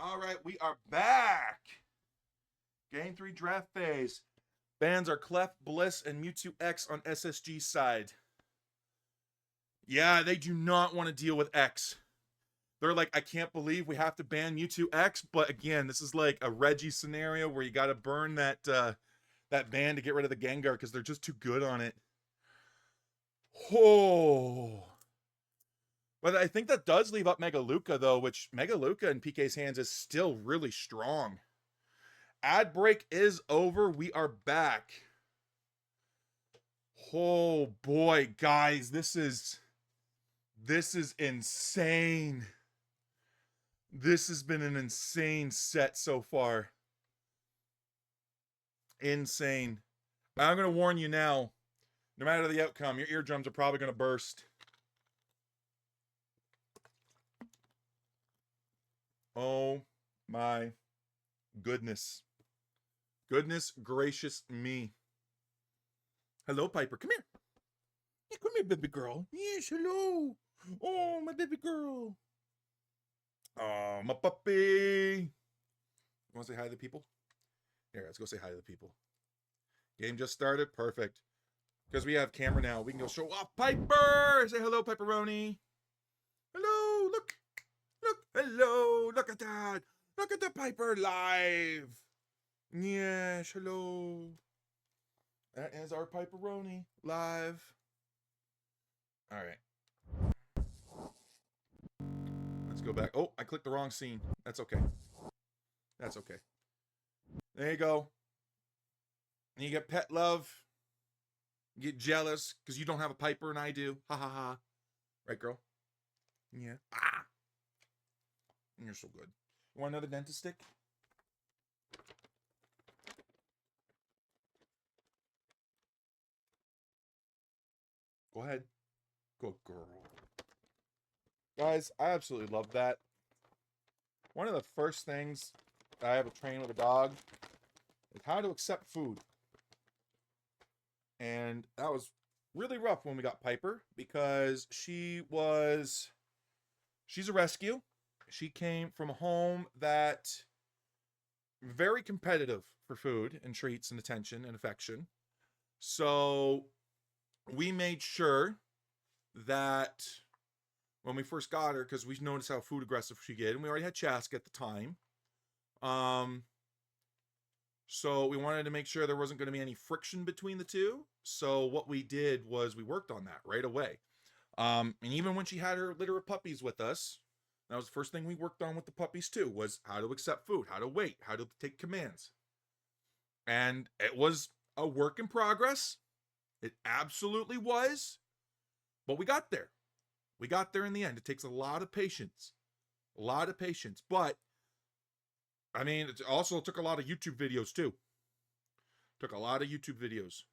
All right, we are back. Game 3 draft phase. Bans are Clef, Bliss, and Mewtwo X on SSG side. Yeah, they do not want to deal with X. They're like, I can't believe we have to ban Mewtwo X, but again, this is like a Reggie scenario where you got to burn that that ban to get rid of the Gengar because they're just too good on it. Oh. But I think that does leave up Mega Luca, though, which Mega Luca in PK's hands is still really strong. Ad break is over. We are back. Oh boy, guys, this is insane. This has been an insane set so far. Insane. I'm going to warn you now, no matter the outcome, your eardrums are probably going to burst. Oh my goodness. Goodness gracious me. Hello, Piper. Come here. Yeah, come here, baby girl. Yes, hello. Oh, my baby girl. Oh, my puppy. You want to say hi to the people? Here, let's go say hi to the people. Game just started. Perfect. Because we have camera now, we can go show off Piper. Say hello, Piperoni. Hello, look. Look, hello. Look at that. Look at the Piper live. Yes, hello. That is our Piperoni live. All right. Let's go back. Oh, I clicked the wrong scene. That's okay. That's okay. There you go. And you get pet love. You get jealous because you don't have a Piper and I do. Ha ha ha. Right, girl? Yeah. Ah. You're so good. You want another dentist stick? Go ahead. Good girl. Guys, I absolutely love that. One of the first things I have to train with a dog is how to accept food. And that was really rough when we got Piper because she's a rescue. She came from a home that very competitive for food and treats and attention and affection. So we made sure that when we first got her, because we noticed how food aggressive she get, and we already had Chask at the time. So we wanted to make sure there wasn't going to be any friction between the two. So what we did was we worked on that right away. And even when she had her litter of puppies with us, that was the first thing we worked on with the puppies too, was how to accept food, how to wait, how to take commands. And it was a work in progress. It absolutely was. But we got there. We got there in the end. It takes a lot of patience. A lot of patience. But, I mean, it also took a lot of YouTube videos too. Took a lot of YouTube videos.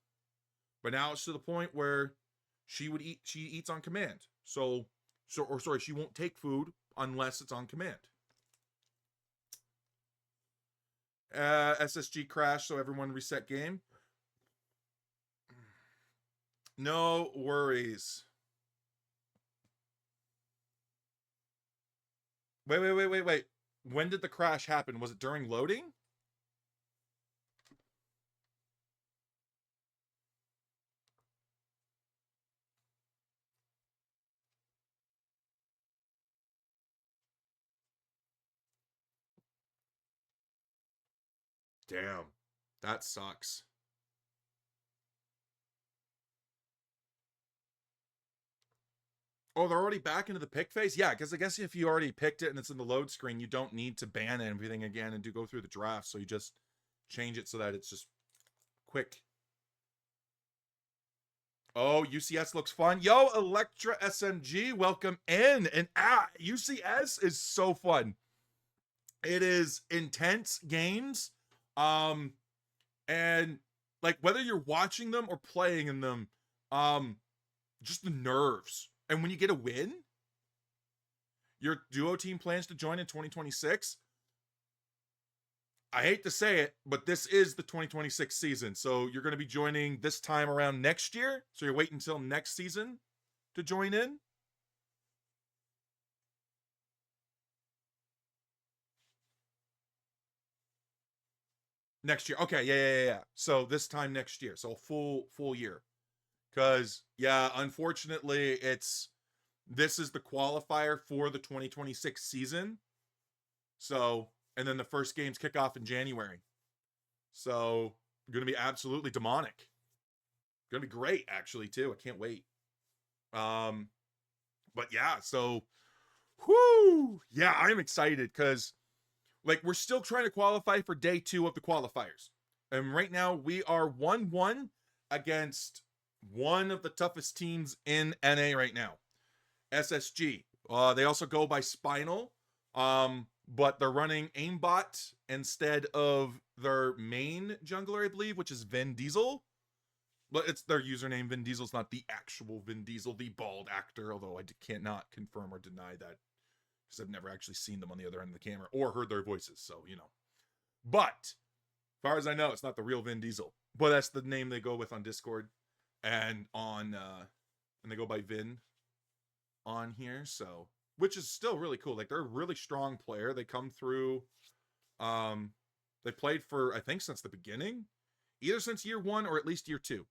But now it's to the point where she eats on command. She won't take food unless it's on command. SSG crashed, so everyone reset game. No worries. Wait. When did the crash happen? Was it during loading? Damn. That sucks. Oh, they're already back into the pick phase? Yeah, because I guess if you already picked it and it's in the load screen, you don't need to ban everything again and go through the draft. So you just change it so that it's just quick. Oh, UCS looks fun. Yo, Electra SMG, welcome in. And UCS is so fun. It is intense games. And like whether you're watching them or playing in them, just the nerves. And when you get a win, your duo team plans to join in 2026. I hate to say it, but this is the 2026 season. So you're going to be joining this time around next year. So you're waiting until next season to join in. Next year. Okay, yeah. So this time next year. So a full year. Cause yeah, unfortunately, this is the qualifier for the 2026 season. So, and then the first games kick off in January. So, gonna be absolutely demonic. Gonna be great, actually, too. I can't wait. Um, but yeah, so whoo! Yeah, I'm excited because like we're still trying to qualify for day 2 of the qualifiers. And right now we are 1-1 against one of the toughest teams in NA right now. SSG. They also go by Spinal. But they're running aimbot instead of their main jungler, I believe, which is Vin Diesel. But it's their username. Vin Diesel's not the actual Vin Diesel, the bald actor, although I cannot confirm or deny that because I've never actually seen them on the other end of the camera or heard their voices, so you know. But as far as I know, it's not the real Vin Diesel. But that's the name they go with on Discord and on and they go by Vin on here, so which is still really cool. Like they're a really strong player. They come through they played for I think since the beginning, either since year 1 or at least year 2.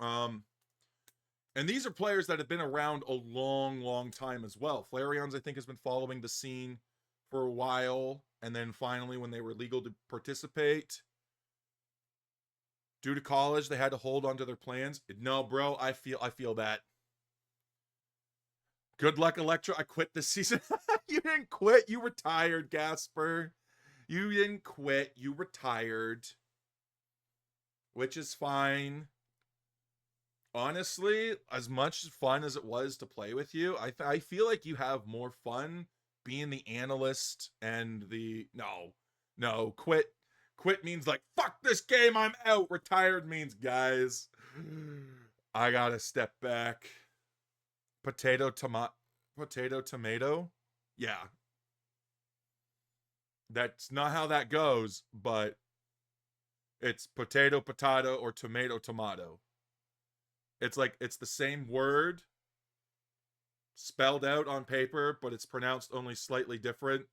And these are players that have been around a long time as well. Flareon's I think has been following the scene for a while, and then finally when they were legal to participate due to college, they had to hold on to their plans. No, bro, I feel that. Good luck, Electro. I quit this season. You didn't quit. You retired, Gasper. You didn't quit. You retired. Which is fine. Honestly, as much fun as it was to play with you, I feel like you have more fun being the analyst and the... No, quit means like, fuck this game, I'm out. Retired means, guys, I gotta step back. Potato, tomato? Yeah. That's not how that goes, but it's potato, or tomato. It's like, it's the same word spelled out on paper, but it's pronounced only slightly different,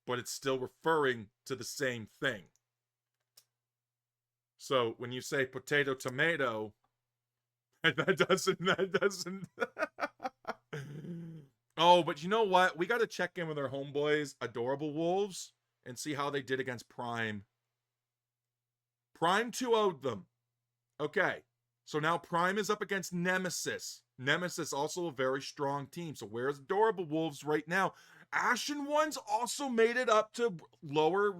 but it's still referring to the same thing. So when you say potato, tomato, that doesn't. Oh, but you know what? We got to check in with our homeboys, Adorable Wolves, and see how they did against Prime. Prime 2-0'd them. Okay. So now Prime is up against Nemesis. Nemesis also a very strong team. So where's Adorable Wolves right now? Ashen Ones also made it up to lower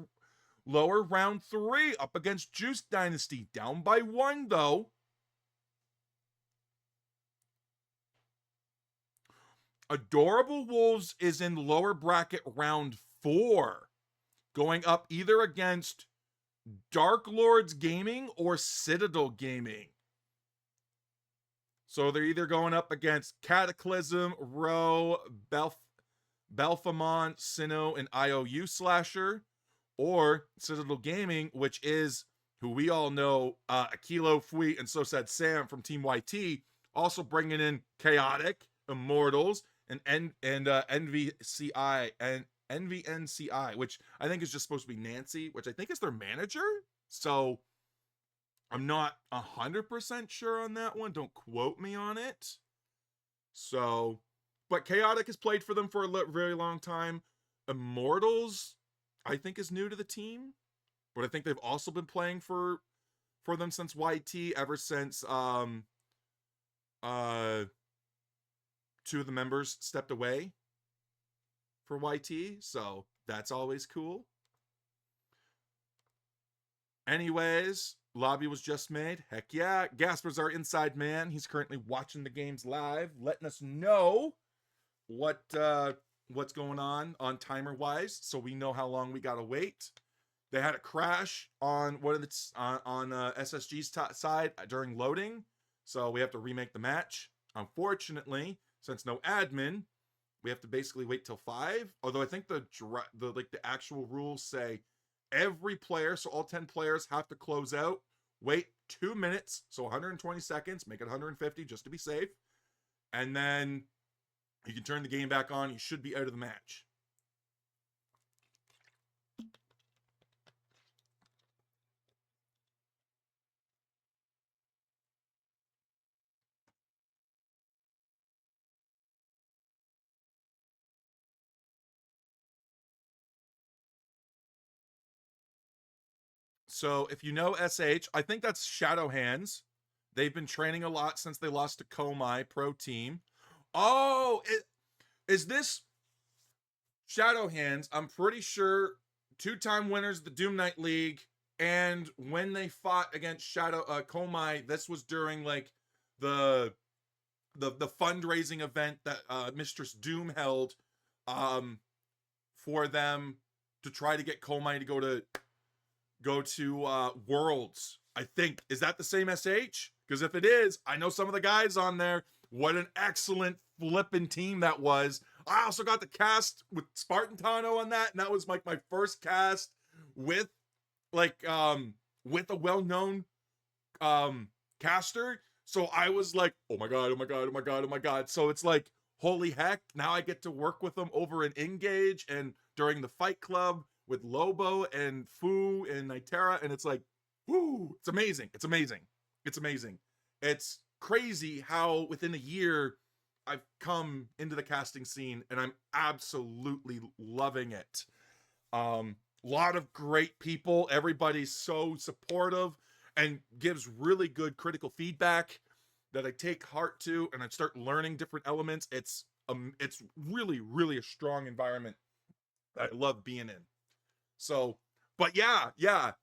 round 3 up against Juice Dynasty. Down by 1 though. Adorable Wolves is in lower bracket round 4. Going up either against Dark Lords Gaming or Citadel Gaming. So they're either going up against Cataclysm, Row, Belphamon, Sinnoh, and IOU Slasher, or Citadel Gaming, which is who we all know, Akilo, Fui, and So Sad Sam from Team YT, also bringing in Chaotic, Immortals, and NVCI and NVNCI, which I think is just supposed to be Nancy, which I think is their manager. So I'm not 100% sure on that one. Don't quote me on it. So, but Chaotic has played for them for a very long time. Immortals, I think, is new to the team, but I think they've also been playing for them since YT, ever since 2 of the members stepped away for YT, so that's always cool. Anyways, lobby was just made. Heck yeah. Gasper's our inside man. He's currently watching the games live, letting us know what's going on timer wise, so we know how long we gotta wait. They had a crash on SSG's side during loading, so we have to remake the match. Unfortunately, since no admin, we have to basically wait till 5. Although I think the actual rules say every player, so all 10 players, have to close out, wait 2 minutes, so 120 seconds, make it 150 just to be safe, and then you can turn the game back on. You should be out of the match. So if you know SH, I think that's Shadow Hands. They've been training a lot since they lost to Komai Pro Team. Oh, is this Shadow Hands? I'm pretty sure two-time winners of the Doom Knight League. And when they fought against Komai, this was during like the fundraising event that Mistress Doom held for them to try to get Komai to go to Worlds. I think, is that the same SH? Because if it is, I know some of the guys on there. What an excellent flippin' team that was. I also got the cast with Spartan Tano on that, and that was like my first cast with with a well-known caster. So I was like, oh my god, oh my god, oh my god, oh my god. So it's like, holy heck, now I get to work with them over in Engage and during the Fight Club with Lobo and Fu and Nitera, and it's like, whoo, it's amazing. It's amazing. It's amazing. It's crazy how within a year I've come into the casting scene and I'm absolutely loving it. Lot of great people. Everybody's so supportive and gives really good critical feedback that I take heart to, and I start learning different elements. It's really, really a strong environment that I love being in. So, but yeah.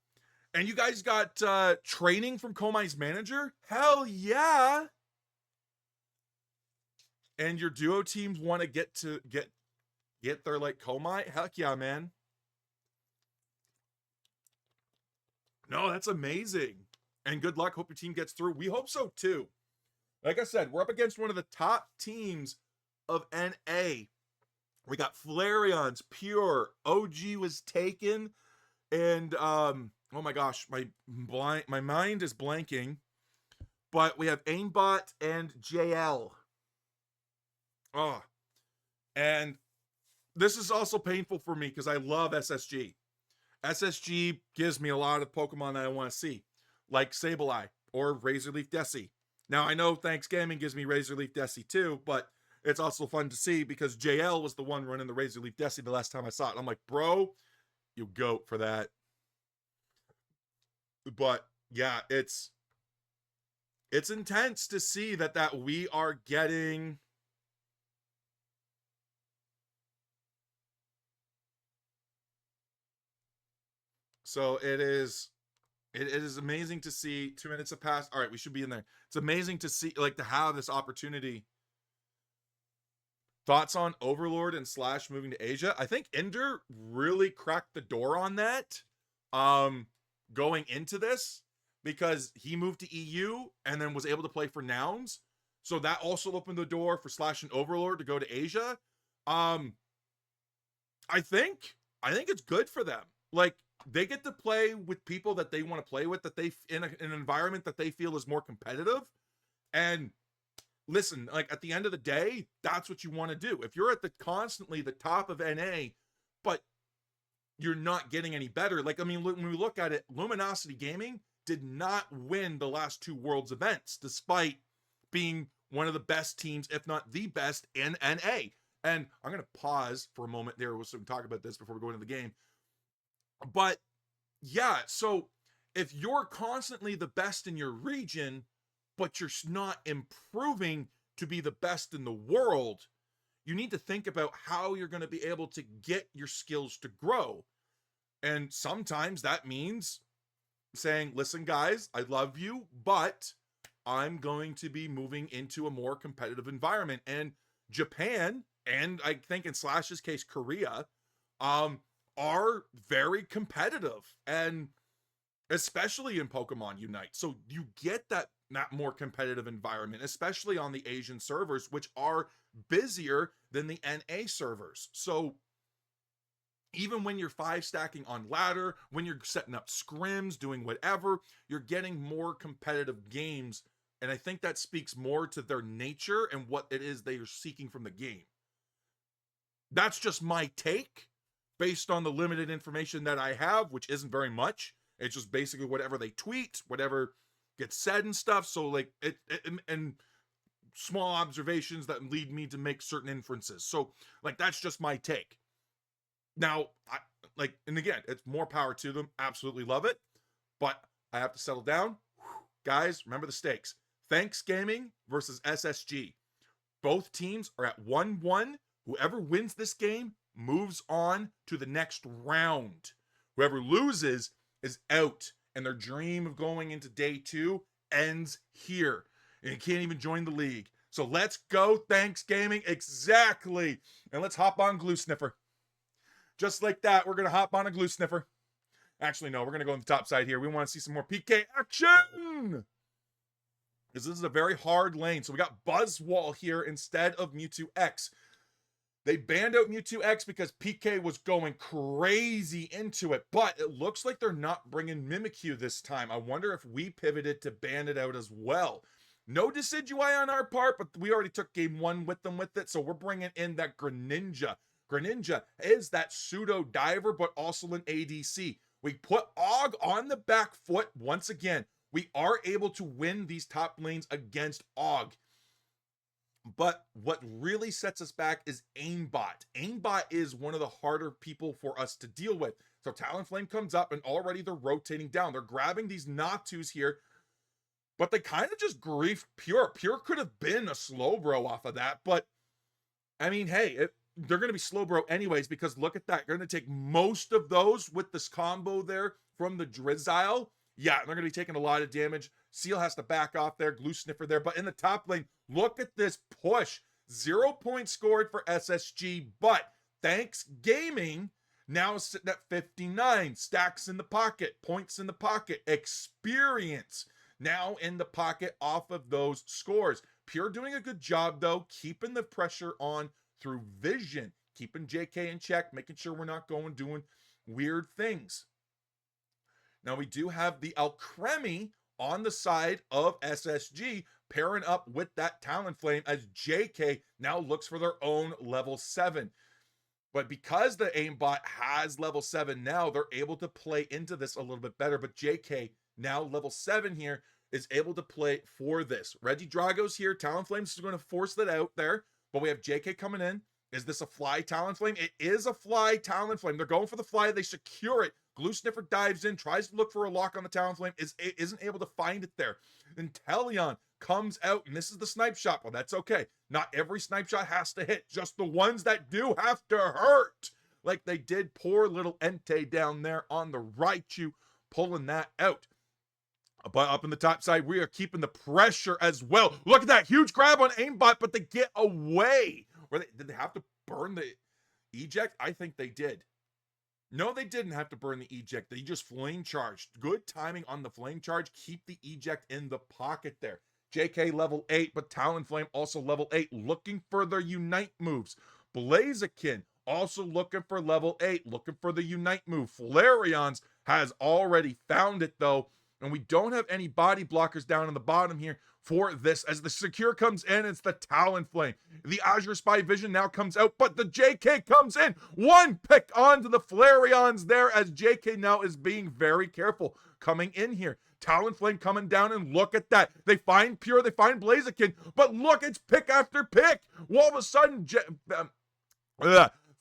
And you guys got training from Komai's manager? Hell yeah. And your duo teams want to get their like Komai? Heck yeah, man. No, that's amazing. And good luck. Hope your team gets through. We hope so too. Like I said, we're up against one of the top teams of NA. We got Flareon's Pure. OG was taken. And oh my gosh, my mind is blanking. But we have Aimbot and JL. Oh. And this is also painful for me because I love SSG. SSG gives me a lot of Pokemon that I want to see, like Sableye or Razorleaf Desi. Now, I know Thanks Gaming gives me Razorleaf Desi too, but it's also fun to see because JL was the one running the Razorleaf Desi the last time I saw it. I'm like, bro, you goat for that. But yeah, it's intense to see that we are getting so it is amazing to see. 2 minutes have passed. All right, we should be in there. It's amazing to see, like, to have this opportunity. Thoughts on Overlord and Slash moving to Asia? I think Ender really cracked the door on that going into this, because he moved to EU and then was able to play for Nouns. So that also opened the door for Slash and Overlord to go to Asia. I think it's good for them. Like, they get to play with people that they want to play with, that they in an environment that they feel is more competitive. And listen, like, at the end of the day, that's what you want to do. If you're at constantly the top of NA, but you're not getting any better. Like, I mean, when we look at it, Luminosity Gaming did not win the last two Worlds events, despite being one of the best teams, if not the best, in NA. And I'm going to pause for a moment there so we can talk about this before we go into the game. But yeah, so if you're constantly the best in your region, but you're not improving to be the best in the world, you need to think about how you're going to be able to get your skills to grow. And sometimes that means saying, listen, guys, I love you, but I'm going to be moving into a more competitive environment. And Japan, and I think in Slash's case, Korea, are very competitive, and especially in Pokemon Unite. So you get that more competitive environment, especially on the Asian servers, which are busier than the NA servers. So even when you're 5-stacking on ladder, when you're setting up scrims, doing whatever, you're getting more competitive games. And I think that speaks more to their nature and what it is they are seeking from the game. That's just my take based on the limited information that I have, which isn't very much. It's just basically whatever they tweet, whatever gets said and stuff. So like and small observations that lead me to make certain inferences. So like, that's just my take. Now, and again, it's more power to them. Absolutely love it. But I have to settle down. Guys, remember the stakes. Thanks Gaming versus SSG. Both teams are at 1-1. Whoever wins this game moves on to the next round. Whoever loses is out, and their dream of going into day 2 ends here. And you can't even join the league. So let's go, Thanks Gaming. Exactly. And let's hop on Glue Sniffer. Just like that, we're going to hop on a Glue Sniffer. Actually, no, we're going to go on the top side here. We want to see some more PK action. Because this is a very hard lane. So we got Buzzwall here instead of Mewtwo X. They banned out Mewtwo X because PK was going crazy into it. But it looks like they're not bringing Mimikyu this time. I wonder if we pivoted to ban it out as well. No Decidueye on our part, but we already took game 1 with them with it. So we're bringing in that Greninja. Greninja is that pseudo diver, but also an ADC. We put Og on the back foot once again. We are able to win these top lanes against Og. But what really sets us back is aimbot. Aimbot is one of the harder people for us to deal with. So Talonflame comes up and already they're rotating down. They're grabbing these Natus here, but they kind of just griefed Pure. Pure could have been a Slowbro off of that, but I mean, hey, they're going to be Slowbro anyways, because look at that. They're going to take most of those with this combo there from the Drizzile. Yeah, they're going to be taking a lot of damage. Seal has to back off there. Glue Sniffer there. But in the top lane, look at this push. 0 points scored for SSG. But Thanks Gaming now is sitting at 59. Stacks in the pocket. Points in the pocket. Experience now in the pocket off of those scores. Pure doing a good job, though, keeping the pressure on through vision. Keeping JK in check. Making sure we're not doing weird things. Now we do have the Alcremie on the side of SSG pairing up with that Talonflame as JK now looks for their own level 7. But because the aimbot has level 7 now, they're able to play into this a little bit better. But JK, now level 7 here, is able to play for this. Regidrago's here. Talonflame is going to force that out there. But we have JK coming in. Is this a fly Talonflame? It is a fly Talonflame. They're going for the fly. They secure it. Glue Sniffer dives in, tries to look for a lock on the Talonflame, isn't able to find it there. Then Teleon comes out, misses the snipe shot. Well, that's okay. Not every snipe shot has to hit, just the ones that do have to hurt. Like they did poor little Entei down there on the Raichu, pulling that out. But up in the top side, we are keeping the pressure as well. Look at that huge grab on aimbot, but they get away. Did they have to burn the eject? I think they did. No, they didn't have to burn the eject. They just flame charged. Good timing on the flame charge. Keep the eject in the pocket there. JK level 8, but Talonflame also level 8. Looking for their Unite moves. Blaziken also looking for level 8. Looking for the Unite move. Flareon's has already found it though. And we don't have any body blockers down on the bottom here for this. As the secure comes in, it's the Talonflame. The Azure Spy Vision now comes out, but the JK comes in. One pick onto the Flareons there as JK now is being very careful coming in here. Talonflame coming down, and look at that. They find Pure, they find Blaziken, but look, it's pick after pick. All of a sudden,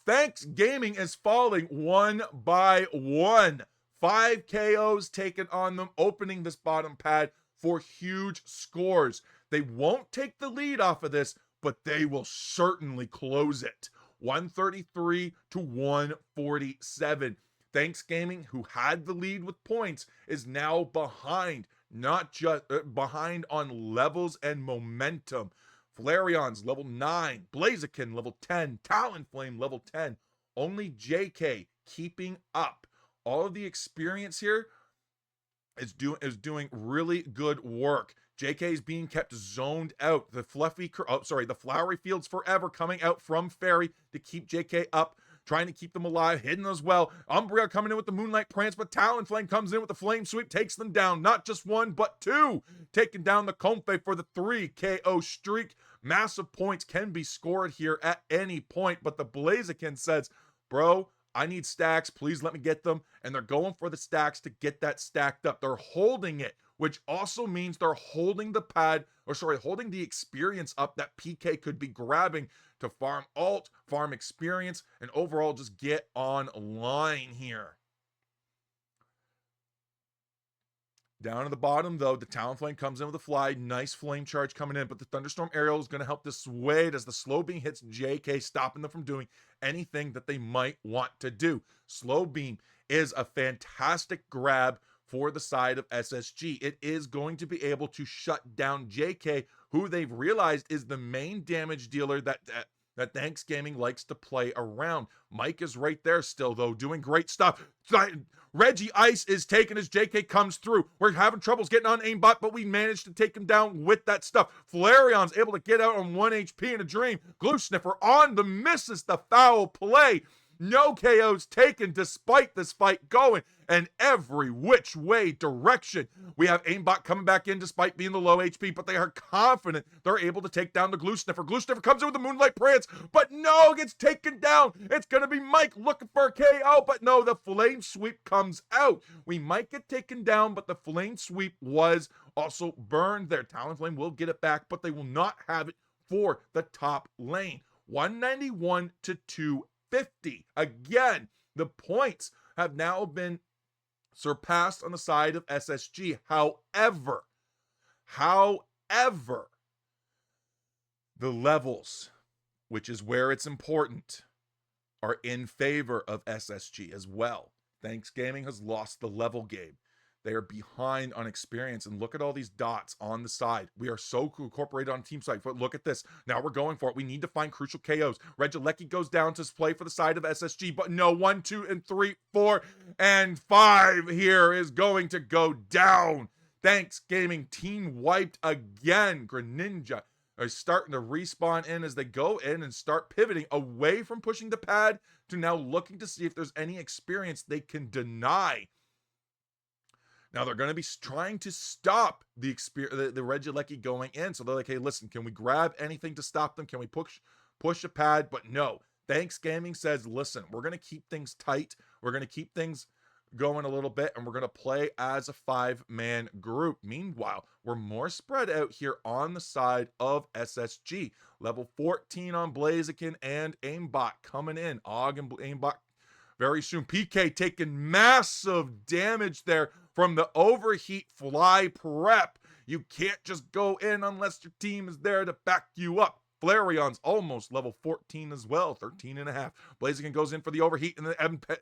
Thanks Gaming is falling one by one. 5 KOs taken on them, opening this bottom pad for huge scores. They won't take the lead off of this, but they will certainly close it. 133 to 147. Thanks Gaming, who had the lead with points, is now behind, not just behind on levels and momentum. Flareon's level 9, Blaziken level 10, Talonflame level 10. Only JK keeping up. All of the experience here is doing really good work. JK is being kept zoned out. The the Flowery Fields Forever coming out from Fairy to keep JK up, trying to keep them alive, hidden as well. Umbreon coming in with the Moonlight Prance, but Talonflame comes in with the Flame Sweep, takes them down. Not just one, but two. Taking down the Comfey for the 3 KO streak. Massive points can be scored here at any point, but the Blaziken says, bro, I need stacks. Please let me get them. And they're going for the stacks to get that stacked up. They're holding it, which also means they're holding the holding the experience up that PK could be grabbing to farm ult, farm experience, and overall just get online here. Down at the bottom, though, the Talonflame comes in with a fly. Nice flame charge coming in, but the Thunderstorm Aerial is going to help dissuade as the Slow Beam hits JK, stopping them from doing anything that they might want to do. Slow Beam is a fantastic grab for the side of SSG. It is going to be able to shut down JK, who they've realized is the main damage dealer that Thanks Gaming likes to play around. Mike is right there still, though, doing great stuff. Reggie Ice is taken as JK comes through. We're having troubles getting on aimbot, but we managed to take him down with that stuff. Flareon's able to get out on 1 HP in a dream. Glue Sniffer on the misses the foul play. No KOs taken despite this fight going in every which way direction. We have aimbot coming back in despite being the low HP, but they are confident they're able to take down the Glue Sniffer. Glue Sniffer comes in with the Moonlight Prance, but no, gets taken down. It's going to be Mike looking for a KO, but no, the Flame Sweep comes out. We might get taken down, but the Flame Sweep was also burned there. Talonflame will get it back, but they will not have it for the top lane. 191 to 250. Again, the points have now been surpassed on the side of SSG. However, the levels, which is where it's important, are in favor of SSG as well. Thanks Gaming has lost the level game. They are behind on experience, and look at all these dots on the side. We are so incorporated on team side, but look at this. Now we're going for it. We need to find crucial KOs. Regilecki goes down to play for the side of SSG, but no, 1, 2, and 3, 4, and 5 here is going to go down. Thanks Gaming team wiped again. Greninja are starting to respawn in as they go in and start pivoting away from pushing the pad to now looking to see if there's any experience they can deny. Now they're going to be trying to stop the Regilecki going in. So they're like, hey, listen, can we grab anything to stop them? Can we push a pad? But no. Thanks Gaming says, listen, we're going to keep things tight. We're going to keep things going a little bit, and we're going to play as a 5-man group. Meanwhile, we're more spread out here on the side of SSG. Level 14 on Blaziken and Aimbot coming in. Og and Aimbot very soon. PK taking massive damage there from the overheat fly prep. You can't just go in unless your team is there to back you up. Flareon's almost level 14 as well, 13 and a half. Blaziken goes in for the overheat, and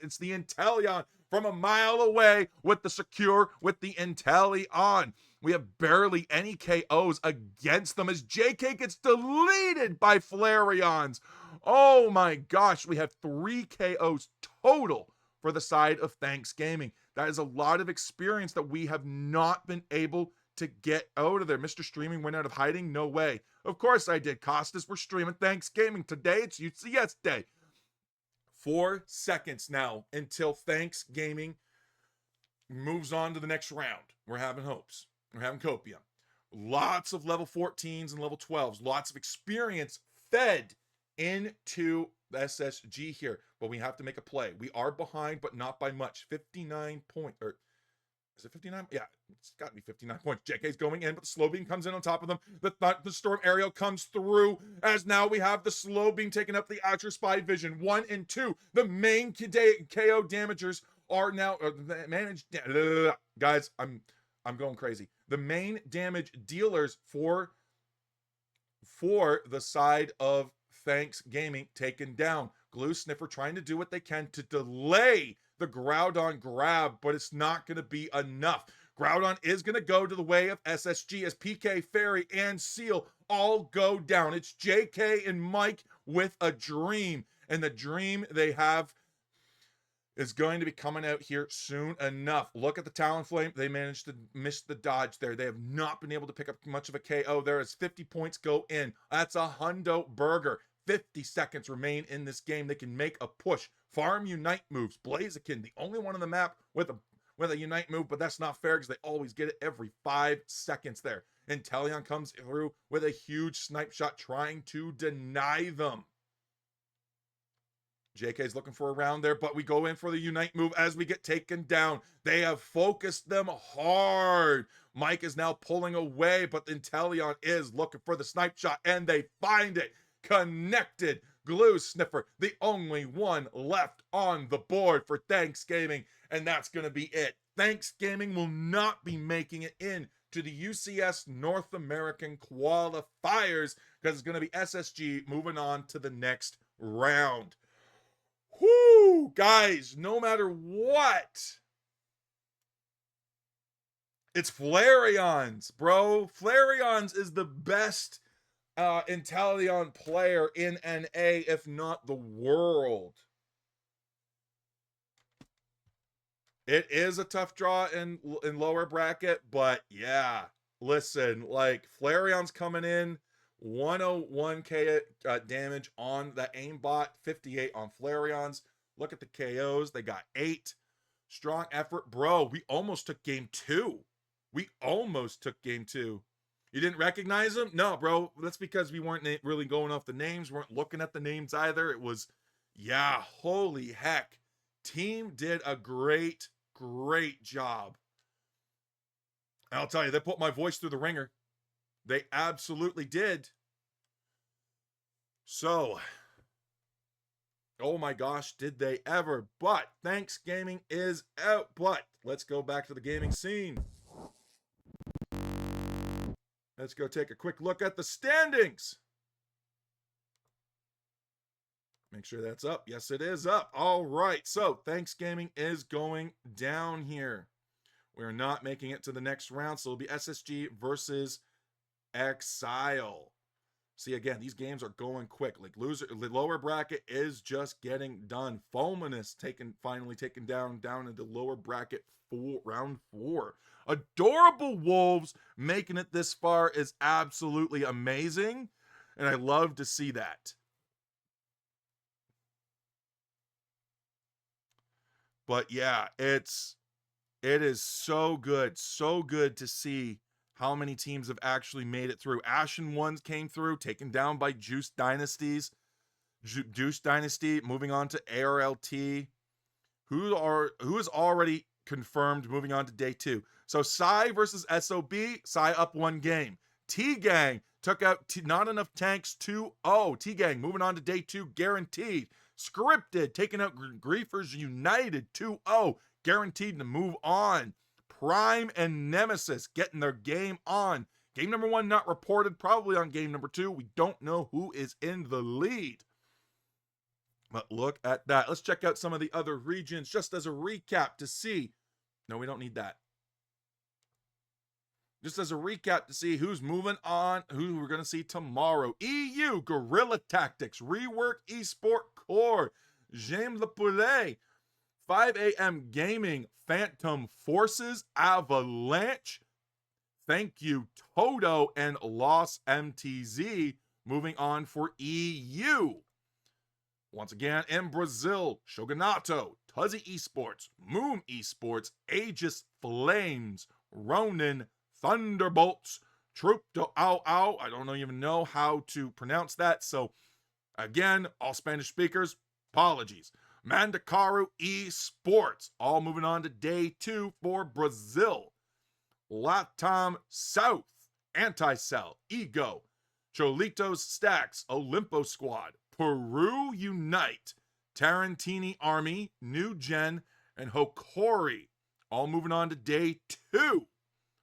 it's the Inteleon from a mile away with the secure with the Inteleon. We have barely any KOs against them as JK gets deleted by Flareons. Oh my gosh, we have 3 KOs total for the side of Thanks Gaming. That is a lot of experience that we have not been able to get out of there. Mr. Streaming went out of hiding? No way. Of course I did. Costas, we're streaming Thanks Gaming. Today it's UCS Day. 4 seconds now until Thanks Gaming moves on to the next round. We're having hopes. We're having copium. Lots of level 14s and level 12s. Lots of experience fed into SSG here, but we have to make a play. We are behind, but not by much. 59 points, or is it 59? Yeah, it's got to be 59 points. JK's going in, but the Slow Beam comes in on top of them. The Storm Aerial comes through, as now we have the Slow Beam taking up the Ultra Spy Vision. 1 and 2, the main KO damagers are now managed. Guys, I'm going crazy. The main damage dealers for the side of Thanks Gaming taken down. Glue Sniffer trying to do what they can to delay the Groudon grab, but it's not going to be enough. Groudon is going to go to the way of SSG as PK, Fairy, and Seal all go down. It's JK and Mike with a dream, and the dream they have is going to be coming out here soon enough. Look at the Talonflame. They managed to miss the dodge there. They have not been able to pick up much of a KO there as 50 points go in. That's a hundo burger. 50 seconds remain in this game. They can make a push. Farm Unite moves. Blaziken, the only one on the map with a Unite move, but that's not fair because they always get it every 5 seconds there. Inteleon comes through with a huge snipe shot trying to deny them. JK's looking for a round there, but we go in for the Unite move as we get taken down. They have focused them hard. Mike is now pulling away, but Inteleon is looking for the snipe shot, and they find it. Connected. Glue Sniffer, the only one left on the board for Thanks Gaming, and that's going to be it. Thanksgiving will not be making it in to the UCS North American qualifiers because it's going to be SSG moving on to the next round. Whoo, guys, no matter what, it's Flareons, bro. Flareons is the best Inteleon player in NA, if not the world. It is a tough draw in lower bracket, but yeah, listen, like Flareon's coming in 101k damage on the aimbot, 58 on Flareons. Look at the KOs, they got 8. Strong effort, bro. We almost took game 2. We almost took game 2. You didn't recognize him? No, bro. That's because we weren't really going off the names, weren't looking at the names either. It was, yeah, holy heck. Team did a great job. I'll tell you, they put my voice through the ringer. They absolutely did. So, oh my gosh, did they ever. But Thanksgiving is out. But let's go back to the gaming scene. Let's go take a quick look at the standings. Make sure that's up. Yes, it is up. All right. So Thanksgiving is going down here. We're not making it to the next round. So it'll be SSG versus Exile. See, again, these games are going quick. Like the lower bracket is just getting done. Fulminous finally taken down into lower bracket round 4. Adorable Wolves making it this far is absolutely amazing. And I love to see that. But yeah, it is so good to see how many teams have actually made it through. Ashen Ones came through, taken down by Juice Dynasties. Juice Dynasty moving on to ARLT, who is already confirmed moving on to day 2. So Psy versus SOB, Psy up 1 game. T-Gang took out Not Enough Tanks 2-0. T-Gang moving on to day 2, guaranteed. Scripted taking out Griefers United 2-0, guaranteed to move on. Prime and Nemesis getting their game on. Game number 1 not reported, probably on game number 2. We don't know who is in the lead. But look at that. Let's check out some of the other regions just as a recap to see. No, we don't need that. Just as a recap to see who's moving on, who we're going to see tomorrow. EU, Guerrilla Tactics, Rework Esport Core, James Le Poulet, 5 a.m. Gaming, Phantom Forces, Avalanche. Thank you, Toto and Lost MTZ. Moving on for EU. Once again, in Brazil, Shogunato, Tuzzy Esports, Moom Esports, Aegis Flames, Ronin, Thunderbolts, Troop to Ow Ow. I don't even know how to pronounce that. So, again, all Spanish speakers, apologies. Mandakaru Esports, all moving on to day 2 for Brazil. Latam South, Anti-Cell, Ego, Cholitos Stacks, Olimpo Squad, Peru Unite, Tarantini Army, New Gen, and Hokori, all moving on to day 2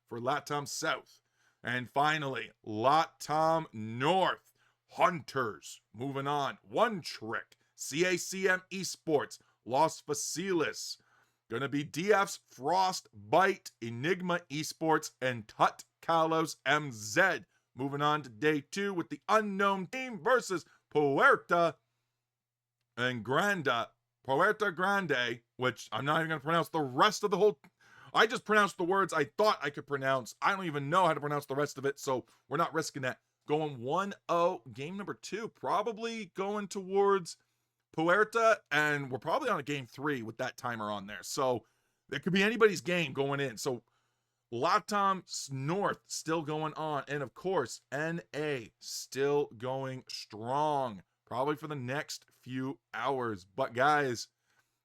for Latam South. And finally, Latam North, Hunters, moving on. One Trick, CACM Esports, Los Facilis. Gonna be DF's Frostbite, Enigma Esports, and Tut Kalos MZ. Moving on to day 2 with the unknown team versus Puerta Grande, which I'm not even gonna pronounce the rest of the whole. I just pronounced the words I thought I could pronounce. I don't even know how to pronounce the rest of it, so we're not risking that. Going 1-0, game number 2, probably going towards Puerta, and we're probably on a game 3 with that timer on there. So it could be anybody's game going in. So Latam North still going on, and of course, NA still going strong, probably for the next few hours. But guys,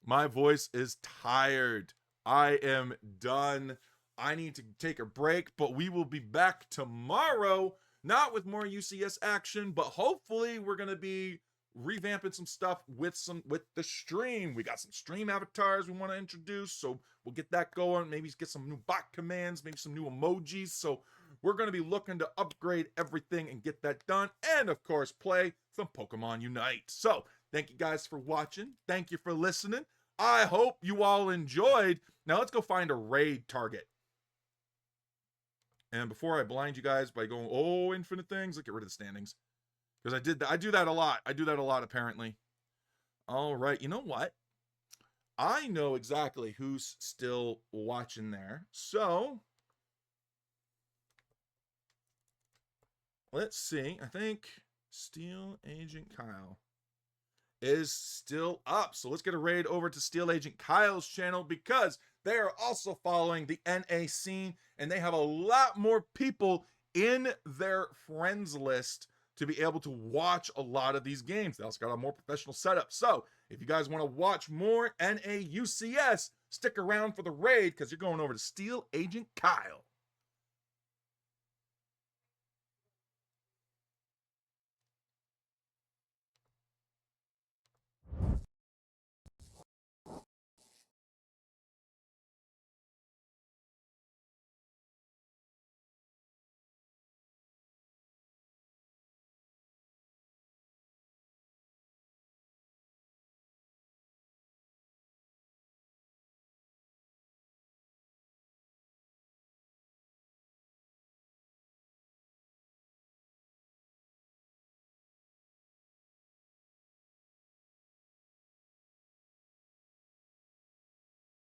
my voice is tired. I am done. I need to take a break, but we will be back tomorrow, not with more UCS action, but hopefully we're going to be revamping some stuff with the stream. We got some stream avatars we want to introduce, so we'll get that going. Maybe get some new bot commands, maybe some new emojis. So we're going to be looking to upgrade everything and get that done, and of course play some Pokemon Unite. So thank you guys for watching. Thank you for listening. I hope you all enjoyed. Now let's go find a raid target. And before I blind you guys by going, oh, infinite things, let's get rid of the standings. Because I do that a lot. I do that a lot, apparently. All right, you know what? I know exactly who's still watching there. So, let's see. I think Steel Agent Kyle is still up. So let's get a raid over to Steel Agent Kyle's channel, because they are also following the NA scene, and they have a lot more people in their friends list to be able to watch a lot of these games. They also got a more professional setup. So if you guys want to watch more NA UCS, stick around for the raid, because you're going over to Steel Agent Kyle.